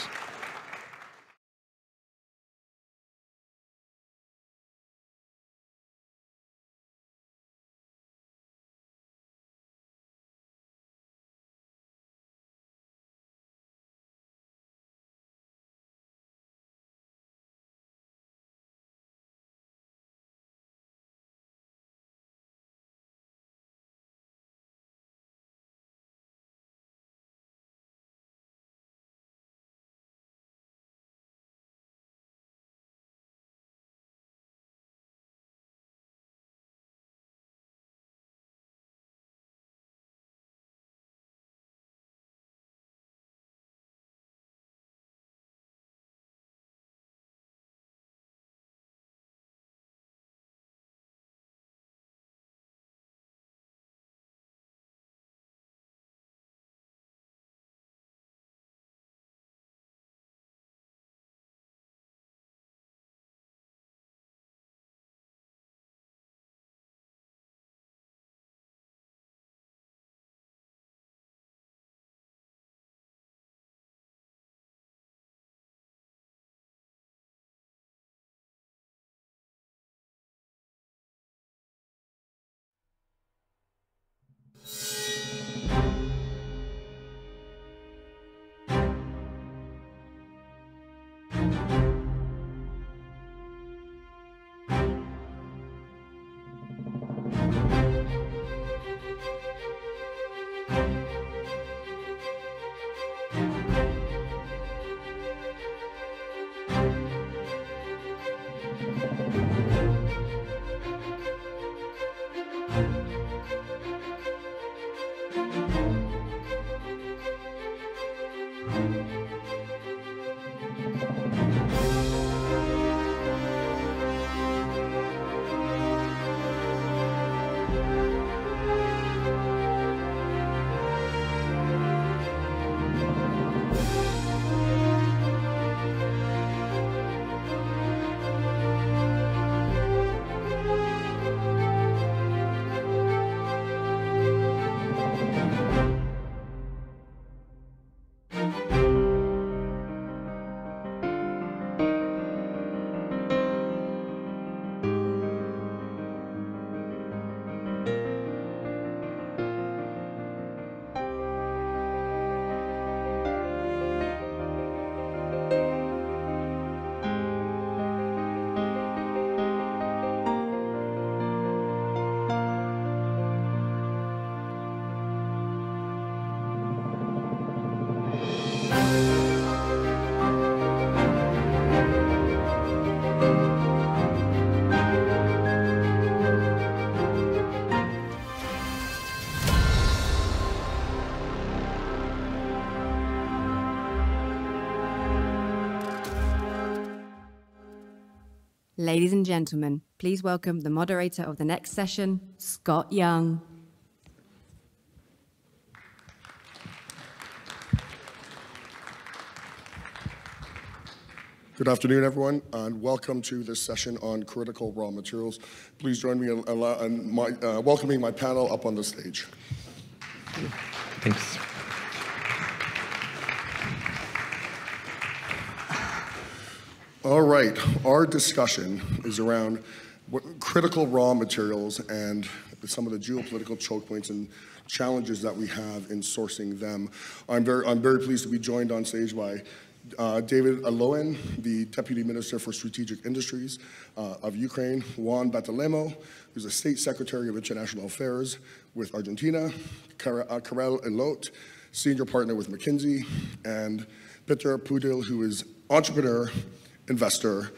Ladies and gentlemen, please welcome the moderator of the next session, Scott Young. Good afternoon, everyone, and welcome to this session on critical raw materials. Please join me in welcoming my panel up on the stage. Thanks. All right, our discussion is around critical raw materials and some of the geopolitical choke points and challenges that we have in sourcing them. I'm very pleased to be joined on stage by David Aloen, the Deputy Minister for Strategic Industries of Ukraine, Juan Bartolomeo, who's the State Secretary of International Affairs with Argentina, Karel Elot, Senior Partner with McKinsey, and Peter Pudil, who is entrepreneur, investor,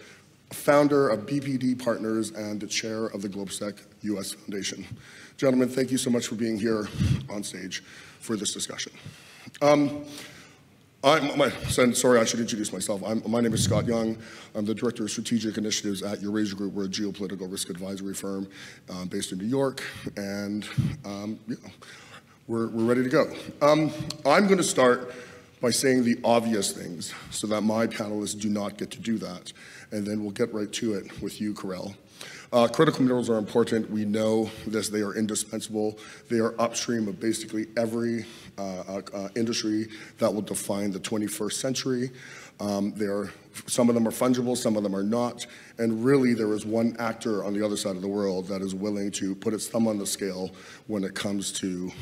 founder of BPD Partners, and the chair of the GLOBSEC US Foundation. Gentlemen, thank you so much for being here on stage for this discussion. Sorry, I should introduce myself. My name is Scott Young. I'm the Director of Strategic Initiatives at Eurasia Group. We're a geopolitical risk advisory firm based in New York, and we're ready to go. I'm going to start by saying the obvious things so that my panelists do not get to do that, and then we'll get right to it with you, Karel. Critical minerals are important. We know this. They are indispensable. They are upstream of basically every industry that will define the 21st century. Some of them are fungible, some of them are not. And really, there is one actor on the other side of the world that is willing to put its thumb on the scale when it comes to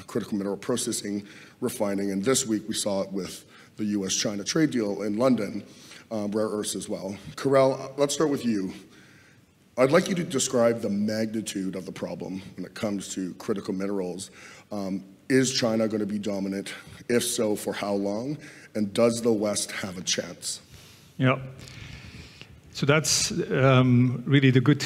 critical mineral processing, refining. And this week, we saw it with the US-China trade deal in London, rare earths as well. Karel, let's start with you. I'd like you to describe the magnitude of the problem when it comes to critical minerals. Is China going to be dominant? If so, for how long? And does the West have a chance? Yeah. So that's really the good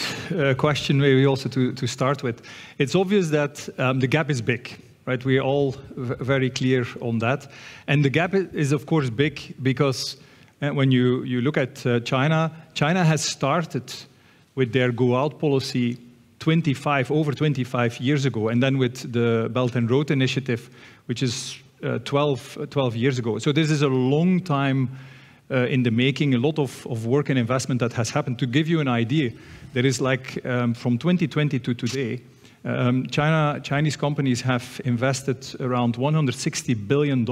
question, maybe also to start with. It's obvious that the gap is big, right? We're all very clear on that. And the gap is, of course, big because when you look at China, China has started with their go-out policy over 25 years ago, and then with the Belt and Road Initiative, which is 12 years ago. So this is a long time in the making, a lot of work and investment that has happened. To give you an idea, there is like, from 2020 to today, Chinese companies have invested around $160 billion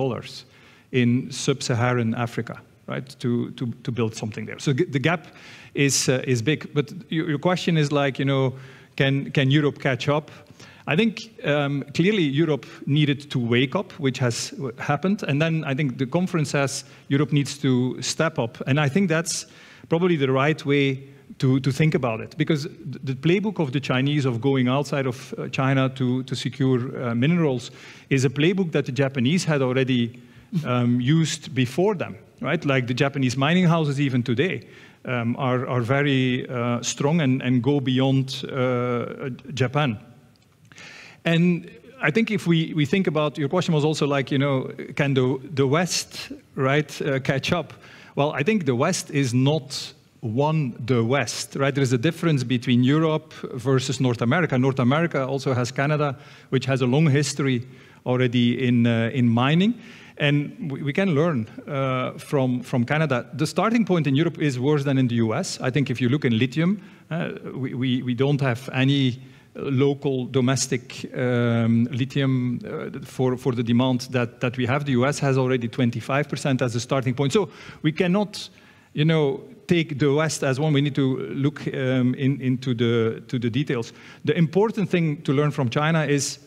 in sub-Saharan Africa, right, to build something there. So the gap is big. But your question is like, you know, can Europe catch up? I think clearly Europe needed to wake up, which has happened. And then I think the conference says Europe needs to step up. And I think that's probably the right way to think about it. Because the playbook of the Chinese of going outside of China to secure minerals is a playbook that the Japanese had already used before them, right? Like the Japanese mining houses even today. are very strong and go beyond Japan. And I think if we think about, your question was also like, can the West, right, catch up? Well, I think the West is not the West, right? There is a difference between Europe versus North America. North America also has Canada, which has a long history already in mining. And we can learn from Canada. The starting point in Europe is worse than in the US. I think if you look in lithium, we don't have any local domestic lithium for the demand that we have. The US has already 25% as a starting point. So we cannot, take the West as one. We need to look into the details. The important thing to learn from China is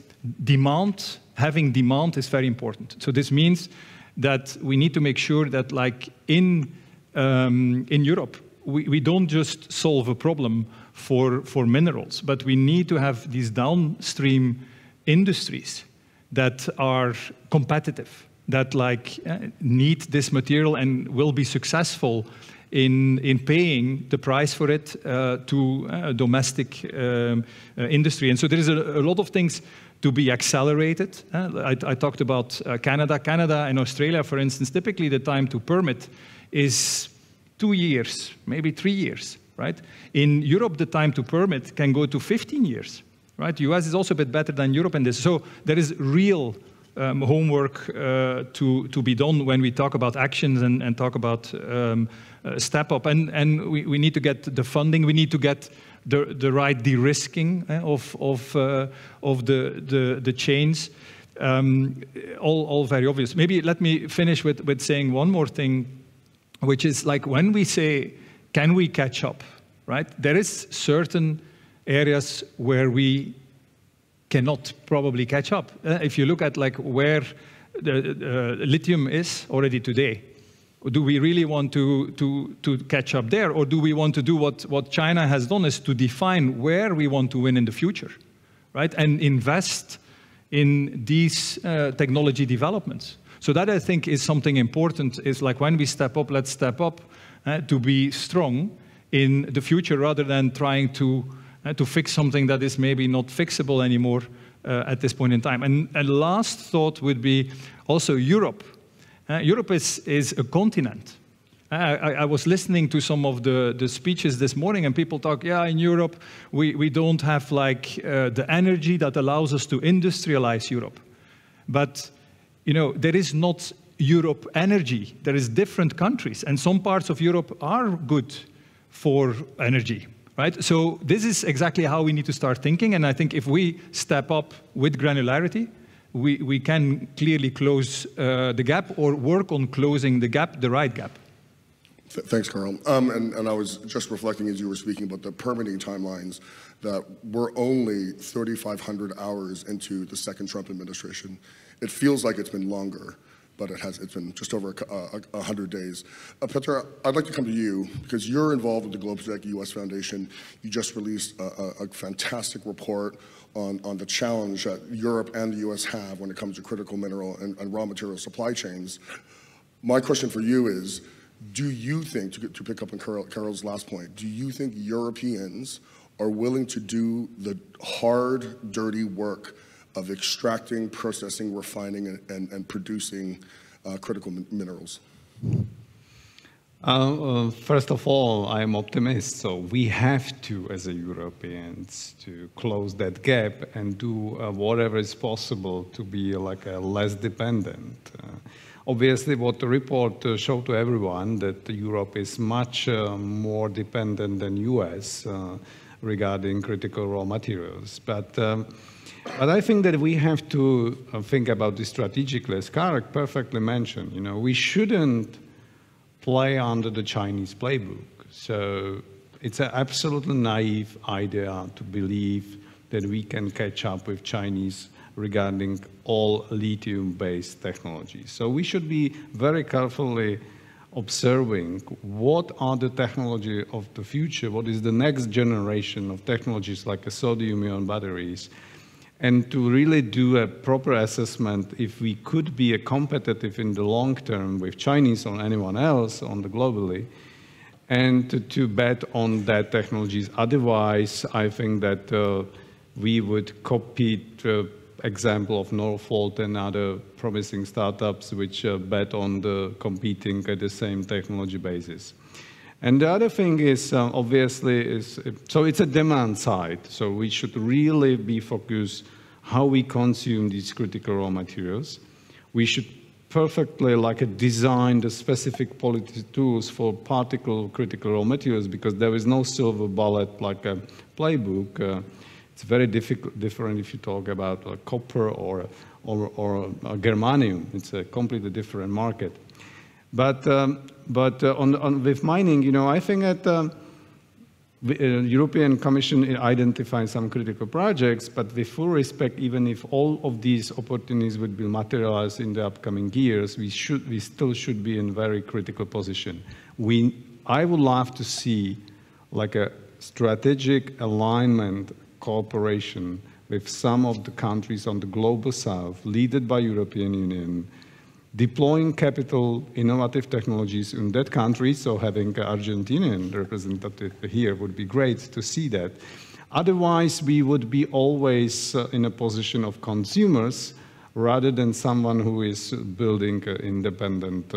demand. Having demand is very important. So this means that we need to make sure that, like in Europe, we don't just solve a problem for minerals, but we need to have these downstream industries that are competitive, that need this material and will be successful in paying the price for it to domestic industry. And so there is a lot of things to be accelerated. I talked about Canada. Canada and Australia, for instance, typically the time to permit is 2 years, maybe 3 years, right? In Europe, the time to permit can go to 15 years, right? The US is also a bit better than Europe in this. So there is real homework to be done when we talk about actions and talk about step up. And we need to get the funding. We need to get the right de-risking of the chains. All very obvious. Maybe let me finish with saying one more thing, which is like when we say, can we catch up, right? There is certain areas where we cannot probably catch up. If you look at where the lithium is already today, do we really want to catch up there, or do we want to do what China has done, is to define where we want to win in the future, right? And invest in these technology developments. So that, I think, is something important, is like when we step up, let's step up to be strong in the future rather than trying to fix something that is maybe not fixable anymore at this point in time. And a last thought would be also Europe. Europe is a continent. I was listening to some of the speeches this morning, and people talk, yeah, in Europe, we don't have the energy that allows us to industrialize Europe. But, there is not Europe energy. There is different countries, and some parts of Europe are good for energy, right? So this is exactly how we need to start thinking, and I think if we step up with granularity, we can clearly close the gap or work on closing the gap, the right gap. Thanks, Carl. And I was just reflecting as you were speaking about the permitting timelines, that we're only 3,500 hours into the second Trump administration. It feels like it's been longer, but it's been just over 100 days. Petr, I'd like to come to you because you're involved with the GLOBSEC US Foundation. You just released a fantastic report on the challenge that Europe and the US have when it comes to critical mineral and raw material supply chains. My question for you is, do you think, to pick up on Carol's last point, do you think Europeans are willing to do the hard, dirty work of extracting, processing, refining, and producing critical minerals? First of all, I'm optimist, so we have to, as a Europeans, to close that gap and do whatever is possible to be less dependent. Obviously, what the report showed to everyone, that Europe is much more dependent than US regarding critical raw materials. But I think that we have to think about this strategically, as Karl perfectly mentioned. We shouldn't play under the Chinese playbook. So it's an absolutely naive idea to believe that we can catch up with Chinese regarding all lithium-based technologies. So we should be very carefully observing what are the technology of the future, what is the next generation of technologies like sodium-ion batteries, and to really do a proper assessment if we could be competitive in the long term with Chinese or anyone else on the globally, and to bet on that technologies. Otherwise, I think that we would copy the example of Northvolt and other promising startups which bet on the competing at the same technology basis. And the other thing is, obviously, so it's a demand side. So we should really be focused how we consume these critical raw materials. We should perfectly design the specific policy tools for particle critical raw materials, because there is no silver bullet like a playbook. It's very different if you talk about copper or germanium. It's a completely different market. But with mining, I think that the European Commission identified some critical projects, but with full respect, even if all of these opportunities would be materialized in the upcoming years, we still should be in a very critical position. I would love to see a strategic alignment cooperation with some of the countries on the global south, led by European Union, deploying capital, innovative technologies in that country. So having an Argentinian representative here would be great to see that. Otherwise, we would be always in a position of consumers rather than someone who is building an independent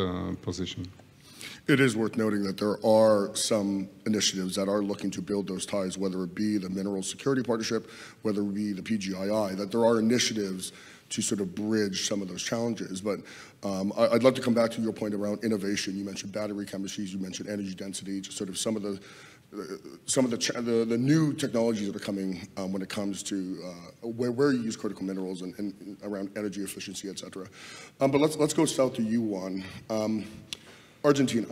position. It is worth noting that there are some initiatives that are looking to build those ties, whether it be the Mineral Security Partnership, whether it be the PGII, that there are initiatives to sort of bridge some of those challenges. But I'd love to come back to your point around innovation. You mentioned battery chemistries, you mentioned energy density, just sort of some of the new technologies that are coming when it comes to where you use critical minerals and around energy efficiency, et cetera. But let's go south to you, Juan. Argentina,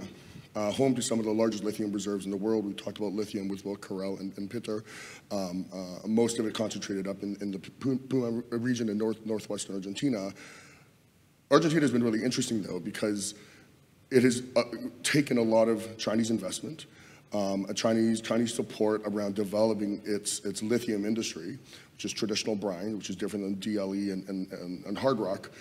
home to some of the largest lithium reserves in the world. We talked about lithium with both Carel and Peter. Most of it concentrated up in the Puma region in northwestern Argentina. Argentina has been really interesting, though, because it has taken a lot of Chinese investment, Chinese support around developing its lithium industry, which is traditional brine, which is different than DLE and hard rock.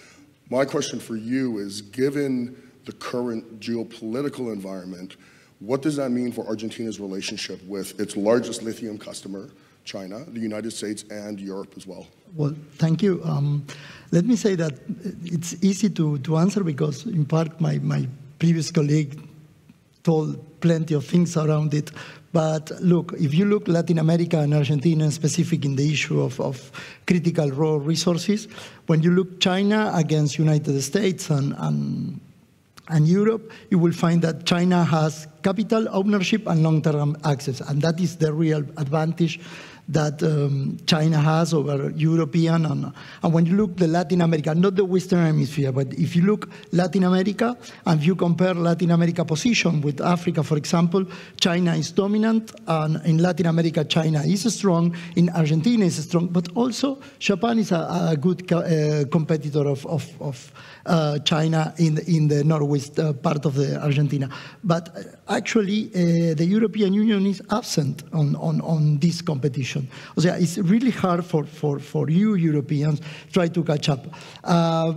My question for you is, given the current geopolitical environment, what does that mean for Argentina's relationship with its largest lithium customer, China, the United States, and Europe as well? Well, thank you. Let me say that it's easy to answer because, in part, my previous colleague told plenty of things around it. But look, if you look Latin America and Argentina, specific in the issue of critical raw resources, when you look China against United States and Europe, you will find that China has capital ownership and long-term access, and that is the real advantage that China has over European. And when you look the Latin America, not the Western Hemisphere, but if you look Latin America, and if you compare Latin America position with Africa, for example, China is dominant, and in Latin America, China is strong, in Argentina is strong, but also Japan is a good competitor of China in the northwest part of the Argentina. But actually, the European Union is absent on this competition. So it's really hard for you Europeans try to catch up.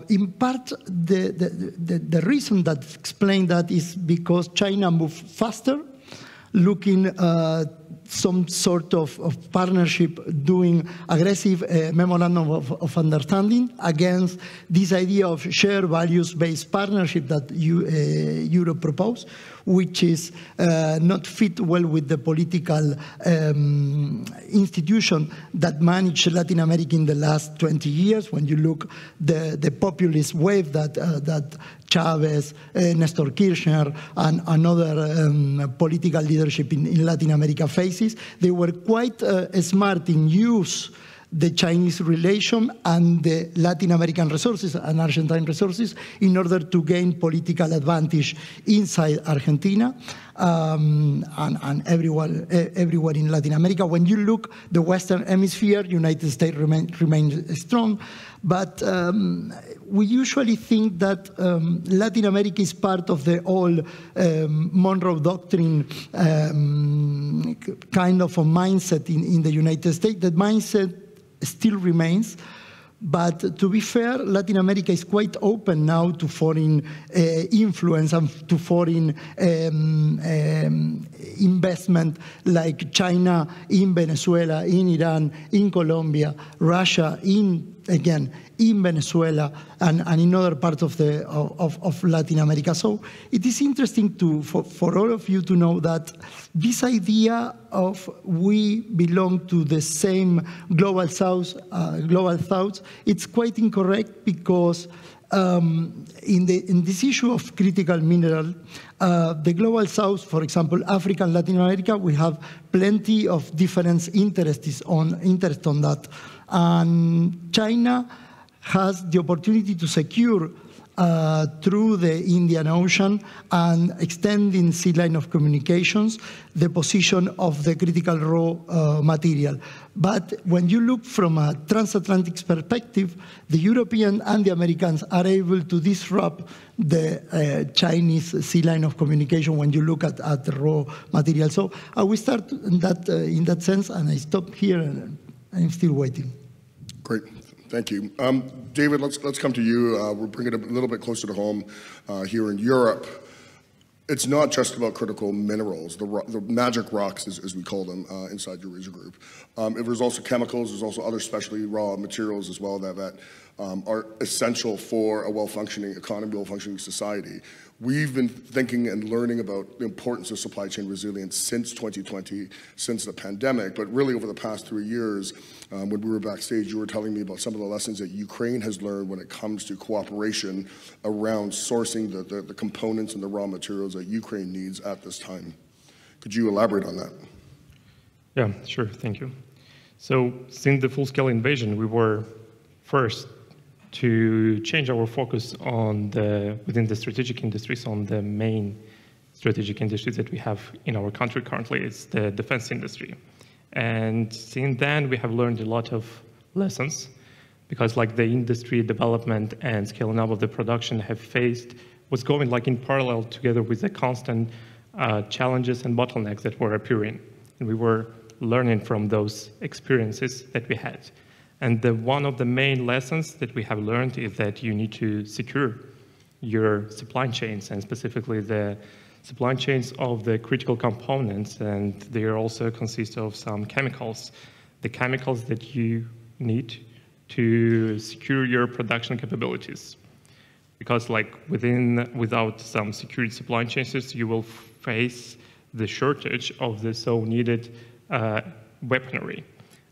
In part, the reason that explains that is because China moved faster, looking some sort of partnership, doing aggressive memorandum of understanding against this idea of shared values-based partnership that Europe proposed, which is not fit well with the political institution that managed Latin America in the last 20 years. When you look the populist wave that Chavez, Nestor Kirchner, and another political leadership in Latin America faces, they were quite smart in use the Chinese relation and the Latin American resources and Argentine resources in order to gain political advantage inside Argentina and everywhere in Latin America. When you look the Western Hemisphere, United States remains strong, but we usually think that Latin America is part of the old Monroe Doctrine kind of a mindset in the United States. That mindset still remains, But to be fair, Latin America is quite open now to foreign influence and to foreign investment, like China in Venezuela, in Iran, in Colombia, Russia in Venezuela and in other parts of Latin America. So it is interesting for all of you to know that this idea of we belong to the same global south, it's quite incorrect, because in this issue of critical mineral, the global south, for example, Africa and Latin America, we have plenty of different interests on that. And China has the opportunity to secure through the Indian Ocean and extending sea line of communications the position of the critical raw material. But when you look from a transatlantic perspective, the European and the Americans are able to disrupt the Chinese sea line of communication when you look at the raw material. So I will start in that sense, and I stop here, and I'm still waiting. Great, thank you. David, let's come to you. We'll bring it a little bit closer to home here in Europe. It's not just about critical minerals, the magic rocks, as we call them inside Eurasia Group. There's also chemicals, there's also other specialty raw materials as well that are essential for a well-functioning economy, well-functioning society. We've been thinking and learning about the importance of supply chain resilience since 2020, since the pandemic, but really over the past 3 years, when we were backstage, you were telling me about some of the lessons that Ukraine has learned when it comes to cooperation around sourcing the components and the raw materials that Ukraine needs at this time. Could you elaborate on that? Yeah, sure, thank you. So since the full-scale invasion, we were first to change our focus on within the strategic industries, on the main strategic industries that we have in our country currently. It's the defense industry. And since then, we have learned a lot of lessons, because like the industry development and scaling up of the production was going like in parallel together with the constant challenges and bottlenecks that were appearing. And we were learning from those experiences that we had. And one of the main lessons that we have learned is that you need to secure your supply chains, and specifically the supply chains of the critical components, and they also consist of some chemicals, the chemicals that you need to secure your production capabilities. Because like without some secured supply chains, you will face the shortage of the so needed weaponry.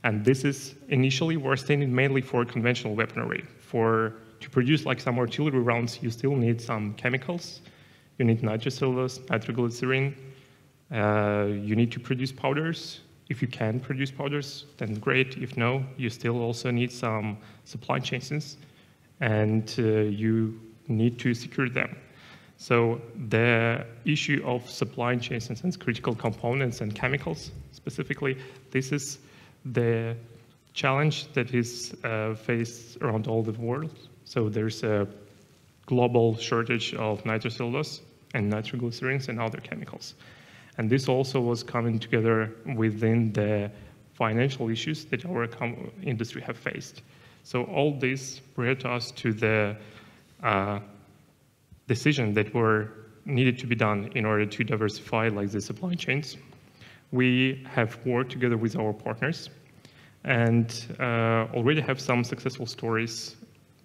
And this is initially we're standing mainly for conventional weaponry. To produce like some artillery rounds, you still need some chemicals. You need nitrocellulose, nitroglycerin. You need to produce powders. If you can produce powders, then great. If no, you still also need some supply chains, and you need to secure them. So the issue of supply chains and critical components and chemicals specifically, this is the challenge that is faced around all the world. So there's a global shortage of nitrocellulose and nitroglycerins and other chemicals. And this also was coming together within the financial issues that our industry have faced. So all this brought us to the decision that were needed to be done in order to diversify like the supply chains. We have worked together with our partners and already have some successful stories,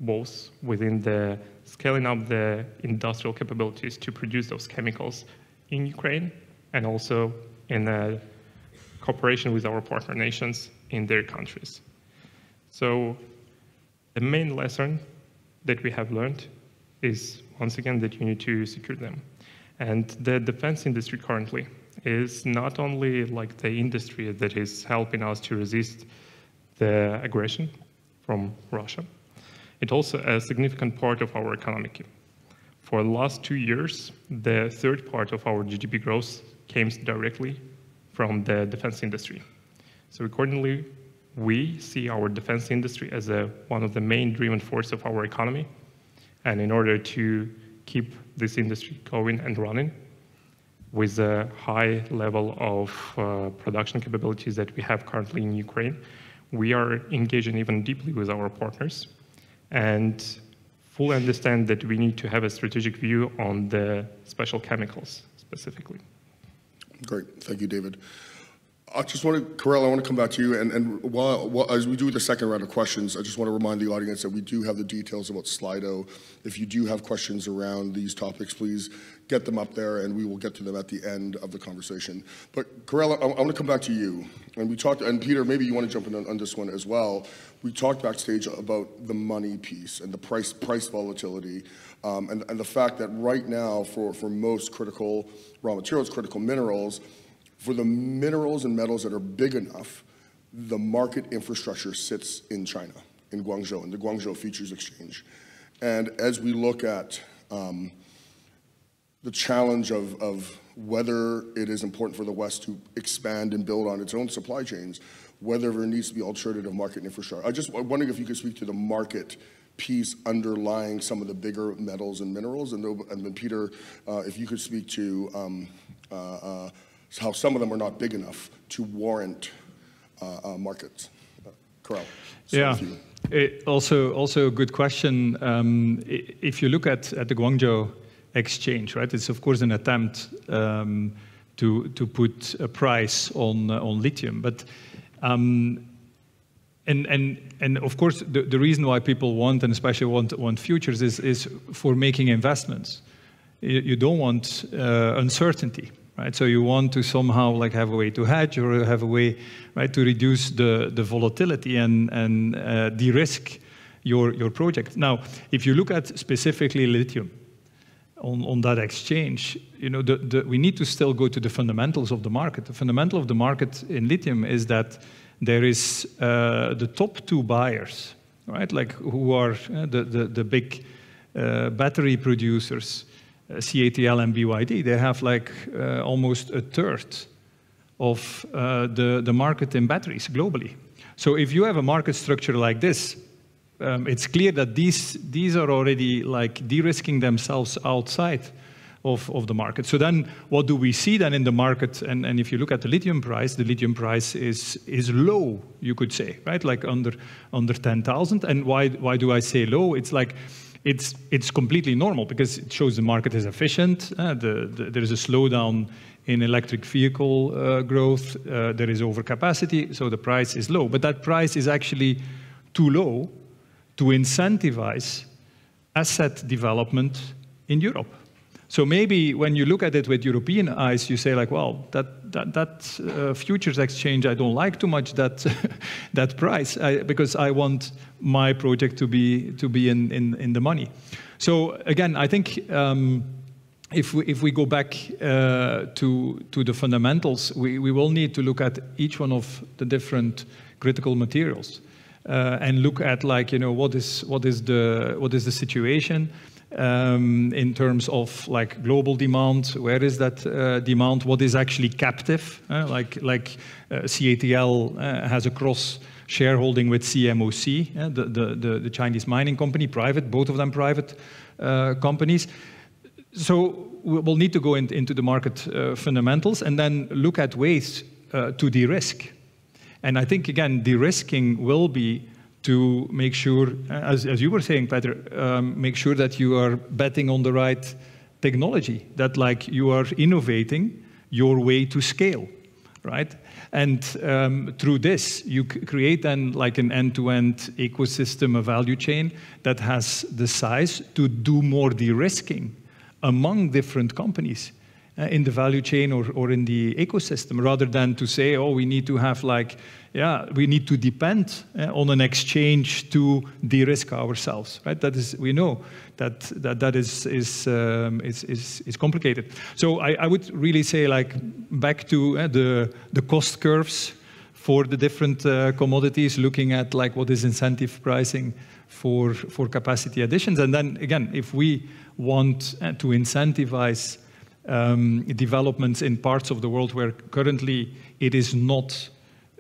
both within the scaling up the industrial capabilities to produce those chemicals in Ukraine, and also in cooperation with our partner nations in their countries. So the main lesson that we have learned is, once again, that you need to secure them. And the defense industry currently is not only like the industry that is helping us to resist the aggression from Russia, it's also a significant part of our economy. For the last 2 years, the third part of our GDP growth came directly from the defense industry. So accordingly, we see our defense industry as one of the main driving forces of our economy. And in order to keep this industry going and running with a high level of production capabilities that we have currently in Ukraine, we are engaging even deeply with our partners and fully understand that we need to have a strategic view on the special chemicals specifically. Great, thank you, David. I just want to, Karel, I want to come back to you, and while as we do the second round of questions, I just want to remind the audience that we do have the details about Slido. If you do have questions around these topics, please get them up there, and we will get to them at the end of the conversation. But Karel, I want to come back to you, and we talked, and Peter, maybe you want to jump in on this one as well. We talked backstage about the money piece and the price volatility, and the fact that right now, for most critical raw materials, critical minerals, for the minerals and metals that are big enough, the market infrastructure sits in China, in Guangzhou, in the Guangzhou Futures Exchange. And as we look at the challenge of whether it is important for the West to expand and build on its own supply chains, whether there needs to be alternative market infrastructure. I'm wondering if you could speak to the market piece underlying some of the bigger metals and minerals, and then Peter, if you could speak to how some of them are not big enough to warrant markets. Karel. Yeah, also a good question. If you look at the Guangzhou exchange, right, it's of course an attempt to put a price on lithium, but and of course the reason why people want, and especially want futures is for making investments. You don't want uncertainty. Right, so you want to somehow like have a way to hedge or have a way, right, to reduce the volatility and de-risk your project. Now, if you look at specifically lithium on that exchange, you know, we need to still go to the fundamentals of the market. The fundamental of the market in lithium is that there is the top two buyers, right, like who are the big battery producers. CATL and BYD, they have like almost a third of the market in batteries globally. So if you have a market structure like this, it's clear that these are already like de-risking themselves outside of the market. So then what do we see then in the market? And if you look at the lithium price is low, you could say, right? Like under 10,000. And why do I say low? It's like, it's completely normal because it shows the market is efficient. There is a slowdown in electric vehicle growth. There is overcapacity, so the price is low. But that price is actually too low to incentivize asset development in Europe. So maybe when you look at it with European eyes, you say like, well, that futures exchange, I don't like too much that price because I want my project to be in the money. So again, I think if we go back to the fundamentals, we will need to look at each one of the different critical materials and look at like, you know, what is the situation. In terms of like global demand, where is that demand? What is actually captive? Like CATL has a cross shareholding with CMOC, the Chinese mining company, private, both of them private companies. So we'll need to go into the market fundamentals and then look at ways to de-risk. And I think again, de-risking will be to make sure, as you were saying, Peter, make sure that you are betting on the right technology, that like you are innovating your way to scale, right? And through this, you create then like an end-to-end ecosystem, a value chain that has the size to do more de-risking among different companies in the value chain or in the ecosystem, rather than to say, oh, we need to have like, yeah, we need to depend on an exchange to de-risk ourselves, right? That is, we know that is complicated. So I would really say like back to the cost curves for the different commodities, looking at like what is incentive pricing for capacity additions, and then again, if we want to incentivize developments in parts of the world where currently it is not,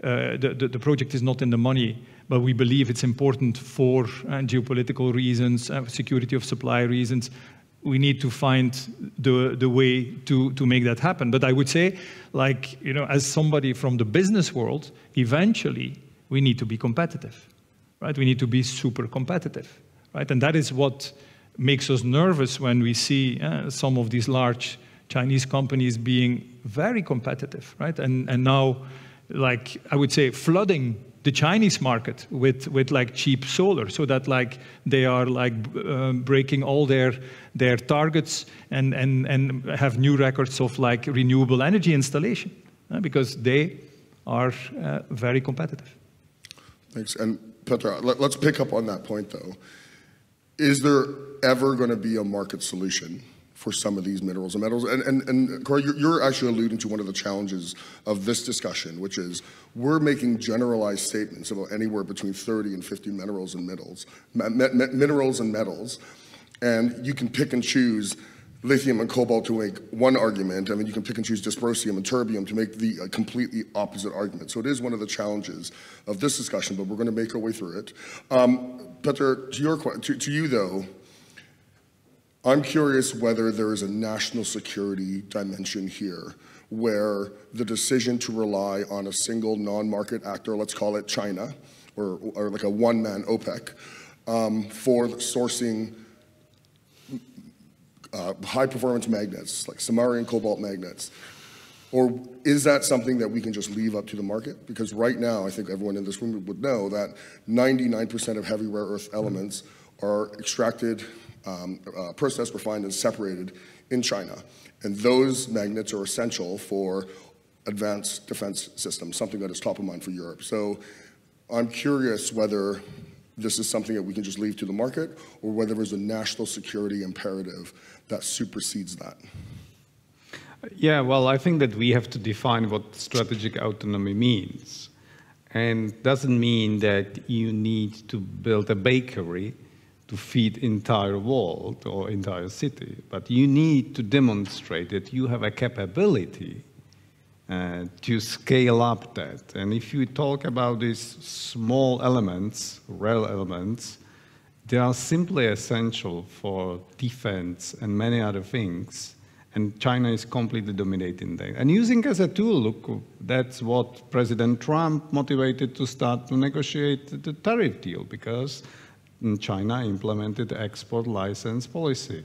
the project is not in the money, but we believe it's important for geopolitical reasons, security of supply reasons, we need to find the way to make that happen. But I would say, like, you know, as somebody from the business world, eventually we need to be competitive, right? We need to be super competitive, right? And that is what makes us nervous when we see some of these large Chinese companies being very competitive, right? And now, like, I would say, flooding the Chinese market with like cheap solar, so that like they are like breaking all their targets and have new records of like renewable energy installation, because they are very competitive. Thanks. And Petra, let's pick up on that point though. Is there ever going to be a market solution for some of these minerals and metals? And Corey, you're actually alluding to one of the challenges of this discussion, which is we're making generalized statements about anywhere between 30 and 50 minerals and metals, and you can pick and choose lithium and cobalt to make one argument, and then you can pick and choose dysprosium and terbium to make the completely opposite argument. So it is one of the challenges of this discussion, but we're going to make our way through it. Petra, to you though, I'm curious whether there is a national security dimension here where the decision to rely on a single non-market actor, let's call it China, or like a one-man OPEC, for sourcing high-performance magnets, like samarium cobalt magnets, or is that something that we can just leave up to the market? Because right now, I think everyone in this room would know that 99% of heavy rare earth elements are extracted, processed, refined, and separated in China. And those magnets are essential for advanced defense systems, something that is top of mind for Europe. So I'm curious whether this is something that we can just leave to the market, or whether there's a national security imperative that supersedes that. Yeah, well, I think that we have to define what strategic autonomy means. And doesn't mean that you need to build a bakery to feed entire world or entire city, but you need to demonstrate that you have a capability to scale up that. And if you talk about these small elements, rare elements, they are simply essential for defense and many other things. And China is completely dominating that. And using as a tool, look, that's what President Trump motivated to start to negotiate the tariff deal, because China implemented the export license policy.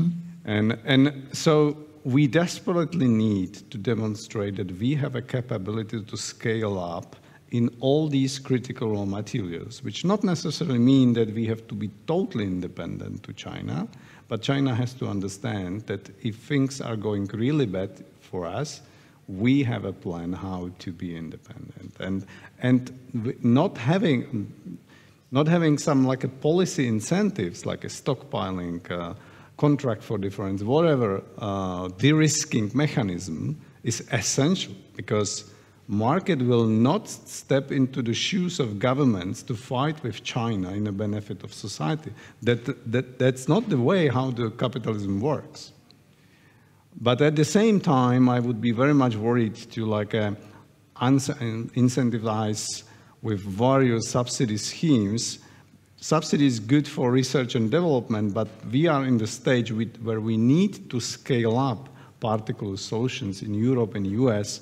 Mm-hmm. And so we desperately need to demonstrate that we have a capability to scale up in all these critical raw materials, which not necessarily mean that we have to be totally independent to China, but China has to understand that if things are going really bad for us, we have a plan how to be independent. And not having some like a policy incentives, like a stockpiling, contract for difference, whatever de-risking mechanism is essential, because market will not step into the shoes of governments to fight with China in the benefit of society. That's not the way how the capitalism works. But at the same time, I would be very much worried to like incentivize with various subsidy schemes. Subsidy is good for research and development, but we are in the stage where we need to scale up particle solutions in Europe and US,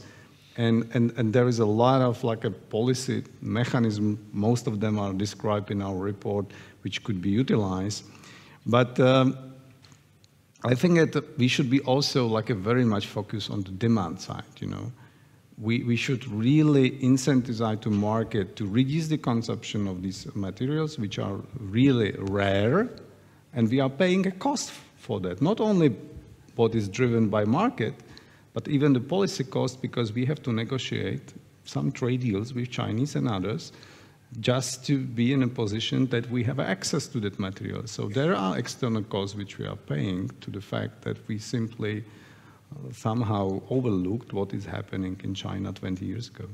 and there is a lot of like a policy mechanism. Most of them are described in our report, which could be utilized. But I think that we should be also like a very much focused on the demand side, you know. We should really incentivize to market to reduce the consumption of these materials, which are really rare, and we are paying a cost for that. Not only what is driven by market, but even the policy cost, because we have to negotiate some trade deals with Chinese and others just to be in a position that we have access to that material. So there are external costs which we are paying to the fact that we simply somehow overlooked what is happening in China 20 years ago.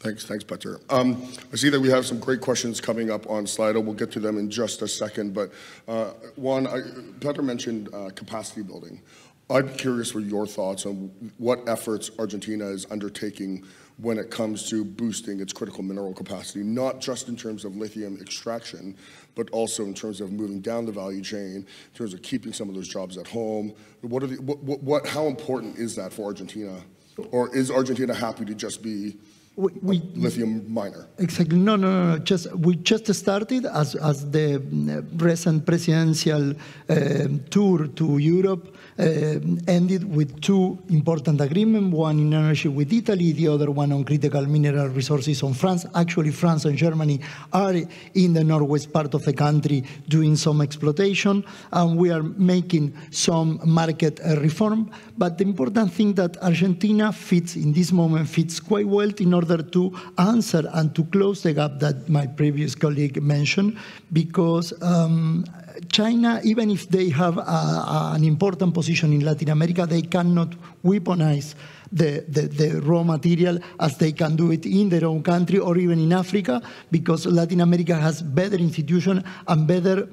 Thanks, Petra. I see that we have some great questions coming up on Slido. We'll get to them in just a second, but one, Petra mentioned capacity building. I'm curious for your thoughts on what efforts Argentina is undertaking when it comes to boosting its critical mineral capacity, not just in terms of lithium extraction, but also in terms of moving down the value chain, in terms of keeping some of those jobs at home. How important is that for Argentina? Or is Argentina happy to just be lithium miner. Exactly. No. We just started as the recent presidential tour to Europe ended with two important agreements, one in energy with Italy, the other one on critical mineral resources on France. Actually, France and Germany are in the northwest part of the country doing some exploitation, and we are making some market reform. But the important thing that Argentina fits in this moment fits quite well in order to answer and to close the gap that my previous colleague mentioned, because China, even if they have an important position in Latin America, they cannot weaponize the raw material as they can do it in their own country or even in Africa, because Latin America has better institutions and better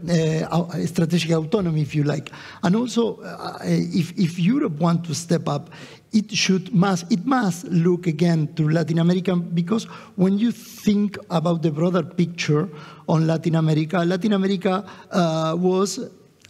strategic autonomy, if you like. And also, if Europe wants to step up, it must look again to Latin America, because when you think about the broader picture on Latin America was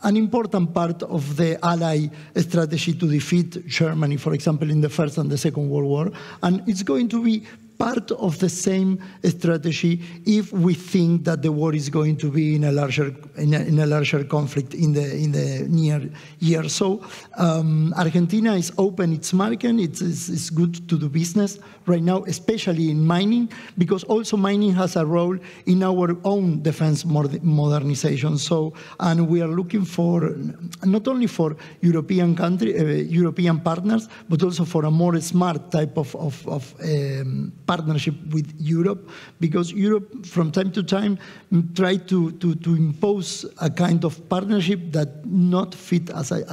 an important part of the Ally strategy to defeat Germany, for example, in the First and the Second World War. And it's going to be part of the same strategy if we think that the war is going to be in a larger conflict in the near years. So Argentina is open its market. It's good to do business right now, especially in mining, because also mining has a role in our own defense modernization. So, and we are looking for not only for European partners, but also for a more smart type of partnership with Europe, because Europe from time to time try to impose a kind of partnership that not fit, as I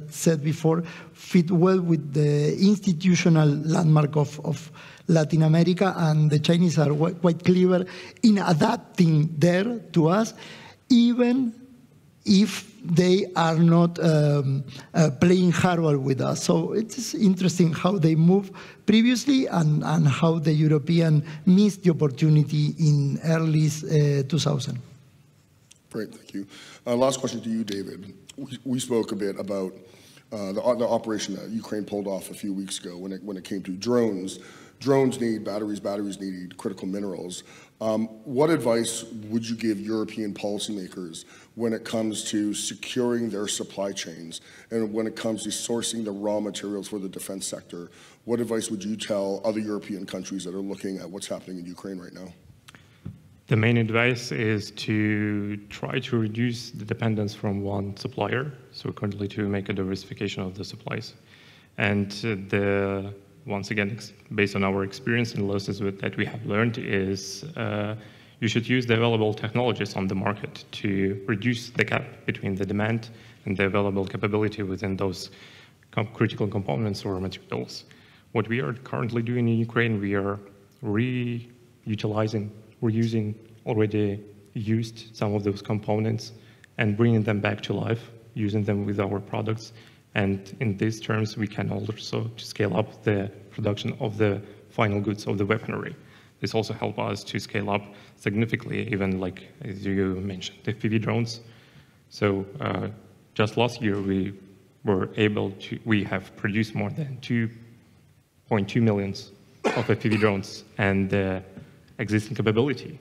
said before, fit well with the institutional landmark of Latin America, and the Chinese are quite clever in adapting there to us, even if they are not playing hardball with us. So it's interesting how they move previously and how the European missed the opportunity in early 2000. Great, thank you. Last question to you, David. We spoke a bit about the operation that Ukraine pulled off a few weeks ago when it came to drones. Drones need batteries, batteries need critical minerals. What advice would you give European policymakers when it comes to securing their supply chains and when it comes to sourcing the raw materials for the defense sector? What advice would you tell other European countries that are looking at what's happening in Ukraine right now? The main advice is to try to reduce the dependence from one supplier, so currently to make a diversification of the supplies. And once again, based on our experience and lessons that we have learned, is you should use the available technologies on the market to reduce the gap between the demand and the available capability within those critical components or materials. What we are currently doing in Ukraine, we are reusing already used some of those components and bringing them back to life, using them with our products. And in these terms, we can also scale up the production of the final goods of the weaponry. This also helps us to scale up significantly, even like, as you mentioned, the FPV drones. So just last year, we have produced more than 2.2 million of FPV drones, and the existing capability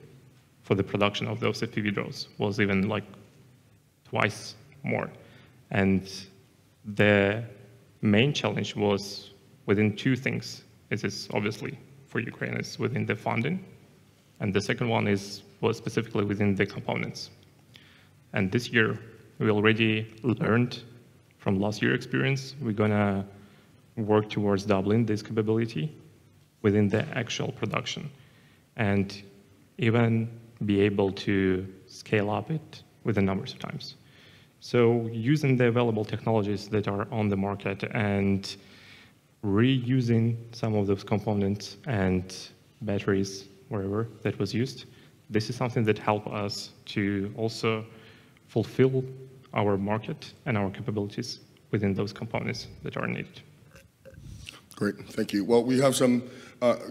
for the production of those FPV drones was even like twice more. And the main challenge was within two things. This is obviously for Ukraine, is within the funding, and the second one was specifically within the components. And this year, we already learned from last year's experience, we're gonna work towards doubling this capability within the actual production, and even be able to scale up it with the numbers of times. So using the available technologies that are on the market and reusing some of those components and batteries, wherever that was used, this is something that helps us to also fulfill our market and our capabilities within those components that are needed. Great, thank you. Well, we have some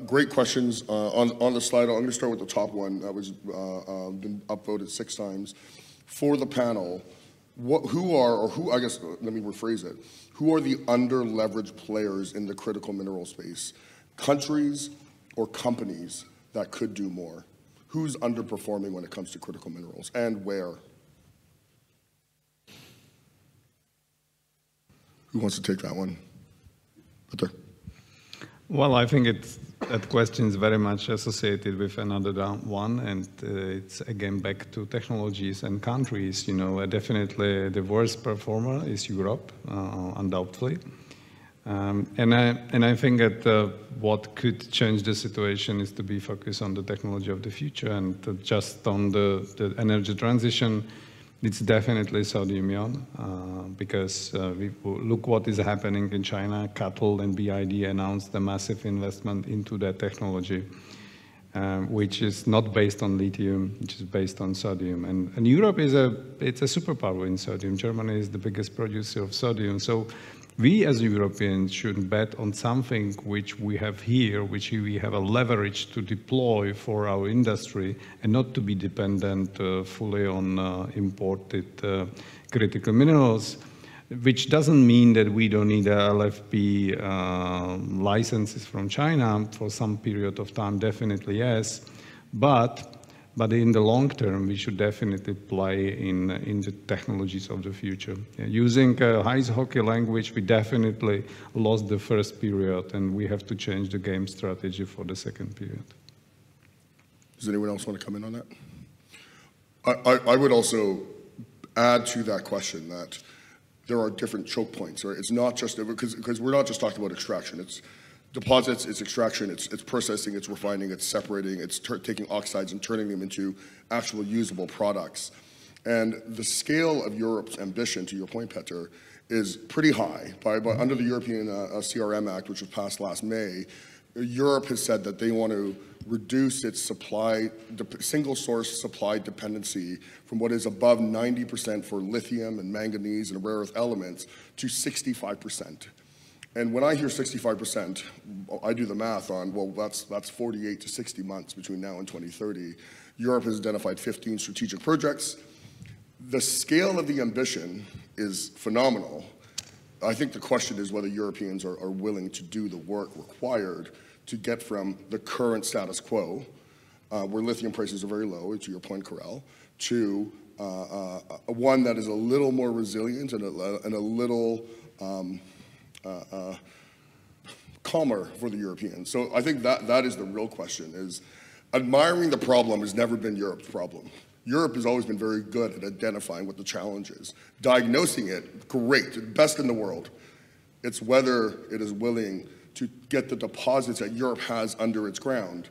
great questions on the slide. I'm going to start with the top one that was been upvoted 6 times. For the panel, I guess, let me rephrase it. Who are the under-leveraged players in the critical mineral space? Countries, or companies that could do more? Who's underperforming when it comes to critical minerals, and where? Who wants to take that one? Peter. Well, I think that question is very much associated with another one, and it's again back to technologies and countries. You know, definitely the worst performer is Europe, undoubtedly. And I think that what could change the situation is to be focused on the technology of the future, and just on the energy transition. It's definitely sodium-ion, because we look what is happening in China. CATL and BID announced a massive investment into that technology, which is not based on lithium, which is based on sodium. And Europe it's a superpower in sodium. Germany is the biggest producer of sodium. So we as Europeans should bet on something which we have here, which we have a leverage to deploy for our industry, and not to be dependent fully on imported critical minerals, which doesn't mean that we don't need LFP licenses from China for some period of time, definitely yes, but in the long term, we should definitely play in the technologies of the future. Using ice hockey language, we definitely lost the first period, and we have to change the game strategy for the second period. Does anyone else want to come in on that? I would also add to that question that there are different choke points, right? It's not just, because we're not just talking about extraction. It's deposits, it's extraction, it's processing, it's refining, it's separating, it's taking oxides and turning them into actual usable products. And the scale of Europe's ambition, to your point, Peter, is pretty high. Under the European CRM Act, which was passed last May, Europe has said that they want to reduce its single source supply dependency from what is above 90% for lithium and manganese and rare earth elements to 65%. And when I hear 65%, I do the math on, well, that's 48 to 60 months between now and 2030. Europe has identified 15 strategic projects. The scale of the ambition is phenomenal. I think the question is whether Europeans are willing to do the work required to get from the current status quo, where lithium prices are very low, to your point, Karel, to one that is a little more resilient and a little calmer for the Europeans. So I think that is the real question, is admiring the problem has never been Europe's problem. Europe has always been very good at identifying what the challenge is. Diagnosing it, great, best in the world. It's whether it is willing to get the deposits that Europe has under its ground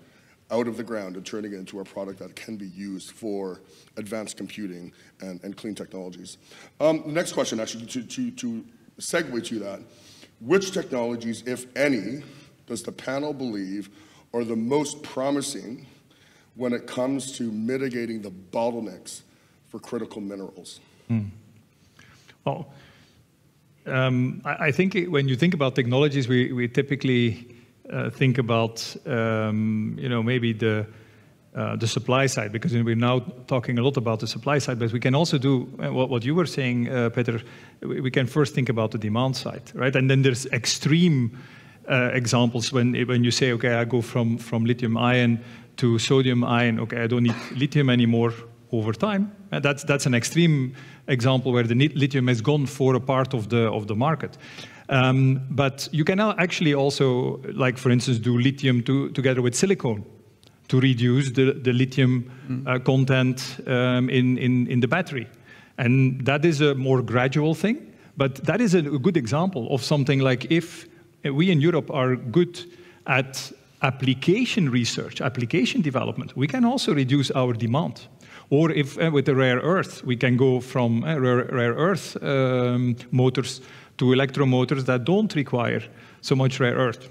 out of the ground and turning it into a product that can be used for advanced computing and clean technologies. The next question, actually, to segue to that, which technologies, if any, does the panel believe are the most promising when it comes to mitigating the bottlenecks for critical minerals? Well, I think when you think about technologies, we typically think about maybe the supply side, because we're now talking a lot about the supply side, but we can also do what you were saying, Peter. We can first think about the demand side, right? And then there's extreme examples when you say, okay, I go from lithium ion to sodium ion. Okay, I don't need lithium anymore over time. And that's an extreme example where the lithium has gone for a part of the market. But you can now actually also, like for instance, do lithium together with silicone to reduce the lithium content in the battery. And that is a more gradual thing, but that is a good example of something like if we in Europe are good at application research, application development, we can also reduce our demand. Or if with the rare earth, we can go from rare earth motors to electromotors that don't require so much rare earth.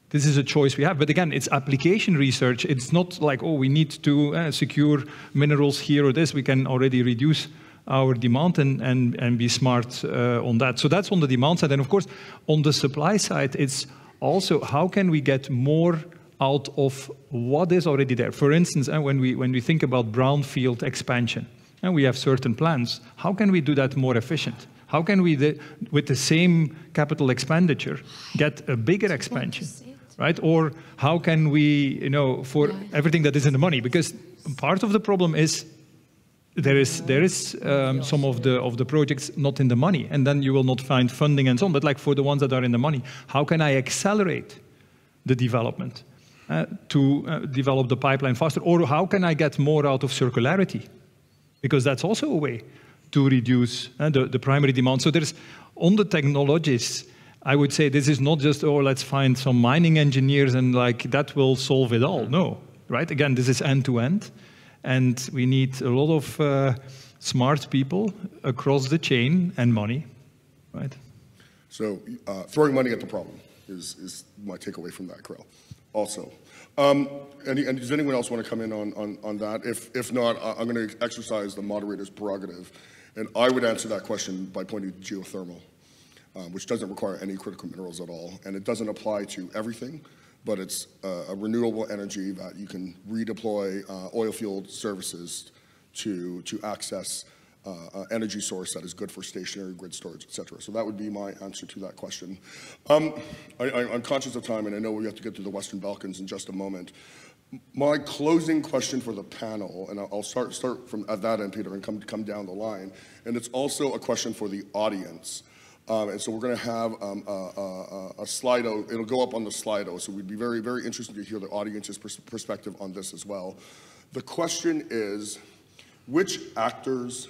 This is a choice we have. But again, it's application research. It's not like, oh, we need to secure minerals here or this. We can already reduce our demand and be smart on that. So that's on the demand side. And of course, on the supply side, it's also how can we get more out of what is already there. For instance, when we think about brownfield expansion, and we have certain plans, how can we do that more efficient? How can we, with the same capital expenditure, get a bigger expansion? right? Or how can we, for everything that is in the money? Because part of the problem is there is some of the projects not in the money, and then you will not find funding and so on. But like for the ones that are in the money, how can I accelerate the development to develop the pipeline faster? Or how can I get more out of circularity? Because that's also a way to reduce the primary demand. So there's, on the technologies, I would say this is not just, oh, let's find some mining engineers and like that will solve it all. No, right? Again, this is end-to-end. And we need a lot of smart people across the chain and money, right? So throwing money at the problem is my takeaway from that, Kirill. Also, and does anyone else want to come in on that? If not, I'm going to exercise the moderator's prerogative, and I would answer that question by pointing to geothermal, which doesn't require any critical minerals at all, and it doesn't apply to everything, but it's a renewable energy that you can redeploy oil field services to access energy source that is good for stationary grid storage, et cetera. So that would be my answer to that question. I'm conscious of time, and I know we have to get to the Western Balkans in just a moment. My closing question for the panel, and I'll start from at that end, Peter, and come down the line, and it's also a question for the audience. And so we're going to have a Slido. It'll go up on the Slido, so we'd be very, very interested to hear the audience's perspective on this as well. The question is, which actors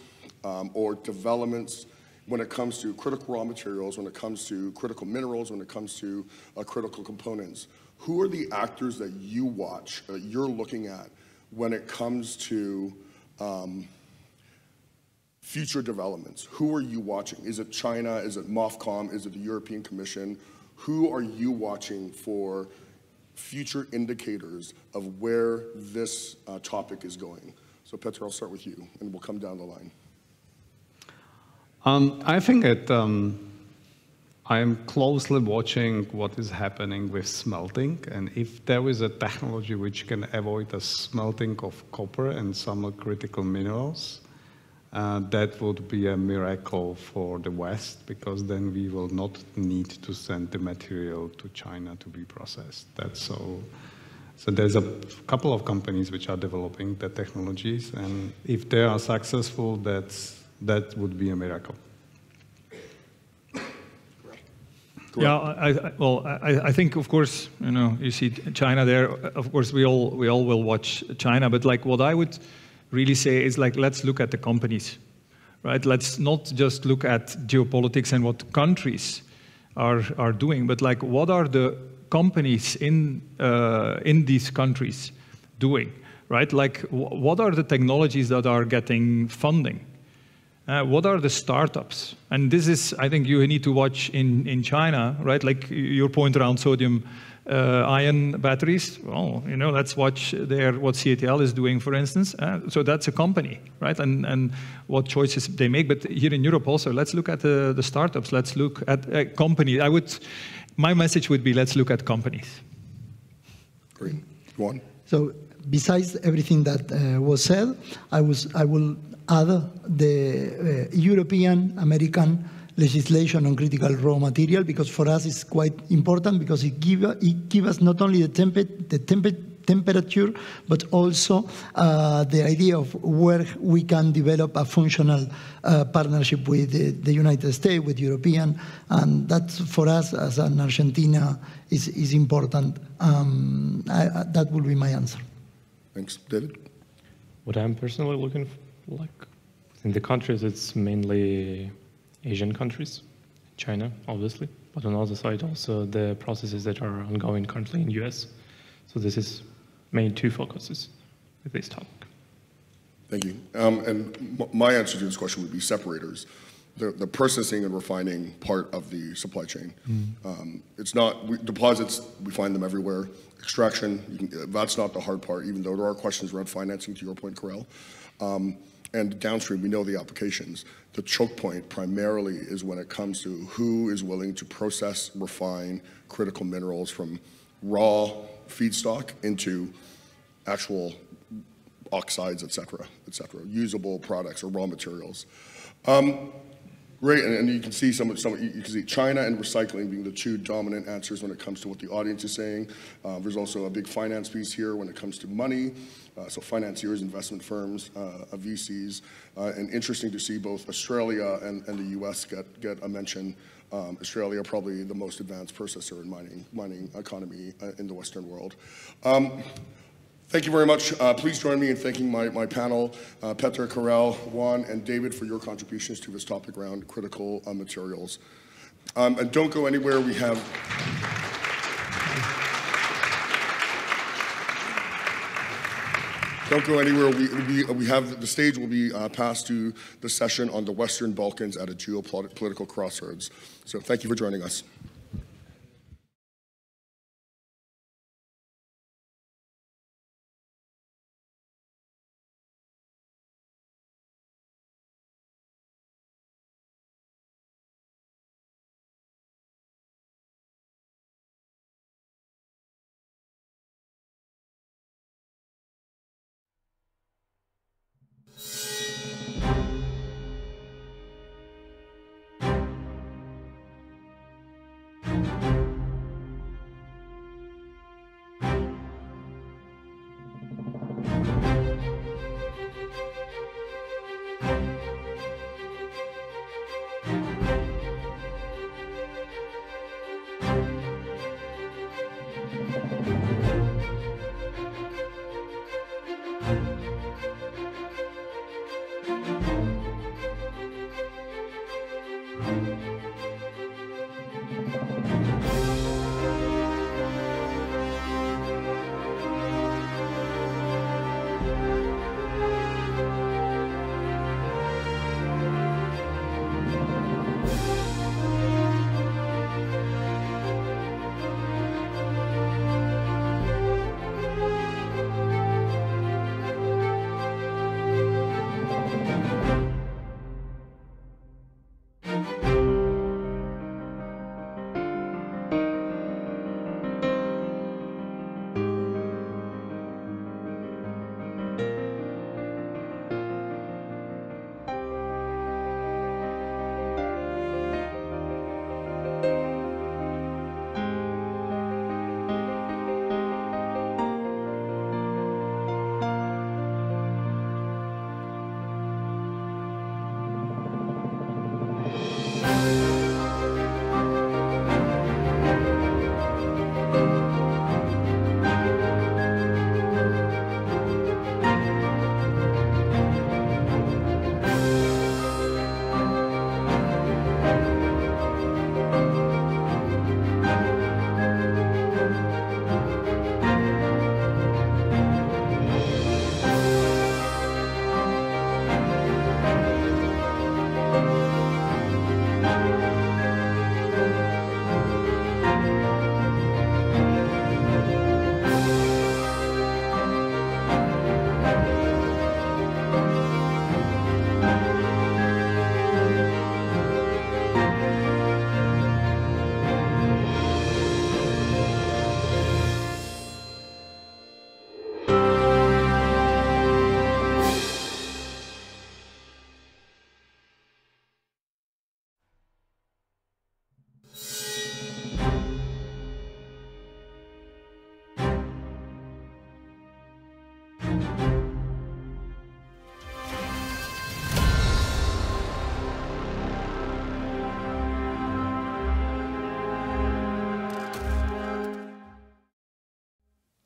or developments, when it comes to critical raw materials, when it comes to critical minerals, when it comes to critical components, who are the actors that you watch, that you're looking at when it comes to future developments? Who are you watching? Is it China? Is it MOFCOM? Is it the European Commission? Who are you watching for future indicators of where this topic is going? So Petr, I'll start with you, and we'll come down the line. I think that I'm closely watching what is happening with smelting, and if there is a technology which can avoid the smelting of copper and some critical minerals, that would be a miracle for the West, because then we will not need to send the material to China to be processed. That's so there's a couple of companies which are developing the technologies, and if they are successful, that would be a miracle. Yeah, I think, of course, you see China there. Of course, we all will watch China, but like what I would really say is like, let's look at the companies, right? Let's not just look at geopolitics and what countries are doing, but like what are the companies in these countries doing, right? Like what are the technologies that are getting funding? What are the startups? And this is, I think you need to watch in China, right? Like your point around sodium ion batteries. Well, let's watch there what CATL is doing, for instance. So that's a company, right? And what choices they make. But here in Europe also, let's look at the startups. Let's look at companies. My message would be, let's look at companies. Great. Go on. So besides everything that was said, I will add the European American legislation on critical raw material, because for us it's quite important, because it give us not only the temperature, but also the idea of where we can develop a functional partnership with the United States, with European, and that for us as an Argentina is important. That will be my answer. Thanks. David? What I'm personally looking for, like in the countries, it's mainly Asian countries, China, obviously, but on the other side also the processes that are ongoing currently in US. So this is main two focuses with this topic. Thank you. And my answer to this question would be separators. The processing and refining part of the supply chain. It's not, deposits, we find them everywhere. Extraction, that's not the hard part, even though there are questions around financing, to your point, Kirill. And downstream, we know the applications. The choke point primarily is when it comes to who is willing to process, refine critical minerals from raw feedstock into actual oxides, et cetera, usable products or raw materials. Great, and you can see you can see China and recycling being the two dominant answers when it comes to what the audience is saying. There's also a big finance piece here when it comes to money, so financiers, investment firms, VCs, and interesting to see both Australia and the US get a mention. Australia probably the most advanced processor and mining economy in the Western world. Thank you very much. Please join me in thanking my panel, Petr, Karel, Juan, and David for your contributions to this topic around critical materials. And don't go anywhere. We have Don't go anywhere. We have the stage will be passed to the session on the Western Balkans at a geopolitical crossroads. So thank you for joining us.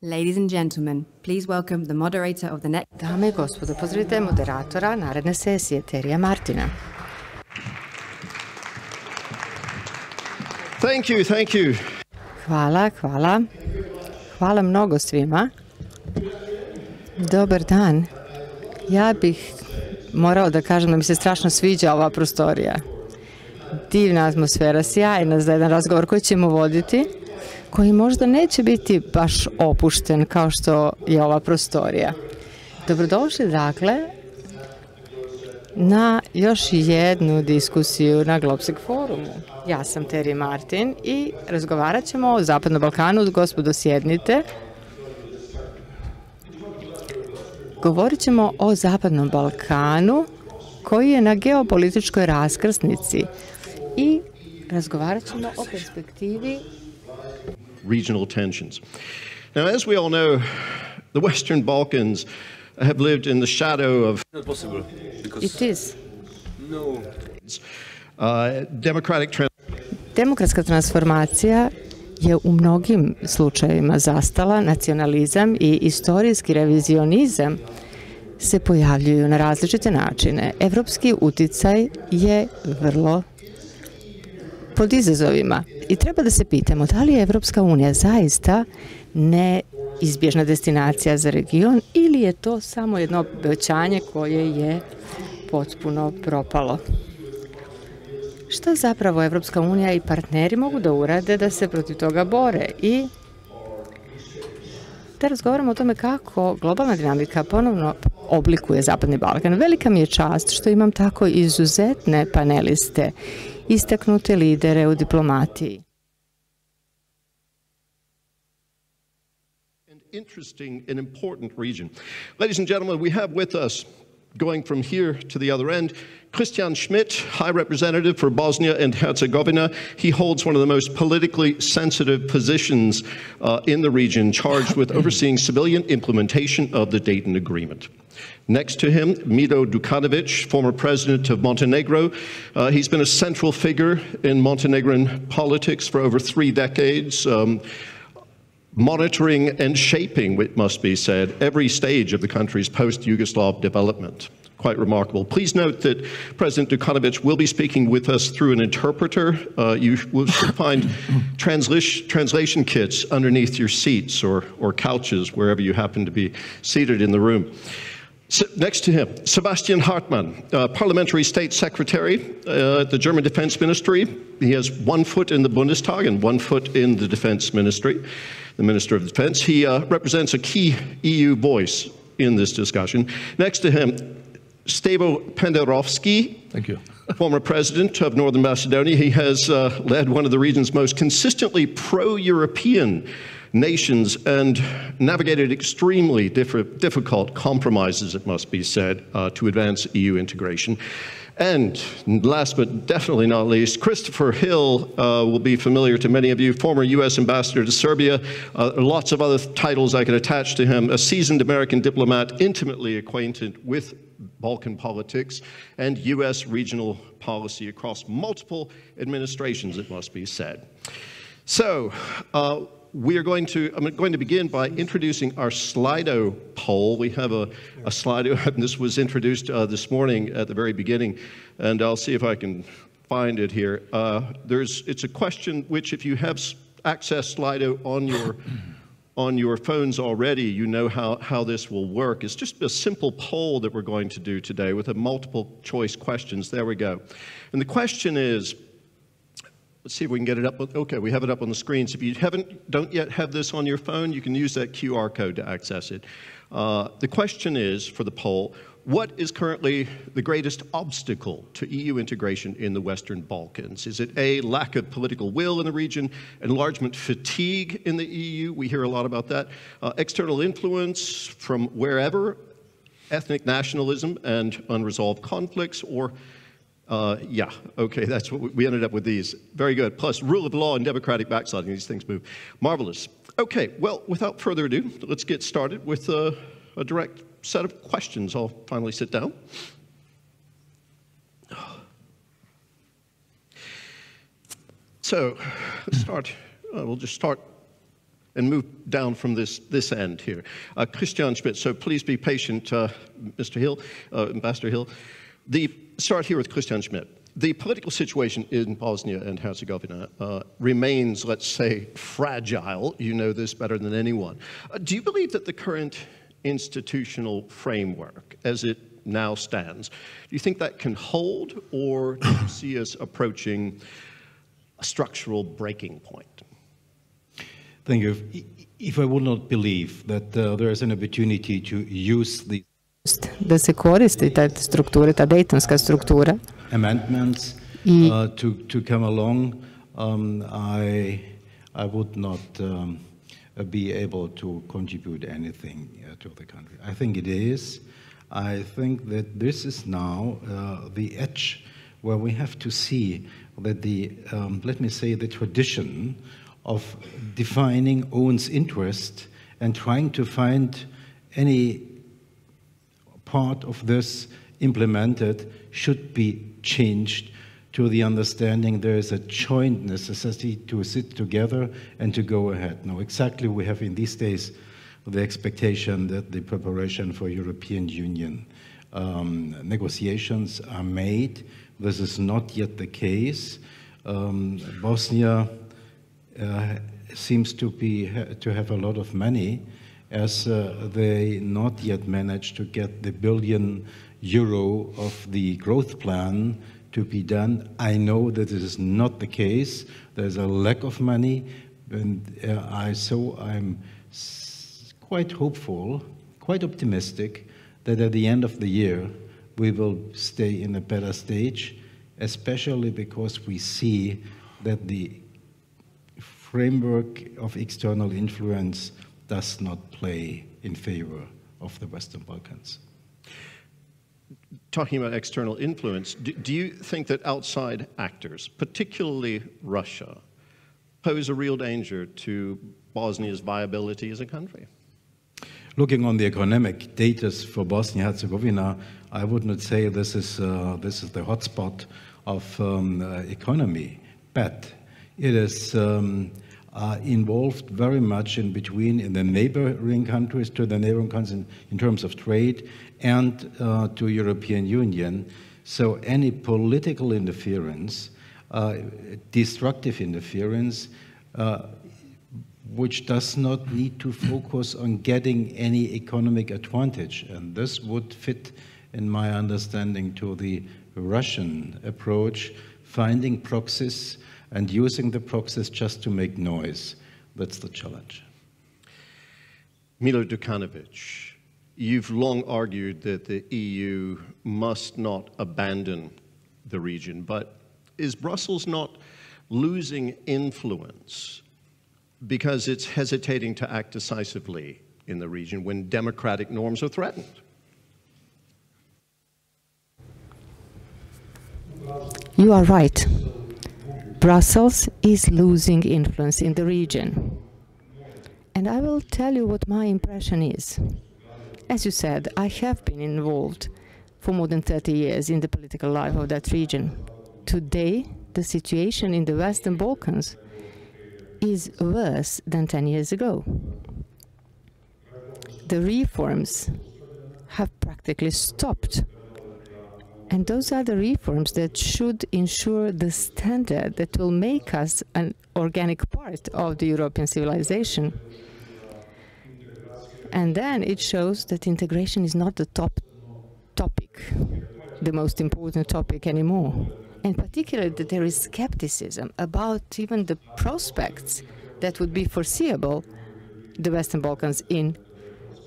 Ladies and gentlemen, please welcome the moderator of the next... Dame i gospodo, pozdravite moderatora naredne sesije, Terija Martina. Thank you. Hvala. Hvala mnogo svima. Dobar dan. Ja bih morao da kažem da mi se strašno sviđa ova prostorija. Divna atmosfera, sjajna za jedan razgovor koji ćemo voditi, koji možda neće biti baš opušten kao što je ova prostorija. Dobrodošli, dakle, na još jednu diskusiju na GLOBSEC forumu. Ja sam Terija Martin i razgovarat ćemo o Zapadnom Balkanu. Gospodo, sjednite. Govorit ćemo o Zapadnom Balkanu koji je na geopolitičkoj raskrsnici i razgovarat ćemo o perspektivi regional tensions. Now, as we all know, the Western Balkans have lived in the shadow of It is. Demokratska transformacija je u mnogim slučajevima zastala. Nacionalizam i istorijski revizionizam se pojavljuju na različite načine. Evropski uticaj je vrlo pod izazovima i treba da se pitamo da li je Evropska unija zaista neizbježna destinacija za region ili je to samo jedno obećanje koje je potpuno propalo. Šta zapravo Evropska unija i partneri mogu da urade da se protiv toga bore i da razgovaramo o tome kako globalna dinamika ponovno oblikuje Zapadni Balkan. Velika mi je čast što imam tako izuzetne paneliste, istaknute lidere u diplomatiji. Interesting and important region. Ladies and gentlemen, we have with us, going from here to the other end, Christian Schmidt, High Representative for Bosnia and Herzegovina. He holds one of the most politically sensitive positions in the region, charged with overseeing civilian implementation of the Dayton Agreement. Next to him, Milo Đukanović, former president of Montenegro. He's been a central figure in Montenegrin politics for over 3 decades, monitoring and shaping, it must be said, every stage of the country's post-Yugoslav development. Quite remarkable. Please note that President Đukanović will be speaking with us through an interpreter. You will find translation kits underneath your seats or couches, wherever you happen to be seated in the room. Next to him, Sebastian Hartmann, Parliamentary State Secretary at the German Defense Ministry. He has 1 foot in the Bundestag and 1 foot in the Defense Ministry, the Minister of Defense. He represents a key EU voice in this discussion. Next to him, Stevo Penderovski, thank you, former president of Northern Macedonia. He has led one of the region's most consistently pro-European nations and navigated extremely difficult compromises, it must be said, to advance EU integration. And last but definitely not least, Christopher Hill will be familiar to many of you, former U.S. ambassador to Serbia, lots of other titles I could attach to him, a seasoned American diplomat intimately acquainted with Balkan politics and U.S. regional policy across multiple administrations, it must be said. So, I'm going to begin by introducing our Slido poll. We have a Slido, and this was introduced this morning at the very beginning, and I'll see if I can find it here. It's a question which, if you have accessed Slido on your phones already, you know how this will work. It's just a simple poll that we're going to do today with a multiple choice questions. There we go. And the question is, let's see if we can get it up. Okay, we have it up on the screen. So if you don't yet have this on your phone, you can use that QR code to access it. The question is, for the poll, what is currently the greatest obstacle to EU integration in the Western Balkans? Is it A, lack of political will in the region, enlargement fatigue in the EU? We hear a lot about that. External influence from wherever, ethnic nationalism and unresolved conflicts, or yeah, okay, that's what we ended up with these. Very good. Plus, rule of law and democratic backsliding. These things move. Marvelous. Okay, well, without further ado, let's get started with a direct set of questions. I'll finally sit down. So, let's start. We'll just start and move down from this end here. Christian Schmidt, so please be patient, Mr. Hill, Ambassador Hill. Start here with Christian Schmidt. The political situation in Bosnia and Herzegovina remains, let's say, fragile. You know this better than anyone. Do you believe that the current institutional framework, as it now stands, do you think that can hold, or do you see us approaching a structural breaking point? Thank you. If I would not believe that there is an opportunity to use the da se koristi ta struktura, ta dejtonska struktura amendments to come along, I would not be able to contribute anything to the country. I think it is. I think that this is now the edge where we have to see that the, let me say, the tradition of defining one's interest and trying to find any part of this implemented should be changed to the understanding there is a joint necessity to sit together and to go ahead. Now, exactly we have in these days the expectation that the preparation for European Union negotiations are made. This is not yet the case. Bosnia seems to have a lot of money, as they not yet managed to get the €1 billion of the growth plan to be done. I know that this is not the case. There's a lack of money, and so I'm quite hopeful, quite optimistic that at the end of the year we will stay in a better stage, especially because we see that the framework of external influence does not play in favor of the Western Balkans. Talking about external influence, do you think that outside actors, particularly Russia, pose a real danger to Bosnia's viability as a country? Looking on the economic data for Bosnia-Herzegovina, I would not say this is the hotspot of economy, but it is involved very much in the neighboring countries, to the neighboring countries in terms of trade, and to European Union. So any political interference, destructive interference, which does not need to focus on getting any economic advantage. And this would fit, in my understanding, to the Russian approach, finding proxies and using the proxies just to make noise. That's the challenge. Milo Đukanović, you've long argued that the EU must not abandon the region, but is Brussels not losing influence because it's hesitating to act decisively in the region when democratic norms are threatened? You are right. Brussels is losing influence in the region. And I will tell you what my impression is. As you said, I have been involved for more than 30 years in the political life of that region. Today, the situation in the Western Balkans is worse than 10 years ago. The reforms have practically stopped. And those are the reforms that should ensure the standard that will make us an organic part of the European civilization. And then it shows that integration is not the top topic, the most important topic anymore. And particularly that there is skepticism about even the prospects that would be foreseeable, the Western Balkans in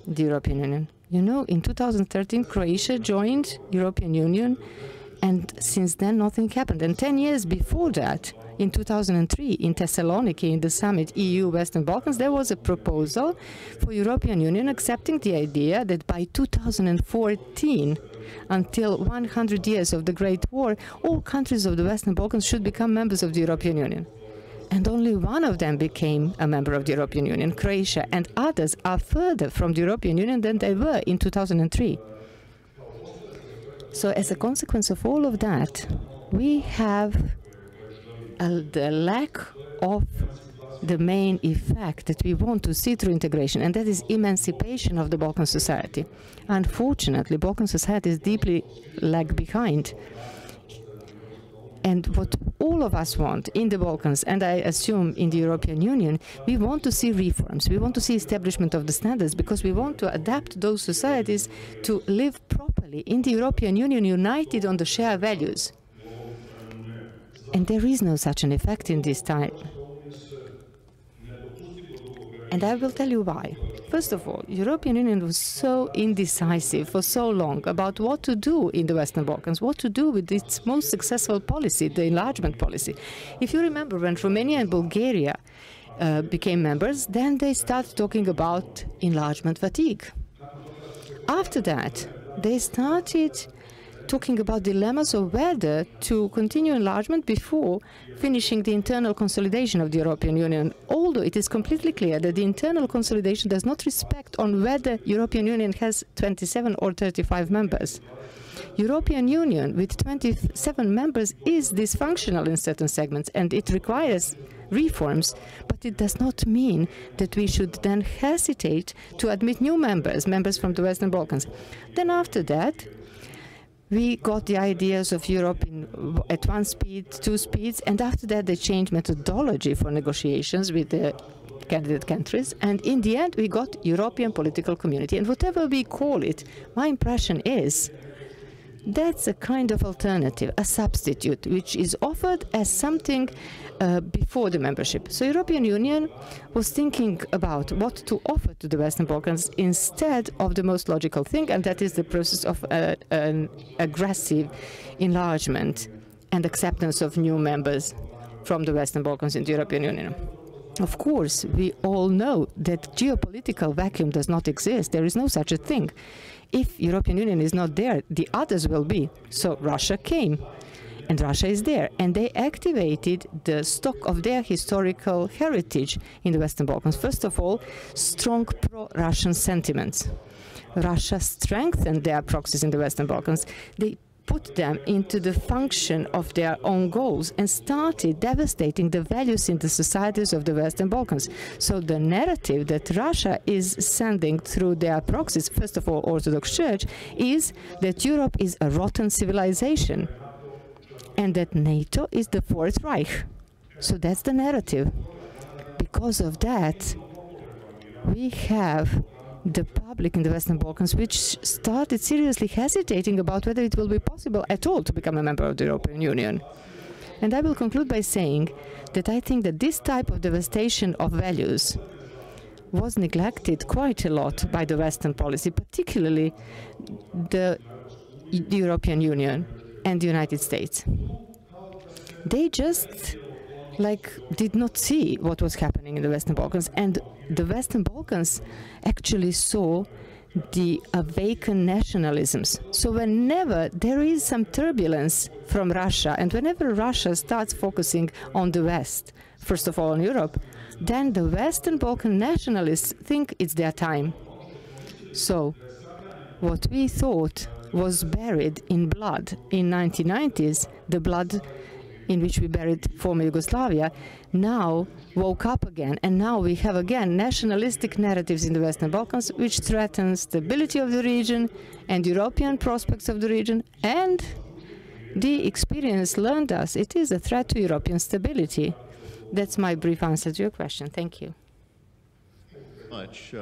the European Union. You know, in 2013, Croatia joined European Union, and since then nothing happened. And 10 years before that, in 2003, in Thessaloniki, in the summit EU-Western Balkans, there was a proposal for European Union accepting the idea that by 2014, until 100 years of the Great War, all countries of the Western Balkans should become members of the European Union. And only one of them became a member of the European Union, Croatia, and others are further from the European Union than they were in 2003. So as a consequence of all of that, we have the lack of the main effect that we want to see through integration, and that is emancipation of the Balkan society. Unfortunately, Balkan society is deeply lag behind. And what all of us want in the Balkans, and I assume in the European Union, we want to see reforms. We want to see establishment of the standards, because we want to adapt those societies to live properly in the European Union, united on the shared values. And there is no such an effect in this time. And I will tell you why. First of all, European Union was so indecisive for so long about what to do in the Western Balkans, what to do with its most successful policy, the enlargement policy. If you remember, when Romania and Bulgaria became members, then they started talking about enlargement fatigue. After that, they started talking about dilemmas of whether to continue enlargement before finishing the internal consolidation of the European Union, although it is completely clear that the internal consolidation does not respect on whether European Union has 27 or 35 members. European Union with 27 members is dysfunctional in certain segments, and it requires reforms, but it does not mean that we should then hesitate to admit new members, members from the Western Balkans. Then after that, we got the ideas of Europe at 1 speed, 2 speeds, and after that they changed methodology for negotiations with the candidate countries, and in the end we got European political community. And whatever we call it, my impression is that's a kind of alternative, a substitute, which is offered as something before the membership. So European Union was thinking about what to offer to the Western Balkans instead of the most logical thing, and that is the process of an aggressive enlargement and acceptance of new members from the Western Balkans in the European Union. Of course, we all know that geopolitical vacuum does not exist. There is no such a thing. If European Union is not there, the others will be. So Russia came, and Russia is there, and they activated the stock of their historical heritage in the Western Balkans. First of all, strong pro-Russian sentiments. Russia strengthened their proxies in the Western Balkans. They put them into the function of their own goals and started devastating the values in the societies of the Western Balkans. So the narrative that Russia is sending through their proxies, first of all Orthodox Church, is that Europe is a rotten civilization and that NATO is the Fourth Reich. So that's the narrative. Because of that, we have the public in the Western Balkans which started seriously hesitating about whether it will be possible at all to become a member of the European Union. And I will conclude by saying that I think that this type of devastation of values was neglected quite a lot by the Western policy, particularly the European Union and the United States. They just did not see what was happening in the Western Balkans, and the Western Balkans actually saw the awakened nationalisms. So whenever there is some turbulence from Russia, and whenever Russia starts focusing on the West, first of all on Europe, then the Western Balkan nationalists think it's their time. So what we thought was buried in blood in 1990s, the blood in which we buried former Yugoslavia, now woke up again. And now we have again nationalistic narratives in the Western Balkans, which threaten stability of the region and European prospects of the region. And the experience learned us it is a threat to European stability. That's my brief answer to your question. Thank you. Much.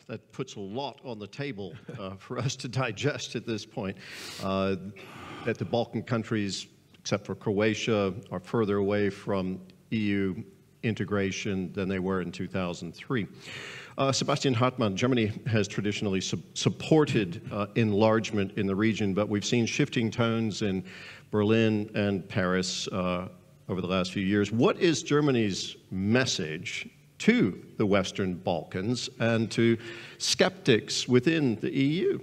That puts a lot on the table for us to digest at this point. That the Balkan countries, except for Croatia, are further away from EU integration than they were in 2003. Sebastian Hartmann, Germany has traditionally supported enlargement in the region, but we've seen shifting tones in Berlin and Paris over the last few years. What is Germany's message to the Western Balkans and to skeptics within the EU?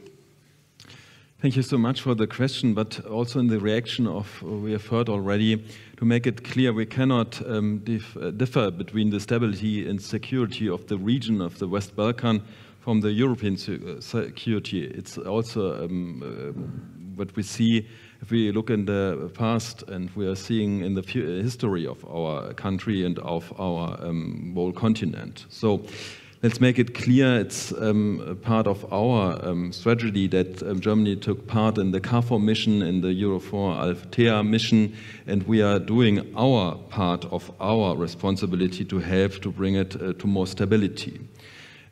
Thank you so much for the question, but also in the reaction of we have heard already, to make it clear we cannot differ between the stability and security of the region of the West Balkan from the European security. It's also what we see if we look in the past, and we are seeing in the history of our country and of our whole continent. So let's make it clear, it's part of our strategy that Germany took part in the KFOR mission, in the Eurofor Althea mission, and we are doing our part of our responsibility to help to bring it to more stability.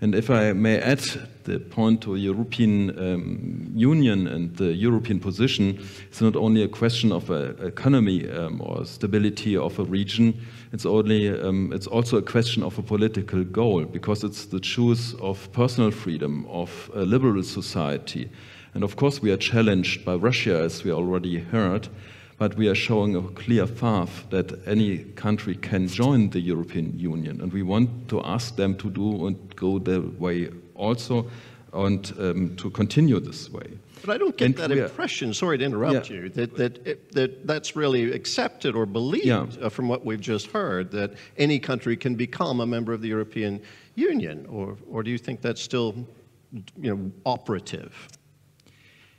And if I may add the point to European Union and the European position, it's not only a question of economy or stability of a region, it's also a question of a political goal, because it's the choice of personal freedom, of a liberal society. And of course we are challenged by Russia, as we already heard, but we are showing a clear path that any country can join the European Union. And we want to ask them to do and go their way also. and to continue this way. But I don't get that impression, sorry to interrupt you, that's really accepted or believed from what we've just heard, that any country can become a member of the European Union, or do you think that's still, operative?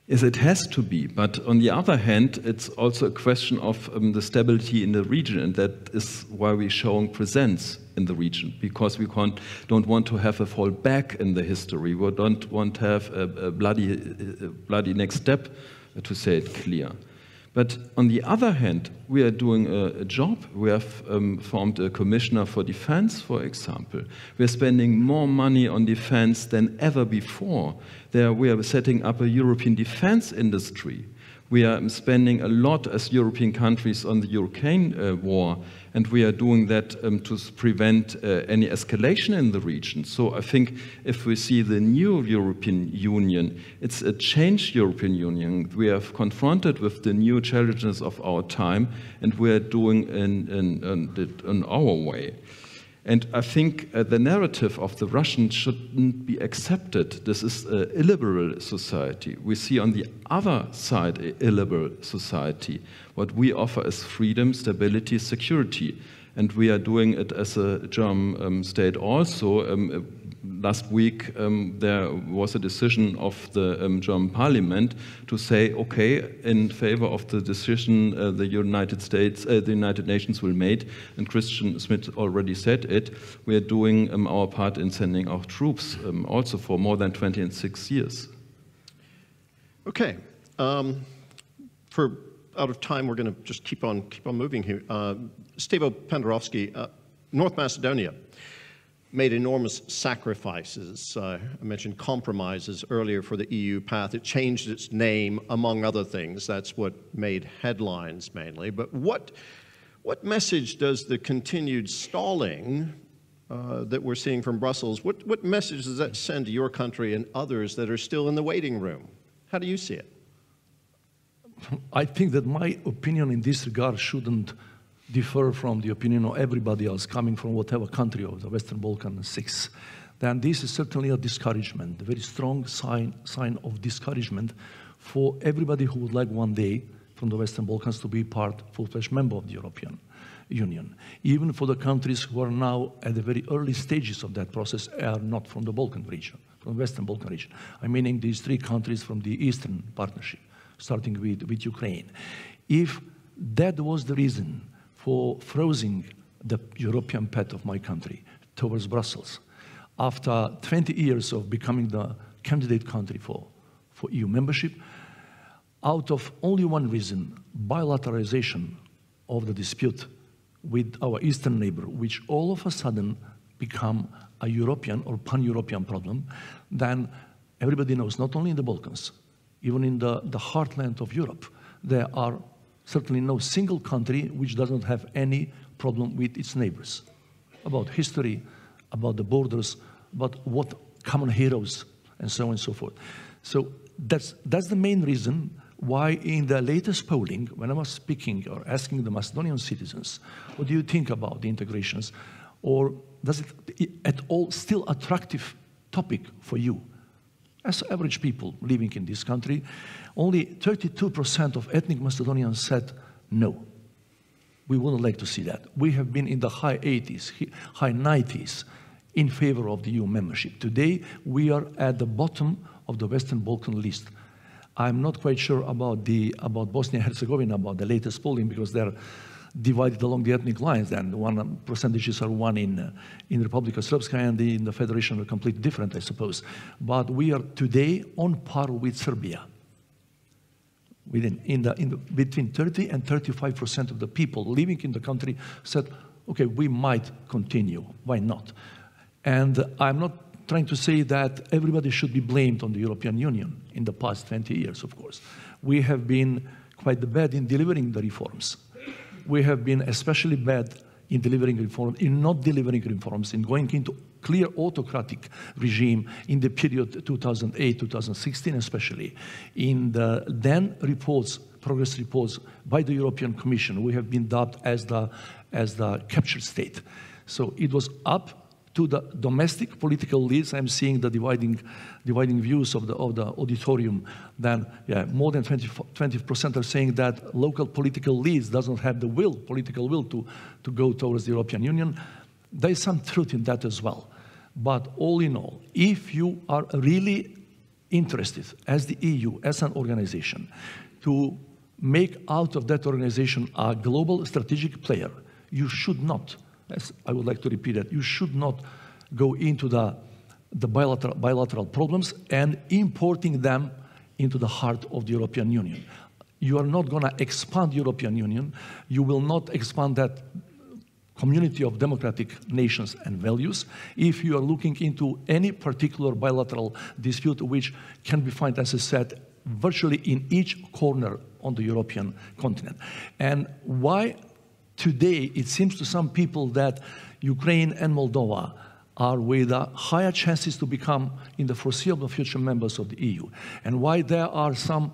Yes, it has to be, but on the other hand, it's also a question of the stability in the region, and that is why we're showing presence in the region, because we don't want to have a fall back in the history. We don't want to have a bloody next step, to say it clear. But on the other hand, we are doing a job. We have formed a commissioner for defense, for example. We are spending more money on defense than ever before. We are setting up a European defense industry. We are spending a lot as European countries on the Ukraine war, and we are doing that to prevent any escalation in the region. So I think if we see the new European Union, it's a changed European Union. We are confronted with the new challenges of our time, and we are doing it in our way. And I think the narrative of the Russians shouldn't be accepted. This is an illiberal society. We see on the other side an illiberal society. What we offer is freedom, stability, security. And we are doing it as a German state also. Last week, there was a decision of the German parliament to say, okay, in favor of the decision the United Nations will make, and Christian Smith already said it, we are doing our part in sending our troops also for more than 26 years. Okay. Out of time, we're going to just keep on moving here. Stevo Pendarovsky, North Macedonia made enormous sacrifices. I mentioned compromises earlier for the EU path. It changed its name, among other things. That's what made headlines mainly. But what message does the continued stalling that we're seeing from Brussels, what message does that send to your country and others that are still in the waiting room? How do you see it? I think that my opinion in this regard shouldn't differ from the opinion of everybody else coming from whatever country of the Western Balkans 6. Then this is certainly a discouragement, a very strong sign of discouragement for everybody who would like one day from the Western Balkans to be full-fledged member of the European Union. Even for the countries who are now at the very early stages of that process are not from the Balkan region, from the Western Balkan region. I'm meaning these three countries from the Eastern Partnership, starting with Ukraine. If that was the reason for freezing the European path of my country towards Brussels, after 20 years of becoming the candidate country for EU membership, out of only one reason, bilateralization of the dispute with our eastern neighbor, which all of a sudden become a European or pan-European problem, then everybody knows, not only in the Balkans, even in the heartland of Europe, there are certainly no single country which doesn't have any problem with its neighbors, about history, about the borders, about what common heroes, and so on and so forth. So that's the main reason why in the latest polling, when I was speaking or asking the Macedonian citizens, what do you think about the integrations, or does it at all still attractive topic for you? As average people living in this country, only 32% of ethnic Macedonians said no. We wouldn't like to see that. We have been in the high 80s, high 90s in favor of the EU membership. Today, we are at the bottom of the Western Balkan list. I'm not quite sure about Bosnia and Herzegovina, about the latest polling, because they're divided along the ethnic lines, and one percentages are one in Republika Srpska, and in the Federation are completely different, I suppose. But we are today on par with Serbia. Between 30 and 35% of the people living in the country said, okay, we might continue, why not? And I'm not trying to say that everybody should be blamed on the European Union in the past 20 years, of course. We have been quite bad in delivering the reforms. We have been especially bad in delivering reforms, in not delivering reforms, in going into clear autocratic regime in the period 2008-2016 especially. In the then reports, progress reports by the European Commission, we have been dubbed as the captured state. So it was up to the domestic political leads, I'm seeing the dividing views of the auditorium. Then, yeah, more than 20% are saying that local political leads doesn't have the political will to go towards the European Union. There is some truth in that as well. But all in all, if you are really interested as the EU, as an organization, to make out of that organization a global strategic player, you should not, as I would like to repeat it, you should not go into the bilateral problems and importing them into the heart of the European Union. You are not going to expand the European Union. You will not expand that community of democratic nations and values if you are looking into any particular bilateral dispute which can be found, as I said, virtually in each corner on the European continent. And why today it seems to some people that Ukraine and Moldova are with higher chances to become in the foreseeable future members of the EU, and why there are some,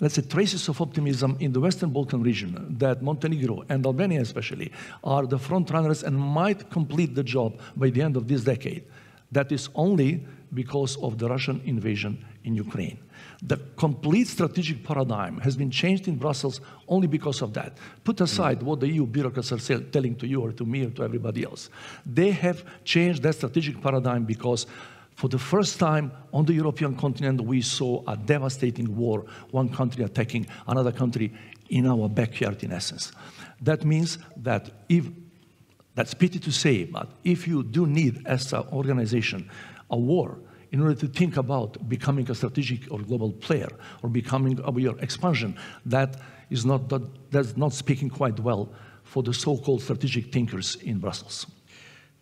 let's say, traces of optimism in the Western Balkan region that Montenegro and Albania especially are the front runners and might complete the job by the end of this decade. That is only because of the Russian invasion in Ukraine. The complete strategic paradigm has been changed in Brussels only because of that. Put aside what the EU bureaucrats are telling to you or to me or to everybody else. They have changed that strategic paradigm because for the first time on the European continent, we saw a devastating war, one country attacking another country in our backyard, in essence. That means that if, that's pity to say, but if you do need, as an organization, a war in order to think about becoming a strategic or global player or becoming your expansion, that's not speaking quite well for the so-called strategic thinkers in Brussels.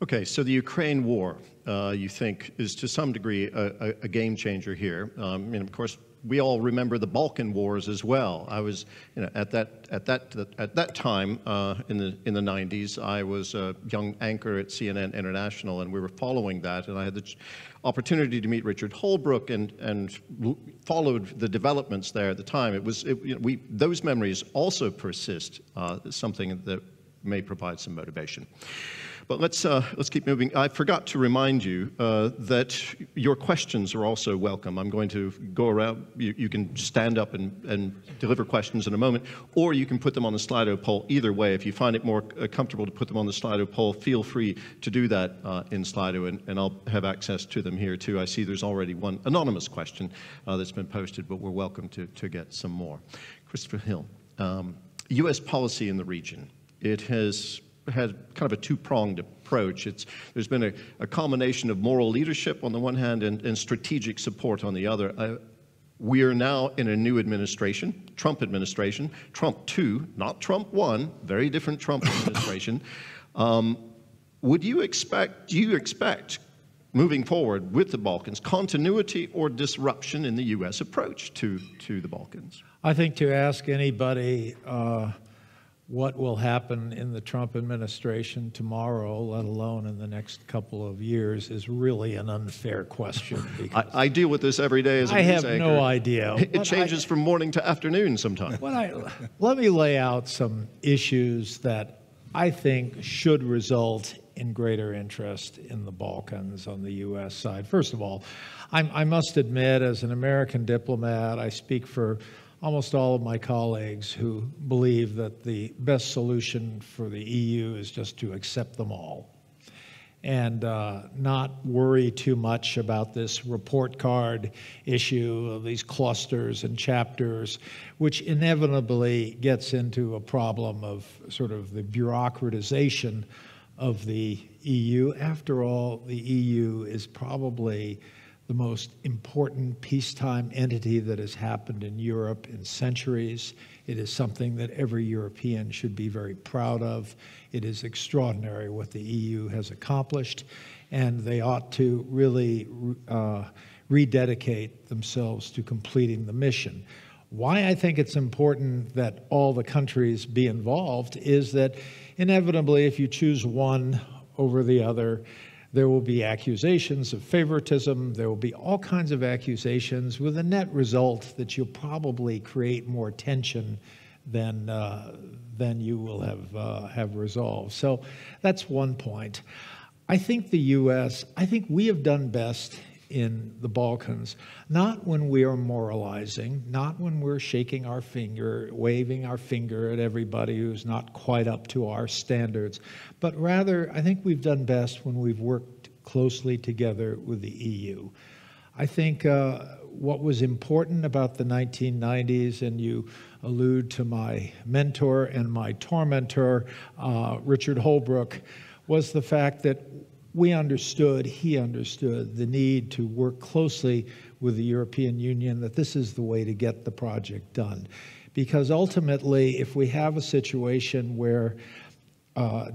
Okay, so the Ukraine war, you think, is to some degree a game changer here. And of course, we all remember the Balkan wars as well. I was, at that time in the 90s, I was a young anchor at CNN International, and we were following that. And I had the opportunity to meet Richard Holbrooke and followed the developments there at the time. Those memories also persist, something that may provide some motivation. But let's keep moving. I forgot to remind you that your questions are also welcome. I'm going to go around. You can stand up and deliver questions in a moment, or you can put them on the Slido poll. Either way, if you find it more comfortable to put them on the Slido poll, feel free to do that in Slido, and I'll have access to them here too. I see there's already one anonymous question that's been posted, but we're welcome to get some more. Christopher Hill, U.S. policy in the region. It has had kind of a two-pronged approach. There's been a combination of moral leadership on the one hand and strategic support on the other. We are now in a new administration, Trump administration, Trump 2, not Trump 1, very different Trump administration. Do you expect, moving forward with the Balkans, continuity or disruption in the U.S. approach to the Balkans? I think to ask anybody what will happen in the Trump administration tomorrow, let alone in the next couple of years, is really an unfair question. I deal with this every day as a news anchor. I have no idea. It changes from morning to afternoon sometimes. Let me lay out some issues that I think should result in greater interest in the Balkans on the U.S. side. First of all, I must admit, as an American diplomat, I speak for almost all of my colleagues who believe that the best solution for the EU is just to accept them all and not worry too much about this report card issue of these clusters and chapters, which inevitably gets into a problem of sort of the bureaucratization of the EU. After all, the EU is probably the most important peacetime entity that has happened in Europe in centuries. It is something that every European should be very proud of. It is extraordinary what the EU has accomplished, and they ought to really rededicate themselves to completing the mission. Why I think it's important that all the countries be involved is that inevitably, if you choose one over the other, there will be accusations of favoritism. There will be all kinds of accusations with a net result that you'll probably create more tension than you will have resolved. So that's one point. I think the U.S., I think we have done best in the Balkans, not when we are moralizing, not when we're shaking our finger, waving our finger at everybody who's not quite up to our standards, but rather I think we've done best when we've worked closely together with the EU. I think what was important about the 1990s, and you allude to my mentor and my tormentor, Richard Holbrooke, was the fact that he understood the need to work closely with the European Union, that this is the way to get the project done. Because ultimately, if we have a situation where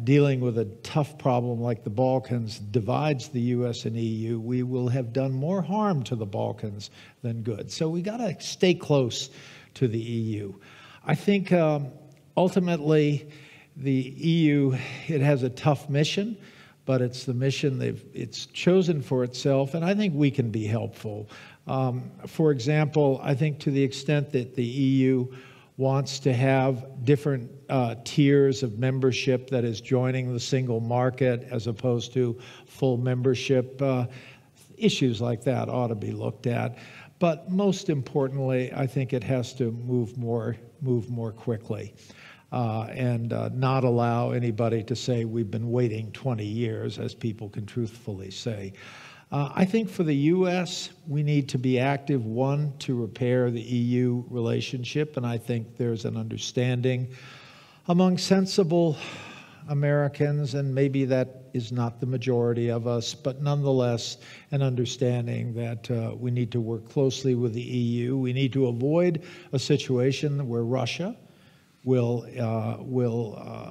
dealing with a tough problem like the Balkans divides the US and EU, we will have done more harm to the Balkans than good. So we got to stay close to the EU. I think ultimately the EU, it has a tough mission, but it's the mission it's chosen for itself, and I think we can be helpful. For example, I think to the extent that the EU wants to have different tiers of membership that is joining the single market as opposed to full membership, issues like that ought to be looked at. But most importantly, I think it has to move more quickly. And not allow anybody to say we've been waiting 20 years, as people can truthfully say. I think for the U.S., we need to be active, one, to repair the EU relationship, and I think there's an understanding among sensible Americans, and maybe that is not the majority of us, but nonetheless an understanding that we need to work closely with the EU. We need to avoid a situation where Russia will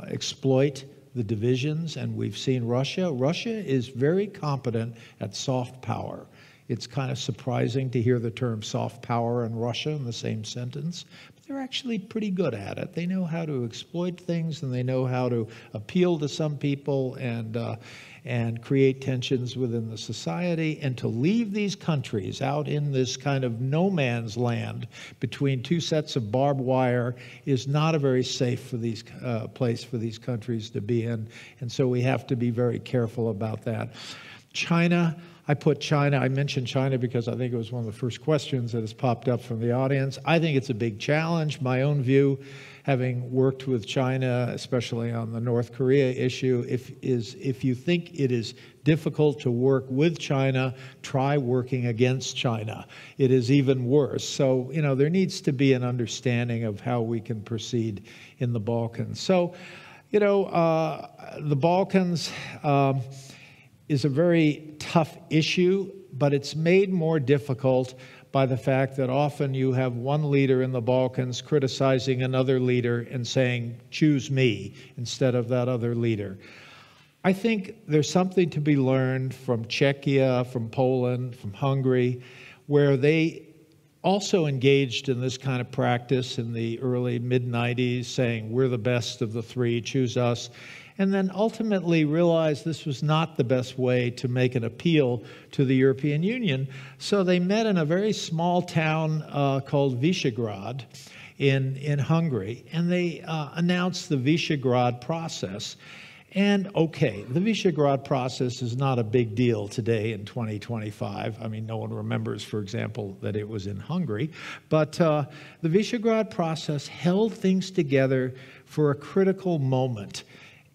exploit the divisions, and we've seen Russia. Russia is very competent at soft power. It's kind of surprising to hear the term soft power and Russia in the same sentence, but they're actually pretty good at it. They know how to exploit things, and they know how to appeal to some people and create tensions within the society, and to leave these countries out in this kind of no man's land between two sets of barbed wire is not a very safe for these place for these countries to be in, and so we have to be very careful about that. China, I mentioned China because I think it was one of the first questions that has popped up from the audience. I think it's a big challenge. My own view, having worked with China, especially on the North Korea issue, if you think it is difficult to work with China, try working against China. It is even worse. So, you know, there needs to be an understanding of how we can proceed in the Balkans. So, you know, the Balkans is a very tough issue, but it's made more difficult by the fact that often you have one leader in the Balkans criticizing another leader and saying, choose me, instead of that other leader. I think there's something to be learned from Czechia, from Poland, from Hungary, where they also engaged in this kind of practice in the early mid-90s, saying, we're the best of the three, choose us. And then ultimately realized this was not the best way to make an appeal to the European Union. So they met in a very small town called Visegrad in Hungary, and they announced the Visegrad process. And okay, the Visegrad process is not a big deal today in 2025. I mean, no one remembers, for example, that it was in Hungary. But the Visegrad process held things together for a critical moment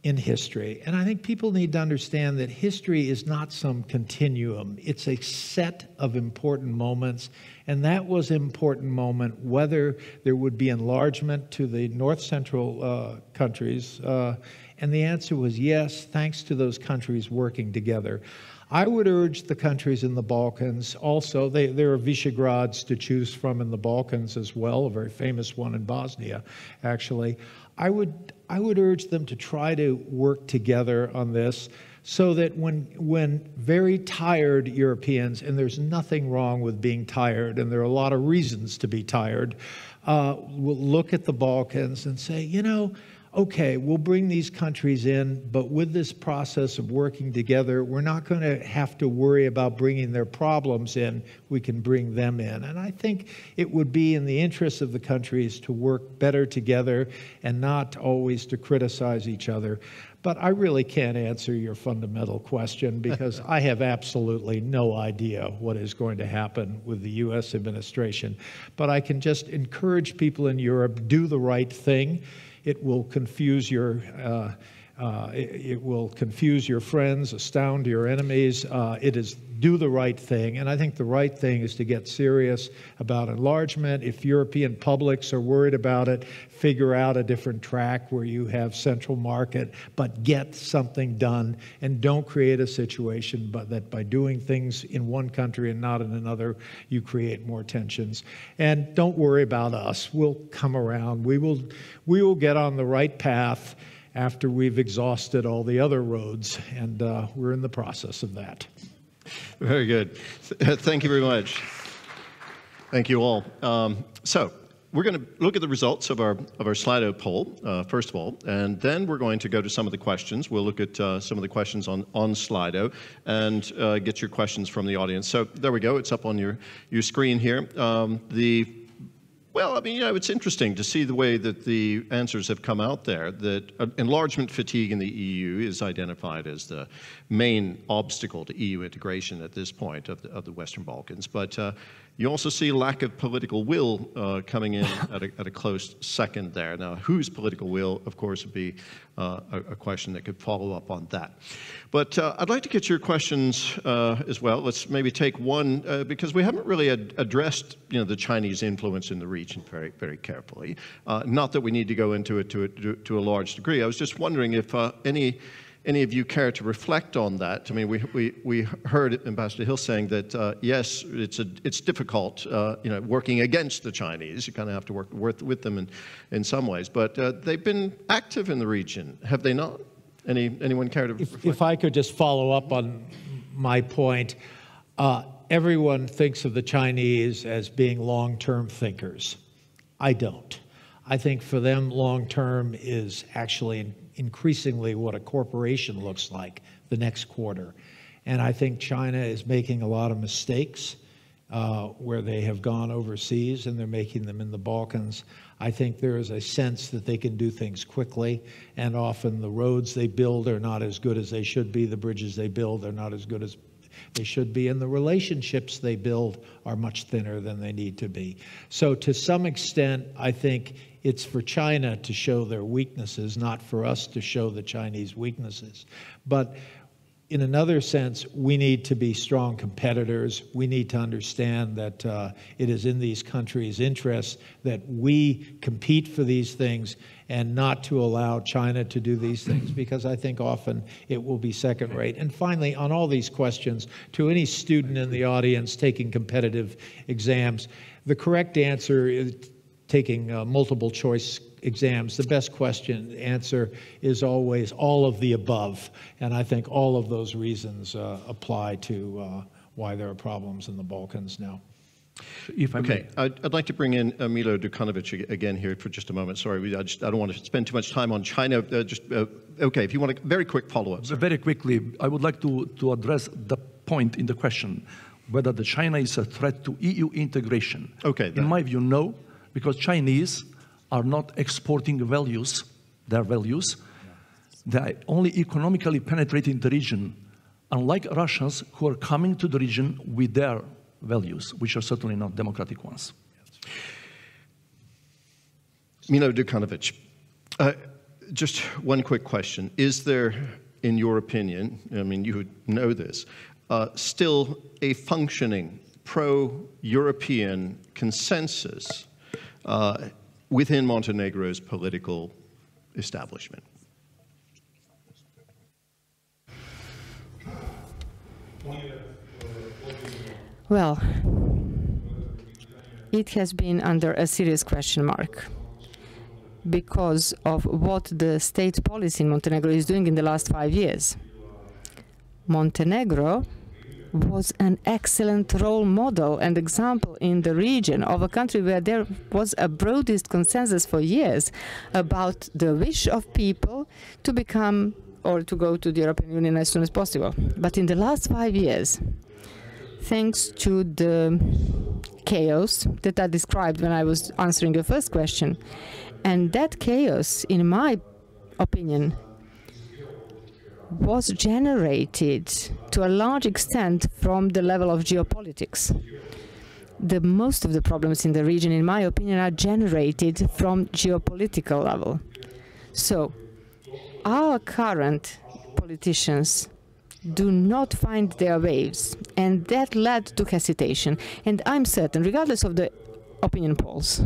in history. And I think people need to understand that history is not some continuum. It's a set of important moments, and that was an important moment, whether there would be enlargement to the North Central countries, and the answer was yes, thanks to those countries working together. I would urge the countries in the Balkans also, there are Visegrads to choose from in the Balkans as well, a very famous one in Bosnia, actually. I would urge them to try to work together on this so that when very tired Europeans, and there's nothing wrong with being tired, and there are a lot of reasons to be tired, will look at the Balkans and say, you know, okay, we'll bring these countries in, but with this process of working together, we're not going to have to worry about bringing their problems in. We can bring them in. And I think it would be in the interest of the countries to work better together and not always to criticize each other. But I really can't answer your fundamental question because I have absolutely no idea what is going to happen with the U.S. administration. But I can just encourage people in Europe, do the right thing. It will confuse your friends, astound your enemies. It is do the right thing, and I think the right thing is to get serious about enlargement. If European publics are worried about it, figure out a different track where you have central market, but get something done, and don't create a situation that by doing things in one country and not in another, you create more tensions. And don't worry about us. We'll come around. We will get on the right path after we've exhausted all the other roads, and we're in the process of that. Very good. Thank you very much. Thank you all. So we're going to look at the results of our Slido poll, first of all, and then we're going to go to some of the questions. We'll look at some of the questions on Slido and get your questions from the audience. So there we go. It's up on your screen here. Well, I mean, it's interesting to see the way that the answers have come out there, that enlargement fatigue in the EU is identified as the main obstacle to EU integration at this point of the Western Balkans. But you also see lack of political will coming in at a close second there. Now, whose political will, of course, would be a question that could follow up on that. But I'd like to get your questions as well. Let's maybe take one, because we haven't really addressed the Chinese influence in the region very, very carefully. Not that we need to go into it to a large degree. I was just wondering if any of you care to reflect on that? I mean, we heard Ambassador Hill saying that yes, it's difficult, working against the Chinese. You kind of have to work with them in some ways, but they've been active in the region, have they not? Anyone care to reflect? If I could just follow up on my point, everyone thinks of the Chinese as being long-term thinkers. I don't. I think for them, long-term is actually increasingly what a corporation looks like the next quarter. And I think China is making a lot of mistakes where they have gone overseas, and they're making them in the Balkans. I think there is a sense that they can do things quickly, and often the roads they build are not as good as they should be. The bridges they build are not as good as they should be, and the relationships they build are much thinner than they need to be. So to some extent, I think it's for China to show their weaknesses, not for us to show the Chinese weaknesses. But in another sense, we need to be strong competitors. We need to understand that it is in these countries' interests that we compete for these things and not to allow China to do these things, because I think often it will be second rate. And finally, on all these questions, to any student in the audience taking competitive exams, the correct answer is taking multiple choice exams. The best answer is always all of the above. And I think all of those reasons apply to why there are problems in the Balkans now. Okay, I'd like to bring in Milo Đukanović again here for just a moment. Sorry, I don't want to spend too much time on China. Okay, if you want a very quick follow-up. Very quickly, I would like to address the point in the question, whether the China is a threat to EU integration. Okay. In my view, no, because Chinese are not exporting values, their values. They are only economically penetrating the region, unlike Russians who are coming to the region with their values, which are certainly not democratic ones. Milo Đukanović, just one quick question. Is there, in your opinion, I mean, you know this, still a functioning pro-European consensus within Montenegro's political establishment? Well, it has been under a serious question mark because of what the state policy in Montenegro is doing in the last 5 years. Montenegro was an excellent role model and example in the region of a country where there was a broadest consensus for years about the wish of people to become or to go to the European Union as soon as possible. But in the last 5 years, thanks to the chaos that I described when I was answering your first question, and that chaos, in my opinion, was generated to a large extent from the level of geopolitics. Most of the problems in the region, in my opinion, are generated from geopolitical level. So our current politicians do not find their waves, and that led to hesitation. And I'm certain, regardless of the opinion polls,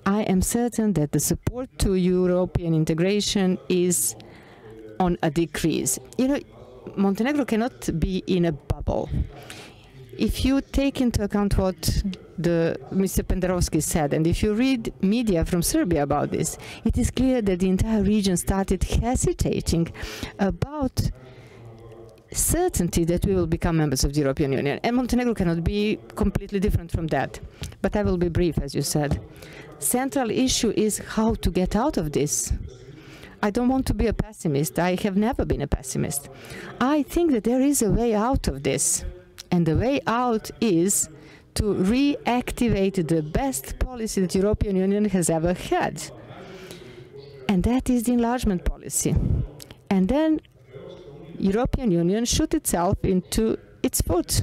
I am certain that the support to European integration is on a decrease. You know, Montenegro cannot be in a bubble. If you take into account what Mr. Pendarovski said, and if you read media from Serbia about this, it is clear that the entire region started hesitating about certainty that we will become members of the European Union. And Montenegro cannot be completely different from that. But I will be brief, as you said. Central issue is how to get out of this. I don't want to be a pessimist. I have never been a pessimist. I think that there is a way out of this. And the way out is to reactivate the best policy that the European Union has ever had. And that is the enlargement policy. And then European Union shoot itself into its foot.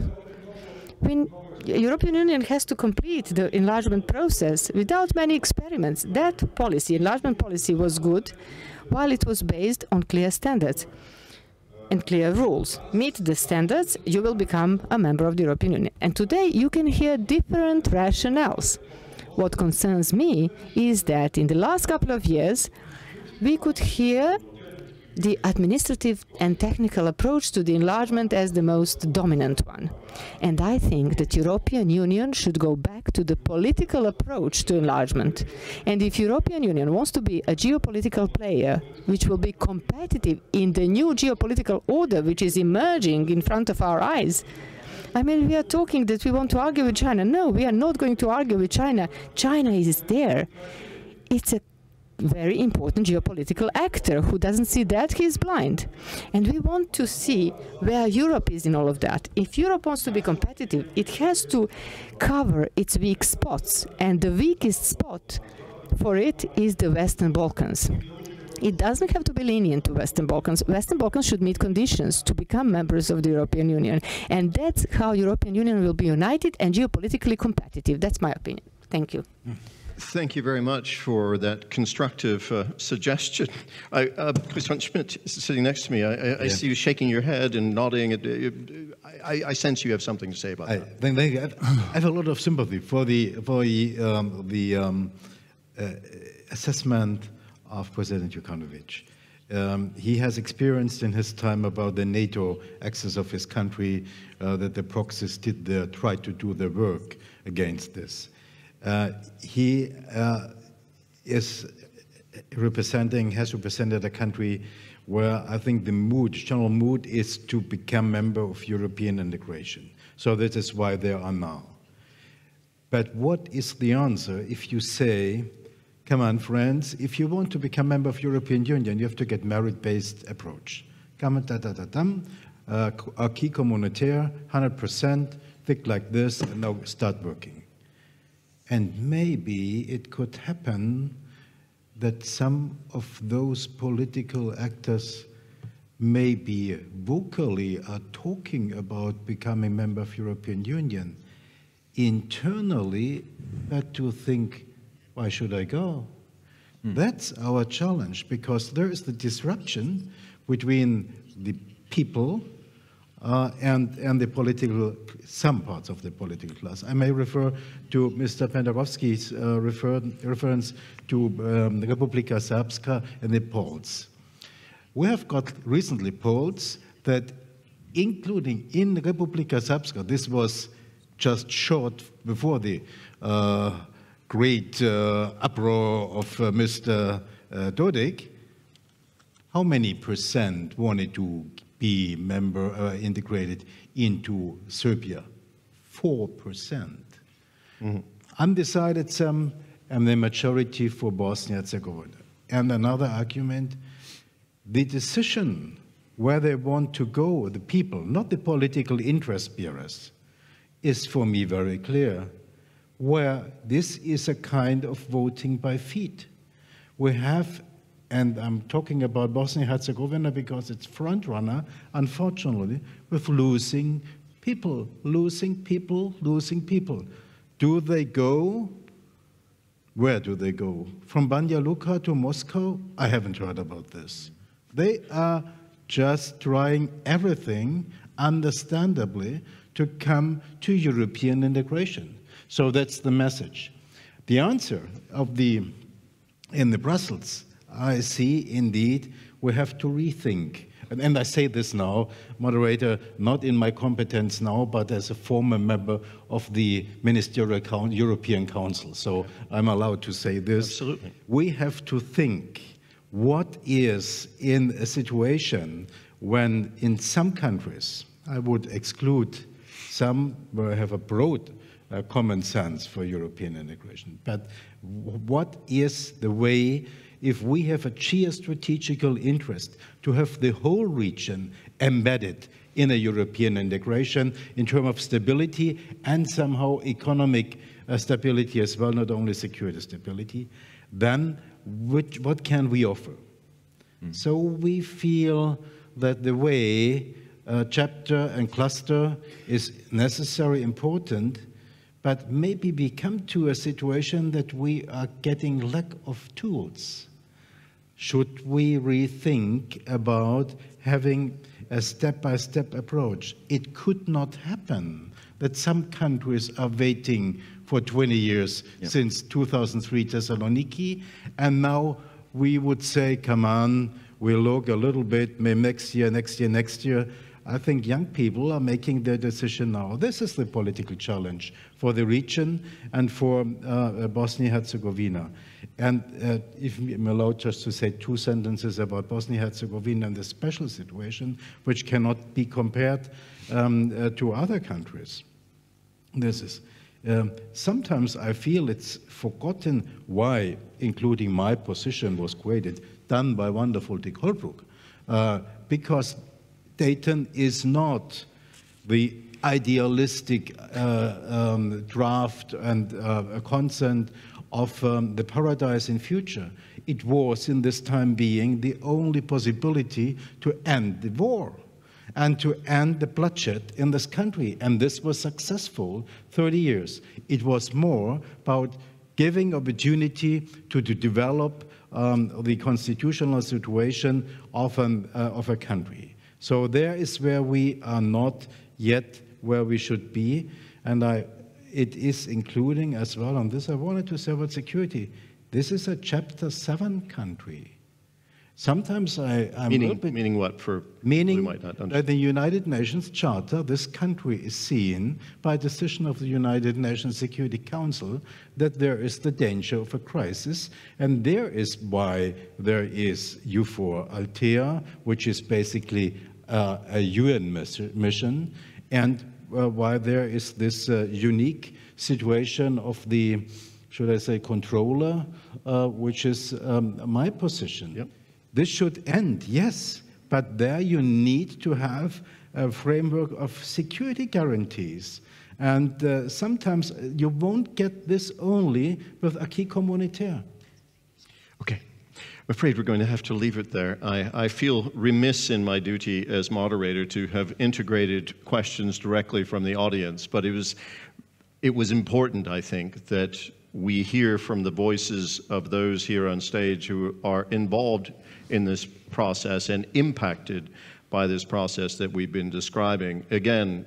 When European Union has to complete the enlargement process without many experiments. That policy, enlargement policy, was good while it was based on clear standards and clear rules. Meet the standards, you will become a member of the European Union. And today you can hear different rationales. What concerns me is that in the last couple of years, we could hear the administrative and technical approach to the enlargement as the most dominant one. And I think that European Union should go back to the political approach to enlargement. And if European Union wants to be a geopolitical player, which will be competitive in the new geopolitical order which is emerging in front of our eyes, I mean, we are talking that we want to argue with China. No, we are not going to argue with China. China is there. It's a very important geopolitical actor. Who doesn't see that? He's blind. And we want to see where Europe is in all of that. If Europe wants to be competitive, it has to cover its weak spots. And the weakest spot for it is the Western Balkans. It doesn't have to be lenient to Western Balkans. Western Balkans should meet conditions to become members of the European Union. And that's how European Union will be united and geopolitically competitive. That's my opinion. Thank you. Thank you very much for that constructive suggestion. Christian Schmidt is sitting next to me. I see you shaking your head and nodding. I sense you have something to say about that. I have a lot of sympathy for the assessment of President Jukanovic. He has experienced in his time about the NATO access of his country, that the proxies tried to do their work against this. He has represented a country where I think the general mood is to become member of European integration. So that is why they are now. But what is the answer if you say, come on, friends, if you want to become member of European Union, you have to get merit-based approach. Acquis communautaire, 100%, think like this, and now start working. And maybe it could happen that some of those political actors maybe vocally are talking about becoming member of European Union. Internally, but to think, why should I go? That's our challenge, because there is the disruption between the people and the political, some parts of the political class. I may refer to Mr. Pendarovski's reference to Republika Srpska and the polls. We have got recently polls that, including in Republika Srpska, this was just short before the great uproar of Mr. Dodik, how many % wanted to be integrated into Serbia. 4%. Undecided some, and the majority for Bosnia-Herzegovina. And another argument, the decision where they want to go, the people, not the political interest bearers, is for me very clear, where this is a kind of voting by feet. We have, and I'm talking about Bosnia-Herzegovina because it's front runner, unfortunately, with losing people. Do they go? Where do they go? From Banja Luka to Moscow? I haven't heard about this. They are just trying everything, understandably, to come to European integration. So that's the message. The answer in the Brussels, I see indeed we have to rethink. And I say this now, moderator, not in my competence now, but as a former member of the Ministerial European Council. So I'm allowed to say this. Absolutely. We have to think what is in a situation when in some countries, I would exclude some where I have a broad common sense for European integration, but what is the way if we have a geostrategical interest to have the whole region embedded in a European integration in terms of stability and somehow economic stability as well, not only security stability, then what can we offer? So we feel that the way chapter and cluster is necessary, important, but maybe we come to a situation that we are getting lack of tools. Should we rethink about having a step-by-step approach? It could not happen that some countries are waiting for 20 years since 2003 Thessaloniki, and now we would say, come on, we'll look a little bit, maybe next year. I think young people are making their decision now. This is the political challenge for the region and for Bosnia-Herzegovina. And if I'm allowed just to say 2 sentences about Bosnia-Herzegovina and the special situation, which cannot be compared to other countries. This is, sometimes I feel it's forgotten why, including my position was created, done by wonderful Dick Holbrooke, because Dayton is not the idealistic draft and a consent of the paradise in future. It was, in this time being, the only possibility to end the war and to end the bloodshed in this country. And this was successful 30 years. It was more about giving opportunity to develop the constitutional situation of a country. So there is where we are not yet where we should be, and it is including as well on this. I wanted to say about security. This is a Chapter 7 country. Sometimes I'm meaning what for? Meaning we might not understand. that the United Nations Charter, this country is seen by decision of the United Nations Security Council that there is the danger of a crisis, and there is why there is EUFOR Althea, which is basically a UN mission, and why there is this unique situation of the, should I say, controller, which is my position. Yep. This should end, yes, but there you need to have a framework of security guarantees. And sometimes you won't get this only with acquis communautaire. Okay. I'm afraid we're going to have to leave it there. I feel remiss in my duty as moderator to have integrated questions directly from the audience, but it was important, I think, that we hear from the voices of those here on stage who are involved in this process and impacted by this process that we've been describing. Again,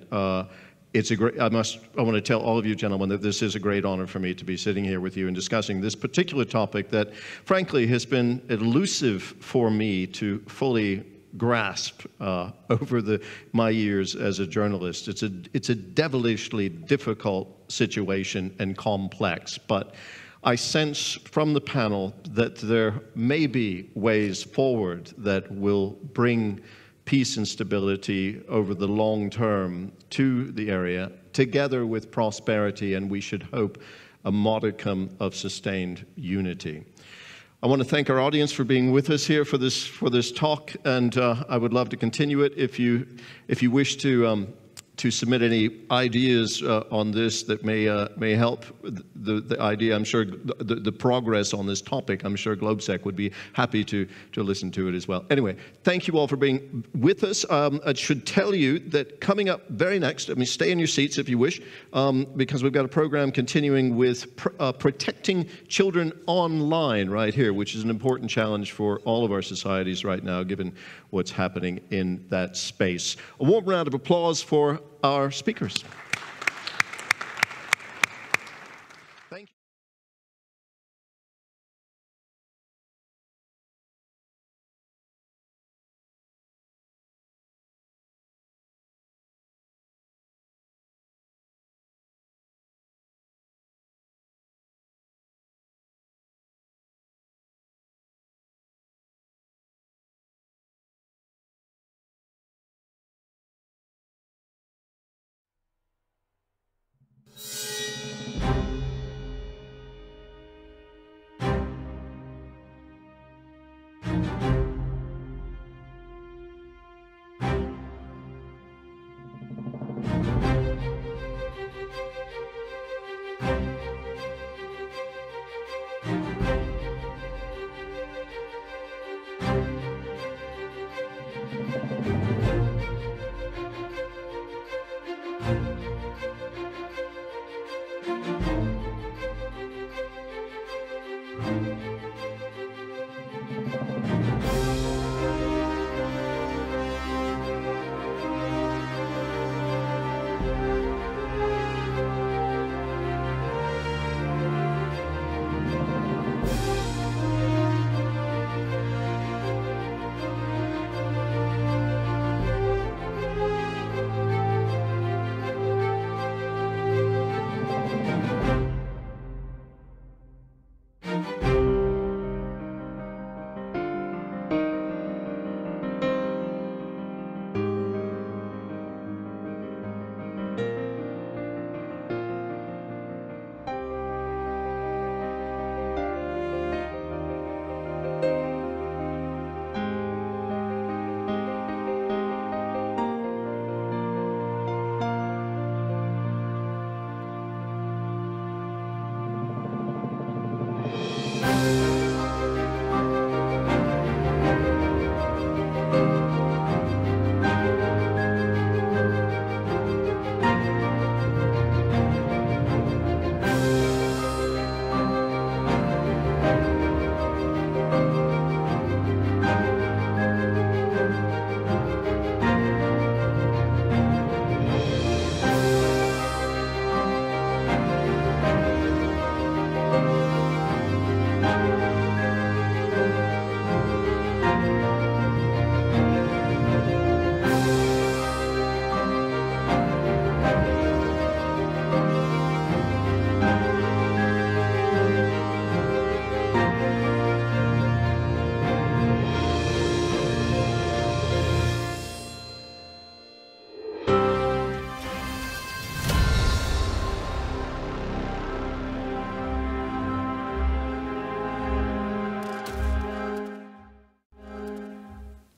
it's a great, I want to tell all of you gentlemen that this is a great honor for me to be sitting here with you and discussing this particular topic that frankly has been elusive for me to fully grasp over my years as a journalist. It's a devilishly difficult situation and complex, but I sense from the panel that there may be ways forward that will bring peace and stability over the long term to the area, together with prosperity, and we should hope a modicum of sustained unity. I want to thank our audience for being with us here for this talk, and I would love to continue it. If you wish to submit any ideas on this that may help the idea, I'm sure the progress on this topic, I'm sure GLOBSEC would be happy to listen to it as well. Anyway, thank you all for being with us. I should tell you that coming up very next, stay in your seats if you wish, because we've got a program continuing with protecting children online right here, which is an important challenge for all of our societies right now, given what's happening in that space. A warm round of applause for our speakers. Thank you.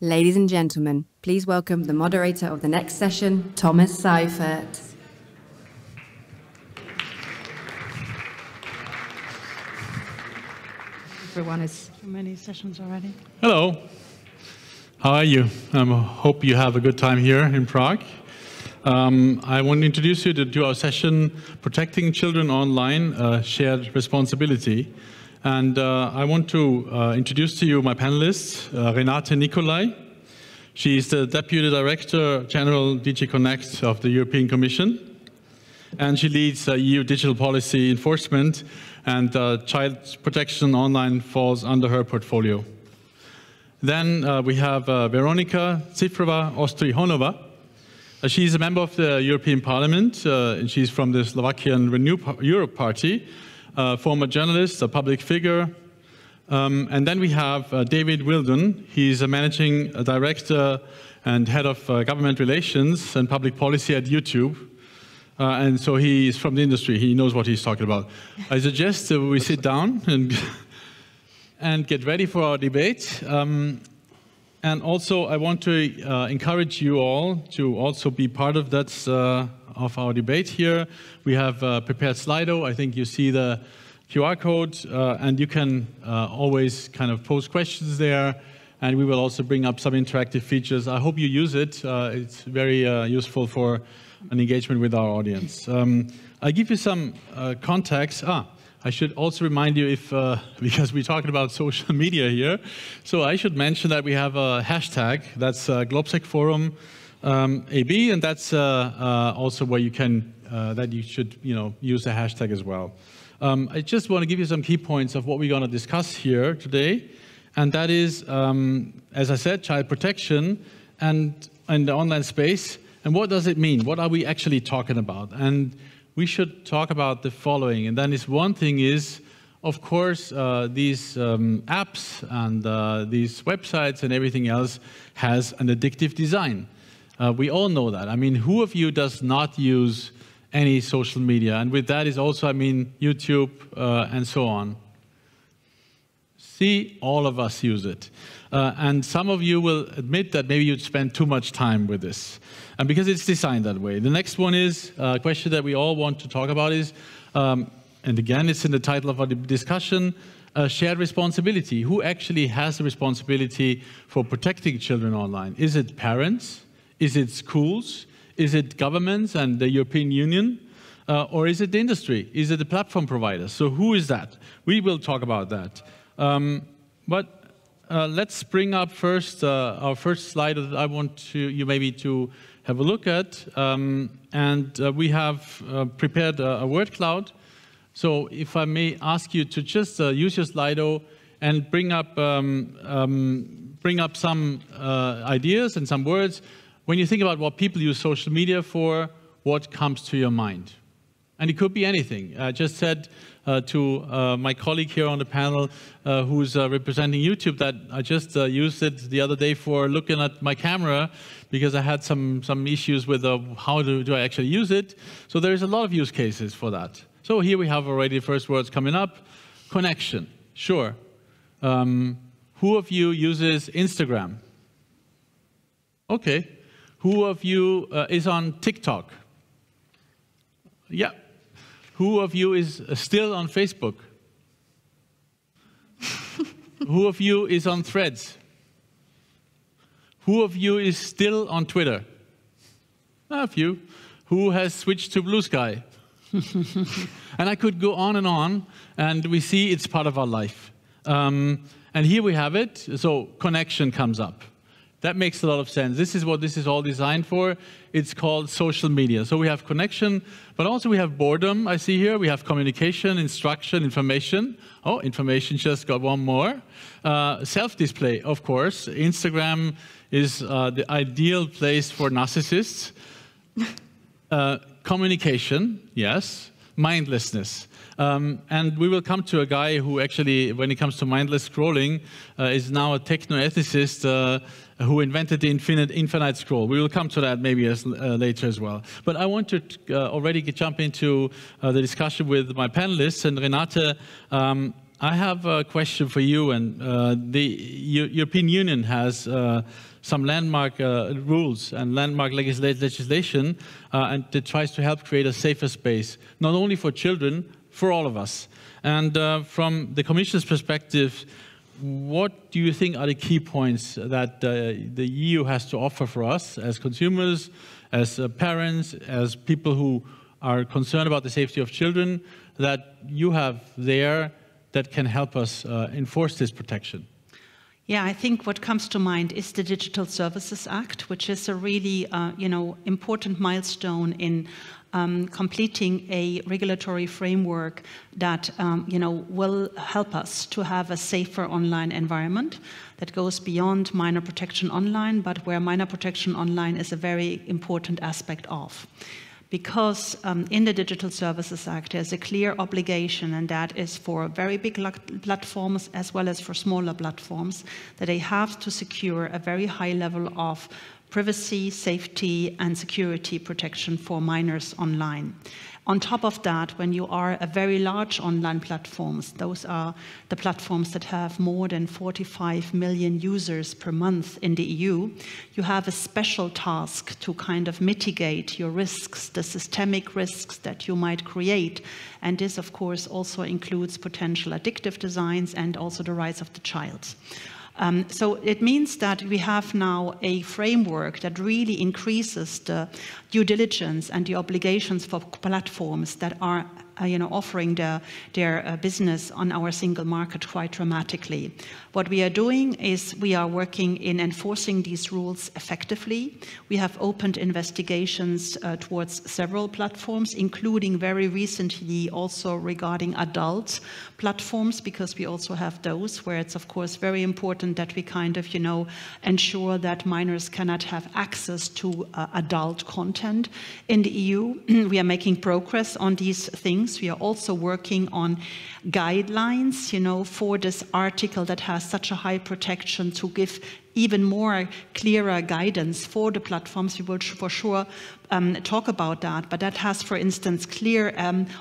Ladies and gentlemen, please welcome the moderator of the next session, Thomas Seifert. Everyone is too many sessions already. Hello. How are you? I hope you have a good time here in Prague. I want to introduce you to our session, Protecting Children Online, Shared Responsibility. And I want to introduce to you my panelists, Renate Nicolai. She is the Deputy Director General DG Connect of the European Commission. And she leads EU digital policy enforcement, and child protection online falls under her portfolio. Then we have Veronika Cifrova-Ostrihonova. She's a member of the European Parliament, and she's from the Slovakian Renew Europe Party. Former journalist, a public figure. And then we have David Wilden. He's a managing director and head of government relations and public policy at YouTube. And so he is from the industry. He knows what he's talking about. I suggest we sit down and get ready for our debate. And also, I want to encourage you all to also be part of that of our debate here. We have prepared Slido. I think you see the QR code, and you can always kind of pose questions there. And we will also bring up some interactive features. I hope you use it. It's very useful for an engagement with our audience. I'll give you some context. I should also remind you, because we're talking about social media here, so I should mention that we have a hashtag. That's GLOBSEC Forum AB, and that's also where you can, that you should use the hashtag as well. I just want to give you some key points of what we're going to discuss here today, and that is, as I said, child protection and the online space. And what does it mean? What are we actually talking about? And we should talk about the following. And then one thing is, of course, these apps and these websites and everything else has an addictive design. We all know that. I mean, who of you does not use any social media? And with that is also, I mean, YouTube and so on. See, all of us use it. And some of you will admit that maybe you'd spend too much time with this. And because it's designed that way. The next one is a question that we all want to talk about is, and again, it's in the title of our discussion, shared responsibility. Who actually has the responsibility for protecting children online? Is it parents? Is it schools? Is it governments and the European Union? Or is it the industry? Is it the platform providers? So who is that? We will talk about that. Let's bring up first our first slide that I want you maybe to have a look at. We have prepared a word cloud. So if I may ask you to just use your Slido and bring up some ideas and some words. When you think about what people use social media for, what comes to your mind? And it could be anything. I just said to my colleague here on the panel who's representing YouTube that I just used it the other day for looking at my camera because I had some issues with how do I actually use it. So there's a lot of use cases for that. So here we have already the first words coming up. Connection, sure. Who of you uses Instagram? Okay. Who of you is on TikTok? Yeah. Who of you is still on Facebook? Who of you is on Threads? Who of you is still on Twitter? A few. Who has switched to Blue Sky? And I could go on, and we see it's part of our life. And here we have it. So connection comes up. That makes a lot of sense. This is what this is all designed for. It's called social media. So we have connection, but also we have boredom, I see here. We have communication, instruction, information. Oh, information just got one more. Self-display, of course. Instagram is the ideal place for narcissists. Communication, yes. Mindlessness. And we will come to a guy who actually, when it comes to mindless scrolling, is now a techno-ethicist who invented the infinite scroll. We will come to that maybe later as well. But I want to already jump into the discussion with my panelists. And Renate, I have a question for you. And the European Union has some landmark rules and landmark legislation, and it tries to help create a safer space, not only for children, for all of us. And from the Commission's perspective, what do you think are the key points that the EU has to offer for us as consumers, as parents, as people who are concerned about the safety of children, that you have there that can help us enforce this protection? Yeah, I think what comes to mind is the Digital Services Act, which is a really, important milestone in completing a regulatory framework that, will help us to have a safer online environment that goes beyond minor protection online, but where minor protection online is a very important aspect of. Because in the Digital Services Act, there's a clear obligation, and that is for very big platforms as well as for smaller platforms, that they have to secure a very high level of privacy, safety, and security protection for minors online. On top of that, when you are a very large online platforms, those are the platforms that have more than 45 million users per month in the EU, you have a special task to kind of mitigate your risks, the systemic risks that you might create. And this, of course, also includes potential addictive designs and also the rights of the child. So it means that we have now a framework that really increases the due diligence and the obligations for platforms that are offering their business on our single market quite dramatically. What we are doing is we are working in enforcing these rules effectively. We have opened investigations towards several platforms, including very recently also regarding adult platforms, because we also have those where it's of course very important that we kind of, ensure that minors cannot have access to adult content in the EU. We are making progress on these things. We are also working on guidelines, for this article that has such a high protection to give even more clearer guidance for the platforms. We will for sure talk about that, but that has, for instance, clear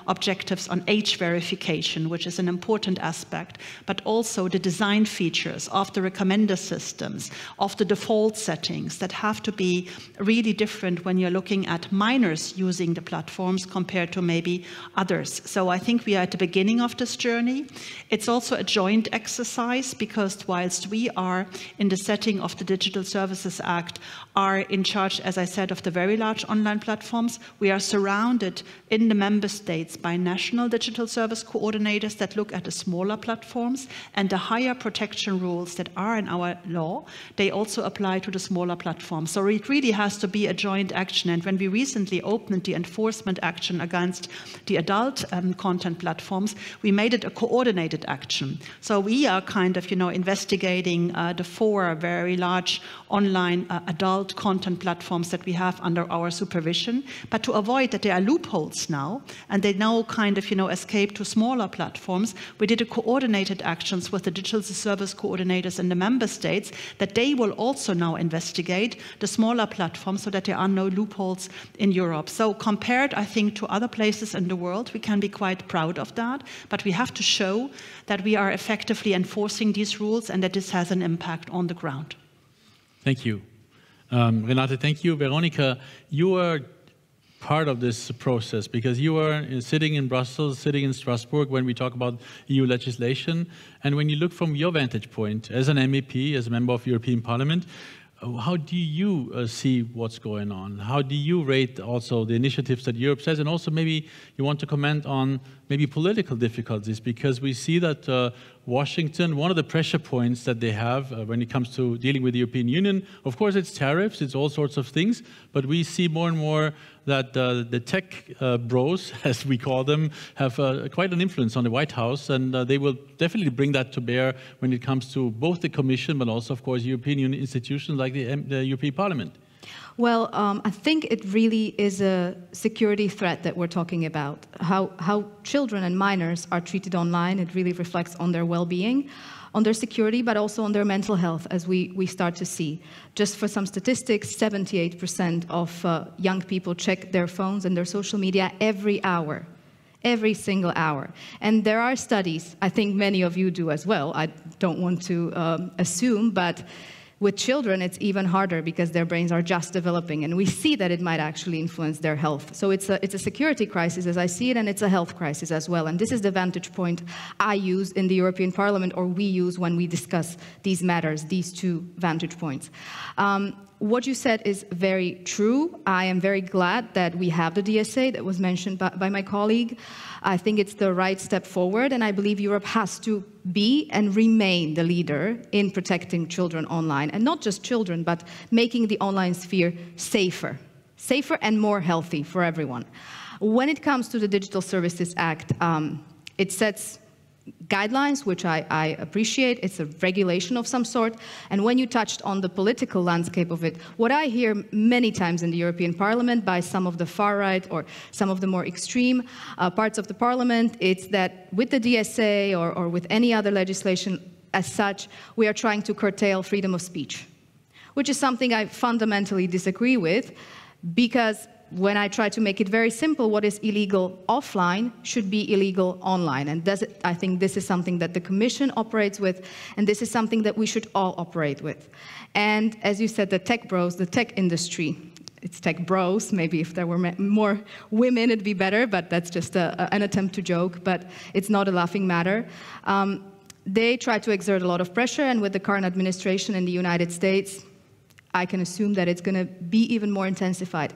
objectives on age verification, which is an important aspect, but also the design features of the recommender systems, of the default settings that have to be really different when you're looking at minors using the platforms compared to maybe others. So I think we are at the beginning of this journey. It's also a joint exercise because whilst we are in the setting of the Digital Services Act, are in charge, as I said, of the very large online platforms, we are surrounded in the member states by national digital service coordinators that look at the smaller platforms, and the higher protection rules that are in our law, they also apply to the smaller platforms. So it really has to be a joint action. And when we recently opened the enforcement action against the adult content platforms, we made it a coordinated action. So we are kind of, investigating the 4 very large online adult content platforms that we have under our supervision, but to avoid that there are loopholes now, and they now kind of, escape to smaller platforms, we did a coordinated actions with the digital service coordinators in the member states that they will also now investigate the smaller platforms so that there are no loopholes in Europe. So compared, I think, to other places in the world, we can be quite proud of that, but we have to show that we are effectively enforcing these rules and that this has an impact on the ground. Thank you. Renate, thank you. Veronica, you are part of this process because you are sitting in Brussels, sitting in Strasbourg when we talk about EU legislation. And when you look from your vantage point as an MEP, as a member of European Parliament, how do you see what's going on? How do you rate also the initiatives that Europe says? And also maybe you want to comment on maybe political difficulties, because we see that Washington, one of the pressure points that they have when it comes to dealing with the European Union, of course it's tariffs, it's all sorts of things, but we see more and more that the tech bros, as we call them, have quite an influence on the White House, and they will definitely bring that to bear when it comes to both the Commission, but also, of course, European Union institutions like the European Parliament. Well, I think it really is a security threat that we're talking about. How children and minors are treated online, it really reflects on their well-being, on their security, but also on their mental health, as we start to see. Just for some statistics, 78% of young people check their phones and their social media every hour. Every single hour. And there are studies, I think many of you do as well, I don't want to assume, but with children, it's even harder because their brains are just developing, and we see that it might actually influence their health. So it's a security crisis as I see it, and it's a health crisis as well. And this is the vantage point I use in the European Parliament, or we use when we discuss these matters, these two vantage points. What you said is very true. I am very glad that we have the DSA that was mentioned by my colleague. I think it's the right step forward, and I believe Europe has to be and remain the leader in protecting children online, and not just children, but making the online sphere safer and more healthy for everyone. When it comes to the Digital Services Act, it sets guidelines, which I appreciate. It's a regulation of some sort. And when you touched on the political landscape of it, what I hear many times in the European Parliament by some of the far right or some of the more extreme parts of the Parliament, it's that with the DSA or with any other legislation as such, we are trying to curtail freedom of speech. which is something I fundamentally disagree with, because when I try to make it very simple, what is illegal offline should be illegal online. And I think this is something that the Commission operates with, and this is something that we should all operate with. And as you said, the tech bros, the tech industry, it's tech bros, maybe if there were more women it'd be better, but that's just an attempt to joke, but it's not a laughing matter. They try to exert a lot of pressure, and with the current administration in the United States, I can assume that it's going to be even more intensified.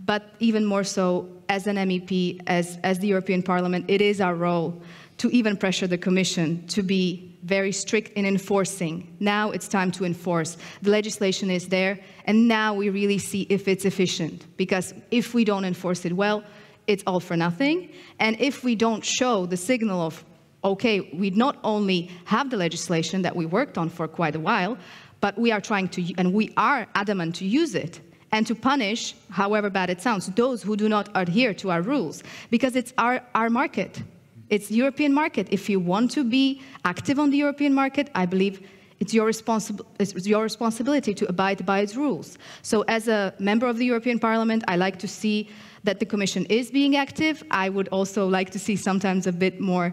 But even more so, as an MEP, as the European Parliament, it is our role to even pressure the Commission to be very strict in enforcing. Now it's time to enforce. The legislation is there, and now we really see if it's efficient. Because if we don't enforce it well, it's all for nothing. And if we don't show the signal of, okay, we not only have the legislation that we worked on for quite a while, but we are trying to, and we are adamant to use it and to punish, however bad it sounds, those who do not adhere to our rules, because it's our market. It's the European market. If you want to be active on the European market, I believe it's your responsibility to abide by its rules. So as a member of the European Parliament, I like to see that the Commission is being active. I would also like to see sometimes a bit more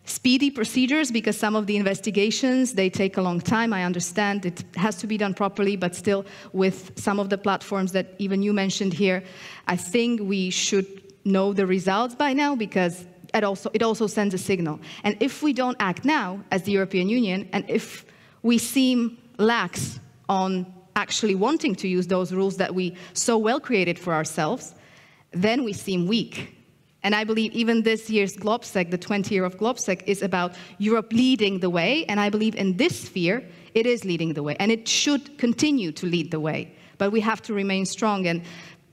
speedy procedures, because some of the investigations, they take a long time. I understand it has to be done properly, but still with some of the platforms that even you mentioned here, I think we should know the results by now, because it also sends a signal. And if we don't act now as the European Union, and if we seem lax on actually wanting to use those rules that we so well created for ourselves, then we seem weak. And I believe even this year's GLOBSEC, the 20th year of GLOBSEC, is about Europe leading the way. And I believe in this sphere, it is leading the way. And it should continue to lead the way. But we have to remain strong. And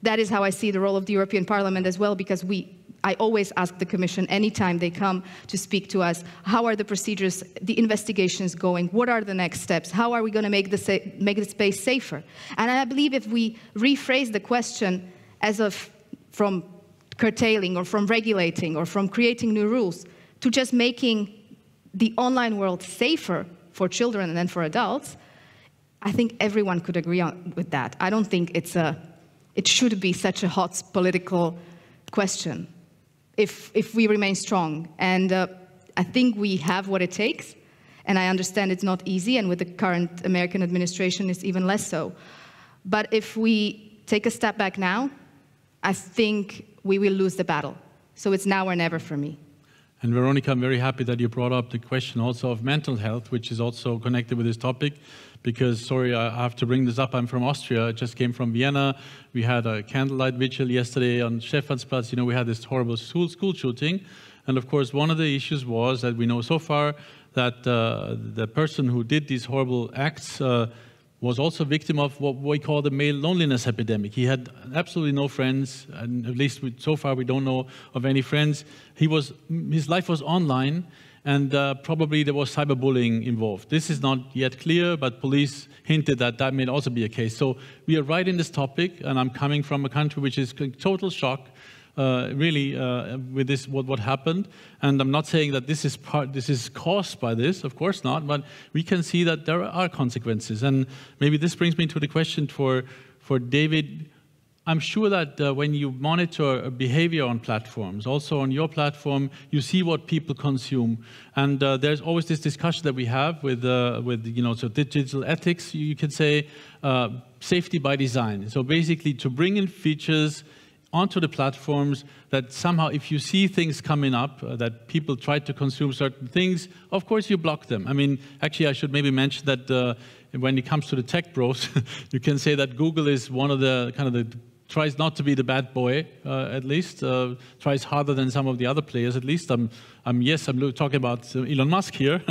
that is how I see the role of the European Parliament as well, because I always ask the Commission anytime they come to speak to us, how are the procedures, the investigations going? What are the next steps? How are we going to make the space safer? And I believe if we rephrase the question from curtailing or from regulating or from creating new rules to just making the online world safer for children and then for adults, I think everyone could agree with that. I don't think it should be such a hot political question if we remain strong. And I think we have what it takes, and I understand it's not easy, and with the current American administration it's even less so. But if we take a step back now, I think we will lose the battle. So it's now or never for me. And Veronica, I'm very happy that you brought up the question also of mental health, which is also connected with this topic, because, sorry, I have to bring this up. I'm from Austria. I just came from Vienna. We had a candlelight vigil yesterday on Stephansplatz. You know, we had this horrible school shooting. And of course, one of the issues was that we know so far that the person who did these horrible acts was also a victim of what we call the male loneliness epidemic. He had absolutely no friends, and at least so far we don't know of any friends. His life was online, and probably there was cyberbullying involved. This is not yet clear, but police hinted that that may also be a case. So we are right in this topic, and I'm coming from a country which is in total shock, really, with this, what happened. And I'm not saying that this is caused by this, of course not, but we can see that there are consequences. And maybe this brings me to the question for David. I'm sure that when you monitor behavior on platforms, also on your platform, you see what people consume. And there's always this discussion that we have with so digital ethics, you could say, safety by design. So basically to bring in features onto the platforms that somehow, if you see things coming up, that people try to consume certain things, of course you block them. I mean, actually I should maybe mention that when it comes to the tech bros, you can say that Google is one of the tries not to be the bad boy, at least, tries harder than some of the other players, at least. I'm talking about Elon Musk here,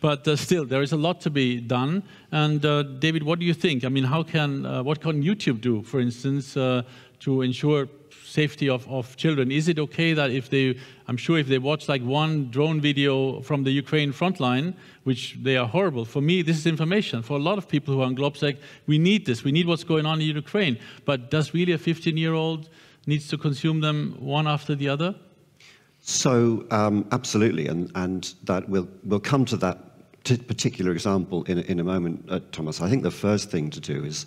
but still, there is a lot to be done. And David, what do you think? I mean, what can YouTube do, for instance, to ensure safety of children? Is it okay that I'm sure if they watch like one drone video from the Ukraine front line, which they are horrible, for me this is information. For a lot of people who are on GLOBSEC, we need this. We need what's going on in Ukraine. But does really a 15-year-old needs to consume them one after the other? So absolutely, and that we'll come to that particular example in a moment, Thomas. I think the first thing to do is,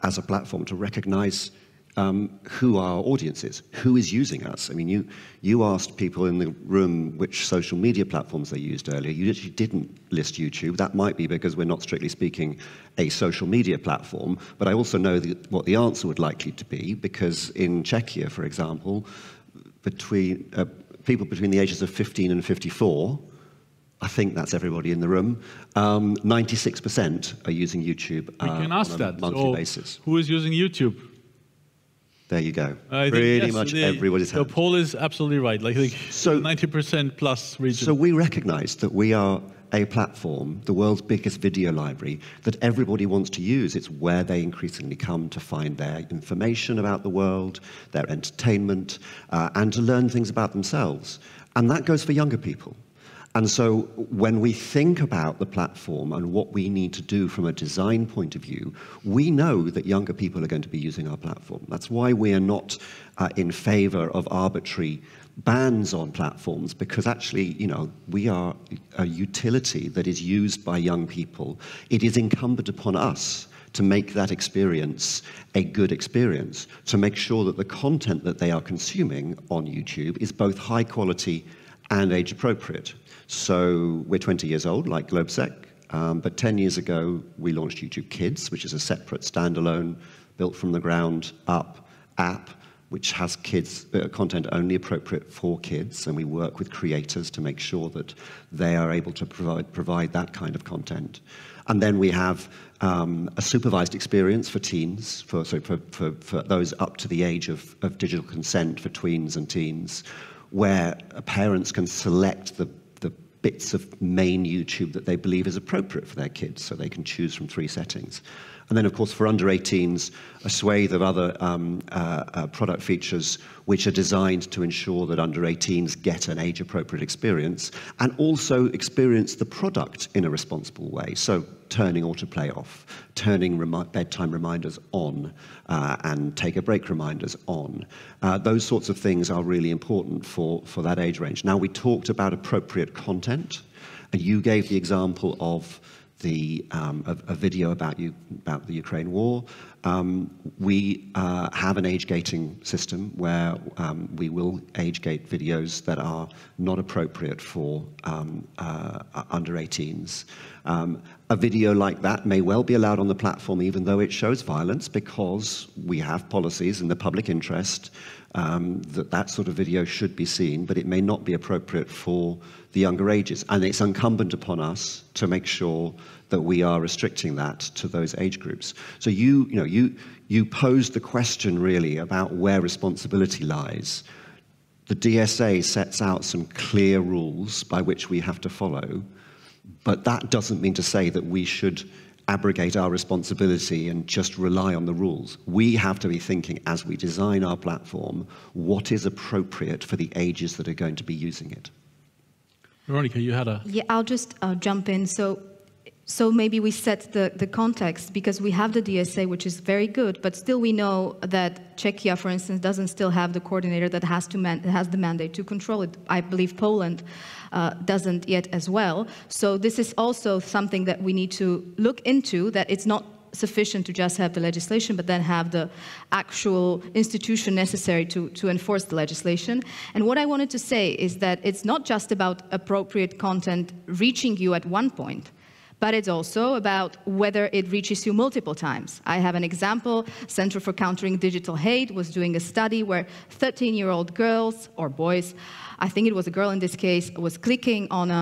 as a platform, to recognize who our audience is, who is using us. I mean, you asked people in the room which social media platforms they used earlier. You actually didn't list YouTube. That might be because we're not strictly speaking a social media platform, but I also know what the answer would likely to be, because in Czechia, for example, between people between the ages of 15 and 54, I think that's everybody in the room, 96% are using YouTube we can ask on a that. monthly basis. Who is using YouTube? There you go. Pretty much everybody's The poll is absolutely right, like 90% plus region. So we recognize that we are a platform, the world's biggest video library, that everybody wants to use. It's where they increasingly come to find their information about the world, their entertainment, and to learn things about themselves. And that goes for younger people. And so when we think about the platform and what we need to do from a design point of view, we know that younger people are going to be using our platform. That's why we are not in favor of arbitrary bans on platforms, because actually, you know, we are a utility that is used by young people. It is incumbent upon us to make that experience a good experience, to make sure that the content that they are consuming on YouTube is both high quality and age appropriate. So we're 20 years old, like GLOBSEC, but 10 years ago we launched YouTube Kids, which is a separate standalone, built from the ground up app, which has kids content only appropriate for kids, and we work with creators to make sure that they are able to provide that kind of content. And then we have a supervised experience for teens, for those up to the age of digital consent for tweens and teens, where parents can select the bits of main YouTube that they believe is appropriate for their kids, so they can choose from 3 settings. And then, of course, for under 18s, a swathe of other product features which are designed to ensure that under 18s get an age-appropriate experience and also experience the product in a responsible way. So turning autoplay off, turning bedtime reminders on, and take a break reminders on. Those sorts of things are really important for that age range. Now, we talked about appropriate content, and you gave the example of a video about the Ukraine war. We have an age gating system where we will age gate videos that are not appropriate for under 18s. A video like that may well be allowed on the platform even though it shows violence, because we have policies in the public interest that sort of video should be seen, but it may not be appropriate for the younger ages. And it's incumbent upon us to make sure that we are restricting that to those age groups. So you posed the question really about where responsibility lies. The DSA sets out some clear rules by which we have to follow, but that doesn't mean to say that we should abrogate our responsibility and just rely on the rules. We have to be thinking, as we design our platform, what is appropriate for the ages that are going to be using it. Veronica, you had a... Yeah, I'll just jump in. So maybe we set the context, because we have the DSA, which is very good, but still we know that Czechia, for instance, doesn't still have the coordinator that has the mandate to control it. I believe Poland doesn't yet as well. So this is also something that we need to look into, that it's not sufficient to just have the legislation, but then have the actual institution necessary to enforce the legislation. And what I wanted to say is that it's not just about appropriate content reaching you at one point, but it's also about whether it reaches you multiple times. I have an example. Center for Countering Digital Hate was doing a study where 13-year-old girls or boys, I think it was a girl in this case, was clicking on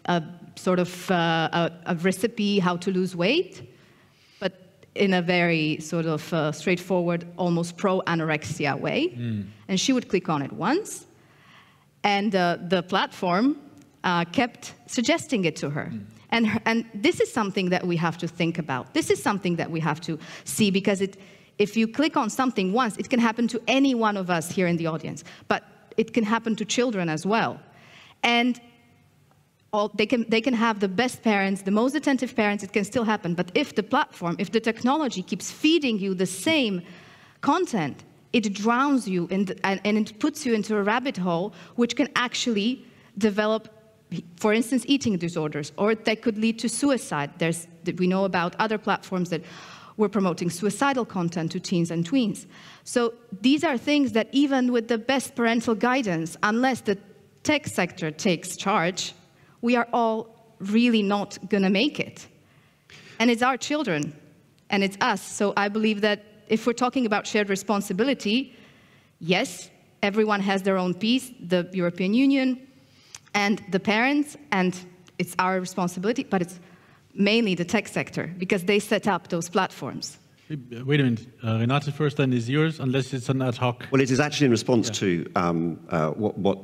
a sort of a recipe how to lose weight, but in a very sort of straightforward, almost pro-anorexia way. And she would click on it once, and the platform kept suggesting it to her. And this is something that we have to think about. This is something that we have to see, because if you click on something once, it can happen to any one of us here in the audience, but it can happen to children as well. And they can have the best parents, the most attentive parents, it can still happen. But if the platform, if the technology keeps feeding you the same content, it drowns you and it puts you into a rabbit hole, which can actually develop for instance, eating disorders, or that could lead to suicide. We know about other platforms that were promoting suicidal content to teens and tweens. So these are things that even with the best parental guidance, unless the tech sector takes charge, we are all really not going to make it. And it's our children, and it's us. So I believe that if we're talking about shared responsibility, yes, everyone has their own piece, the European Union and the parents, and it's our responsibility, but it's mainly the tech sector, because they set up those platforms. Wait a minute. Renate first, then is yours, unless it's an ad hoc. Well, it is actually in response to what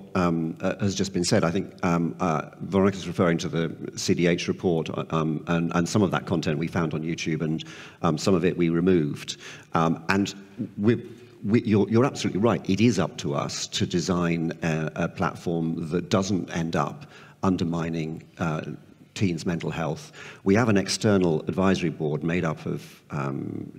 has just been said. I think Veronica's referring to the CDH report, and some of that content we found on YouTube, and some of it we removed. And you're absolutely right. It is up to us to design a platform that doesn't end up undermining teens' mental health. We have an external advisory board made up of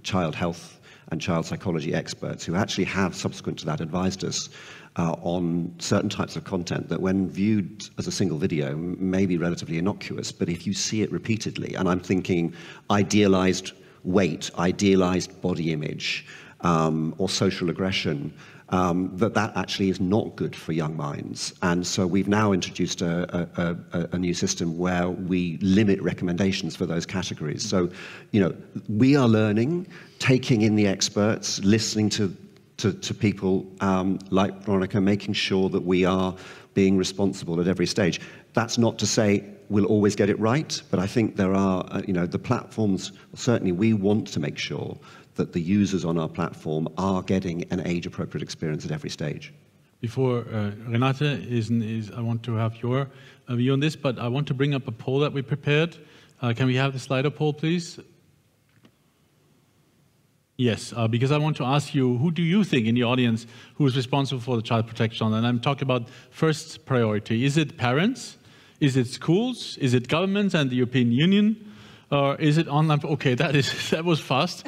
child health and child psychology experts who actually have, subsequent to that, advised us on certain types of content that, when viewed as a single video, may be relatively innocuous, but if you see it repeatedly, and I'm thinking idealized weight, idealized body image, or social aggression, that actually is not good for young minds. And so we've now introduced a new system where we limit recommendations for those categories. So, we are learning, taking in the experts, listening to people like Veronica, making sure that we are being responsible at every stage. That's not to say we'll always get it right, but I think there are, the platforms, certainly we want to make sure that the users on our platform are getting an age-appropriate experience at every stage. Before Renate I want to have your view on this, but I want to bring up a poll that we prepared. Can we have the Slido poll, please? Yes, because I want to ask you, who do you think in the audience who is responsible for the child protection? And I'm talking about first priority. Is it parents? Is it schools? Is it governments and the European Union? Or is it online? Okay, that was fast.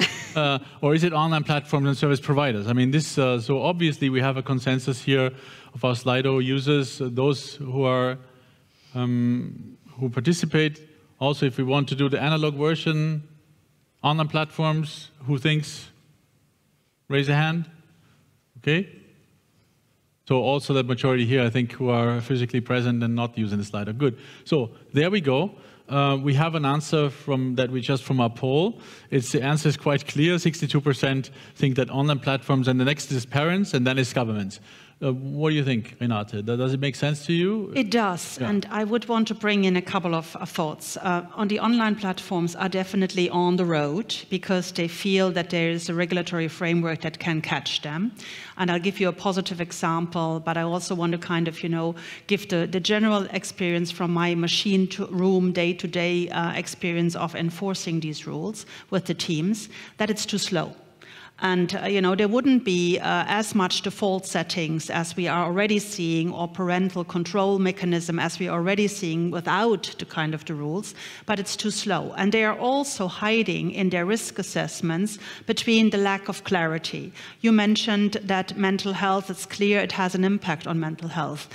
Or is it online platforms and service providers? I mean, this. So obviously we have a consensus here of our Slido users, those who are who participate. Also, if we want to do the analog version, online platforms, who thinks? Raise a hand. Okay. So also the majority here, I think, who are physically present and not using the Slido. Good. So there we go. We have an answer from our poll. The answer is quite clear. 62% think that online platforms, and the next is parents, and then is governments. What do you think, Renate? Does it make sense to you? It does, yeah. And I would want to bring in a couple of thoughts. On the online platforms are definitely on the road because they feel that there is a regulatory framework that can catch them. And I'll give you a positive example, but I also want to kind of, give the general experience from my machine room day-to-day experience of enforcing these rules with the teams, that it's too slow. And, there wouldn't be as much default settings as we are already seeing, or parental control mechanism as we are already seeing without the rules, but it's too slow. And they are also hiding in their risk assessments between the lack of clarity. You mentioned that mental health, it's clear it has an impact on mental health.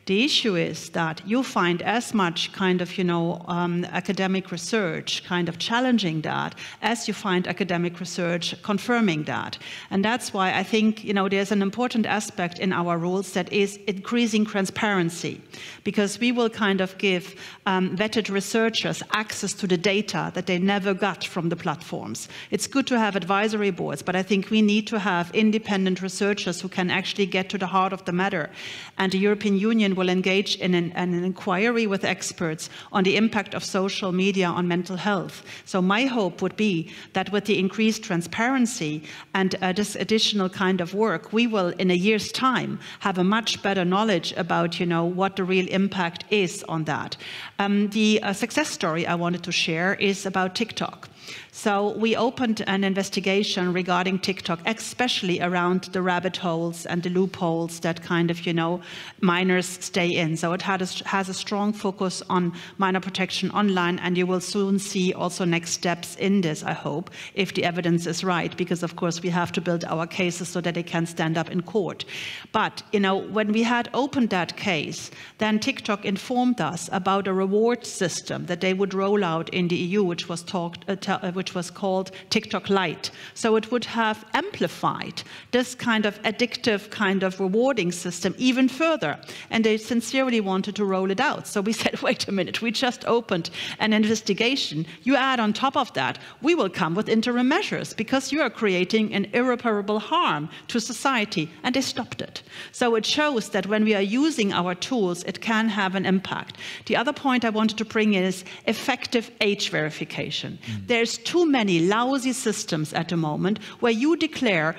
The issue is that you find as much academic research challenging that as you find academic research confirming that. And that's why I think, there's an important aspect in our rules that is increasing transparency, because we will give vetted researchers access to the data that they never got from the platforms. It's good to have advisory boards, but I think we need to have independent researchers who can actually get to the heart of the matter. And the European Union will engage in an inquiry with experts on the impact of social media on mental health. So my hope would be that with the increased transparency and this additional work, we will, in a year's time, have a much better knowledge about, what the real impact is on that. The success story I wanted to share is about TikTok. So we opened an investigation regarding TikTok, especially around the rabbit holes and the loopholes that kind of, minors stay in. So it has a strong focus on minor protection online, and you will soon see also next steps in this, I hope, if the evidence is right, because of course we have to build our cases so that they can stand up in court. But, when we had opened that case, then TikTok informed us about a reward system that they would roll out in the EU, which was called TikTok Lite. So it would have amplified this kind of addictive kind of rewarding system even further. And they sincerely wanted to roll it out. So we said, wait a minute, we just opened an investigation. You add on top of that, we will come with interim measures because you are creating an irreparable harm to society. And they stopped it. So it shows that when we are using our tools, it can have an impact. The other point I wanted to bring in is effective age verification. There's too many lousy systems at the moment where you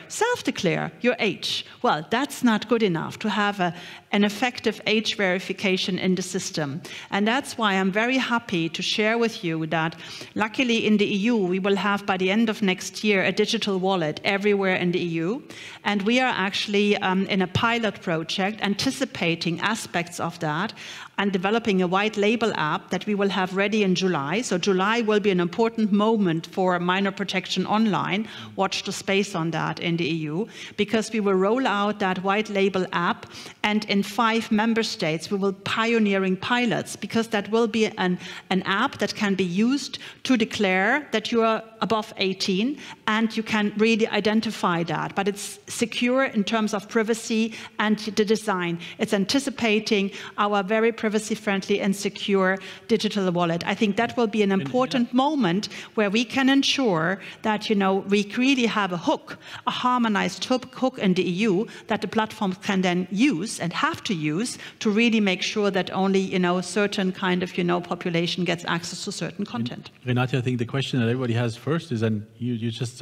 self-declare your age. Well, that's not good enough to have an effective age verification in the system. And that's why I'm very happy to share with you that luckily in the EU, we will have by the end of next year a digital wallet everywhere in the EU. And we are actually in a pilot project anticipating aspects of that and developing a white label app that we will have ready in July. So July will be an important moment for minor protection online. Watch the space on that in the EU, because we will roll out that white label app, and in 5 member states we will pioneering pilots, because that will be an app that can be used to declare that you are above 18, and you can really identify that. But it's secure in terms of privacy and the design. It's anticipating our very privacy-friendly and secure digital wallet. I think that will be an important moment where we can ensure that, we really have a hook, a harmonized hook in the EU that the platforms can then use and have to use to really make sure that only, a certain kind of, population gets access to certain content. Renate, I think the question that everybody has first is, and you just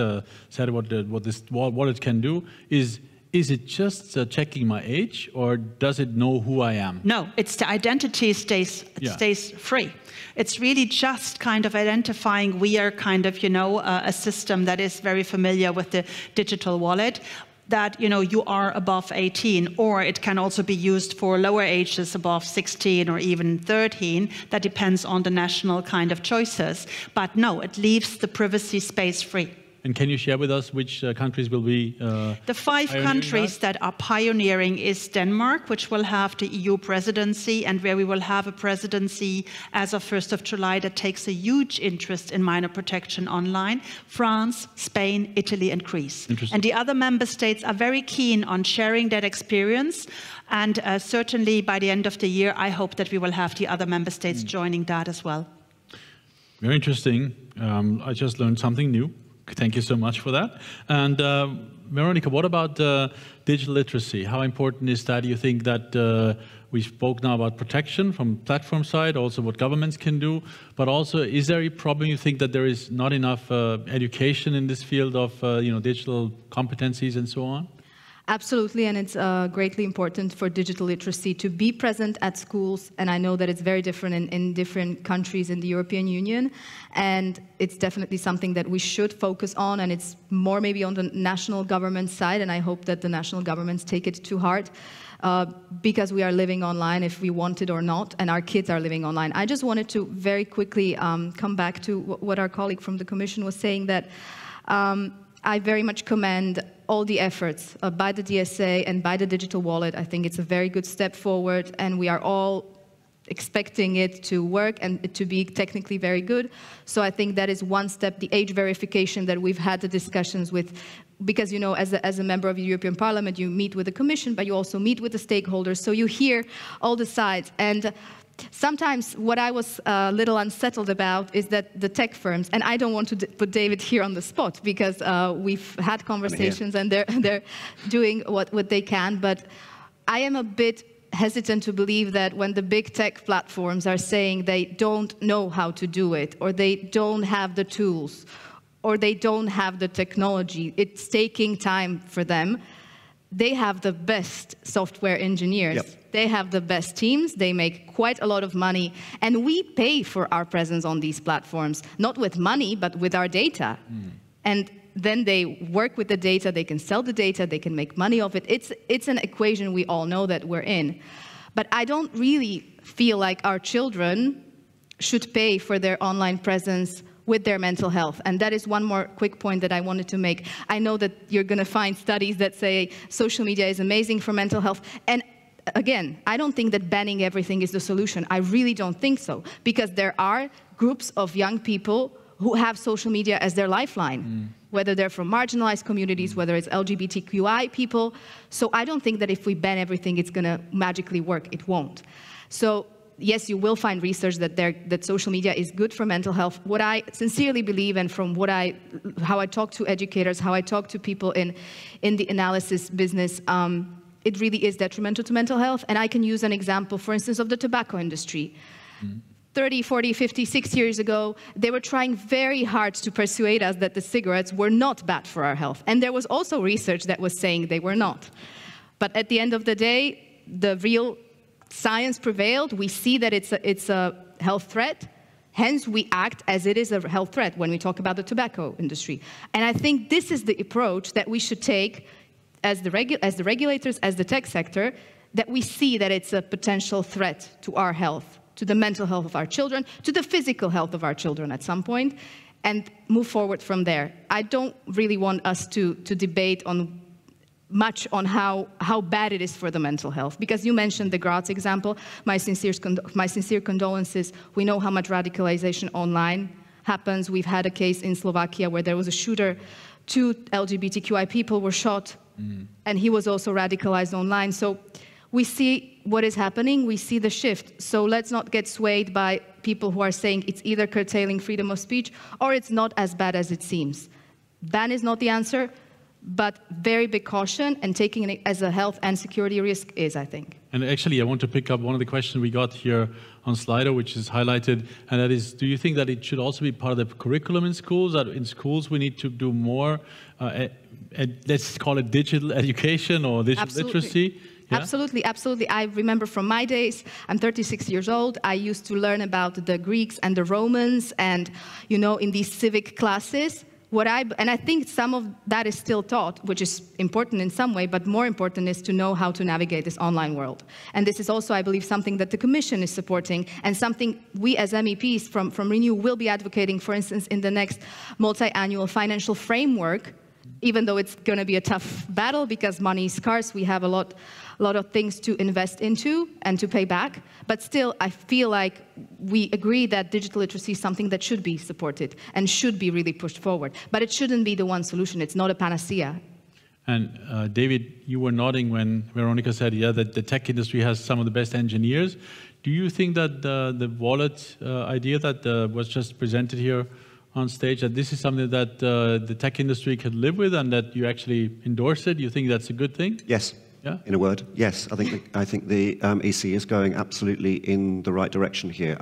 said what this wallet can do, is it just checking my age, or does it know who I am? No, it's the identity stays free. It's really just kind of identifying. We are kind of, a system that is very familiar with the digital wallet, that you are above 18, or it can also be used for lower ages above 16 or even 13. That depends on the national kind of choices. But no, it leaves the privacy space free. And can you share with us which countries will be the 5 countries that are pioneering is Denmark, which will have the EU presidency, and where we will have a presidency as of 1st of July that takes a huge interest in minor protection online. France, Spain, Italy, and Greece. And the other member states are very keen on sharing that experience. And certainly by the end of the year, I hope that we will have the other member states joining that as well. Very interesting. I just learned something new. Thank you so much for that. And Veronica, what about digital literacy? How important is that? Do you think that we spoke now about protection from platform side, also what governments can do, but also is there a problem you think that there is not enough education in this field of digital competencies and so on? Absolutely, and it's greatly important for digital literacy to be present at schools, and I know that it's very different in different countries in the European Union, and it's definitely something that we should focus on, and it's more maybe on the national government side, and I hope that the national governments take it to heart, because we are living online if we want it or not, and our kids are living online. I just wanted to very quickly come back to what our colleague from the Commission was saying, that I very much commend all the efforts by the DSA and by the digital wallet. I think it's a very good step forward, and we are all expecting it to work and to be technically very good. So I think that is one step, the age verification that we've had the discussions with, because, as a member of the European Parliament, you meet with the Commission, but you also meet with the stakeholders, so you hear all the sides. And sometimes what I was a little unsettled about is that the tech firms, and I don't want to put David here on the spot, because we've had conversations and they're doing what they can, but I am a bit hesitant to believe that when the big tech platforms are saying they don't know how to do it, or they don't have the tools, or they don't have the technology, it's taking time for them, they have the best software engineers. Yep. They have the best teams. They make quite a lot of money. And we pay for our presence on these platforms, not with money, but with our data. And then they work with the data. They can sell the data. They can make money off it. It's an equation we all know that we're in. But I don't really feel like our children should pay for their online presence with their mental health. And that is one more quick point that I wanted to make. I know that you're going to find studies that say social media is amazing for mental health. And again, I don't think that banning everything is the solution. I really don't think so. Because there are groups of young people who have social media as their lifeline, whether they're from marginalized communities, whether it's LGBTQI people. So I don't think that if we ban everything, it's going to magically work. It won't. So yes, you will find research that social media is good for mental health. What I sincerely believe, and from how I talk to educators, how I talk to people in the analysis business, it really is detrimental to mental health. And I can use an example, for instance, of the tobacco industry. 30, 40, 50, 60 years ago, they were trying very hard to persuade us that the cigarettes were not bad for our health. And there was also research that was saying they were not. But at the end of the day, the real science prevailed. We see that it's a health threat. Hence, we act as it is a health threat when we talk about the tobacco industry. And I think this is the approach that we should take as the regulators, as the tech sector, that we see that it's a potential threat to our health, to the mental health of our children, to the physical health of our children at some point, and move forward from there. I don't really want us to debate much on how bad it is for the mental health. Because you mentioned the Graz example. My sincere condolences. We know how much radicalization online happens. We've had a case in Slovakia where there was a shooter. 2 LGBTQI people were shot, and he was also radicalized online. So we see what is happening. We see the shift. So let's not get swayed by people who are saying it's either curtailing freedom of speech or it's not as bad as it seems. Ban is not the answer. But very big caution, and taking it as a health and security risk is, I think. And actually, I want to pick up one of the questions we got here on Slido, which is highlighted, and that is, do you think that it should also be part of the curriculum in schools, that in schools we need to do more, let's call it digital education or digital literacy? Yeah? Absolutely, absolutely. I remember from my days, I'm 36 years old, I used to learn about the Greeks and the Romans, and, in these civic classes. And I think some of that is still taught, which is important in some way, but more important is to know how to navigate this online world. And this is also, I believe, something that the Commission is supporting, and something we as MEPs from Renew will be advocating, for instance, in the next multi-annual financial framework, even though it's going to be a tough battle because money is scarce. We have a lot of things to invest into and to pay back. But still, I feel like we agree that digital literacy is something that should be supported and should be really pushed forward. But it shouldn't be the one solution. It's not a panacea. And David, you were nodding when Veronica said, yeah, that the tech industry has some of the best engineers. Do you think that the wallet idea that was just presented here on stage, that this is something that the tech industry can live with and that you actually endorse it? You think that's a good thing? Yes. Yeah? In a word, yes. I think the EC is going absolutely in the right direction here.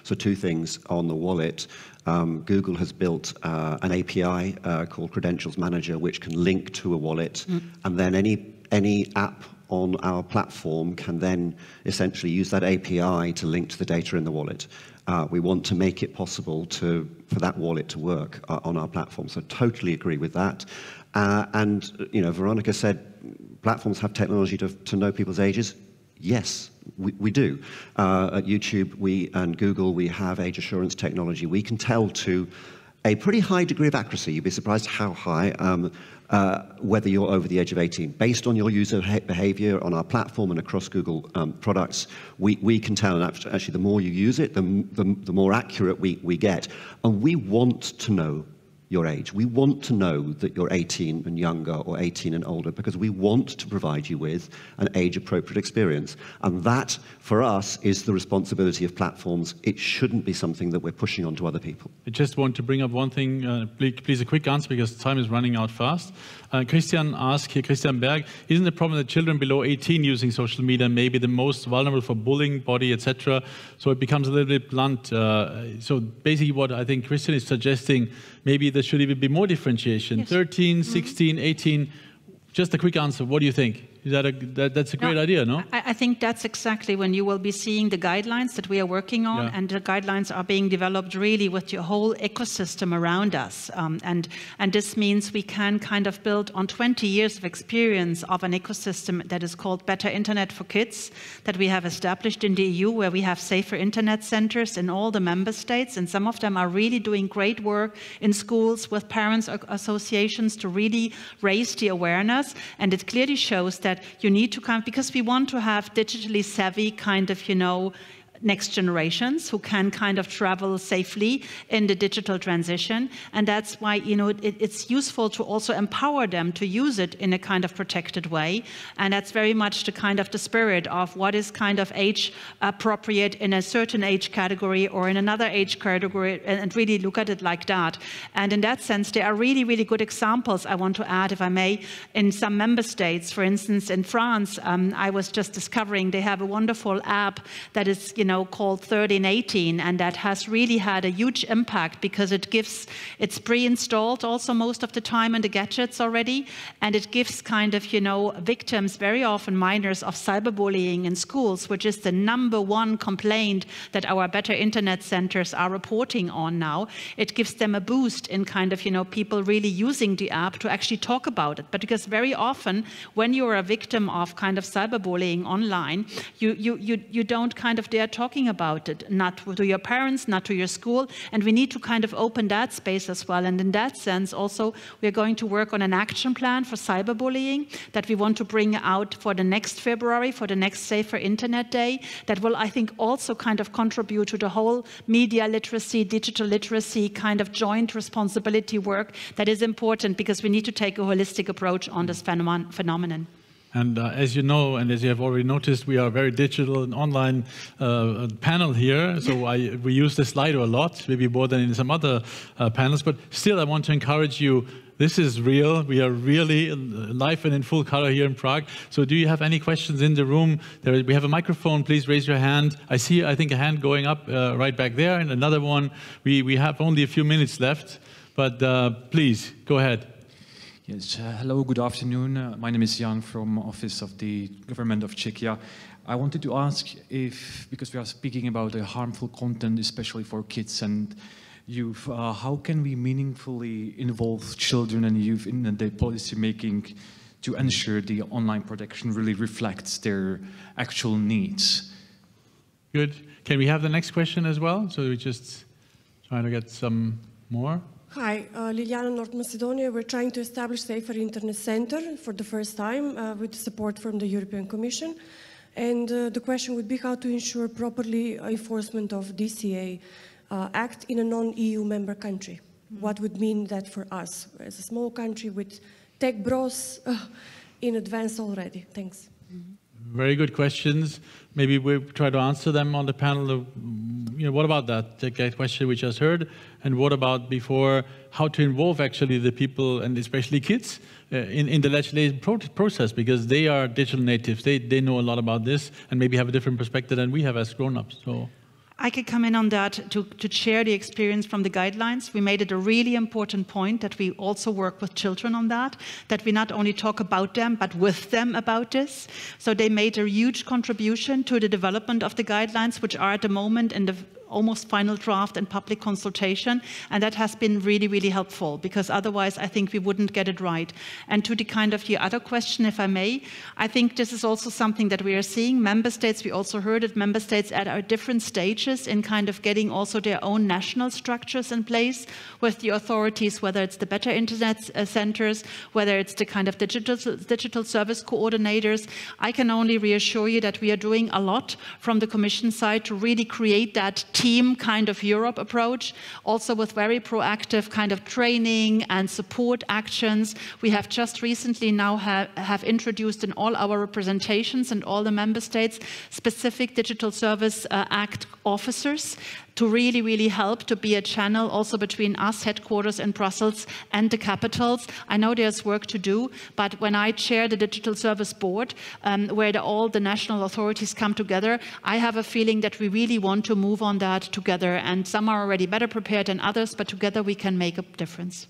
So 2 things on the wallet. Google has built an API called Credentials Manager, which can link to a wallet, and then any app on our platform can then essentially use that API to link to the data in the wallet. We want to make it possible for that wallet to work on our platform. So totally agree with that. And Veronica said platforms have technology to know people's ages. Yes, we do. At YouTube and Google, we have age assurance technology. We can tell to a pretty high degree of accuracy. You'd be surprised how high, whether you're over the age of 18. Based on your user behavior on our platform and across Google products, we can tell, and actually the more you use it, the more accurate we get. And we want to know your age. We want to know that you're 18 and younger or 18 and older because we want to provide you with an age-appropriate experience. And that, for us, is the responsibility of platforms. It shouldn't be something that we're pushing onto other people. I just want to bring up one thing, please a quick answer because time is running out fast. Christian asked here, Christian Berg, isn't the problem that children below 18 using social media may be the most vulnerable for bullying, body, etc.? So it becomes a little bit blunt. So basically what I think Christian is suggesting, maybe there should even be more differentiation. Yes. 13, 16, 18, Just a quick answer. What do you think? Is that that's a great idea, no? I think that's exactly when you will be seeing the guidelines that we are working on, and the guidelines are being developed really with your whole ecosystem around us. And this means we can kind of build on 20 years of experience of an ecosystem that is called Better Internet for Kids, that we have established in the EU, where we have safer internet centers in all the member states, and some of them are really doing great work in schools with parents associations to really raise the awareness. And it clearly shows that you need to because we want to have digitally savvy kind of, next generations who can kind of travel safely in the digital transition. And that's why, it's useful to also empower them to use it in a kind of protected way. And that's very much the kind of the spirit of what is kind of age appropriate in a certain age category or in another age category, and really look at it like that. And in that sense, there are really, really good examples I want to add, if I may, in some member states. For instance, in France, I was just discovering they have a wonderful app that is, called 1318, and that has really had a huge impact because it's pre-installed also most of the time in the gadgets already, and it gives kind of, victims, very often minors, of cyberbullying in schools, which is the #1 complaint that our Better Internet centers are reporting on now. It gives them a boost in kind of, people really using the app to actually talk about it. But because very often when you're a victim of kind of cyberbullying online, you don't kind of dare talking about it, not to your parents, not to your school, and we need to kind of open that space as well. And in that sense also, we're going to work on an action plan for cyberbullying that we want to bring out for the next February, for the next Safer Internet Day, that will, I think, also kind of contribute to the whole media literacy, digital literacy kind of joint responsibility work that is important, because we need to take a holistic approach on this phenomenon. And as you know, and as you have already noticed, we are a very digital and online panel here. So we use the Slido a lot, maybe more than in some other panels. But still, I want to encourage you. This is real. We are really live and in full color here in Prague. So do you have any questions in the room? We have a microphone. Please raise your hand. I think, a hand going up right back there, and another one. We have only a few minutes left, but please, go ahead. Yes, hello, good afternoon. My name is Qiang from Office of the Government of Czechia. I wanted to ask if, because we are speaking about the harmful content, especially for kids and youth, how can we meaningfully involve children and youth in the policy making to ensure the online protection really reflects their actual needs? Good. Can we have the next question as well? So we just trying to get some more. Hi, Liliana, North Macedonia. We're trying to establish Safer Internet Center for the first time with support from the European Commission. And the question would be how to ensure properly enforcement of DCA Act in a non-EU member country. What would mean that for us as a small country with tech bros in advance already? Thanks. Very good questions. Maybe we'll try to answer them on the panel. What about that? Take that question we just heard. And what about before, how to involve actually the people, and especially kids, in the legislative process, because they are digital natives. They know a lot about this and maybe have a different perspective than we have as grown-ups. So I could come in on that to share the experience from the guidelines. We made it a really important point that we also work with children on that we not only talk about them, but with them about this. So they made a huge contribution to the development of the guidelines, which are at the moment in the almost final draft and public consultation, and that has been really, really helpful, because otherwise I think we wouldn't get it right. And to the kind of your other question, if I may, I think this is also something that we are seeing. Member states, we also heard it, member states at different stages in kind of getting also their own national structures in place with the authorities, whether it's the Better Internet centers, whether it's the kind of digital service coordinators. I can only reassure you that we are doing a lot from the Commission side to really create that team kind of Europe approach, also with very proactive kind of training and support actions. We have just recently now have introduced in all our representations in all the member states specific Digital Service Act officers to really, really help to be a channel also between us, headquarters in Brussels, and the capitals. I know there's work to do, but when I chair the Digital Service Board, where all the national authorities come together, I have a feeling that we really want to move on that together, and some are already better prepared than others, but together we can make a difference.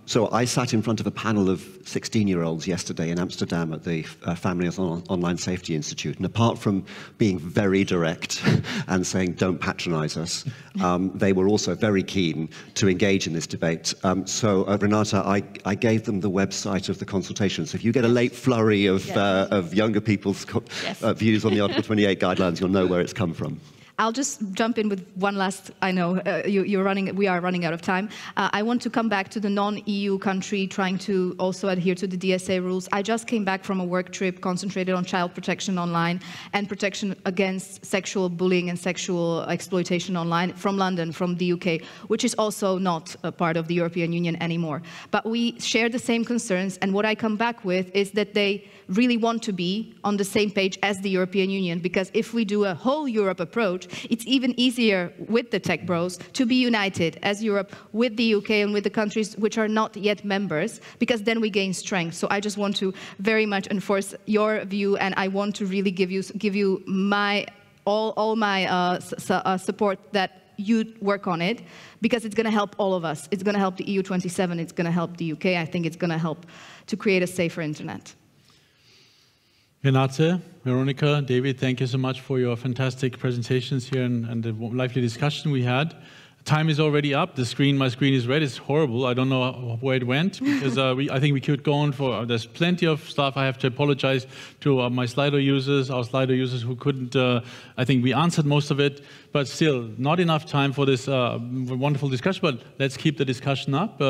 So I sat in front of a panel of 16-year-olds yesterday in Amsterdam at the Family Online Safety Institute. And apart from being very direct and saying, don't patronize us, they were also very keen to engage in this debate. Renata, I gave them the website of the consultation. So if you get a late flurry of younger people's views on the Article 28 guidelines, you'll know where it's come from. I'll just jump in with one last, I know we are running out of time. I want to come back to the non-EU country trying to also adhere to the DSA rules. I just came back from a work trip concentrated on child protection online and protection against sexual bullying and sexual exploitation online from London, from the UK, which is also not a part of the European Union anymore. But we share the same concerns, and what I come back with is that they really want to be on the same page as the European Union, because if we do a whole Europe approach, it's even easier with the tech bros to be united as Europe with the UK and with the countries which are not yet members, because then we gain strength. So I just want to very much enforce your view, and I want to really give you my all my support that you work on it, because it's going to help all of us. It's going to help the EU27. It's going to help the UK. I think it's going to help to create a safer internet. Renate, Veronica, David, thank you so much for your fantastic presentations here and the lively discussion we had. Time is already up. My screen is red. It's horrible. I don't know where it went, because I think we could go on for, there's plenty of stuff. I have to apologize to my Slido users, our Slido users who couldn't, I think we answered most of it, but still not enough time for this wonderful discussion, but let's keep the discussion up.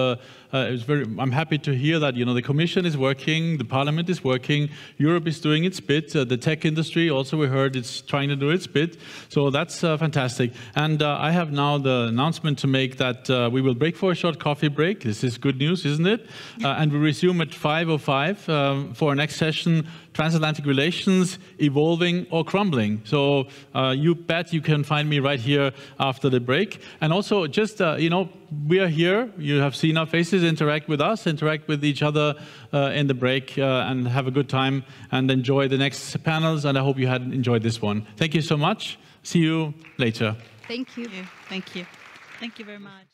I'm happy to hear that, the Commission is working, the Parliament is working, Europe is doing its bit, the tech industry also, we heard, it's trying to do its bit, so that's fantastic. And I have now the announcement to make that we will break for a short coffee break. This is good news, isn't it? And we resume at 5:05 for our next session, Transatlantic Relations, Evolving or Crumbling. So you bet you can find me right here after the break. And also just, we are here. You have seen our faces. Interact with us, interact with each other in the break, and have a good time and enjoy the next panels. And I hope you had enjoyed this one. Thank you so much. See you later. Thank you. Thank you. Thank you very much.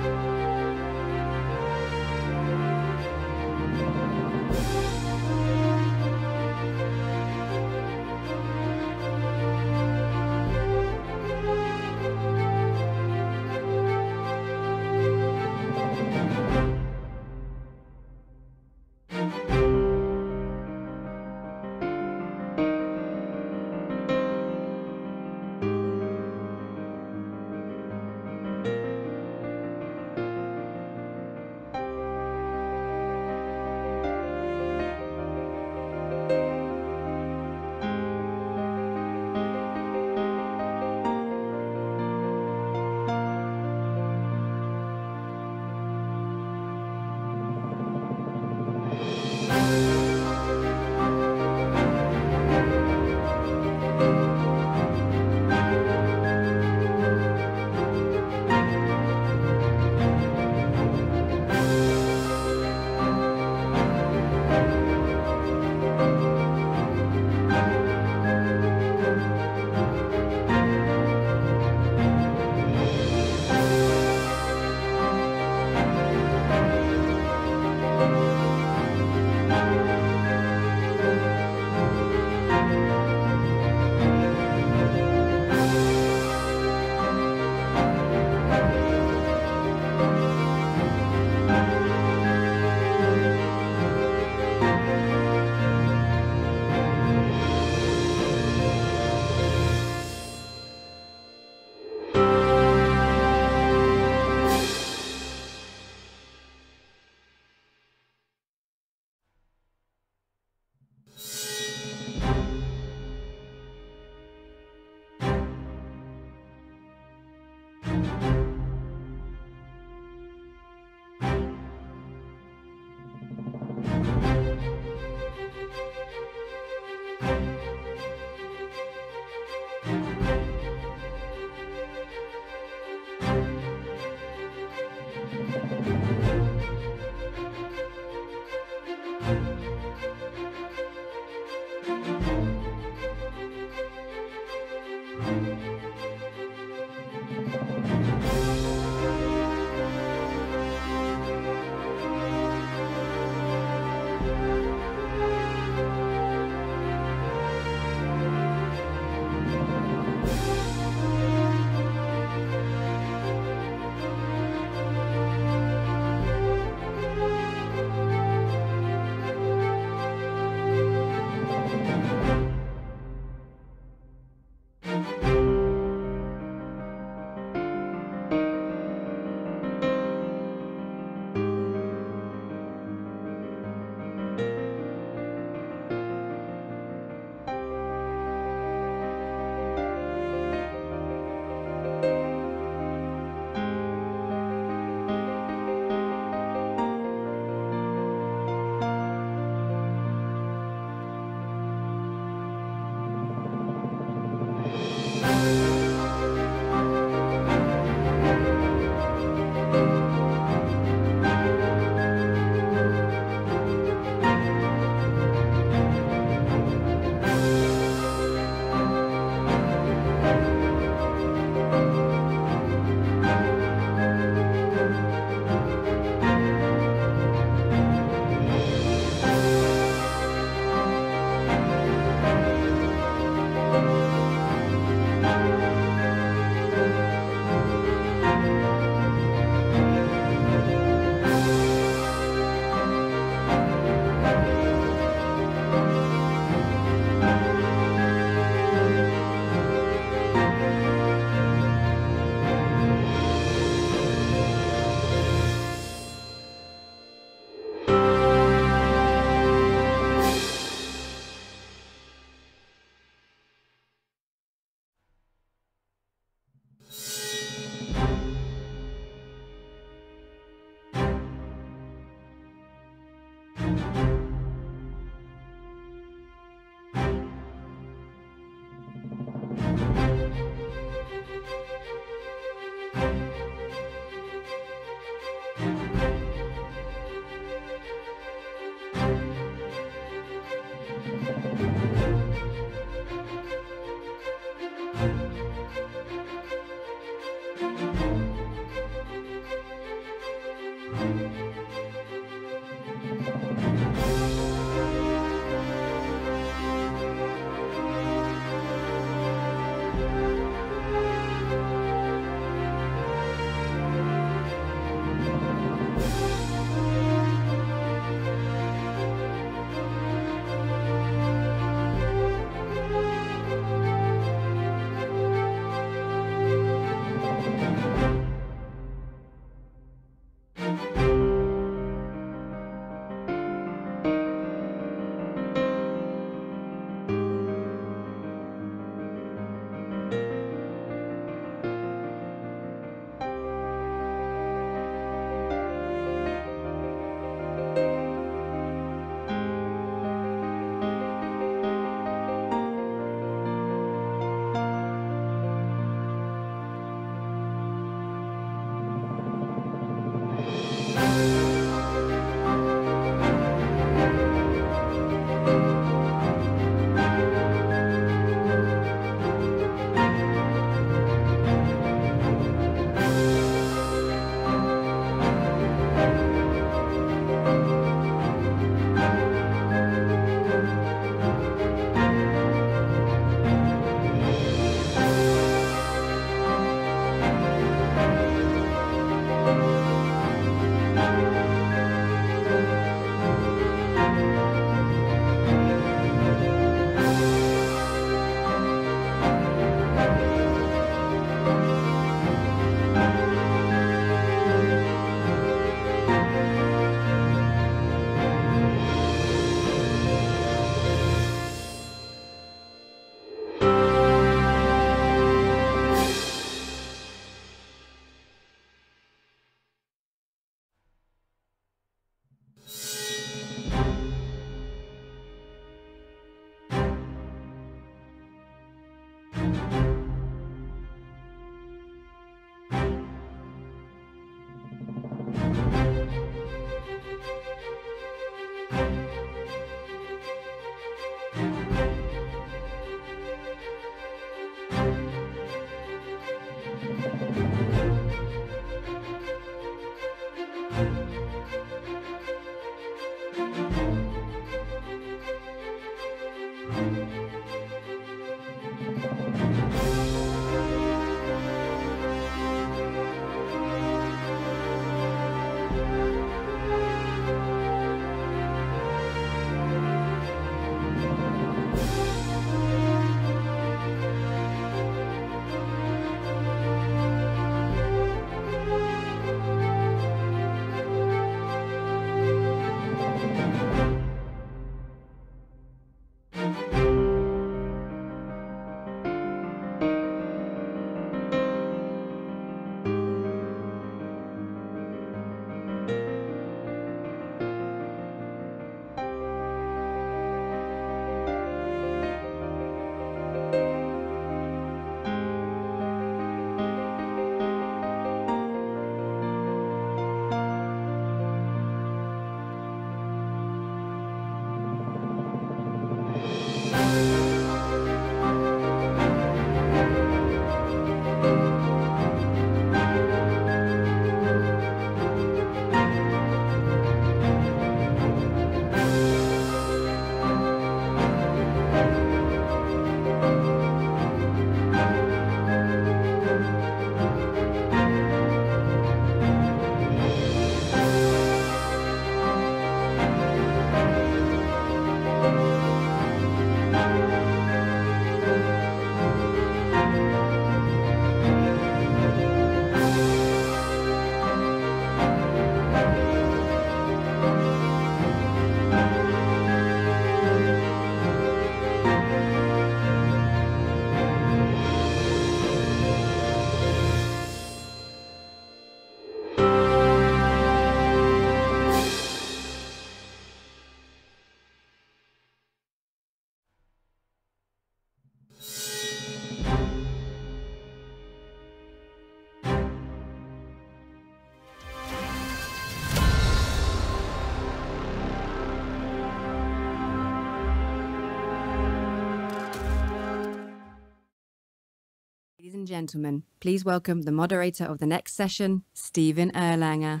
and gentlemen, please welcome the moderator of the next session, Stephen Erlanger.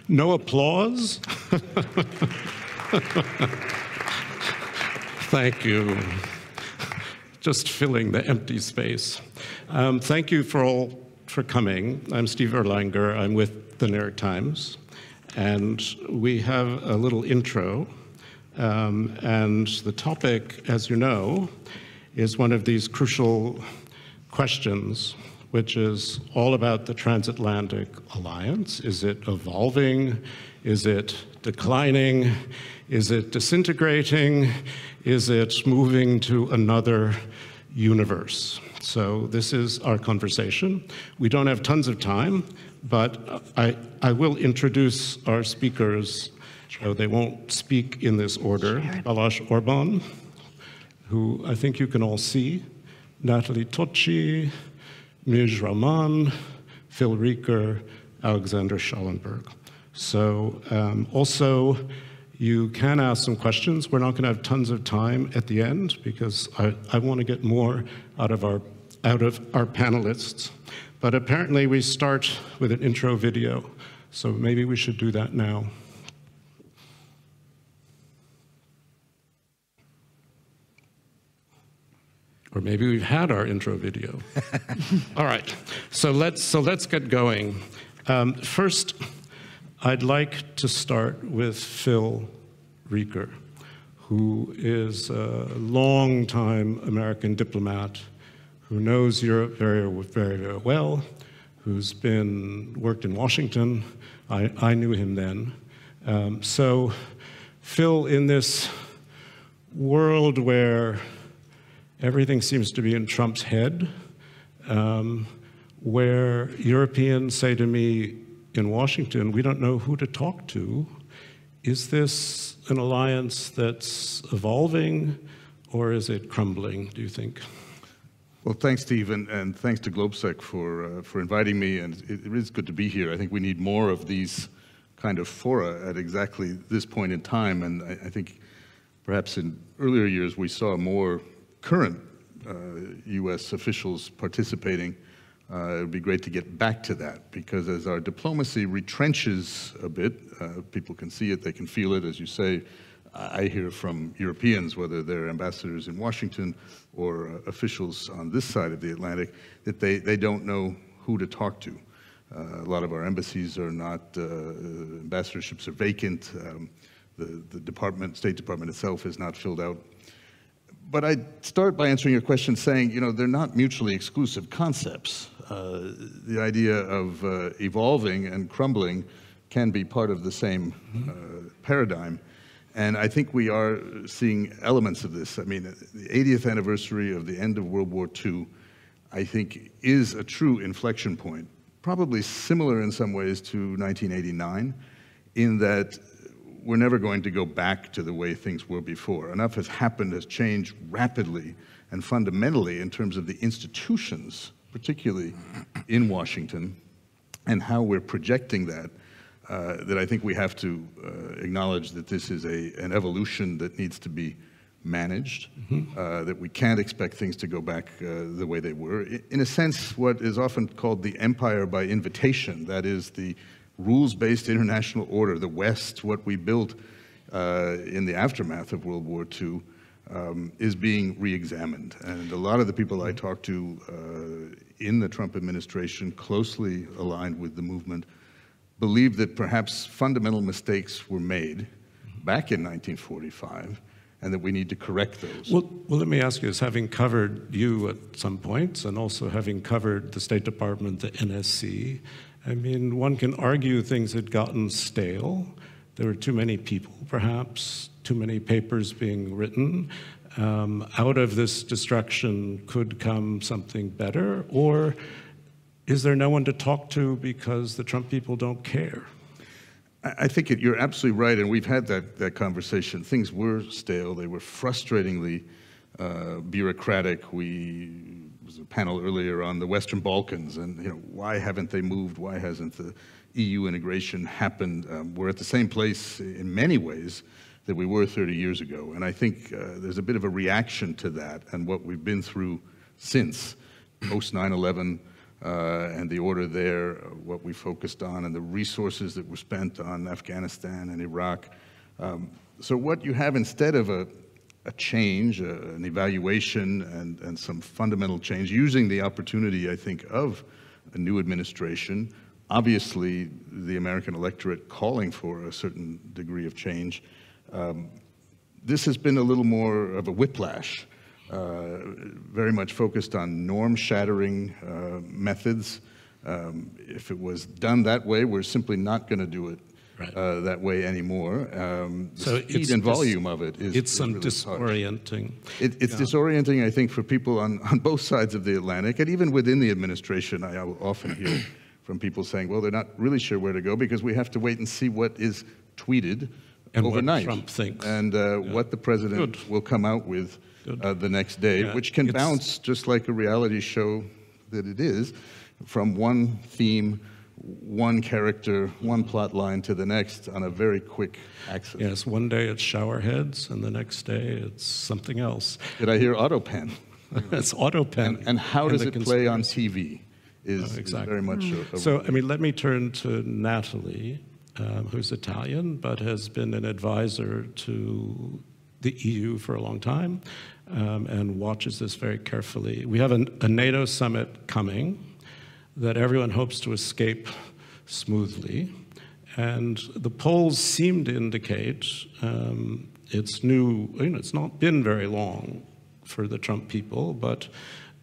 No applause? Thank you. Just filling the empty space. Thank you for coming. I'm Steve Erlanger. I'm with the New York Times. And we have a little intro. And the topic, as you know, is one of these crucial questions, which is all about the Transatlantic alliance. Is it evolving? Is it declining? Is it disintegrating? Is it moving to another universe? So this is our conversation. We don't have tons of time, but I will introduce our speakers. They won't speak in this order. Balázs Orbán, who I think you can all see, Natalie Tocci, Mij Rahman, Phil Rieker, Alexander Schallenberg. So also, you can ask some questions. We're not going to have tons of time at the end because I want to get more out of our panelists. But apparently we start with an intro video, so maybe we should do that now. Or maybe we've had our intro video. All right, so let's get going. First, I'd like to start with Phil Rieker, who is a long-time American diplomat who knows Europe very, very, very well, who's worked in Washington. I knew him then. So Phil, in this world where everything seems to be in Trump's head, where Europeans say to me in Washington, we don't know who to talk to. Is this an alliance that's evolving, or is it crumbling, do you think? Well, thanks, Steve, and thanks to GLOBSEC for inviting me, and it is good to be here. I think we need more of these kind of fora at exactly this point in time, and I think perhaps in earlier years we saw more current U.S. officials participating. It would be great to get back to that, because as our diplomacy retrenches a bit, people can see it, they can feel it, as you say. I hear from Europeans, whether they're ambassadors in Washington or officials on this side of the Atlantic, that they don't know who to talk to. A lot of our embassies are not, ambassadorships are vacant, the State Department itself is not filled out. But I'd start by answering your question saying, they're not mutually exclusive concepts. The idea of evolving and crumbling can be part of the same paradigm. And I think we are seeing elements of this. I mean, the 80th anniversary of the end of World War II, I think, is a true inflection point, probably similar in some ways to 1989, in that we're never going to go back to the way things were before. Enough has happened, has changed rapidly and fundamentally in terms of the institutions, particularly in Washington, and how we're projecting that, that I think we have to acknowledge that this is an evolution that needs to be managed, that we can't expect things to go back the way they were. In a sense, what is often called the empire by invitation, that is the rules-based international order, the West, what we built in the aftermath of World War II, is being re-examined. And a lot of the people I talk to in the Trump administration, closely aligned with the movement, believe that perhaps fundamental mistakes were made back in 1945, and that we need to correct those. Well, let me ask you this, having covered you at some points, and also having covered the State Department, the NSC, I mean, one can argue things had gotten stale. There were too many people, perhaps, too many papers being written. Out of this destruction could come something better, or is there no one to talk to because the Trump people don't care? I think you're absolutely right, and we've had that conversation. Things were stale. They were frustratingly bureaucratic. There was a panel earlier on the Western Balkans, and why haven't they moved? Why hasn't the EU integration happened? We're at the same place in many ways that we were 30 years ago, and I think there's a bit of a reaction to that and what we've been through since post 9/11 and the order there, what we focused on, and the resources that were spent on Afghanistan and Iraq. So what you have instead of a change, an evaluation, and some fundamental change, using the opportunity, I think, of a new administration, obviously the American electorate calling for a certain degree of change, this has been a little more of a whiplash, very much focused on norm-shattering methods. If it was done that way, we're simply not going to do it that way anymore. So the speed and volume of it is really disorienting. It's disorienting, I think, for people on both sides of the Atlantic, and even within the administration. I will often hear from people saying, well, they're not really sure where to go because we have to wait and see what is tweeted and overnight. What Trump thinks. And what the president will come out with the next day, which can bounce just like a reality show that it is, from one theme, one character, one plot line to the next on a very quick axis. Yes, one day it's shower heads, and the next day it's something else. Did I hear autopen? It's autopen. And how does it play on TV is very much a So, I mean, let me turn to Natalie, who's Italian, but has been an advisor to the EU for a long time, and watches this very carefully. We have a NATO summit coming that everyone hopes to escape smoothly. And the polls seem to indicate it's new, it's not been very long for the Trump people, but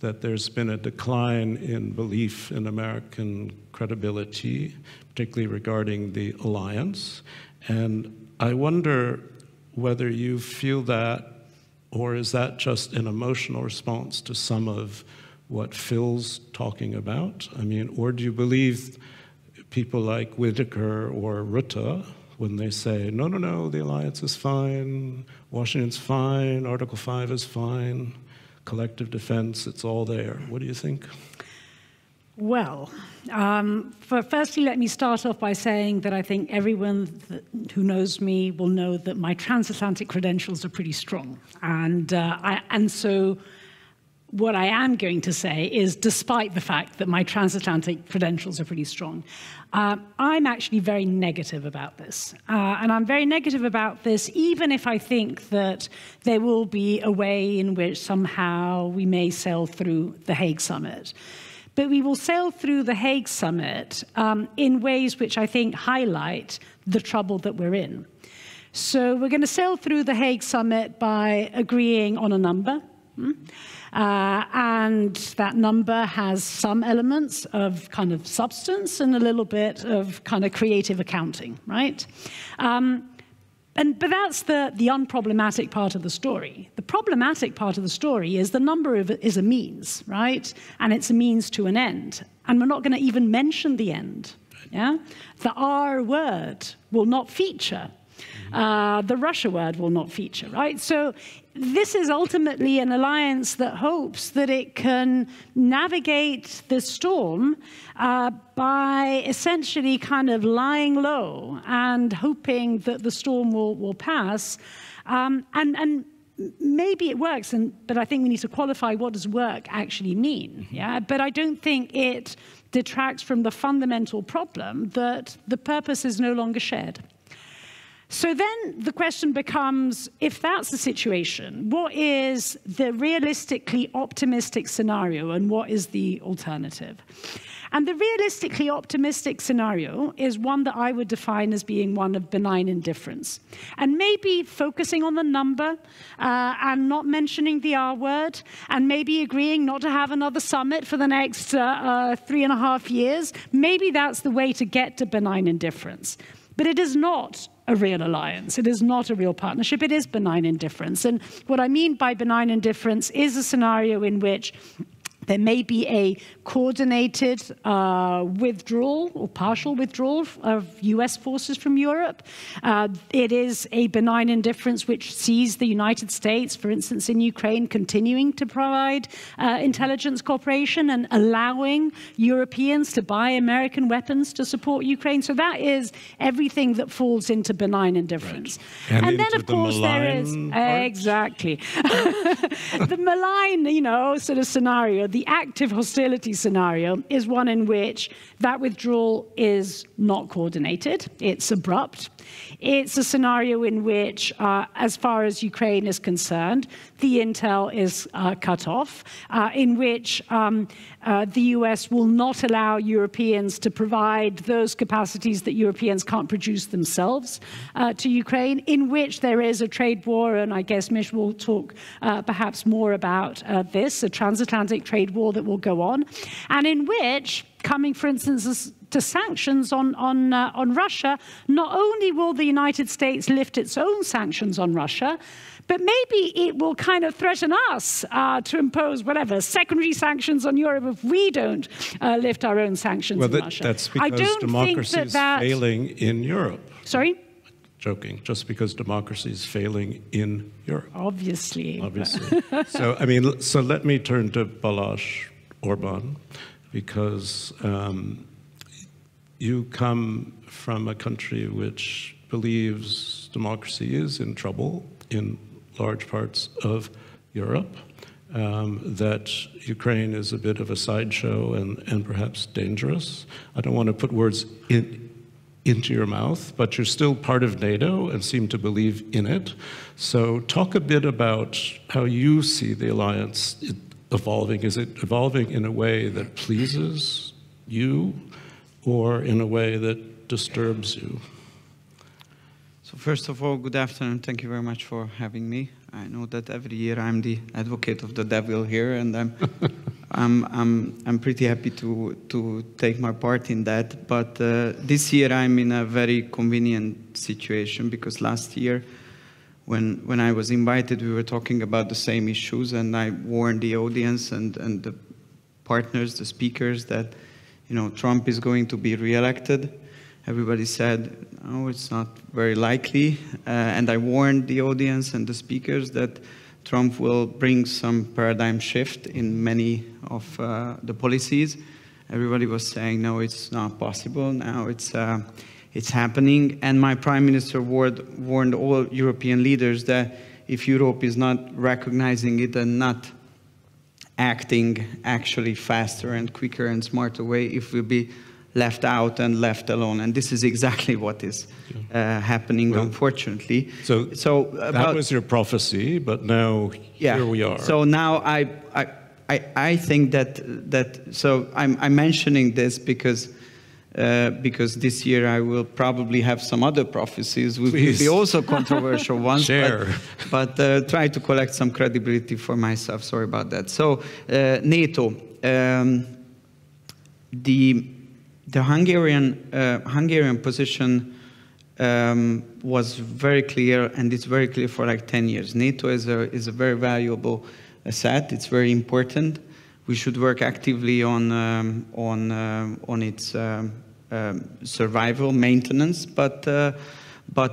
that there's been a decline in belief in American credibility, particularly regarding the alliance. And I wonder whether you feel that, or is that just an emotional response to some of what Phil's talking about? I mean, or do you believe people like Whitaker or Rutte when they say, no, no, no, the alliance is fine, Washington's fine, Article 5 is fine, collective defense, it's all there. What do you think? Well, firstly, let me start off by saying that I think everyone who knows me will know that my transatlantic credentials are pretty strong. And so what I am going to say is, despite the fact that my transatlantic credentials are pretty strong, I'm actually very negative about this. And I'm very negative about this, even if I think that there will be a way in which somehow we may sail through the Hague Summit. But we will sail through the Hague Summit in ways which I think highlight the trouble that we're in. So we're going to sail through the Hague Summit by agreeing on a number. And that number has some elements of kind of substance and a little bit of kind of creative accounting, right? But that's the unproblematic part of the story. The problematic part of the story is the number is a means, right? And it's a means to an end. And we're not going to even mention the end. Yeah? The R word will not feature. The Russia word will not feature, right? So this is ultimately an alliance that hopes that it can navigate the storm by essentially kind of lying low and hoping that the storm will pass. And maybe it works, but I think we need to qualify what does work actually mean. Yeah? But I don't think it detracts from the fundamental problem that the purpose is no longer shared. So then the question becomes, if that's the situation, what is the realistically optimistic scenario and what is the alternative? And the realistically optimistic scenario is one that I would define as being one of benign indifference. And maybe focusing on the number and not mentioning the R word, and maybe agreeing not to have another summit for the next 3.5 years, maybe that's the way to get to benign indifference. But it is not a real alliance. It is not a real partnership. It is benign indifference. And what I mean by benign indifference is a scenario in which There may be a coordinated withdrawal or partial withdrawal of US forces from Europe. It is a benign indifference which sees the United States, for instance, in Ukraine, continuing to provide intelligence cooperation and allowing Europeans to buy American weapons to support Ukraine. So that is everything that falls into benign indifference. Right. And then, of course, there is exactly the malign, sort of scenario. The active hostility scenario is one in which that withdrawal is not coordinated. It's abrupt. It's a scenario in which, as far as Ukraine is concerned, the intel is cut off, in which the US will not allow Europeans to provide those capacities that Europeans can't produce themselves to Ukraine, in which there is a trade war, and I guess Mish will talk perhaps more about this, a transatlantic trade war that will go on, and in which, coming, for instance, to sanctions on Russia, not only will the United States lift its own sanctions on Russia, but maybe it will kind of threaten us to impose whatever secondary sanctions on Europe if we don't lift our own sanctions on Russia. That's because democracy is failing in Europe. Sorry? Joking. Just because democracy is failing in Europe. Obviously. So, so let me turn to Balázs Orbán, because you come from a country which believes democracy is in trouble in large parts of Europe, that Ukraine is a bit of a sideshow and perhaps dangerous. I don't want to put words into your mouth, but you're still part of NATO and seem to believe in it. So talk a bit about how you see the alliance evolving. Is it evolving in a way that pleases you or in a way that disturbs you? So first of all, good afternoon. Thank you very much for having me. I know that every year I'm the advocate of the devil here, and I'm pretty happy to take my part in that. But this year I'm in a very convenient situation, because last year, when I was invited, we were talking about the same issues, and I warned the audience and the partners, the speakers, that Trump is going to be reelected. Everybody said, "Oh, it's not very likely," and I warned the audience and the speakers that Trump will bring some paradigm shift in many of the policies. Everybody was saying, "No, it's not possible." Now it's happening, and my prime minister warned all European leaders that if Europe is not recognizing it and not acting actually faster and quicker and smarter way, if we'll be left out and left alone. And this is exactly what is happening, unfortunately. So that was your prophecy, but now here we are. So now I think that so I'm mentioning this because this year I will probably have some other prophecies, which will be also controversial ones. But try to collect some credibility for myself. Sorry about that. So NATO, the Hungarian position was very clear, and it's very clear for like 10 years. NATO is a very valuable asset. It's very important. We should work actively on its survival, maintenance. But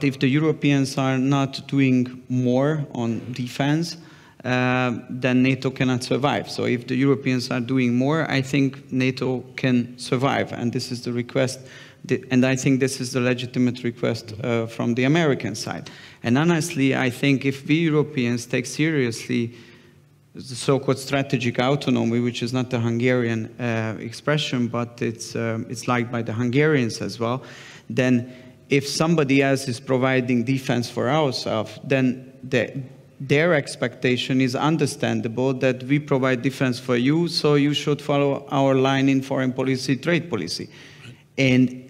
if the Europeans are not doing more on defense, then NATO cannot survive. So if the Europeans are doing more, I think NATO can survive. And this is the request, and I think this is the legitimate request from the American side. And honestly, I think if we Europeans take seriously the so-called strategic autonomy, which is not the Hungarian expression, but it's liked by the Hungarians as well, then if somebody else is providing defense for ourselves, then their expectation is understandable, that we provide defense for you, so you should follow our line in foreign policy, trade policy. And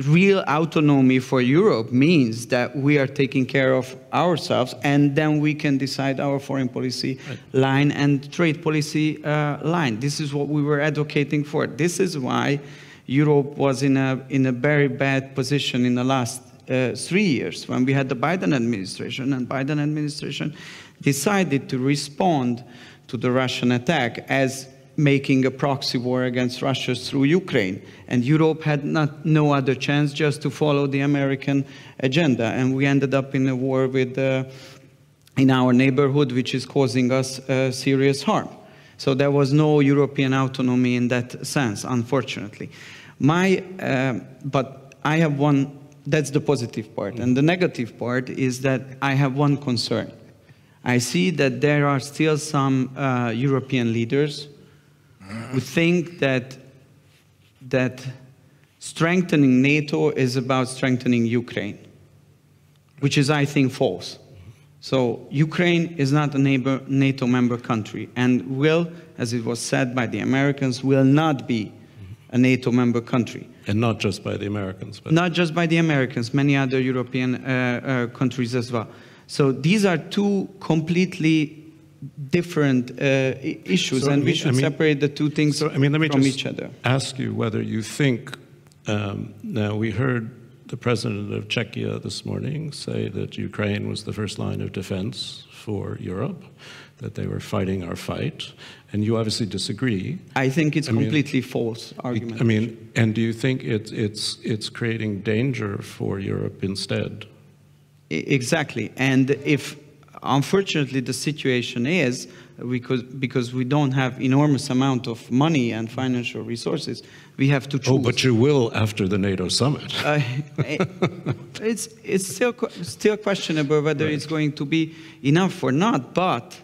real autonomy for Europe means that we are taking care of ourselves, and then we can decide our foreign policy line and trade policy line. This is what we were advocating for. This is why Europe was in a very bad position in the last 3 years, when we had the Biden administration, and Biden administration decided to respond to the Russian attack as making a proxy war against Russia through Ukraine. And Europe had no other chance just to follow the American agenda. And we ended up in a war with, in our neighborhood, which is causing us serious harm. So there was no European autonomy in that sense, unfortunately. But I have one, that's the positive part. And the negative part is that I have one concern. I see that there are still some European leaders who think that strengthening NATO is about strengthening Ukraine, which is, I think, false. So Ukraine is not a NATO member country and will, as it was said by the Americans, will not be a NATO member country. And not just by the Americans. But not just by the Americans, many other European countries as well. So these are two completely different issues, and we should separate the two things from each other. Ask you whether you think, now we heard the president of Czechia this morning say that Ukraine was the first line of defense for Europe, that they were fighting our fight, and you obviously disagree. I think it's completely false argument. I mean, and do you think it's creating danger for Europe instead? Exactly, and if unfortunately the situation is because we don't have enormous amount of money and financial resources, we have to choose. Oh, but you will after the NATO summit. It's still questionable whether it's going to be enough or not, but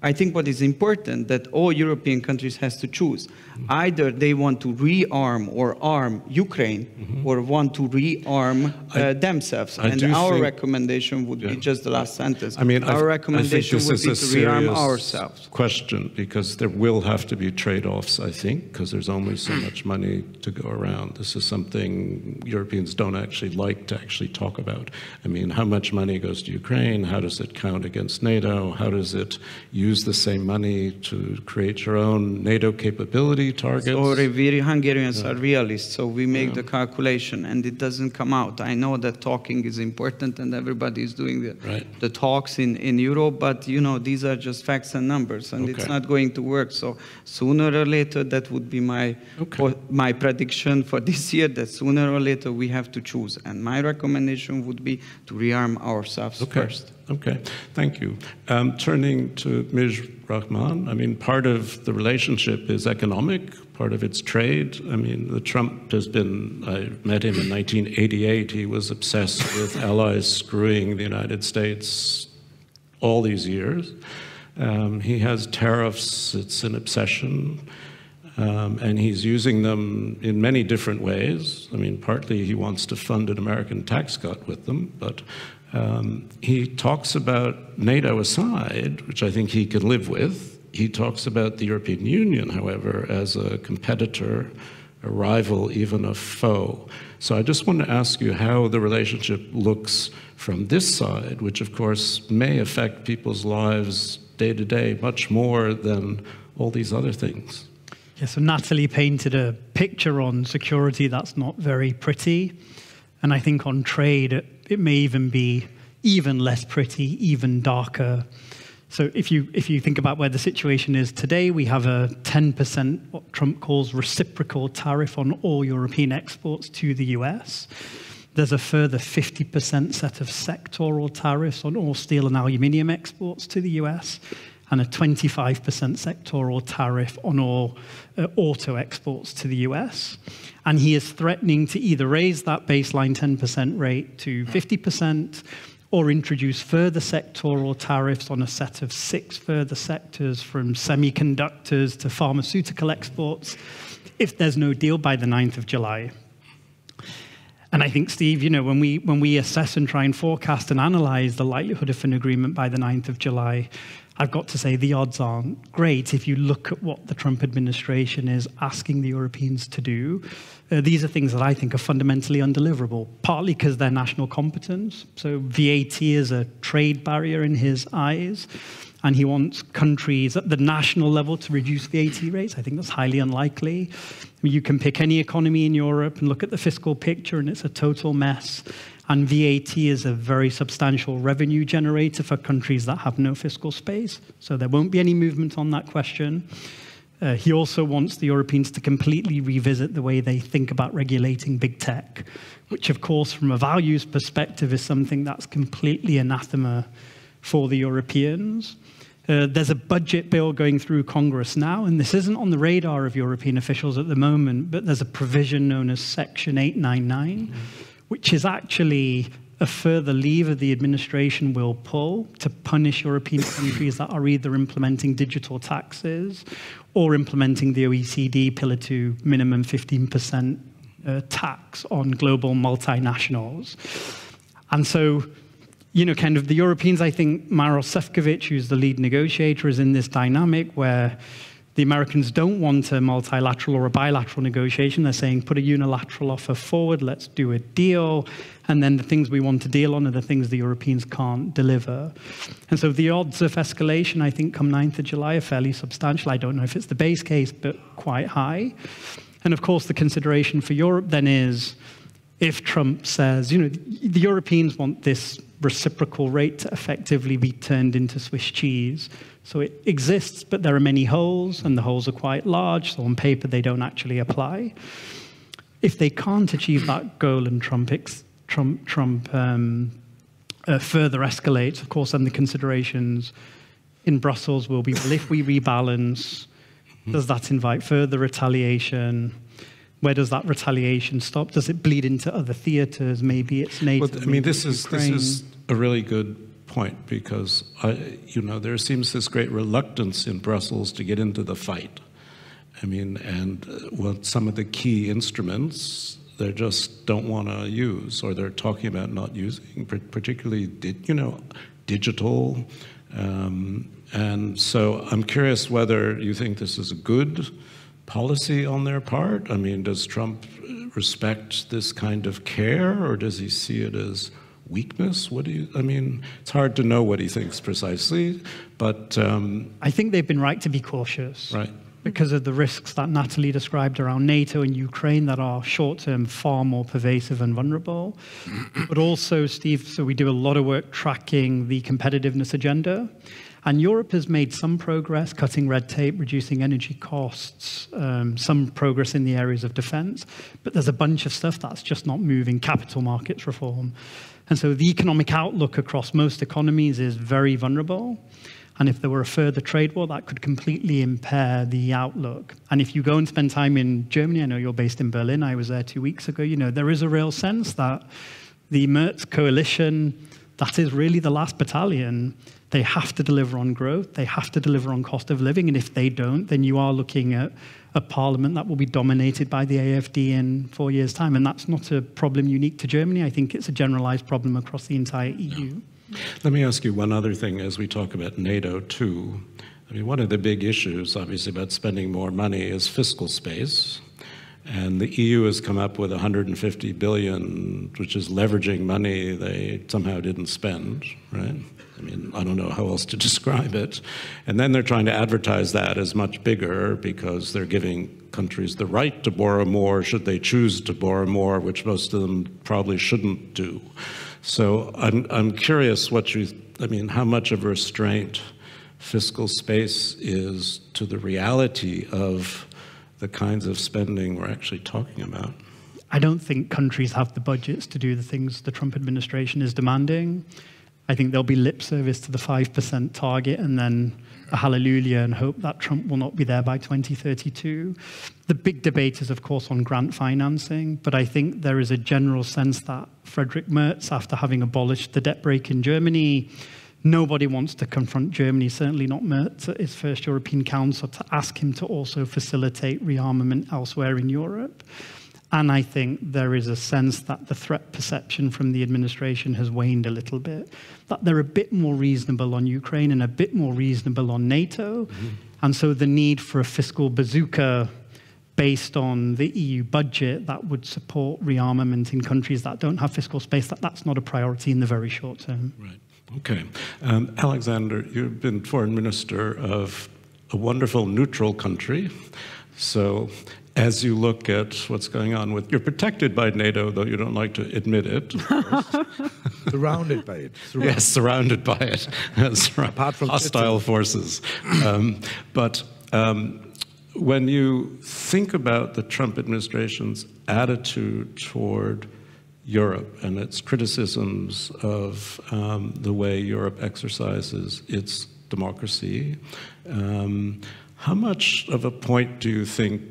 I think what is important that all European countries has to choose. Either they want to rearm or arm Ukraine, or want to rearm themselves. And our recommendation would be just the last sentence. I mean, our recommendation would be to rearm ourselves. Question, because there will have to be trade-offs, I think, because there's only so much money to go around. This is something Europeans don't actually like to actually talk about. I mean, how much money goes to Ukraine? How does it count against NATO? How does it use the same money to create your own NATO capability targets? So we Hungarians are realists, so we make the calculation and it doesn't come out. I know that talking is important and everybody is doing the talks in Europe, but you know, these are just facts and numbers and it's not going to work. So sooner or later, that would be my prediction for this year, that sooner or later we have to choose. And my recommendation would be to rearm ourselves first. Okay, thank you. Turning to Ms. Rahman, I mean, part of the relationship is economic, part of it's trade. I mean, the Trump has been, I met him in 1988, he was obsessed with allies screwing the United States all these years. He has tariffs, it's an obsession. And he's using them in many different ways. I mean, partly he wants to fund an American tax cut with them, but he talks about NATO aside, which I think he can live with. He talks about the European Union, however, as a competitor, a rival, even a foe. So I just want to ask you how the relationship looks from this side, which of course may affect people's lives day to day much more than all these other things. Yeah, so Natalie painted a picture on security that's not very pretty. And I think on trade, it may even be even less pretty, even darker. So if you think about where the situation is today, we have a 10%, what Trump calls reciprocal tariff on all European exports to the US. There's a further 50% set of sectoral tariffs on all steel and aluminium exports to the US, and a 25% sectoral tariff on all auto exports to the US. And he is threatening to either raise that baseline 10% rate to 50% or introduce further sectoral tariffs on a set of 6 further sectors, from semiconductors to pharmaceutical exports, if there's no deal by the 9th of July. And I think, Steve, you know, when we assess and try and forecast and analyze the likelihood of an agreement by the 9th of July, I've got to say the odds aren't great. If you look at what the Trump administration is asking the Europeans to do, these are things that I think are fundamentally undeliverable, partly because they're national competence. So VAT is a trade barrier in his eyes, and he wants countries at the national level to reduce VAT rates. I think that's highly unlikely. I mean, you can pick any economy in Europe and look at the fiscal picture, and it's a total mess. And VAT is a very substantial revenue generator for countries that have no fiscal space. So there won't be any movement on that question. He also wants the Europeans to completely revisit the way they think about regulating big tech, which, of course, from a values perspective, is something that's completely anathema for the Europeans. There's a budget bill going through Congress now, and this isn't on the radar of European officials at the moment, but there's a provision known as Section 899, which is actually a further lever the administration will pull to punish European countries that are either implementing digital taxes or implementing the OECD Pillar 2 minimum 15% tax on global multinationals. And so, you know, kind of the Europeans, I think Maros Sefcovic, who's the lead negotiator, is in this dynamic where the Americans don't want a multilateral or a bilateral negotiation. They're saying, put a unilateral offer forward, let's do a deal. And then the things we want to deal on are the things the Europeans can't deliver. And so the odds of escalation, I think, come 9th of July are fairly substantial. I don't know if it's the base case, but quite high. And of course, the consideration for Europe then is, if Trump says, you know, the Europeans want this reciprocal rate to effectively be turned into Swiss cheese. So it exists, but there are many holes, and the holes are quite large, so on paper they don't actually apply. If they can't achieve that goal and Trump further escalates, of course, then the considerations in Brussels will be, well, if we rebalance, does that invite further retaliation? Where does that retaliation stop? Does it bleed into other theaters? Maybe it's NATO. Well, I mean, this is a really good point, because you know, there seems this great reluctance in Brussels to get into the fight. I mean, and some of the key instruments they just don't want to use, or they're talking about not using, particularly digital. And so I'm curious whether you think this is a good policy on their part. I mean, does Trump respect this kind of care, or does he see it as weakness? I mean, it's hard to know what he thinks precisely, but I think they've been right to be cautious. Right. Because of the risks that Natalie described around NATO and Ukraine that are short-term far more pervasive and vulnerable. But also, Steve, so we do a lot of work tracking the competitiveness agenda. And Europe has made some progress, cutting red tape, reducing energy costs, some progress in the areas of defense. But there's a bunch of stuff that's just not moving, capital markets reform. And so the economic outlook across most economies is very vulnerable. And if there were a further trade war, that could completely impair the outlook. And if you go and spend time in Germany, I know you're based in Berlin, I was there 2 weeks ago, you know, there is a real sense that the Merz coalition, that is really the last battalion. They have to deliver on growth, they have to deliver on cost of living, and if they don't, then you are looking at a parliament that will be dominated by the AfD in 4 years' time. And that's not a problem unique to Germany. I think it's a generalized problem across the entire EU. Let me ask you one other thing as we talk about NATO too. I mean, one of the big issues, obviously, about spending more money is fiscal space. And the EU has come up with 150 billion, which is leveraging money they somehow didn't spend, right? I mean, I don't know how else to describe it. And then they're trying to advertise that as much bigger because they're giving countries the right to borrow more should they choose to borrow more, which most of them probably shouldn't do. So I'm curious how much of a restraint fiscal space is to the reality of the kinds of spending we're actually talking about. I don't think countries have the budgets to do the things the Trump administration is demanding. I think there'll be lip service to the 5% target and then a hallelujah and hope that Trump will not be there by 2032. The big debate is, of course, on grant financing, but I think there is a general sense that Friedrich Merz, after having abolished the debt brake in Germany, nobody wants to confront Germany, certainly not Merz at his first European Council, to ask him to also facilitate rearmament elsewhere in Europe. And I think there is a sense that the threat perception from the administration has waned a little bit, that they're a bit more reasonable on Ukraine and a bit more reasonable on NATO. Mm-hmm. And so the need for a fiscal bazooka based on the EU budget that would support rearmament in countries that don't have fiscal space, that's not a priority in the very short term. Right. Okay. Alexander, you've been foreign minister of a wonderful neutral country. So as you look at what's going on you're protected by NATO, though you don't like to admit it. Surrounded by it. Yes, surrounded by it. Apart from hostile forces. But when you think about the Trump administration's attitude toward Europe and its criticisms of the way Europe exercises its democracy, how much of a point do you think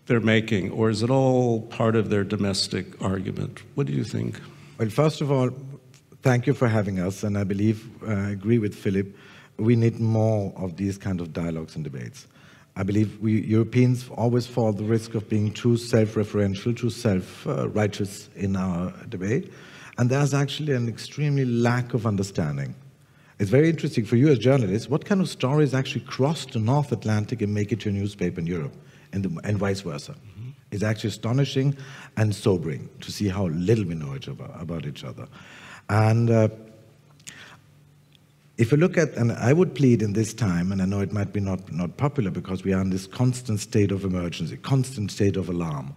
they're making, or is it all part of their domestic argument? What do you think? Well, first of all, thank you for having us, and I believe, I agree with Philip, we need more of these kind of dialogues and debates. I believe we Europeans always fall the risk of being too self-referential, too self-righteous in our debate, and there's actually an extremely lack of understanding. It's very interesting for you as journalists, what kind of stories actually cross the North Atlantic and make it to a newspaper in Europe, and vice versa. Mm-hmm. It's actually astonishing and sobering to see how little we know about each other. And if you look at, and I would plead in this time, and I know it might be not popular because we are in this constant state of emergency, constant state of alarm,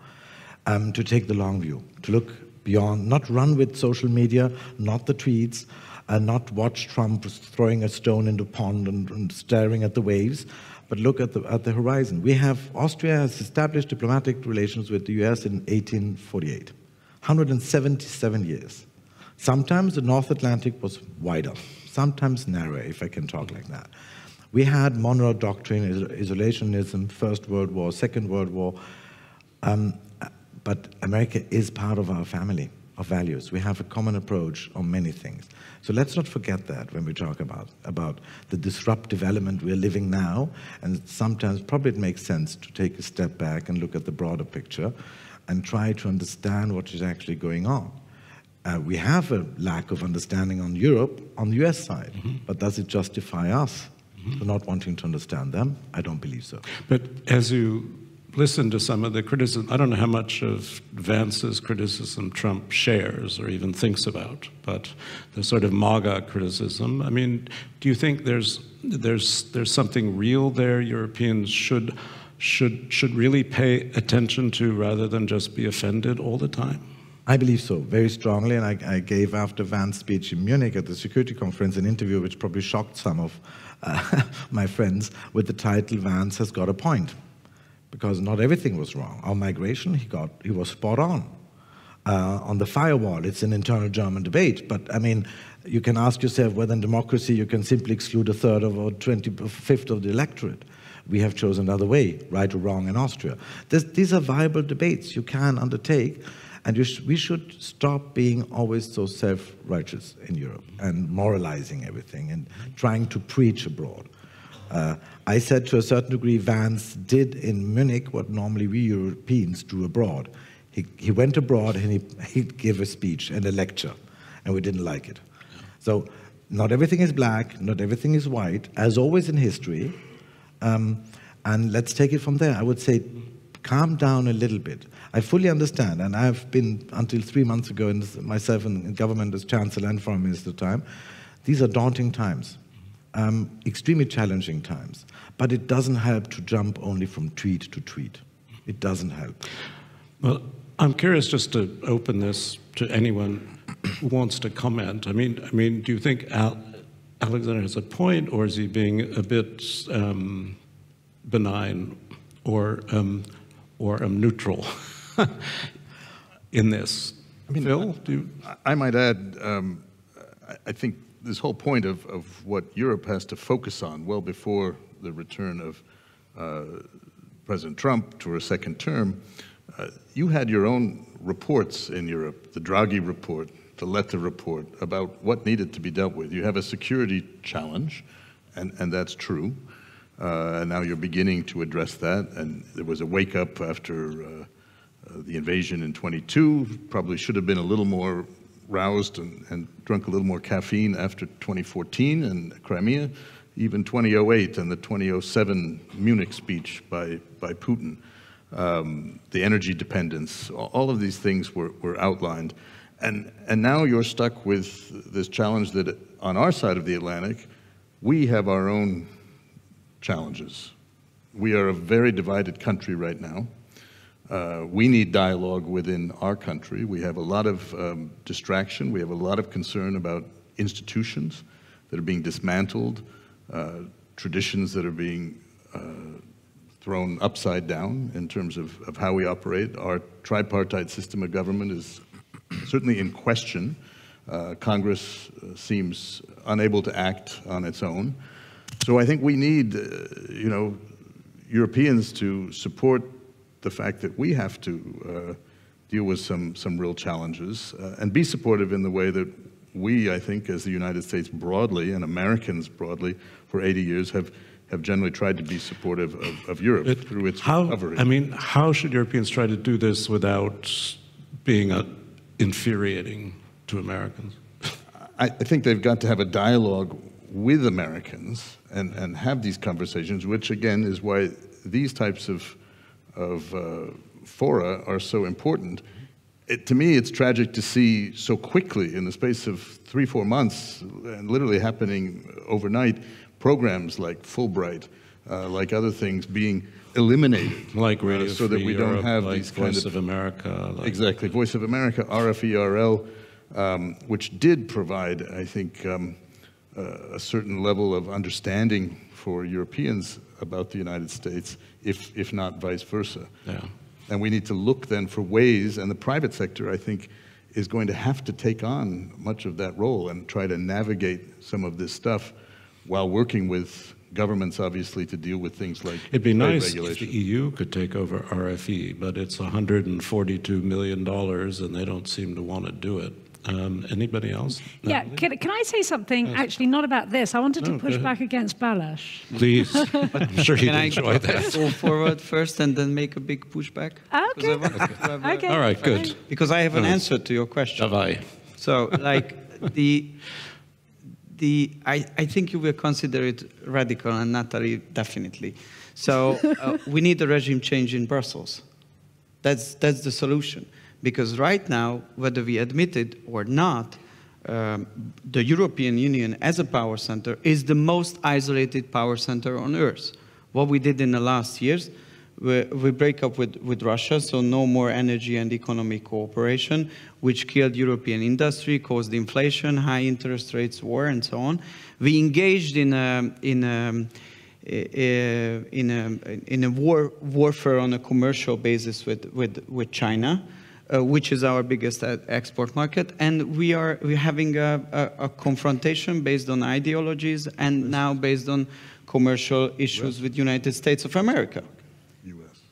to take the long view, to look beyond, not run with social media, not the tweets, and not watch Trump throwing a stone in the pond and staring at the waves, but look at the horizon. Austria has established diplomatic relations with the US in 1848, 177 years. Sometimes the North Atlantic was wider, sometimes narrower, if I can talk like that. We had Monroe Doctrine, isolationism, First World War, Second World War, but America is part of our family of values. We have a common approach on many things. So let's not forget that when we talk about the disruptive element we're living now, and sometimes probably it makes sense to take a step back and look at the broader picture and try to understand what is actually going on. We have a lack of understanding on Europe, on the US side, but does it justify us for not wanting to understand them? I don't believe so. But as you listen to some of the criticism, I don't know how much of Vance's criticism Trump shares or even thinks about, but the sort of MAGA criticism, I mean, do you think there's something real there Europeans should really pay attention to rather than just be offended all the time? I believe so, very strongly, and I gave after Vance's speech in Munich at the security conference an interview which probably shocked some of my friends with the title, "Vance has got a point." Because not everything was wrong. On migration, he was spot on. On the firewall, it's an internal German debate, but I mean, you can ask yourself whether in democracy you can simply exclude a third or 25th of the electorate. We have chosen another way, right or wrong in Austria. These are viable debates you can undertake, and we should stop being always so self-righteous in Europe and moralizing everything and trying to preach abroad. I said to a certain degree, Vance did in Munich what normally we Europeans do abroad. He went abroad and he gave a speech and a lecture, and we didn't like it. So not everything is black, not everything is white, as always in history, and let's take it from there. I would say calm down a little bit. I fully understand, and I've been, until 3 months ago, myself in government as Chancellor and Foreign Minister at the time, these are daunting times. Extremely challenging times, but it doesn't help to jump only from tweet to tweet. It doesn't help. Well, I'm curious just to open this to anyone who wants to comment. I mean, do you think Alexander has a point, or is he being a bit benign or neutral in this? I mean, Phil, I might add, I think this whole point of what Europe has to focus on well before the return of President Trump to a second term, you had your own reports in Europe, the Draghi report, the Letta report, about what needed to be dealt with. You have a security challenge, and that's true. And now you're beginning to address that, and there was a wake-up after the invasion in 22, probably should have been a little more roused and drunk a little more caffeine after 2014 and Crimea, even 2008 and the 2007 Munich speech by Putin. The energy dependence, all of these things were outlined. And now you're stuck with this challenge that on our side of the Atlantic, we have our own challenges. We are a very divided country right now. We need dialogue within our country. We have a lot of distraction. We have a lot of concern about institutions that are being dismantled, traditions that are being thrown upside down in terms of how we operate. Our tripartite system of government is certainly in question. Congress seems unable to act on its own. So I think we need, Europeans to support the fact that we have to deal with some real challenges and be supportive in the way that we, I think, as the United States broadly and Americans broadly for 80 years have generally tried to be supportive of Europe through its recovery. I mean, how should Europeans try to do this without being infuriating to Americans? I think they've got to have a dialogue with Americans and have these conversations, which again is why these types of fora are so important. To me, it's tragic to see so quickly, in the space of 3-4 months, and literally happening overnight, programs like Fulbright, like other things being eliminated, like Radio so that we don't have like these kind Voice of America, exactly, Voice of America, RFERL, which did provide, I think, a certain level of understanding for Europeans about the United States, if not vice versa. Yeah. And we need to look then for ways, and the private sector, I think, is going to have to take on much of that role and try to navigate some of this stuff while working with governments, obviously, to deal with things like It'd be nice regulation. if the EU could take over RFE, but it's $142 million, and they don't seem to want to do it. Anybody else? No? Yeah, can I say something, actually, not about this? I wanted to push back against Balázs. Please. I'm sure you'd enjoy that. Go forward first and then make a big pushback? Okay. Okay. All right, good. Because I have an answer to your question. So, like, I think you will consider it radical, and Natalie definitely. So we need a regime change in Brussels. That's the solution. Because right now, whether we admit it or not, the European Union as a power center is the most isolated power center on Earth. What we did in the last years, we break up with Russia, so no more energy and economic cooperation, which killed European industry, caused inflation, high interest rates, war, and so on. We engaged in a warfare on a commercial basis with China, which is our biggest export market, and we're having a confrontation based on ideologies and now based on commercial issues with United States of America.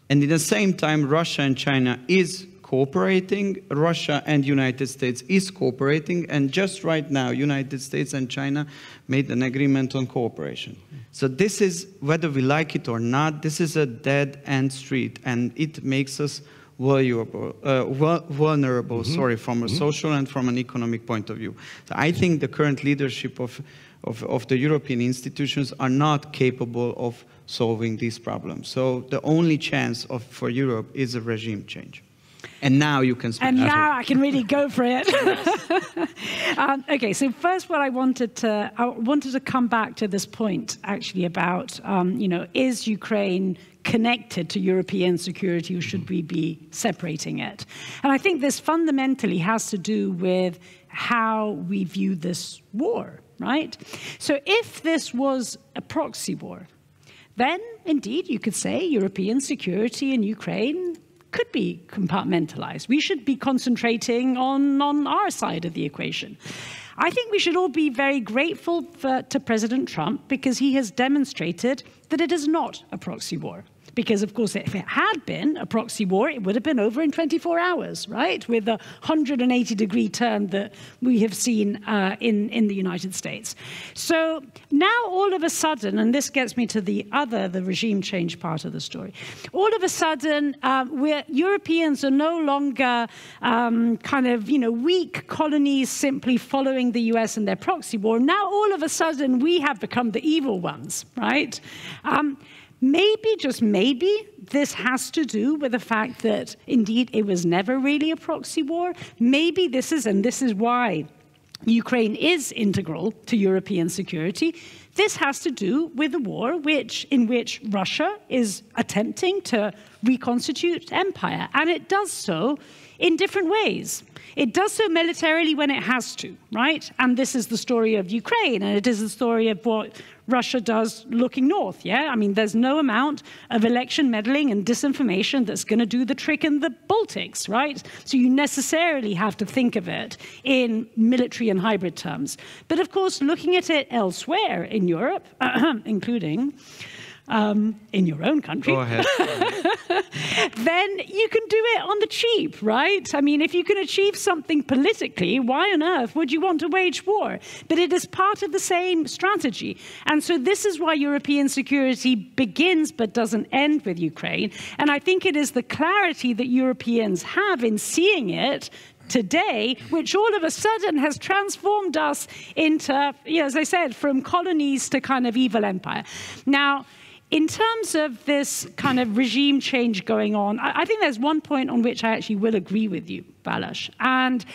And at the same time, Russia and China is cooperating, Russia and United States is cooperating, and just right now, United States and China made an agreement on cooperation. So this is, whether we like it or not, this is a dead-end street, and it makes us vulnerable, from a social and from an economic point of view. So I think the current leadership of the European institutions are not capable of solving these problems. So the only chance for Europe is a regime change. And now you can speak. And now I can really go for it. Okay, so first what I wanted to come back to this point actually about, is Ukraine connected to European security, or should we be separating it? And I think this fundamentally has to do with how we view this war, right? So if this was a proxy war, then indeed you could say European security in Ukraine could be compartmentalized. We should be concentrating on our side of the equation. I think we should all be very grateful to President Trump, because he has demonstrated that it is not a proxy war. Because, of course, if it had been a proxy war, it would have been over in 24 hours, right? With the 180-degree turn that we have seen in the United States. So now all of a sudden, and this gets me to the regime change part of the story, all of a sudden, Europeans are no longer weak colonies simply following the US in their proxy war. Now all of a sudden, we have become the evil ones, right? Maybe, just maybe, this has to do with the fact that, indeed, it was never really a proxy war. Maybe this is why Ukraine is integral to European security. This has to do with a war in which Russia is attempting to reconstitute empire, and it does so in different ways. It does so militarily when it has to, right? And this is the story of Ukraine, and it is the story of what Russia does looking north, yeah? I mean, there's no amount of election meddling and disinformation that's going to do the trick in the Baltics, right? So you necessarily have to think of it in military and hybrid terms. But of course, looking at it elsewhere in Europe, including in your own country, go ahead. then you can do it on the cheap, right? I mean, if you can achieve something politically, why on earth would you want to wage war? But it is part of the same strategy. And so this is why European security begins but doesn't end with Ukraine. And I think it is the clarity that Europeans have in seeing it today, which all of a sudden has transformed us into, as I said, from colonies to kind of evil empire. Now, in terms of this kind of regime change going on, I think there's one point on which I actually will agree with you, Balázs, and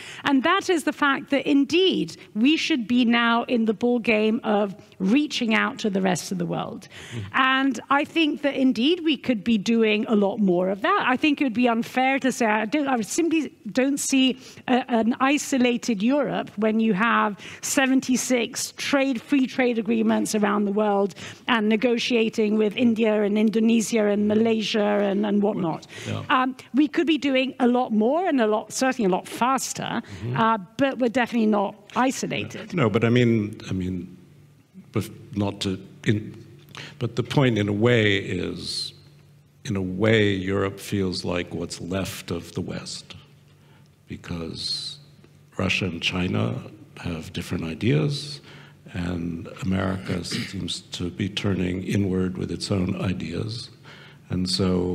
that is the fact that indeed we should be now in the ball game of reaching out to the rest of the world. And I think that indeed we could be doing a lot more of that. I think it would be unfair to say, I simply don't see an isolated Europe when you have 76 free trade agreements around the world and negotiating with India and Indonesia and Malaysia and whatnot. Yeah. We could be doing a lot more and certainly a lot faster, but we're definitely not isolated. No, but I mean, but the point in a way is, Europe feels like what's left of the West, because Russia and China have different ideas, and America seems to be turning inward with its own ideas. And so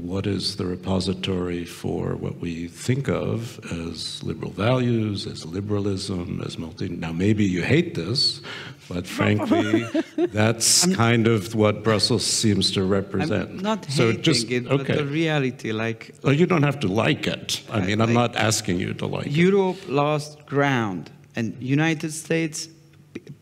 what is the repository for what we think of as liberal values, as liberalism, as now maybe you hate this, but frankly, that's kind of what Brussels seems to represent. I'm not hating it, but the reality, Well, you don't have to like it. I mean, I'm not asking you to like it. Europe lost ground, and United States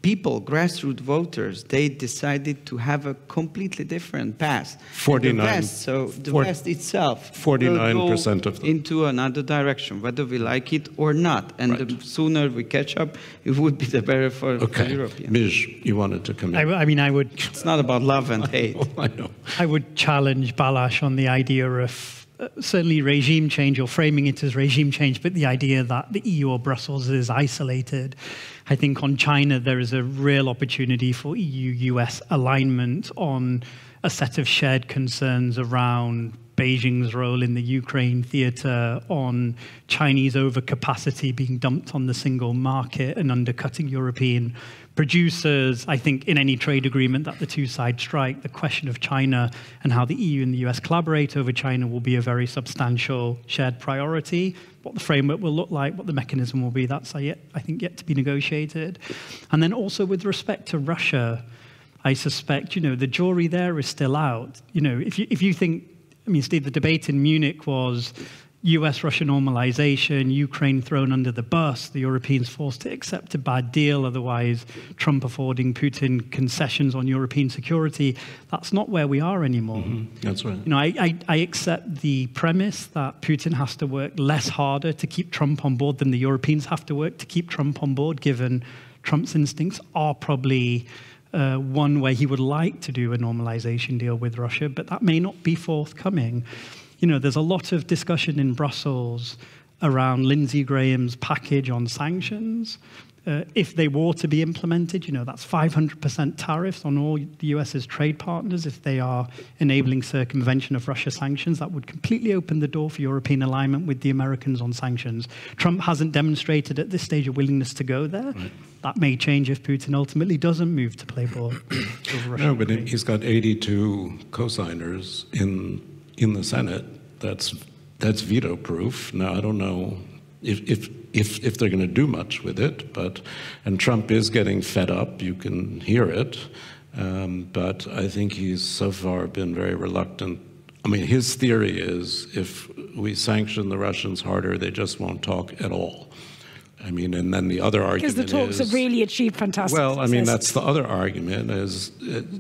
people, grassroots voters, they decided to have a completely different path. 49. So the West itself 49% of them into another direction, whether we like it or not. And the sooner we catch up, it would be the better for Europeans. Mij, you wanted to come in. I mean, I would. It's not about love and hate. I know. I would challenge Balázs on the idea of certainly regime change, or framing it as regime change, but the idea that the EU or Brussels is isolated. I think on China, there is a real opportunity for EU-US alignment on a set of shared concerns around Beijing's role in the Ukraine theater, on Chinese overcapacity being dumped on the single market and undercutting European producers. I think in any trade agreement that the two sides strike, the question of China and how the EU and the US collaborate over China will be a very substantial shared priority. What the framework will look like, what the mechanism will be, that's I think yet to be negotiated. And then also with respect to Russia, I suspect, the jury there is still out. If you think, I mean, Steve, the debate in Munich was US-Russia normalization, Ukraine thrown under the bus, the Europeans forced to accept a bad deal, otherwise Trump affording Putin concessions on European security. That's not where we are anymore. That's right. I accept the premise that Putin has to work less harder to keep Trump on board than the Europeans have to work to keep Trump on board, given Trump's instincts are probably one where he would like to do a normalization deal with Russia, but that may not be forthcoming. There's a lot of discussion in Brussels around Lindsey Graham's package on sanctions. If they were to be implemented, that's 500% tariffs on all the US's trade partners if they are enabling circumvention of Russia sanctions. That would completely open the door for European alignment with the Americans on sanctions. Trump hasn't demonstrated at this stage a willingness to go there. Right. That may change if Putin ultimately doesn't move to play ball over Russia. No, but he's got 82 co-signers in the Senate. That's veto-proof. Now, I don't know if they're going to do much with it, and Trump is getting fed up. You can hear it, but I think he's so far been very reluctant. I mean, his theory is if we sanction the Russians harder, they just won't talk at all. I mean, and then the other argument is... Because the talks have really achieved fantastic Well, I mean, success. that's the other argument is,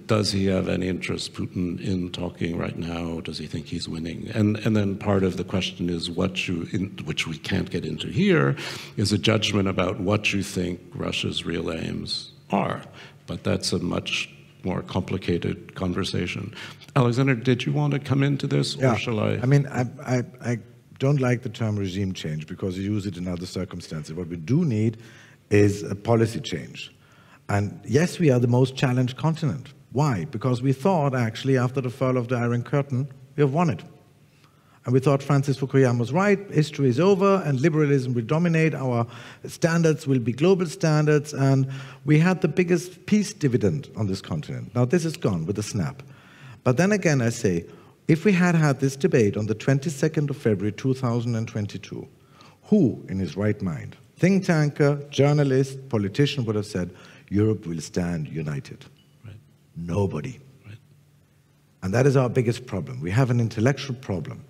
does he have any interest, Putin, in talking right now? Does he think he's winning? And then part of the question is which we can't get into here, is a judgment about what you think Russia's real aims are. But that's a much more complicated conversation. Alexander, did you want to come into this, or shall I? I mean, I don't like the term regime change because you use it in other circumstances. What we do need is a policy change. And yes, we are the most challenged continent. Why? Because we thought, actually, after the fall of the Iron Curtain, we have won it. And we thought Francis Fukuyama was right, history is over, and liberalism will dominate, our standards will be global standards, and we had the biggest peace dividend on this continent. Now this is gone with a snap. But then again, I say, if we had had this debate on the 22nd of February 2022, who in his right mind, think tanker, journalist, politician would have said, Europe will stand united? Right. Nobody. Right. And that is our biggest problem. We have an intellectual problem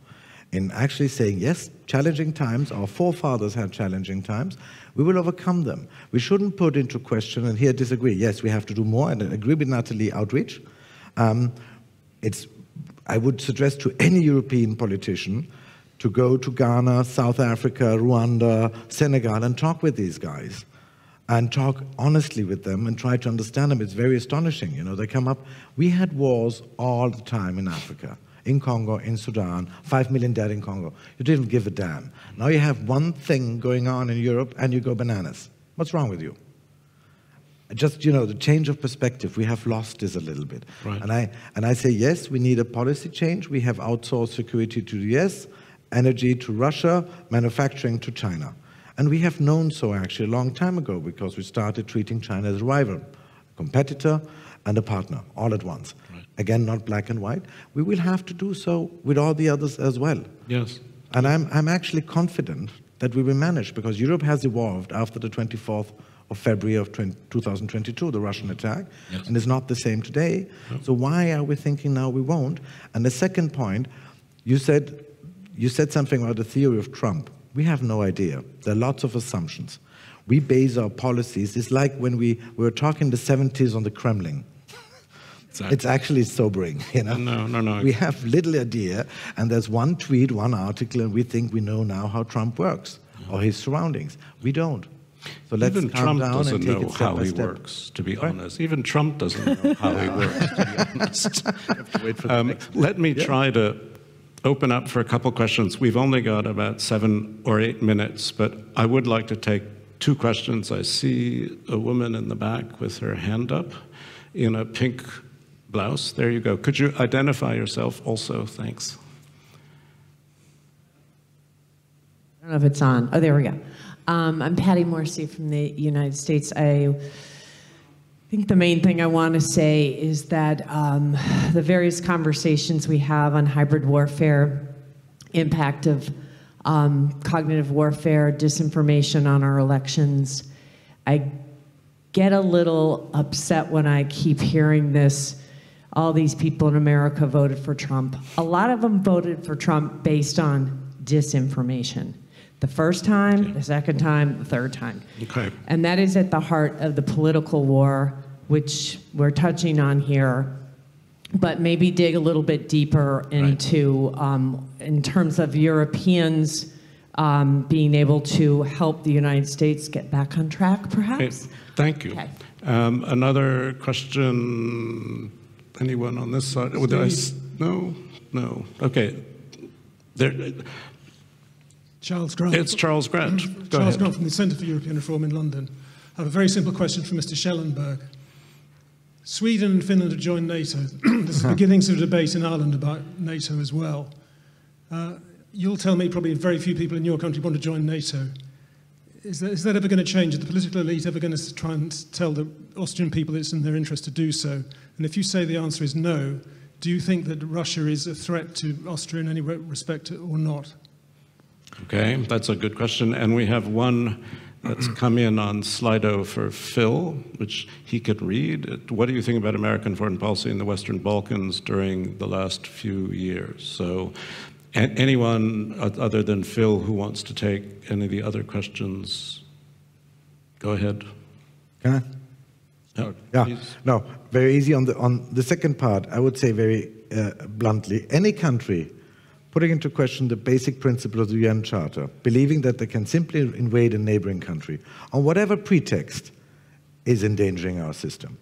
in actually saying, yes, challenging times, our forefathers had challenging times, we will overcome them. We shouldn't put into question, and here disagree, yes, we have to do more, and I agree with Natalie, outreach. I would suggest to any European politician to go to Ghana, South Africa, Rwanda, Senegal, and talk with these guys. And talk honestly with them and try to understand them. It's very astonishing, you know, they come up. We had wars all the time in Africa, in Congo, in Sudan, 5 million dead in Congo. You didn't give a damn. Now you have one thing going on in Europe and you go bananas. What's wrong with you? Just, you know, the change of perspective, we have lost this a little bit. Right. And I say, yes, we need a policy change. We have outsourced security to the US, energy to Russia, manufacturing to China. And we have known so actually a long time ago because we started treating China as a rival, a competitor, and a partner all at once. Right. Again, not black and white. We will have to do so with all the others as well. Yes. And I'm actually confident that we will manage because Europe has evolved after the 24th of February of 2022, the Russian attack, yes. and it's not the same today. No. So why are we thinking now we won't? And the second point, you said something about the theory of Trump. We have no idea. There are lots of assumptions. We base our policies. It's like when we were talking in the 70s on the Crumbling. Exactly. It's actually sobering, you know? No. We have little idea, and there's one tweet, one article, and we think we know now how Trump works, or his surroundings. We don't. So let's Even calm Trump down doesn't and take know it step how by he step. works, to be honest. Even Trump doesn't know how he works, to be honest. You have to wait for the next Let me try to open up for a couple questions. We've only got about 7 or 8 minutes, but I would like to take 2 questions. I see a woman in the back with her hand up in a pink blouse. There you go. Could you identify yourself also? Thanks. I don't know if it's on. Oh, there we go. I'm Patty Morrissey from the United States. I think the main thing I want to say is that the various conversations we have on hybrid warfare, impact of cognitive warfare, disinformation on our elections, I get a little upset when I keep hearing this. All these people in America voted for Trump. A lot of them voted for Trump based on disinformation. The first time, the second time, the third time. Okay. And that is at the heart of the political war, which we're touching on here, but maybe dig a little bit deeper into, in terms of Europeans being able to help the United States get back on track, perhaps? Okay. Thank you. Okay. Another question, anyone on this side? No? No. Okay. Charles Grant. It's Charles Grant. Go Charles ahead. Grant from the Centre for European Reform in London. I have a very simple question for Mr. Schellenberg. Sweden and Finland have joined NATO. There's beginnings of debate in Ireland about NATO as well. You'll tell me probably very few people in your country want to join NATO. Is that ever going to change? Is the political elite ever going to try and tell the Austrian people it's in their interest to do so? And if you say the answer is no, do you think that Russia is a threat to Austria in any respect or not? Okay, that's a good question. And we have one that's come in on Slido for Phil, which he could read. What do you think about American foreign policy in the Western Balkans during the last few years? So anyone other than Phil who wants to take any of the other questions Go ahead. Can I? No, yeah, please. no, very easy. On the second part, I would say very bluntly, any country putting into question the basic principle of the UN Charter, believing that they can simply invade a neighboring country, on whatever pretext, is endangering our system.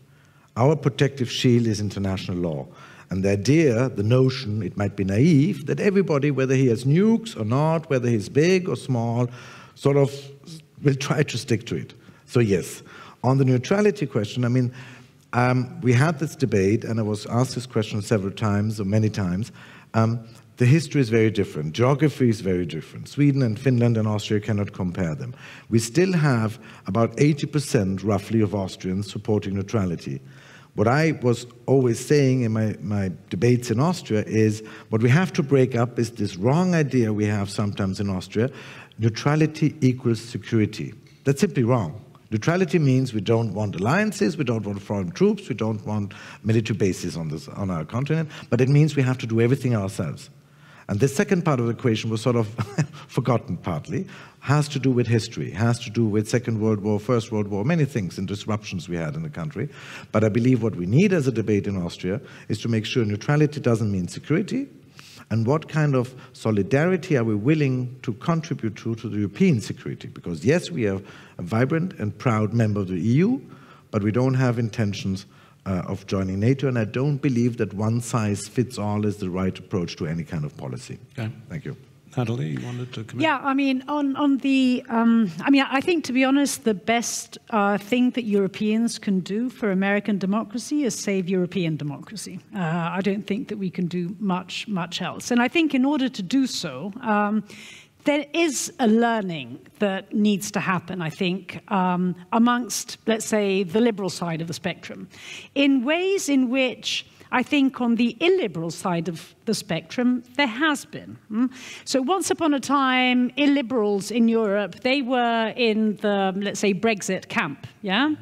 Our protective shield is international law. And the idea, the notion, it might be naive, that everybody, whether he has nukes or not, whether he's big or small, sort of will try to stick to it. So yes. On the neutrality question, I mean, we had this debate, and I was asked this question several times, or many times. The history is very different. Geography is very different. Sweden and Finland and Austria cannot compare them. We still have about 80% roughly of Austrians supporting neutrality. What I was always saying in my debates in Austria is what we have to break up is this wrong idea we have sometimes in Austria, neutrality equals security. That's simply wrong. Neutrality means we don't want alliances, we don't want foreign troops, we don't want military bases on our continent, but it means we have to do everything ourselves. And the second part of the equation was sort of forgotten partly, has to do with history, has to do with Second World War, First World War, many things and disruptions we had in the country. But I believe what we need as a debate in Austria is to make sure neutrality doesn't mean security, and what kind of solidarity are we willing to contribute to the European security? Because yes, we are a vibrant and proud member of the EU, but we don't have intentions of joining NATO, and I don't believe that one size fits all is the right approach to any kind of policy. Okay. Thank you. Natalie, you wanted to comment? Yeah, I mean, on the, I think, to be honest, the best thing that Europeans can do for American democracy is save European democracy. I don't think that we can do much else. And I think in order to do so, there is a learning that needs to happen, I think, amongst, let's say, the liberal side of the spectrum, in ways in which I think on the illiberal side of the spectrum, there has been. So once upon a time, illiberals in Europe, they were in the, let's say, Brexit camp, yeah?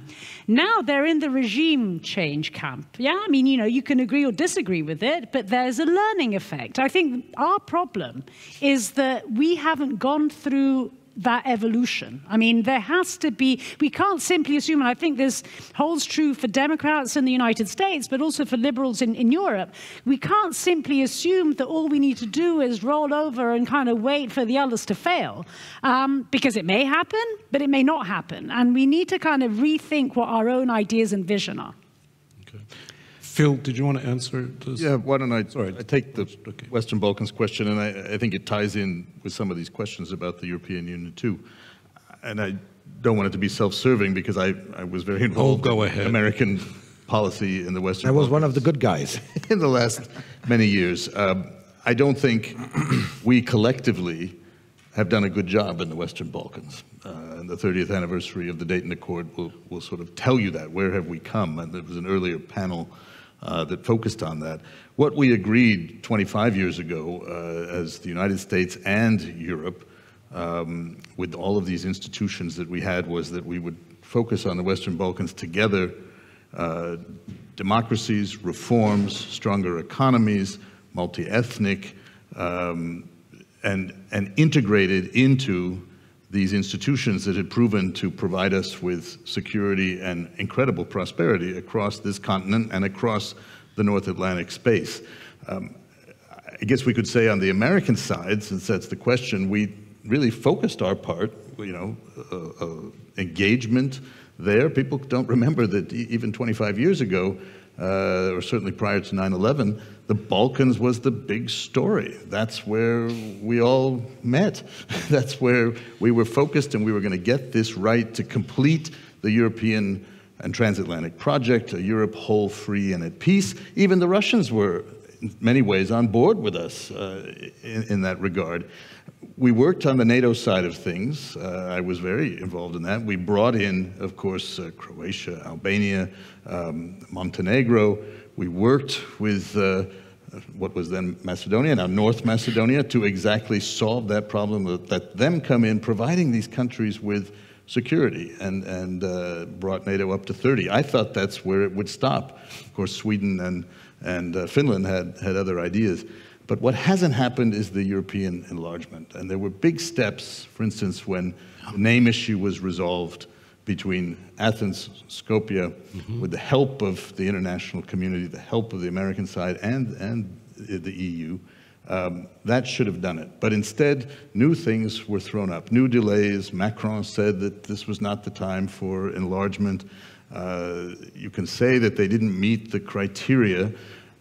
Now they're in the regime change camp, yeah? I mean, you can agree or disagree with it, but there's a learning effect. I think our problem is that we haven't gone through that evolution. I mean, there has to be, we can't simply assume, and I think this holds true for Democrats in the United States, but also for liberals in Europe, we can't simply assume that all we need to do is roll over and kind of wait for the others to fail, because it may happen, but it may not happen. And we need to kind of rethink what our own ideas and vision are. Okay. Phil, did you want to answer this? Yeah, why don't I take the Western Balkans question, and I think it ties in with some of these questions about the European Union too. And I don't want it to be self-serving because I was very involved in American policy in the Western Balkans. I was one of the good guys. In the last many years. I don't think we collectively have done a good job in the Western Balkans. And the 30th anniversary of the Dayton Accord will sort of tell you that. Where have we come? And there was an earlier panel that focused on that. What we agreed 25 years ago as the United States and Europe with all of these institutions that we had was that we would focus on the Western Balkans together, democracies, reforms, stronger economies, multi-ethnic, and integrated into these institutions that had proven to provide us with security and incredible prosperity across this continent and across the North Atlantic space. I guess we could say on the American side, since that's the question, we really focused our part, engagement there. People don't remember that even 25 years ago, or certainly prior to 9/11, the Balkans was the big story. That's where we all met. That's where we were focused, and we were going to get this right to complete the European and transatlantic project, a Europe whole, free, and at peace. Even the Russians were, in many ways, on board with us in that regard. We worked on the NATO side of things. I was very involved in that. We brought in, of course, Croatia, Albania, Montenegro. We worked with what was then Macedonia, now North Macedonia, to exactly solve that problem, let them come in, providing these countries with security, and brought NATO up to 30. I thought that's where it would stop. Of course, Sweden and Finland had other ideas. But what hasn't happened is the European enlargement. And there were big steps, for instance, when the name issue was resolved between Athens, Skopje, with the help of the international community, the help of the American side and the EU. That should have done it. But instead, new things were thrown up, new delays. Macron said that this was not the time for enlargement. You can say that they didn't meet the criteria,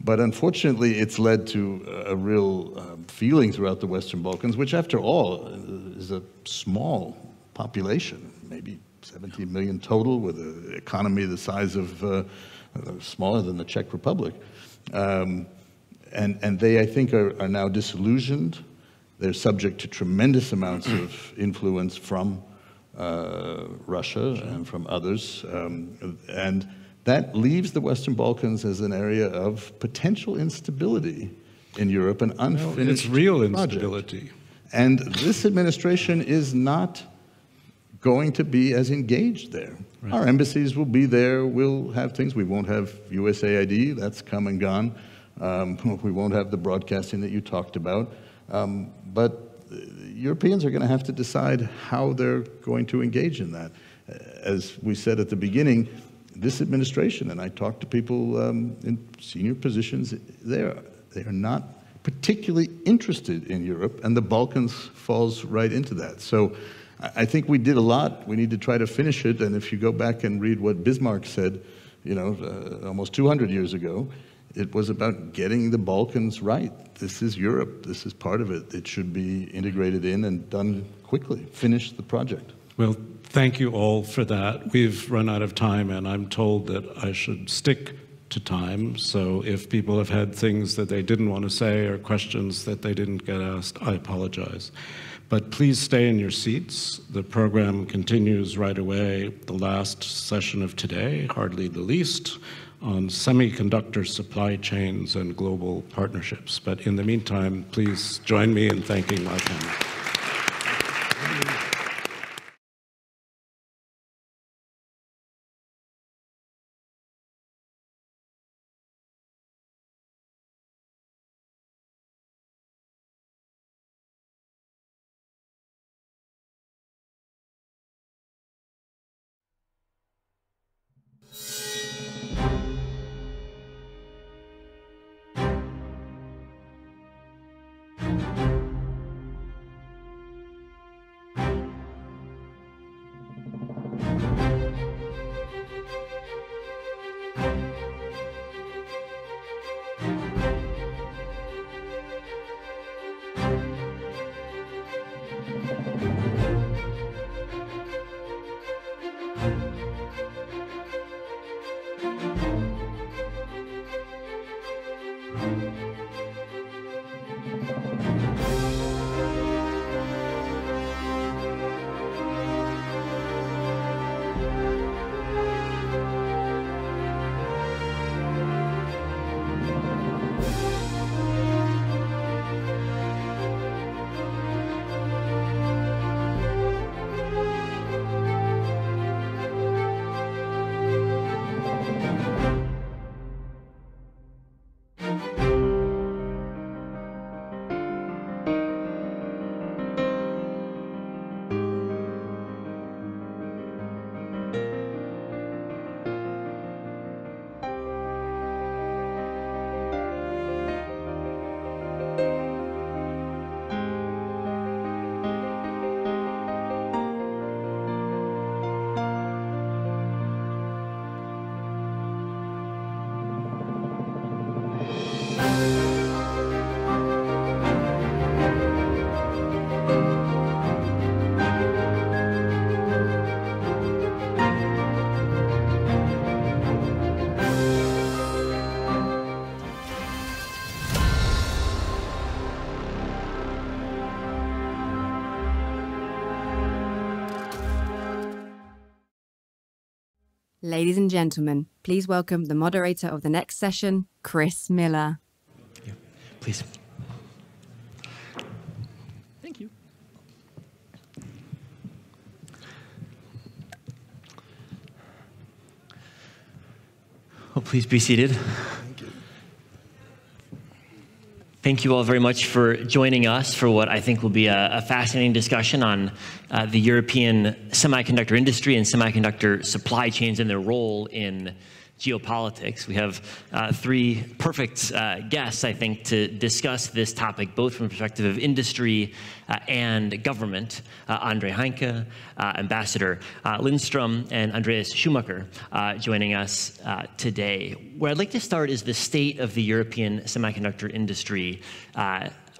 but unfortunately, it's led to a real feeling throughout the Western Balkans, which after all is a small population, maybe 17 million total, with an economy the size of smaller than the Czech Republic. And they, I think, are now disillusioned. They're subject to tremendous amounts of influence from Russia and from others. And that leaves the Western Balkans as an area of potential instability in Europe, an unfinished it's real project. instability. And this administration is not going to be as engaged there. Right. Our embassies will be there, we'll have things. We won't have USAID, that's come and gone. We won't have the broadcasting that you talked about. But Europeans are going to have to decide how they're going to engage in that. As we said at the beginning, this administration, and I talked to people in senior positions, they are not particularly interested in Europe, and the Balkans falls right into that. So I think we did a lot. We need to try to finish it. And if you go back and read what Bismarck said, you know, almost 200 years ago, it was about getting the Balkans right. This is Europe. This is part of it. It should be integrated in and done quickly. Finish the project. Well, thank you all for that. We've run out of time, and I'm told that I should stick to time. So if people have had things that they didn't want to say or questions that they didn't get asked, I apologize. But please stay in your seats. The program continues right away. The last session of today, hardly the least, on semiconductor supply chains and global partnerships. But in the meantime, please join me in thanking my panel. Ladies and gentlemen, please welcome the moderator of the next session, Chris Miller. Yeah, please. Thank you. Oh, please be seated. Thank you all very much for joining us for what I think will be a fascinating discussion on the European semiconductor industry and semiconductor supply chains and their role in geopolitics. We have three perfect guests, I think, to discuss this topic, both from the perspective of industry and government. Andre Heinke, Ambassador Lindstrom, and Andreas Schumacher joining us today. Where I'd like to start is the state of the European semiconductor industry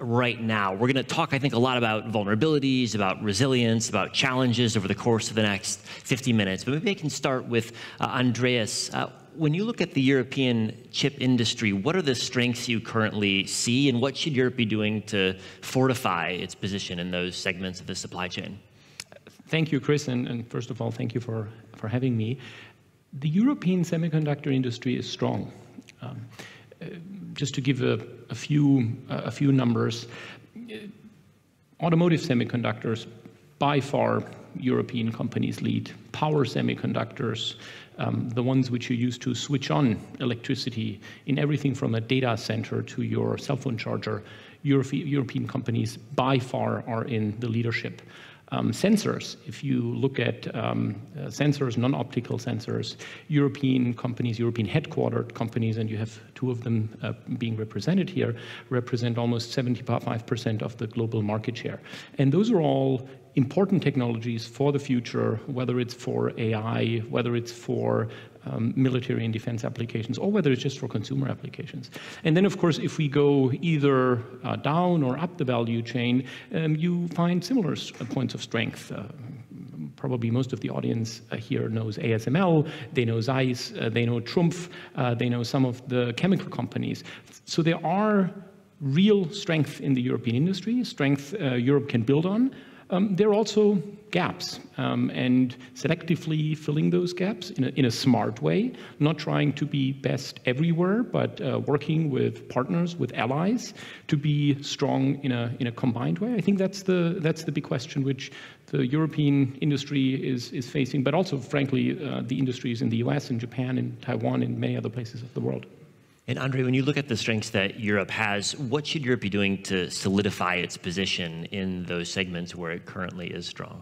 right now. We're going to talk, I think, a lot about vulnerabilities, about resilience, about challenges over the course of the next 50 minutes. But maybe I can start with Andreas. When you look at the European chip industry, what are the strengths you currently see, and what should Europe be doing to fortify its position in those segments of the supply chain? Thank you, Chris, and first of all, thank you for having me. The European semiconductor industry is strong. Just to give a few numbers, automotive semiconductors, by far, European companies lead. Power semiconductors, the ones which you use to switch on electricity in everything from a data center to your cell phone charger, European companies by far are in the leadership. Sensors, if you look at sensors, non-optical sensors, European companies, European headquartered companies, and you have two of them being represented here, represent almost 75% of the global market share. And those are all important technologies for the future, whether it's for AI, whether it's for military and defense applications, or whether it's just for consumer applications. And then, of course, if we go either down or up the value chain, you find similar points of strength. Probably most of the audience here knows ASML, they know Zeiss, they know Trumpf, they know some of the chemical companies. So there are real strength in the European industry, strength Europe can build on. There are also gaps, and selectively filling those gaps in a smart way, not trying to be best everywhere, but working with partners, with allies, to be strong in a combined way. I think that's the big question which the European industry is facing, but also, frankly, the industries in the US and Japan and Taiwan and many other places of the world. And Andre, when you look at the strengths that Europe has, what should Europe be doing to solidify its position in those segments where it currently is strong?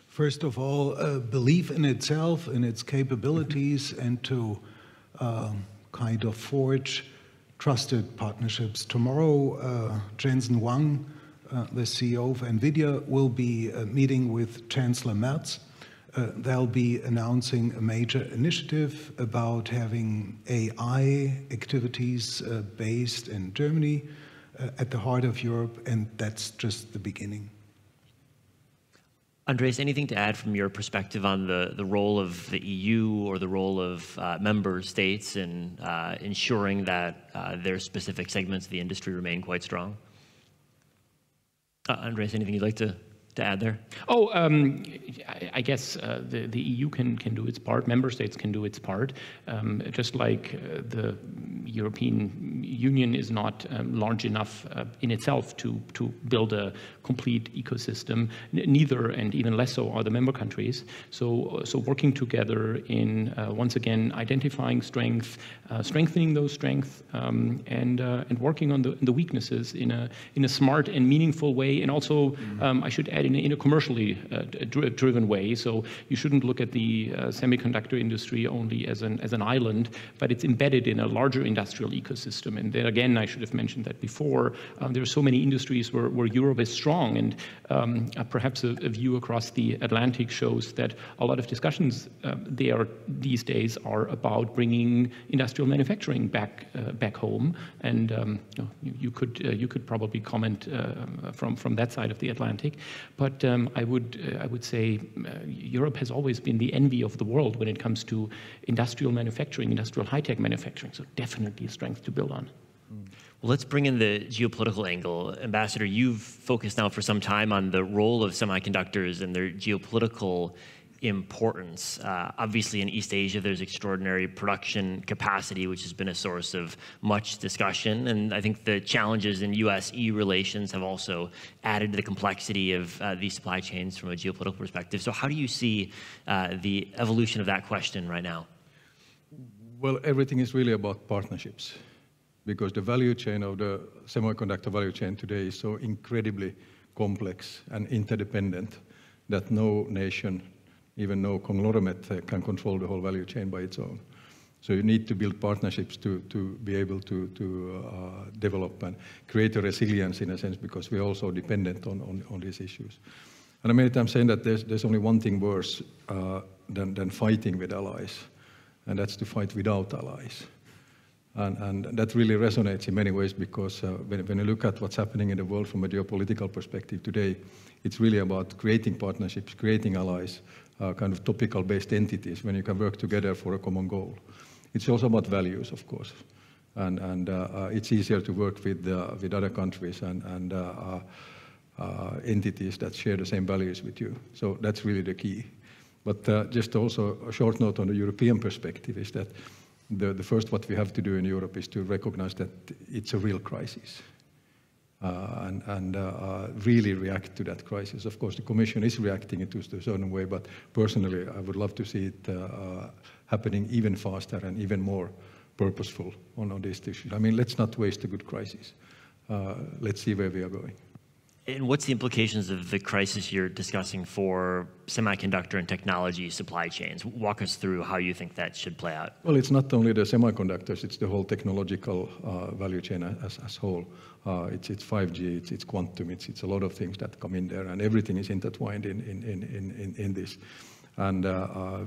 First of all, believe in itself, in its capabilities, and to kind of forge trusted partnerships. Tomorrow, Jensen Huang, the CEO of NVIDIA, will be meeting with Chancellor Merz. They'll be announcing a major initiative about having AI activities based in Germany at the heart of Europe, and that's just the beginning. Andreas, anything to add from your perspective on the role of the EU or the role of member states in ensuring that their specific segments of the industry remain quite strong? Andreas, anything you'd like to add there? Oh, I guess the EU can do its part. Member states can do its part. Just like the European Union is not large enough in itself to build a complete ecosystem, neither and even less so are the member countries. So working together in, once again, identifying strength, strengthening those strengths, and working on the weaknesses in a smart and meaningful way, and also, I should add, in a commercially driven way. So you shouldn't look at the semiconductor industry only as an island, but it's embedded in a larger industrial ecosystem. And then again, I should have mentioned that before, there are so many industries where Europe is strong, and perhaps a view across the Atlantic shows that a lot of discussions there these days are about bringing industrial manufacturing back home. And you could probably comment from that side of the Atlantic. But I would say Europe has always been the envy of the world when it comes to industrial manufacturing, industrial high-tech manufacturing. So definitely a strength to build on. Well, let's bring in the geopolitical angle. Ambassador, you've focused now for some time on the role of semiconductors and their geopolitical importance. Obviously, in East Asia, there's extraordinary production capacity, which has been a source of much discussion. And I think the challenges in US-EU relations have also added to the complexity of these supply chains from a geopolitical perspective. So how do you see the evolution of that question right now? Well, everything is really about partnerships. because the value chain of the semiconductor value chain today is so incredibly complex and interdependent that no nation, even no conglomerate, can control the whole value chain by its own. So you need to build partnerships to be able to develop and create a resilience in a sense, because we're also dependent on these issues. And many times saying that there's only one thing worse than fighting with allies, and that's to fight without allies. And that really resonates in many ways, because when you look at what's happening in the world from a geopolitical perspective today, it's really about creating partnerships, creating allies, kind of topical-based entities when you can work together for a common goal. It's also about values, of course, and it's easier to work with other countries and entities that share the same values with you. So that's really the key. But just also a short note on the European perspective is that the first what we have to do in Europe is to recognize that it's a real crisis and really react to that crisis. Of course, the Commission is reacting it to a certain way, but personally, I would love to see it happening even faster and even more purposeful on these issues. I mean, let's not waste a good crisis. Let's see where we are going. And what's the implications of the crisis you're discussing for semiconductor and technology supply chains? Walk us through how you think that should play out. Well, it's not only the semiconductors, it's the whole technological value chain as whole. It's 5G, it's quantum, it's a lot of things that come in there, and everything is intertwined in this. And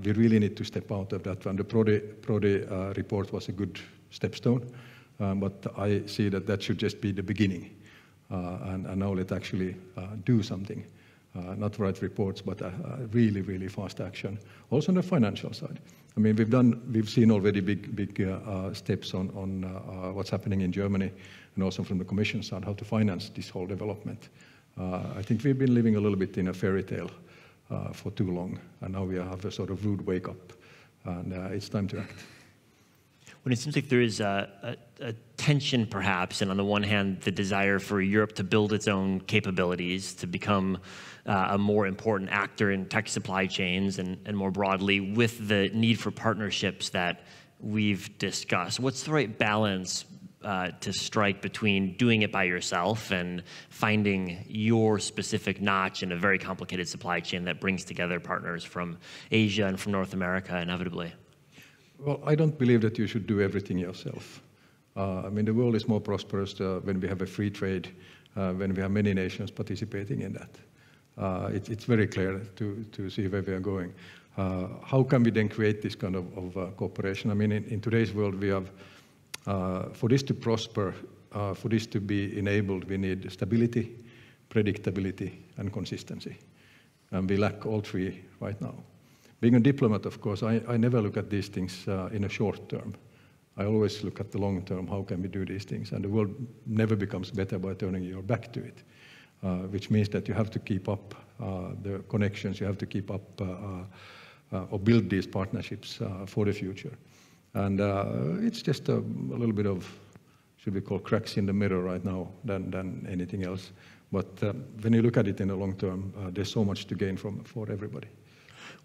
we really need to step out of that. And the Prodi report was a good stepstone, but I see that should just be the beginning. And now let's actually do something, not write reports, but really, really fast action. Also on the financial side. I mean, we've seen already big steps on what's happening in Germany, and also from the Commission side, how to finance this whole development. I think we've been living a little bit in a fairy tale for too long, and now we have a sort of rude wake up, and it's time to act. When it seems like there is a tension, perhaps, and on the one hand, the desire for Europe to build its own capabilities, to become a more important actor in tech supply chains, and more broadly, with the need for partnerships that we've discussed. What's the right balance to strike between doing it by yourself and finding your specific notch in a very complicated supply chain that brings together partners from Asia and from North America, inevitably? Well, I don't believe that you should do everything yourself. I mean, the world is more prosperous when we have a free trade, when we have many nations participating in that. It's very clear to see where we are going. How can we then create this kind of cooperation? I mean, in today's world, we have, for this to prosper, for this to be enabled, we need stability, predictability, and consistency. And we lack all three right now. Being a diplomat, of course, I never look at these things in a short term. I always look at the long term, how can we do these things? And the world never becomes better by turning your back to it, which means that you have to keep up the connections, you have to keep up or build these partnerships for the future. And it's just a little bit of, should we call, cracks in the mirror right now than anything else. But when you look at it in the long term, there's so much to gain for everybody.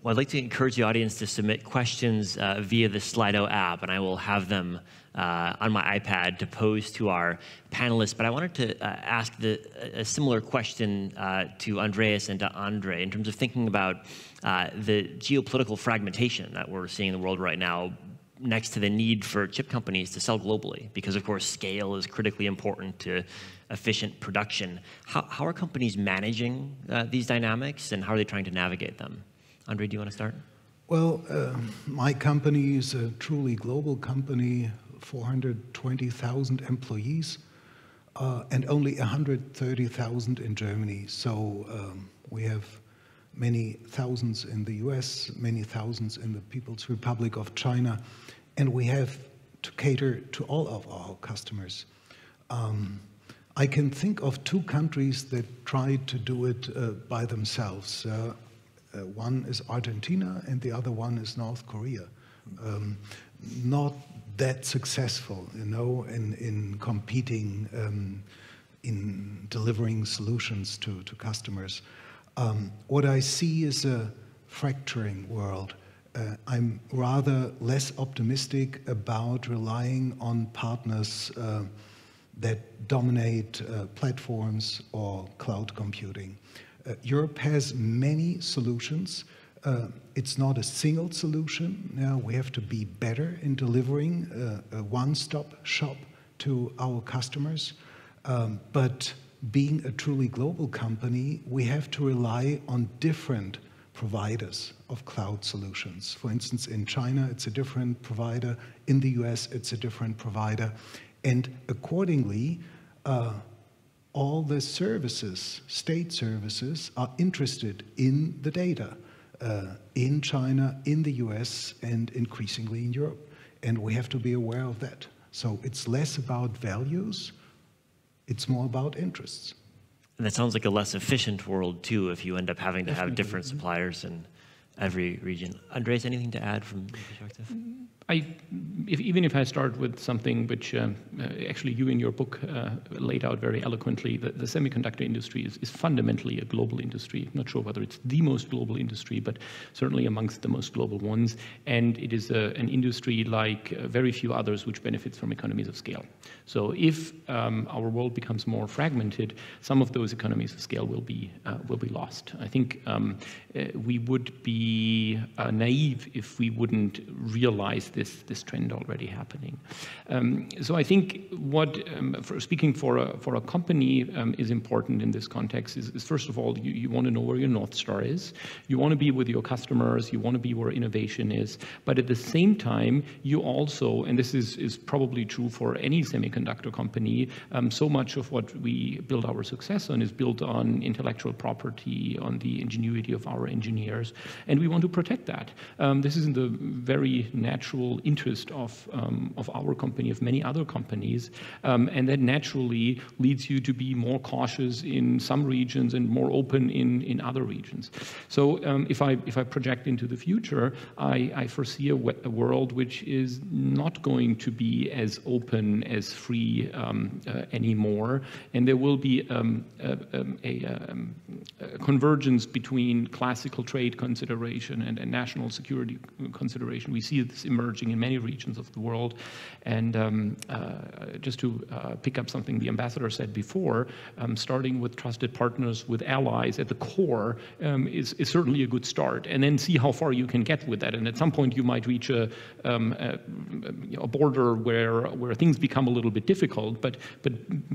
Well, I'd like to encourage the audience to submit questions via the Slido app, and I will have them on my iPad to pose to our panelists. But I wanted to ask a similar question to Andreas and to Andre in terms of thinking about the geopolitical fragmentation that we're seeing in the world right now, next to the need for chip companies to sell globally, because, of course, scale is critically important to efficient production. How are companies managing these dynamics, and how are they trying to navigate them? Andre, do you want to start? Well, my company is a truly global company, 420,000 employees, and only 130,000 in Germany. So we have many thousands in the US, many thousands in the People's Republic of China, and we have to cater to all of our customers. I can think of two countries that tried to do it by themselves. One is Argentina, and the other one is North Korea. Not that successful, you know, in competing, in delivering solutions to customers. What I see is a fracturing world. I'm rather less optimistic about relying on partners that dominate platforms or cloud computing. Europe has many solutions. It's not a single solution. Now we have to be better in delivering a one-stop shop to our customers. But being a truly global company, we have to rely on different providers of cloud solutions. For instance, in China, it's a different provider. In the US, it's a different provider. And accordingly, all the services, state services, are interested in the data in China, in the US, and increasingly in Europe. And we have to be aware of that. So it's less about values, it's more about interests. And that sounds like a less efficient world, too, if you end up having to have different suppliers in every region. Andreas, anything to add from your perspective? Even if I start with something which actually you in your book laid out very eloquently, the semiconductor industry is fundamentally a global industry. I'm not sure whether it's the most global industry, but certainly amongst the most global ones. And it is an industry like very few others which benefits from economies of scale. So if our world becomes more fragmented, some of those economies of scale will be lost. I think we would be naive if we wouldn't realize this trend already happening. So I think what, speaking for a company is important in this context is first of all, you want to know where your North Star is. You want to be with your customers. You want to be where innovation is. But at the same time, you also, and this is probably true for any semiconductor company, so much of what we build our success on is built on intellectual property, on the ingenuity of our engineers, and we want to protect that. This is in the very natural interest of our company, of many other companies, and that naturally leads you to be more cautious in some regions and more open in other regions. So if I project into the future, I foresee a world which is not going to be as open, as free anymore, and there will be a convergence between classical trade consideration and national security consideration. We see this emerging in many regions of the world. And just to pick up something the ambassador said before, starting with trusted partners, with allies at the core is certainly a good start. And then see how far you can get with that. And at some point you might reach a border where things become a little bit difficult, but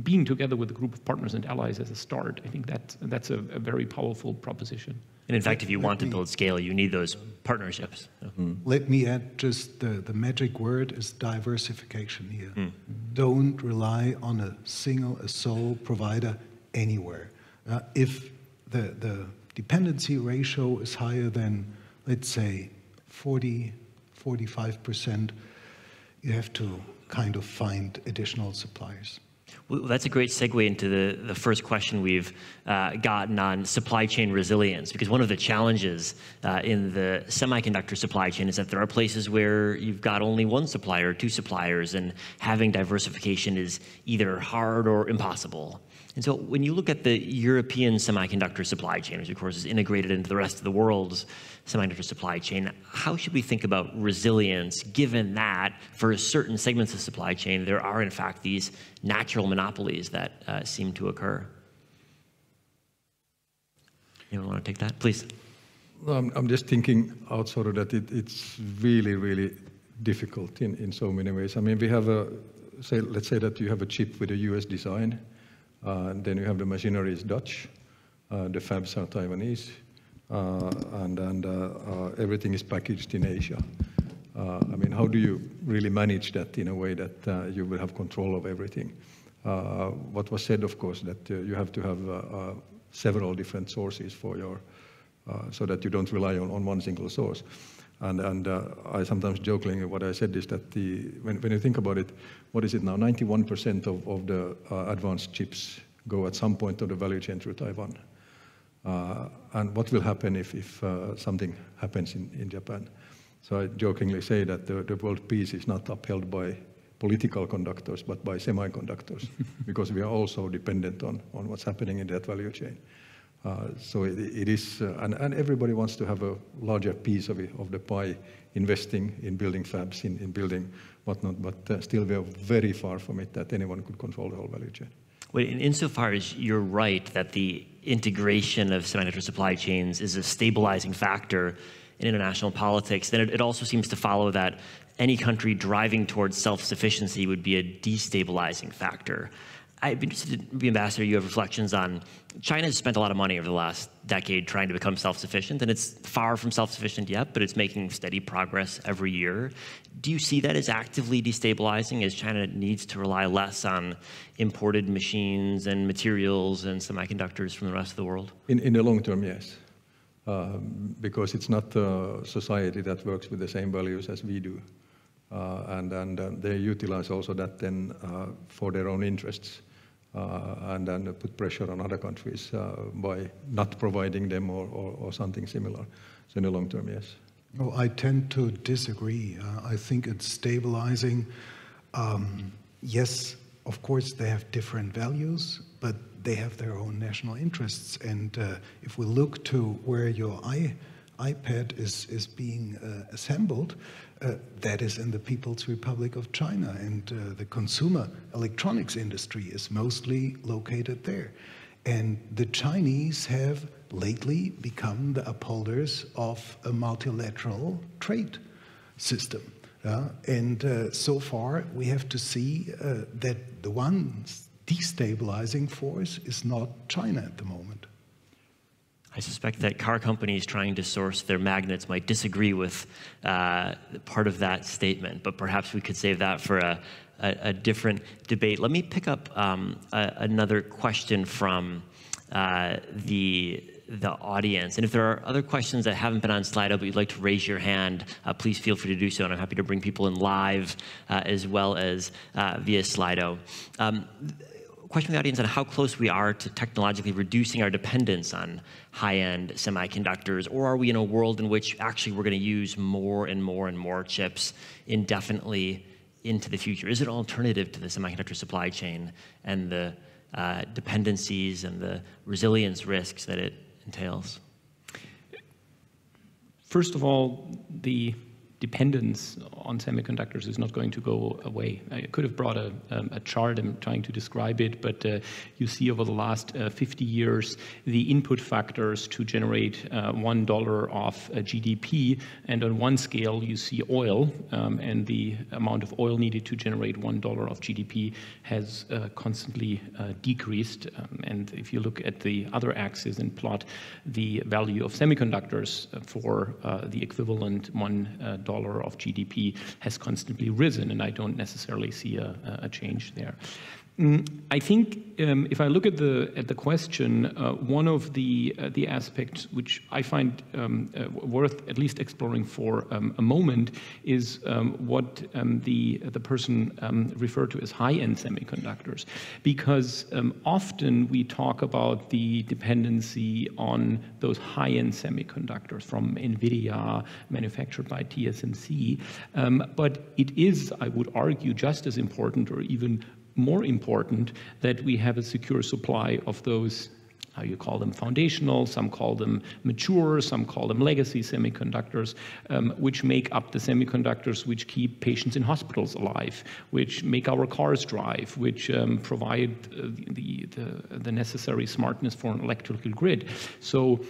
being together with a group of partners and allies as a start, I think that's a very powerful proposition. And in fact, if you want to build scale, you need those partnerships. Let me add just the magic word is diversification here. Don't rely on a sole provider anywhere. If the dependency ratio is higher than, let's say, 40–45%, you have to kind of find additional suppliers. Well, that's a great segue into the first question we've gotten on supply chain resilience, because one of the challenges in the semiconductor supply chain is that there are places where you've got only one supplier, two suppliers, and having diversification is either hard or impossible. And so when you look at the European semiconductor supply chain, which of course is integrated into the rest of the world's semiconductor supply chain, how should we think about resilience given that for certain segments of supply chain, there are in fact these natural monopolies that seem to occur? Anyone want to take that? Please. I'm just thinking out sort of that it's really, really difficult in so many ways. I mean, we have let's say that you have a chip with a US design, and then you have the machinery is Dutch, the fabs are Taiwanese, and everything is packaged in Asia. I mean, how do you really manage that in a way that you will have control of everything? What was said, of course, that you have to have several different sources for your, so that you don't rely on one single source. And I sometimes jokingly, what I said is that when you think about it, what is it now? 91% of the advanced chips go at some point of the value chain through Taiwan. And what will happen if something happens in Japan? So I jokingly say that the world peace is not upheld by political conductors, but by semiconductors, because we are also dependent on what's happening in that value chain. So it is, and everybody wants to have a larger piece of the pie, investing in building fabs, in building whatnot, but still we are very far from it that anyone could control the whole value chain. Well, insofar as you're right that the integration of semiconductor supply chains is a stabilizing factor in international politics, then it also seems to follow that any country driving towards self-sufficiency would be a destabilizing factor. I'd be interested to be Ambassador, you have reflections on China has spent a lot of money over the last decade trying to become self-sufficient, and it's far from self-sufficient yet, but it's making steady progress every year. Do you see that as actively destabilizing as China needs to rely less on imported machines and materials and semiconductors from the rest of the world? In the long term, yes. Because it's not a society that works with the same values as we do. And they utilize also that then for their own interests. And then put pressure on other countries by not providing them or something similar. So in the long term, yes. Oh, I tend to disagree. I think it's stabilizing. Yes, of course, they have different values, but they have their own national interests. And if we look to where your iPad is being assembled, that is in the People's Republic of China, and the consumer electronics industry is mostly located there. And the Chinese have lately become the upholders of a multilateral trade system. And so far, we have to see that the one destabilizing force is not China at the moment. I suspect that car companies trying to source their magnets might disagree with part of that statement, but perhaps we could save that for a different debate. Let me pick up another question from the audience. And if there are other questions that haven't been on Slido, but you'd like to raise your hand, please feel free to do so, and I'm happy to bring people in live as well as via Slido. Question from the audience on how close we are to technologically reducing our dependence on high-end semiconductors, or are we in a world in which actually we're going to use more and more and more chips indefinitely into the future? Is it an alternative to the semiconductor supply chain and the dependencies and the resilience risks that it entails? First of all, the dependence on semiconductors is not going to go away. I could have brought a chart. I'm trying to describe it, but you see over the last 50 years, the input factors to generate $1 of GDP, and on one scale you see oil, and the amount of oil needed to generate $1 of GDP has constantly decreased. And if you look at the other axis and plot the value of semiconductors for the equivalent $1 of GDP has constantly risen, and I don't necessarily see a change there. I think if I look at the question, one of the aspects which I find worth at least exploring for a moment is what the person referred to as high-end semiconductors, because often we talk about the dependency on those high-end semiconductors from NVIDIA, manufactured by TSMC, but it is, I would argue, just as important or even more important that we have a secure supply of those, how you call them, foundational, some call them mature, some call them legacy semiconductors, which make up the semiconductors which keep patients in hospitals alive, which make our cars drive, which provide the necessary smartness for an electrical grid. So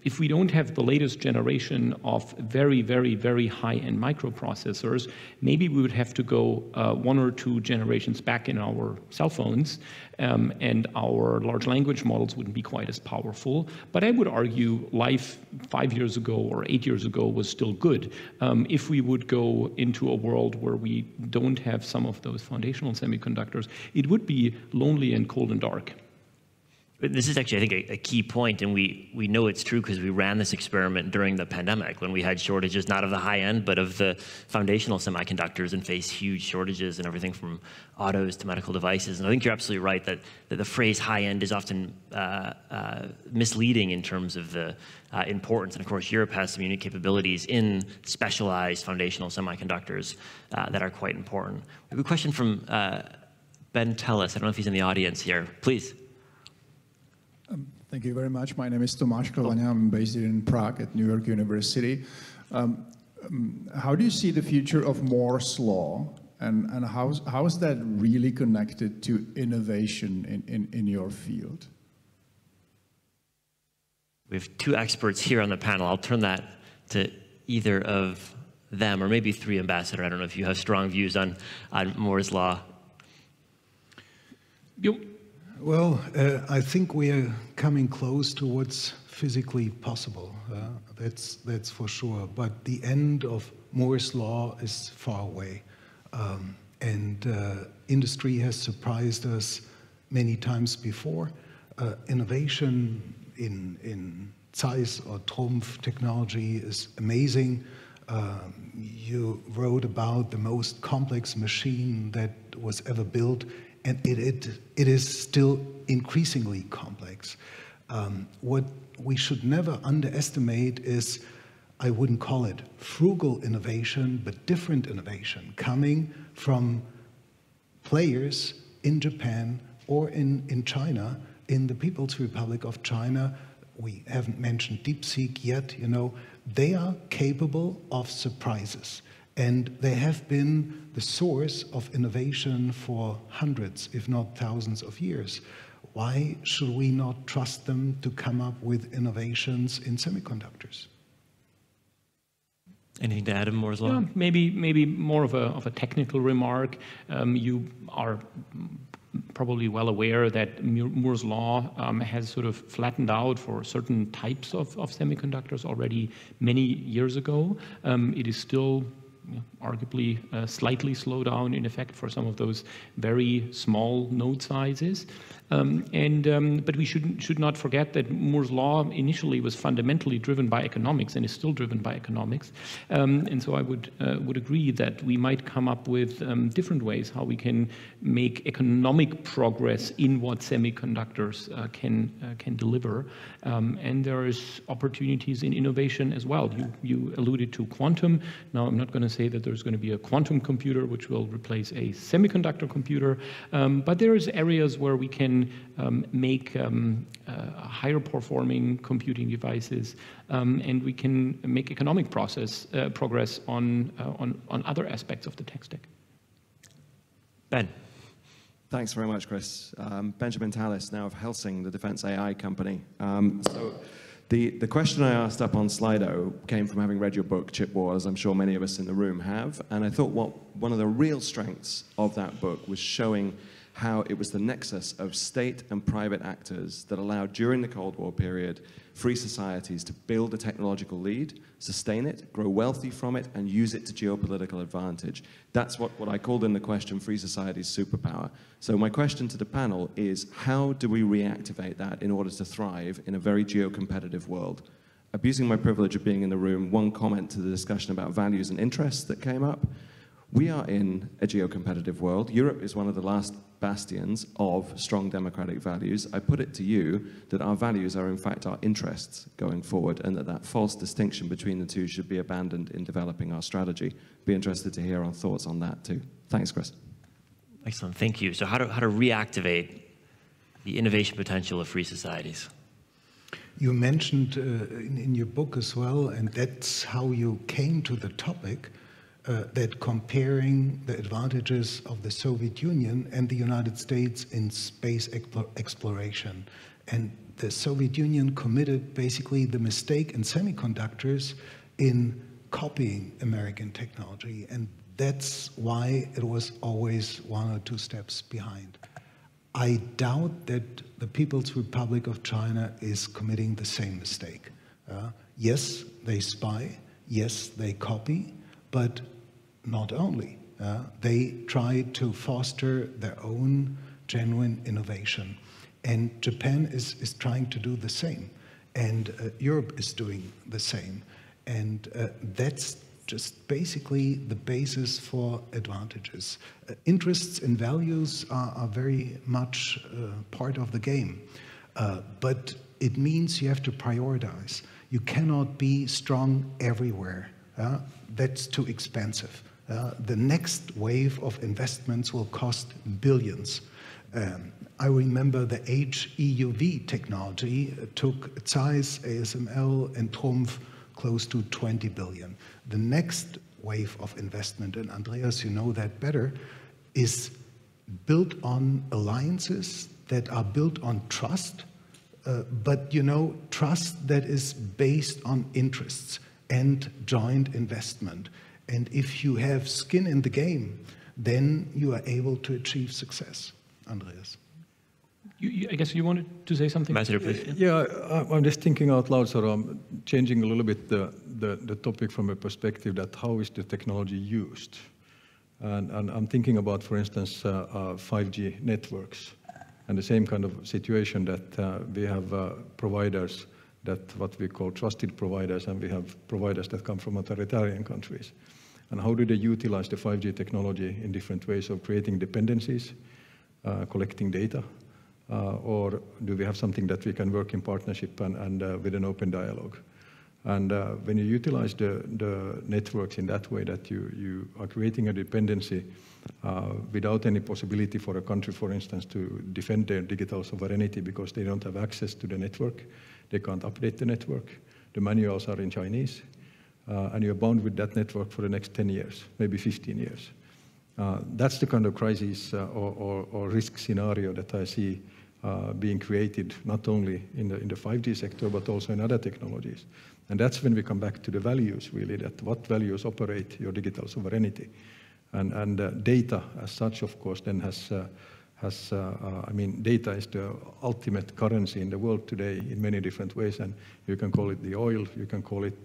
if we don't have the latest generation of very, very, very high-end microprocessors, maybe we would have to go 1 or 2 generations back in our cell phones, and our large language models wouldn't be quite as powerful. But I would argue life 5 years ago or 8 years ago was still good. If we would go into a world where we don't have some of those foundational semiconductors, it would be lonely and cold and dark. This is actually, I think, a key point, and we know it's true because we ran this experiment during the pandemic when we had shortages not of the high end, but of the foundational semiconductors, and faced huge shortages in everything from autos to medical devices. And I think you're absolutely right that the phrase high end is often misleading in terms of the importance. And of course, Europe has some unique capabilities in specialized foundational semiconductors that are quite important. We have a question from Ben Tellis. I don't know if he's in the audience here. Please. Thank you very much. My name is Tomáš Krlania. I'm based here in Prague at New York University. How do you see the future of Moore's law, and how is that really connected to innovation in your field? We have two experts here on the panel. I'll turn that to either of them, or maybe three, Ambassador. I don't know if you have strong views on Moore's law. Well, I think we are coming close to what's physically possible. That's for sure. But the end of Moore's law is far away. And industry has surprised us many times before. Innovation in Zeiss or Trumpf technology is amazing. You wrote about the most complex machine that was ever built, and it is still increasingly complex. What we should never underestimate is, I wouldn't call it frugal innovation, but different innovation coming from players in Japan or in China, in the People's Republic of China. We haven't mentioned DeepSeek yet, you know. They are capable of surprises, and they have been the source of innovation for hundreds, if not thousands of years. Why should we not trust them to come up with innovations in semiconductors? Anything to add, Moore's law? Yeah, maybe more of a technical remark. You are probably well aware that Moore's law has sort of flattened out for certain types of semiconductors already many years ago. It is still arguably slightly slowed down in effect for some of those very small node sizes. But we should not forget that Moore's law initially was fundamentally driven by economics and is still driven by economics. And so I would agree that we might come up with different ways how we can make economic progress in what semiconductors can deliver. And there is opportunities in innovation as well. You alluded to quantum. Now, I'm not going to say that there's going to be a quantum computer which will replace a semiconductor computer, but there's areas where we can make higher performing computing devices, and we can make economic progress on other aspects of the tech stack. Ben. Thanks very much, Chris. Benjamin Tallis, now of Helsing, the defense AI company. So the question I asked up on Slido came from having read your book, Chip Wars. I'm sure many of us in the room have. And I thought one of the real strengths of that book was showing how it was the nexus of state and private actors that allowed, during the Cold War period, free societies to build a technological lead, sustain it, grow wealthy from it, and use it to geopolitical advantage. That's what I called in the question free society's superpower. So my question to the panel is, how do we reactivate that in order to thrive in a very geo-competitive world? Abusing my privilege of being in the room, one comment to the discussion about values and interests that came up. We are in a geo-competitive world. Europe is one of the last bastions of strong democratic values. I put it to you that our values are in fact our interests going forward, and that false distinction between the two should be abandoned in developing our strategy. Be interested to hear our thoughts on that too. Thanks, Chris. Excellent, thank you. So how to reactivate the innovation potential of free societies? You mentioned in your book as well, and that's how you came to the topic, that comparing the advantages of the Soviet Union and the United States in space exploration. And the Soviet Union committed basically the mistake in semiconductors in copying American technology. And that's why it was always 1 or 2 steps behind. I doubt that the People's Republic of China is committing the same mistake. Yes, they spy. Yes, they copy. But not only. They try to foster their own genuine innovation. And Japan is trying to do the same. And Europe is doing the same. And that's just basically the basis for advantages. Interests and values are very much part of the game. But it means you have to prioritize. You cannot be strong everywhere. That's too expensive. The next wave of investments will cost billions. I remember the HEUV technology took Zeiss, ASML, and Trumpf close to 20 billion. The next wave of investment, and Andreas, you know that better, is built on alliances that are built on trust, but trust that is based on interests and joint investment. And if you have skin in the game, then you are able to achieve success. Andreas. I guess you wanted to say something? Maziar, please. Yeah, I'm just thinking out loud, so I'm changing a little bit the topic from a perspective that how is the technology used? And I'm thinking about, for instance, 5G networks, and the same kind of situation that we have providers that what we call trusted providers, and we have providers that come from authoritarian countries. And how do they utilize the 5G technology in different ways of creating dependencies, collecting data, or do we have something that we can work in partnership and with an open dialogue? And when you utilize the networks in that way, that you are creating a dependency without any possibility for a country, for instance, to defend their digital sovereignty because they don't have access to the network, they can't update the network, the manuals are in Chinese, and you're bound with that network for the next 10 years, maybe 15 years. That's the kind of crisis or risk scenario that I see being created not only in the 5G sector, but also in other technologies. And that's when we come back to the values, really, that what values operate your digital sovereignty. And data as such, of course, then I mean, data is the ultimate currency in the world today in many different ways. And you can call it the oil, you can call it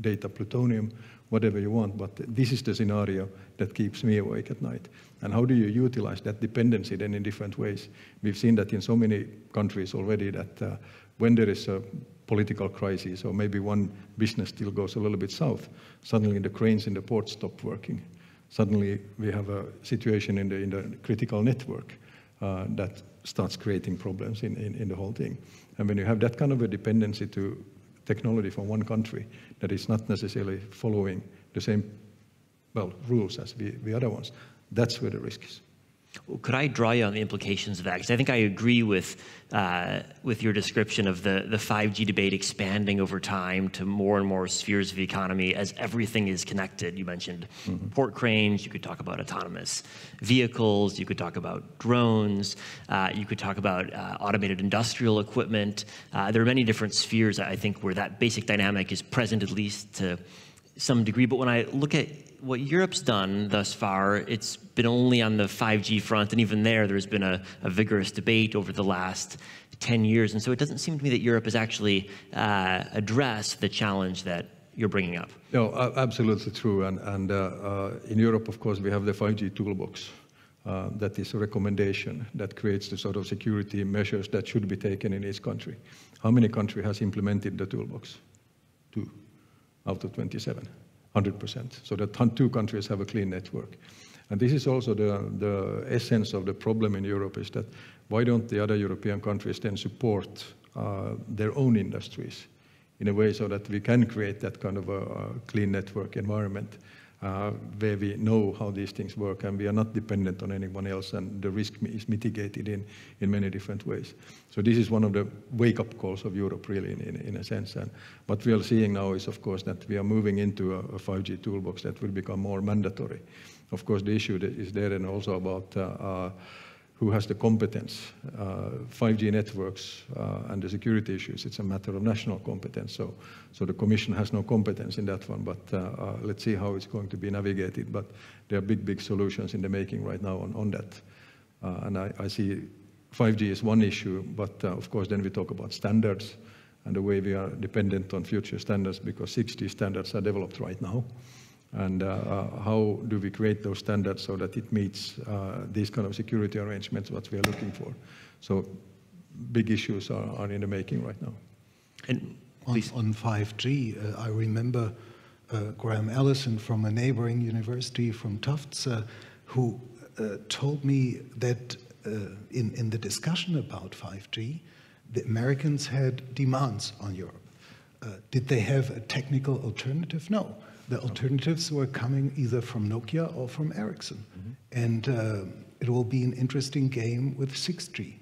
data plutonium, whatever you want. But this is the scenario that keeps me awake at night. And how do you utilize that dependency then in different ways? We've seen that in so many countries already that when there is a political crisis or maybe one business still goes a little bit south, suddenly the cranes in the port stop working. Suddenly we have a situation in the critical network that starts creating problems in the whole thing. And when you have that kind of a dependency to technology from one country that is not necessarily following the same, well, rules as the other ones, that's where the risk is. Well, could I draw you on the implications of that? Because I think I agree with your description of the 5G debate expanding over time to more and more spheres of the economy as everything is connected. You mentioned port cranes, you could talk about autonomous vehicles, you could talk about drones, you could talk about automated industrial equipment. There are many different spheres, I think, where that basic dynamic is present, at least to some degree. But when I look at what Europe's done thus far, it's been only on the 5G front, and even there's been a vigorous debate over the last 10 years. And so it doesn't seem to me that Europe has actually addressed the challenge that you're bringing up. No, absolutely true. And in Europe, of course, we have the 5G toolbox. That is a recommendation that creates the sort of security measures that should be taken in each country. How many countries has implemented the toolbox? 2 out of 27. 100%. So that 2 countries have a clean network. And this is also the essence of the problem in Europe, is that why don't the other European countries then support their own industries in a way so that we can create that kind of a clean network environment where we know how these things work and we are not dependent on anyone else, and the risk is mitigated in many different ways. So this is one of the wake-up calls of Europe, really, in a sense. And what we are seeing now is, of course, that we are moving into a 5G toolbox that will become more mandatory. Of course, the issue is there and also about who has the competence. 5G networks and the security issues, it's a matter of national competence. So the Commission has no competence in that one, but let's see how it's going to be navigated. But there are big solutions in the making right now on that. And I see 5G is one issue, but of course then we talk about standards and the way we are dependent on future standards, because 6G standards are developed right now. And how do we create those standards so that it meets these kind of security arrangements, what we are looking for? So big issues are in the making right now. And on 5G, I remember Graham Allison from a neighboring university, from Tufts, who told me that in the discussion about 5G, the Americans had demands on Europe. Did they have a technical alternative? No. The alternatives were coming either from Nokia or from Ericsson. And it will be an interesting game with 6G.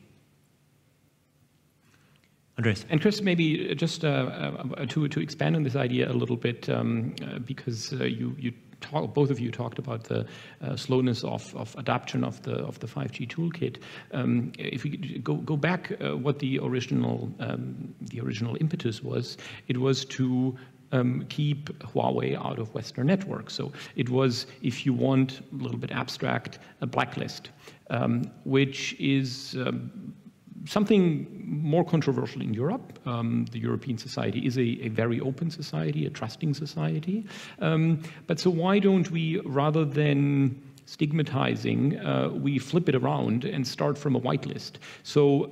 Andreas. And Chris, maybe just to expand on this idea a little bit, because both of you talked about the slowness of adoption of the 5G toolkit. If we go back, what the original impetus was, it was to keep Huawei out of Western networks. So it was, if you want, a little bit abstract, a blacklist, which is something more controversial in Europe. The European society is a very open society, a trusting society. But so why don't we, rather than stigmatizing, we flip it around and start from a whitelist. So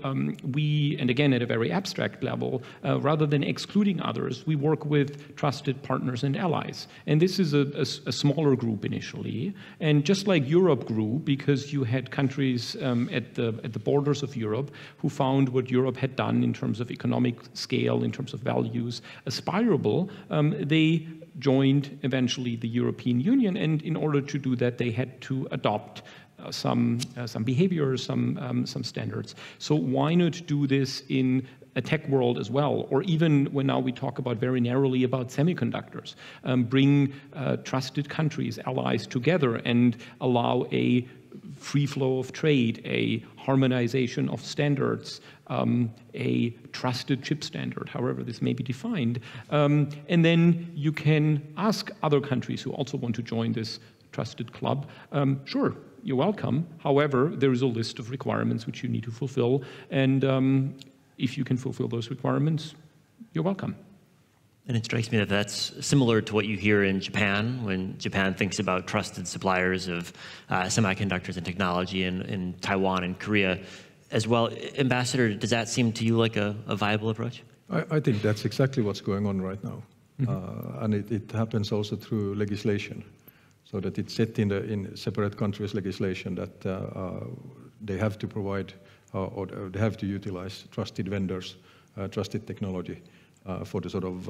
we, and again at a very abstract level, rather than excluding others, we work with trusted partners and allies. And this is a smaller group initially. And just like Europe grew, because you had countries at the borders of Europe who found what Europe had done in terms of economic scale, in terms of values, aspirable, they joined eventually the European Union, and in order to do that, they had to adopt some behaviors, some standards. So why not do this in a tech world as well, or even when now we talk about very narrowly about semiconductors, bring trusted countries, allies together, and allow a free flow of trade, a harmonization of standards, a trusted chip standard, however this may be defined. And then you can ask other countries who also want to join this trusted club, sure, you're welcome. However, there is a list of requirements which you need to fulfill. And if you can fulfill those requirements, you're welcome. And it strikes me that that's similar to what you hear in Japan, when Japan thinks about trusted suppliers of semiconductors and technology in Taiwan and Korea as well. Ambassador, does that seem to you like a viable approach? I think that's exactly what's going on right now. Mm-hmm. And it happens also through legislation, so that it's set in separate countries' legislation that they have to provide or they have to utilize trusted vendors, trusted technology. For the sort of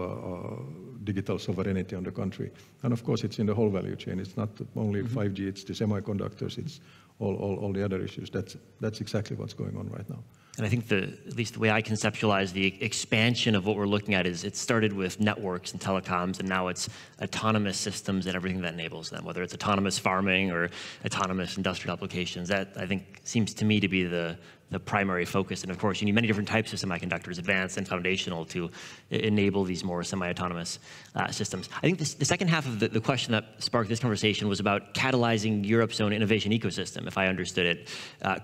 digital sovereignty on the country. And of course, it's in the whole value chain. It's not only 5G, it's the semiconductors, it's all the other issues. That's exactly what's going on right now. And I think at least the way I conceptualize the expansion of what we're looking at is it started with networks and telecoms, and now it's autonomous systems and everything that enables them, whether it's autonomous farming or autonomous industrial applications. That, I think, seems to me to be the primary focus. And of course, you need many different types of semiconductors, advanced and foundational, to enable these more semi-autonomous systems. I think the second half of the question that sparked this conversation was about catalyzing Europe's own innovation ecosystem, if I understood it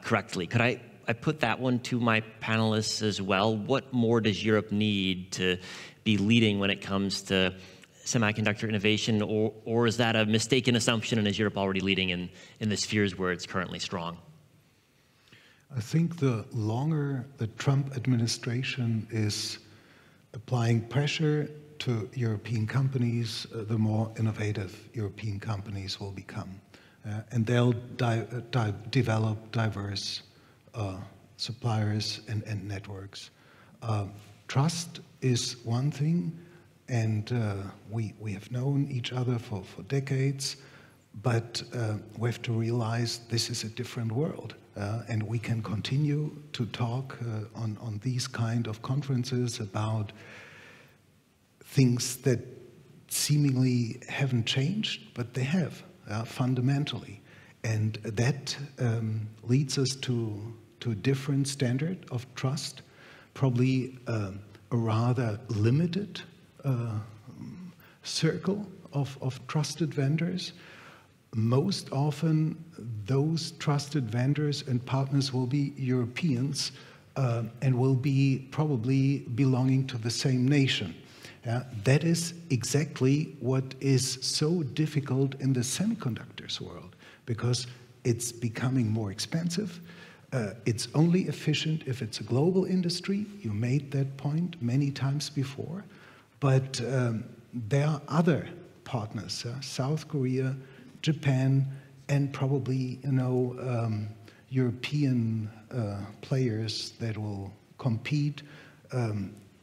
correctly. Could I put that one to my panelists as well? What more does Europe need to be leading when it comes to semiconductor innovation, or is that a mistaken assumption, and is Europe already leading in the spheres where it's currently strong? I think the longer the Trump administration is applying pressure to European companies, the more innovative European companies will become. And they'll develop diverse suppliers and networks. Trust is one thing, and we have known each other for decades, but we have to realize this is a different world. And we can continue to talk on these kind of conferences about things that seemingly haven't changed, but they have fundamentally. And that leads us to a different standard of trust, probably a rather limited circle of trusted vendors. Most often, those trusted vendors and partners will be Europeans and will be probably belonging to the same nation. That is exactly what is so difficult in the semiconductors world, because it's becoming more expensive. It's only efficient if it's a global industry. You made that point many times before. But there are other partners, South Korea, Japan, and probably, European players that will compete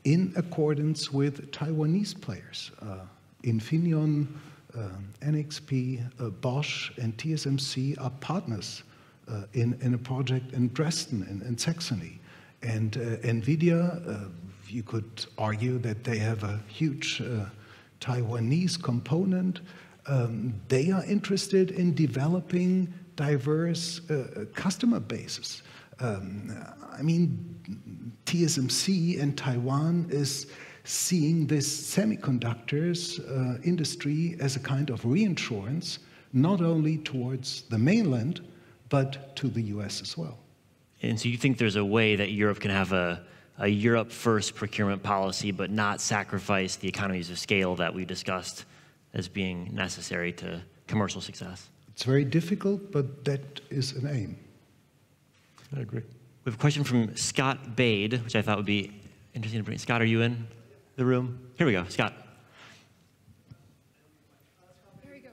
in accordance with Taiwanese players. Infineon, NXP, Bosch, and TSMC are partners in a project in Dresden, in Saxony. And NVIDIA, you could argue that they have a huge Taiwanese component. They are interested in developing diverse customer bases. I mean, TSMC in Taiwan is seeing this semiconductors industry as a kind of reinsurance, not only towards the mainland, but to the US as well. And so you think there's a way that Europe can have a Europe-first procurement policy, but not sacrifice the economies of scale that we discussed as being necessary to commercial success? It's very difficult, but that is an aim. I agree. We have a question from Scott Bade, which I thought would be interesting to bring. Scott, are you in the room? Here we go, Scott. There we go.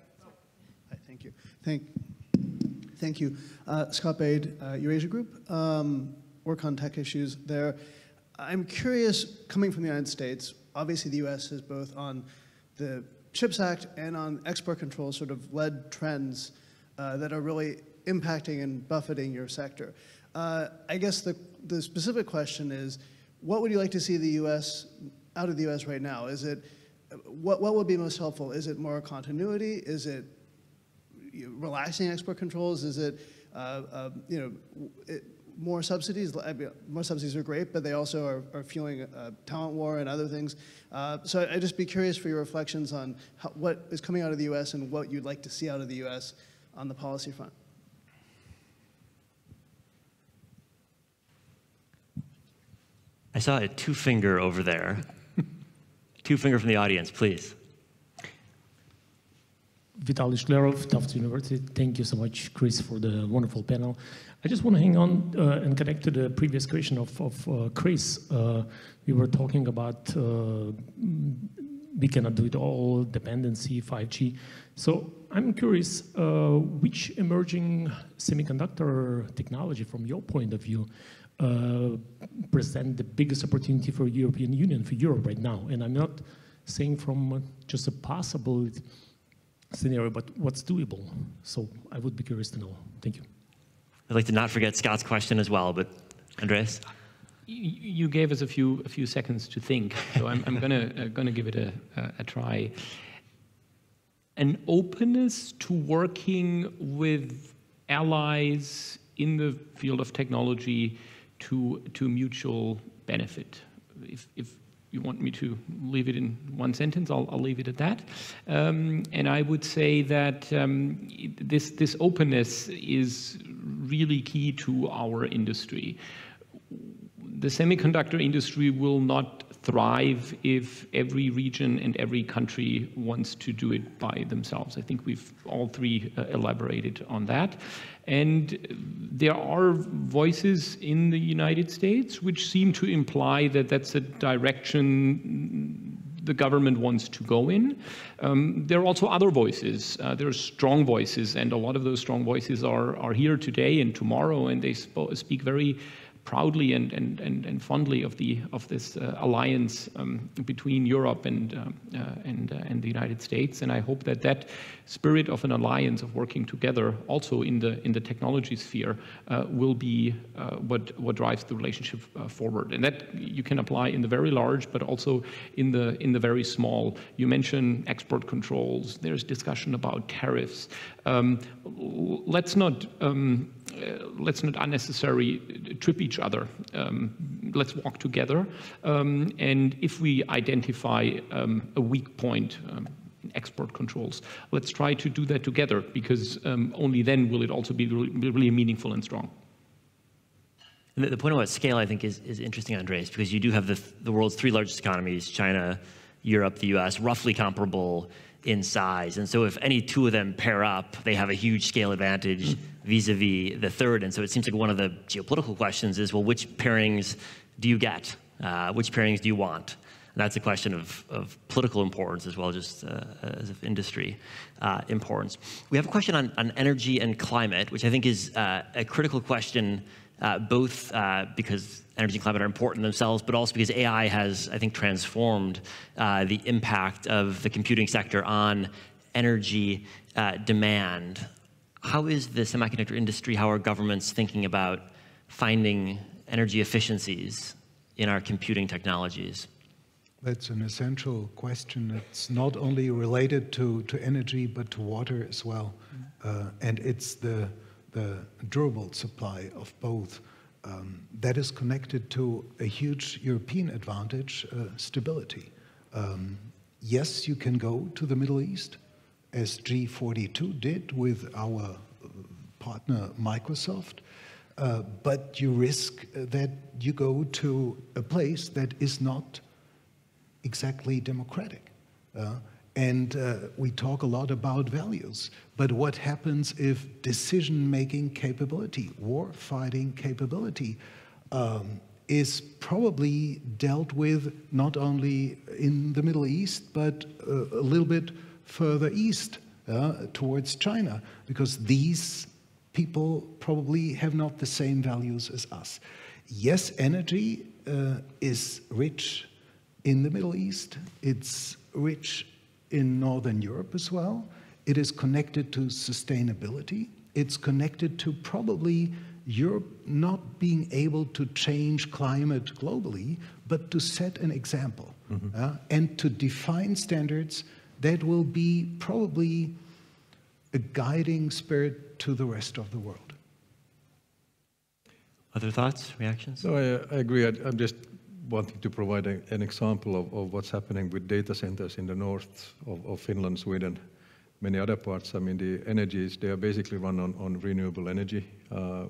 Hi, thank you. Thank you. Scott Bade, Eurasia Group, work on tech issues there. I'm curious, coming from the United States, obviously the US has both on the CHIPS Act and on export controls sort of led trends that are really impacting and buffeting your sector. I guess the specific question is, what would you like to see the US, out of the US right now? Is it, what would be most helpful? Is it more continuity? Is it relaxing export controls? Is it, more subsidies? More subsidies are great, but they also are fueling talent war and other things. So I'd just be curious for your reflections on what is coming out of the US and what you'd like to see out of the US on the policy front. I saw a two-finger over there. Two-finger from the audience, please. Vitaly Shklerov, Tufts University. Thank you so much, Chris, for the wonderful panel. I just want to hang on and connect to the previous question of Chris. We were talking about we cannot do it all, dependency, 5G. So I'm curious, which emerging semiconductor technology, from your point of view, present the biggest opportunity for European Union, for Europe right now? And I'm not saying from just a possible scenario, but what's doable? So I would be curious to know. Thank you. I'd like to not forget Scott's question as well, but Andreas? You gave us a few seconds to think, so I'm gonna give it a try. An openness to working with allies in the field of technology to mutual benefit. If you want me to leave it in one sentence, I'll leave it at that. And I would say that this openness is really key to our industry. The semiconductor industry will not thrive if every region and every country wants to do it by themselves. I think we've all three elaborated on that. And there are voices in the United States which seem to imply that that's a direction the government wants to go in. There are also other voices. There are strong voices, and a lot of those strong voices are here today and tomorrow, and they speak very proudly and fondly of this alliance between Europe and the United States. And I hope that spirit of an alliance, of working together, also in the technology sphere, will be what drives the relationship forward. And that you can apply in the very large, but also in the very small. You mentioned export controls. There's discussion about tariffs. Let's not unnecessarily trip each other. Let's walk together. And if we identify a weak point, export controls, let's try to do that together, because only then will it also be really meaningful and strong. And the point about scale, I think, is interesting, Andreas, because you do have the world's three largest economies, China, Europe, the US, roughly comparable in size. And so if any two of them pair up, they have a huge scale advantage vis-a-vis the third. And so it seems like one of the geopolitical questions is, well, which pairings do you get? Which pairings do you want? And that's a question of political importance as well, just as of industry importance. We have a question on energy and climate, which I think is a critical question, both because energy and climate are important themselves, but also because AI has, I think, transformed the impact of the computing sector on energy demand. how is the semiconductor industry, how are governments thinking about finding energy efficiencies in our computing technologies? That's an essential question. It's not only related to energy, but to water as well. And it's the durable supply of both. That is connected to a huge European advantage, stability. Yes, you can go to the Middle East, as G42 did with our partner Microsoft, but you risk that you go to a place that is not exactly democratic. And we talk a lot about values, but what happens if decision-making capability, war-fighting capability, is probably dealt with not only in the Middle East, but a little bit further east towards China, because these people probably have not the same values as us. Yes, energy is rich in the Middle East. It's rich in Northern Europe as well. It is connected to sustainability. It's connected to probably Europe not being able to change climate globally, but to set an example and to define standards that will be probably a guiding spirit to the rest of the world. Other thoughts, reactions? No, I agree. I'm just wanting to provide an example of what's happening with data centers in the north of Finland, Sweden, many other parts. I mean, the energies, they are basically run on renewable energy,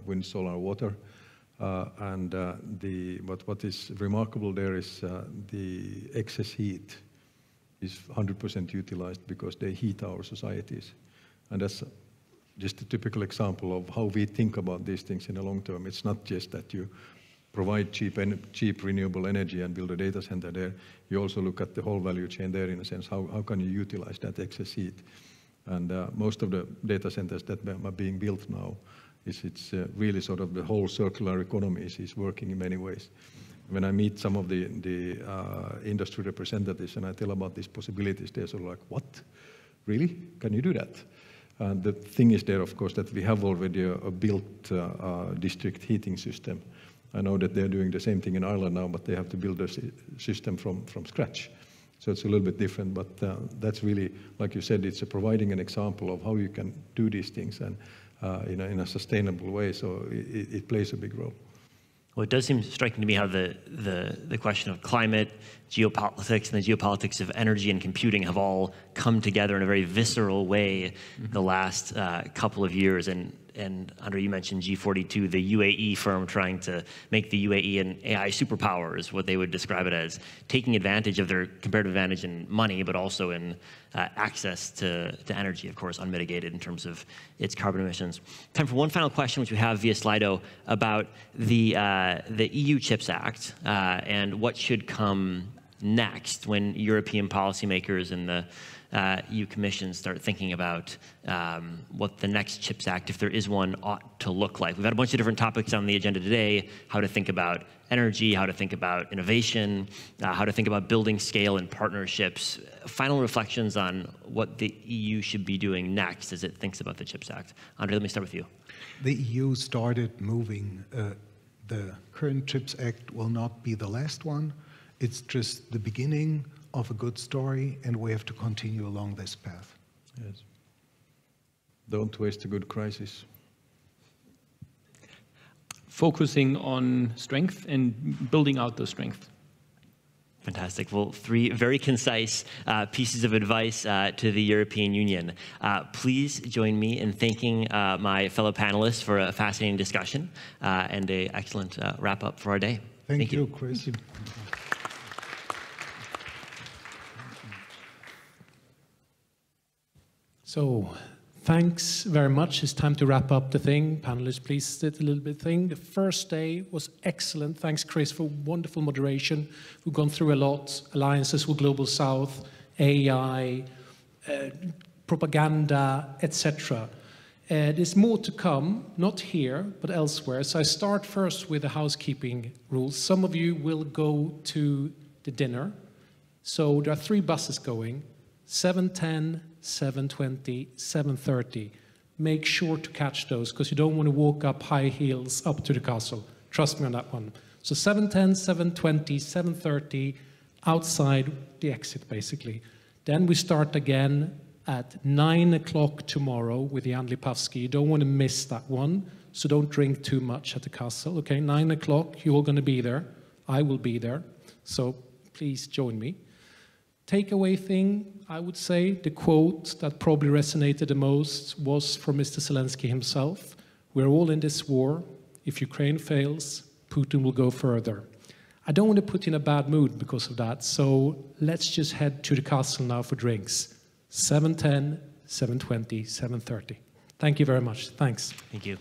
wind, solar, water. What is remarkable there is the excess heat is 100% utilized because they heat our societies. And that's just a typical example of how we think about these things in the long term. It's not just that you provide cheap renewable energy and build a data center there. You also look at the whole value chain there, in a sense. How can you utilize that excess heat? And most of the data centers that are being built now, it's really sort of the whole circular economy is working in many ways. When I meet some of the industry representatives and I tell about these possibilities, they're sort of like, what? Really? Can you do that? The thing is there, of course, that we have already a built district heating system. I know that they're doing the same thing in Ireland now, but they have to build a system from scratch. So it's a little bit different, but that's really, like you said, it's providing an example of how you can do these things and in a sustainable way, so it plays a big role. Well, it does seem striking to me how the question of climate, geopolitics, and the geopolitics of energy and computing have all come together in a very visceral way the last couple of years. And Andre, you mentioned G42, the UAE firm trying to make the UAE an AI superpower is what they would describe it as, taking advantage of their comparative advantage in money, but also in access to energy, of course, unmitigated in terms of its carbon emissions. Time for one final question, which we have via Slido, about the EU Chips Act and what should come next when European policymakers and the EU Commission start thinking about what the next CHIPS Act, if there is one, ought to look like. We've had a bunch of different topics on the agenda today, how to think about energy, how to think about innovation, how to think about building scale and partnerships. Final reflections on what the EU should be doing next as it thinks about the CHIPS Act. Andre, let me start with you. The EU started moving. The current CHIPS Act will not be the last one. It's just the beginning of a good story, and we have to continue along this path. Yes. Don't waste a good crisis. Focusing on strength and building out those strengths. Fantastic. Well, three very concise pieces of advice to the European Union. Please join me in thanking my fellow panelists for a fascinating discussion and an excellent wrap-up for our day. Thank you, Chris. Thank you. So, thanks very much. It's time to wrap up the thing. Panelists, please sit a little bit thing. The first day was excellent. Thanks, Chris, for wonderful moderation. We've gone through a lot. Alliances with Global South, AI, propaganda, etc. There's more to come, not here, but elsewhere. So I start first with the housekeeping rules. Some of you will go to the dinner. So there are 3 buses going, 7:10, 7:20, 7:30. make sure to catch those, because you don't want to walk up high heels up to the castle. Trust me on that one. So 7:10, 7:20, 7:30, outside the exit, basically. Then we start again at 9 o'clock tomorrow with the Lipavsky. You don't want to miss that one, so don't drink too much at the castle, okay? 9 o'clock, you're all going to be there. I will be there, so please join me. Takeaway thing, I would say, the quote that probably resonated the most was from Mr. Zelensky himself. We're all in this war. If Ukraine fails, Putin will go further. I don't want to put you in a bad mood because of that, so let's just head to the castle now for drinks. 7:10, 7:20, 7:30. Thank you very much. Thanks. Thank you.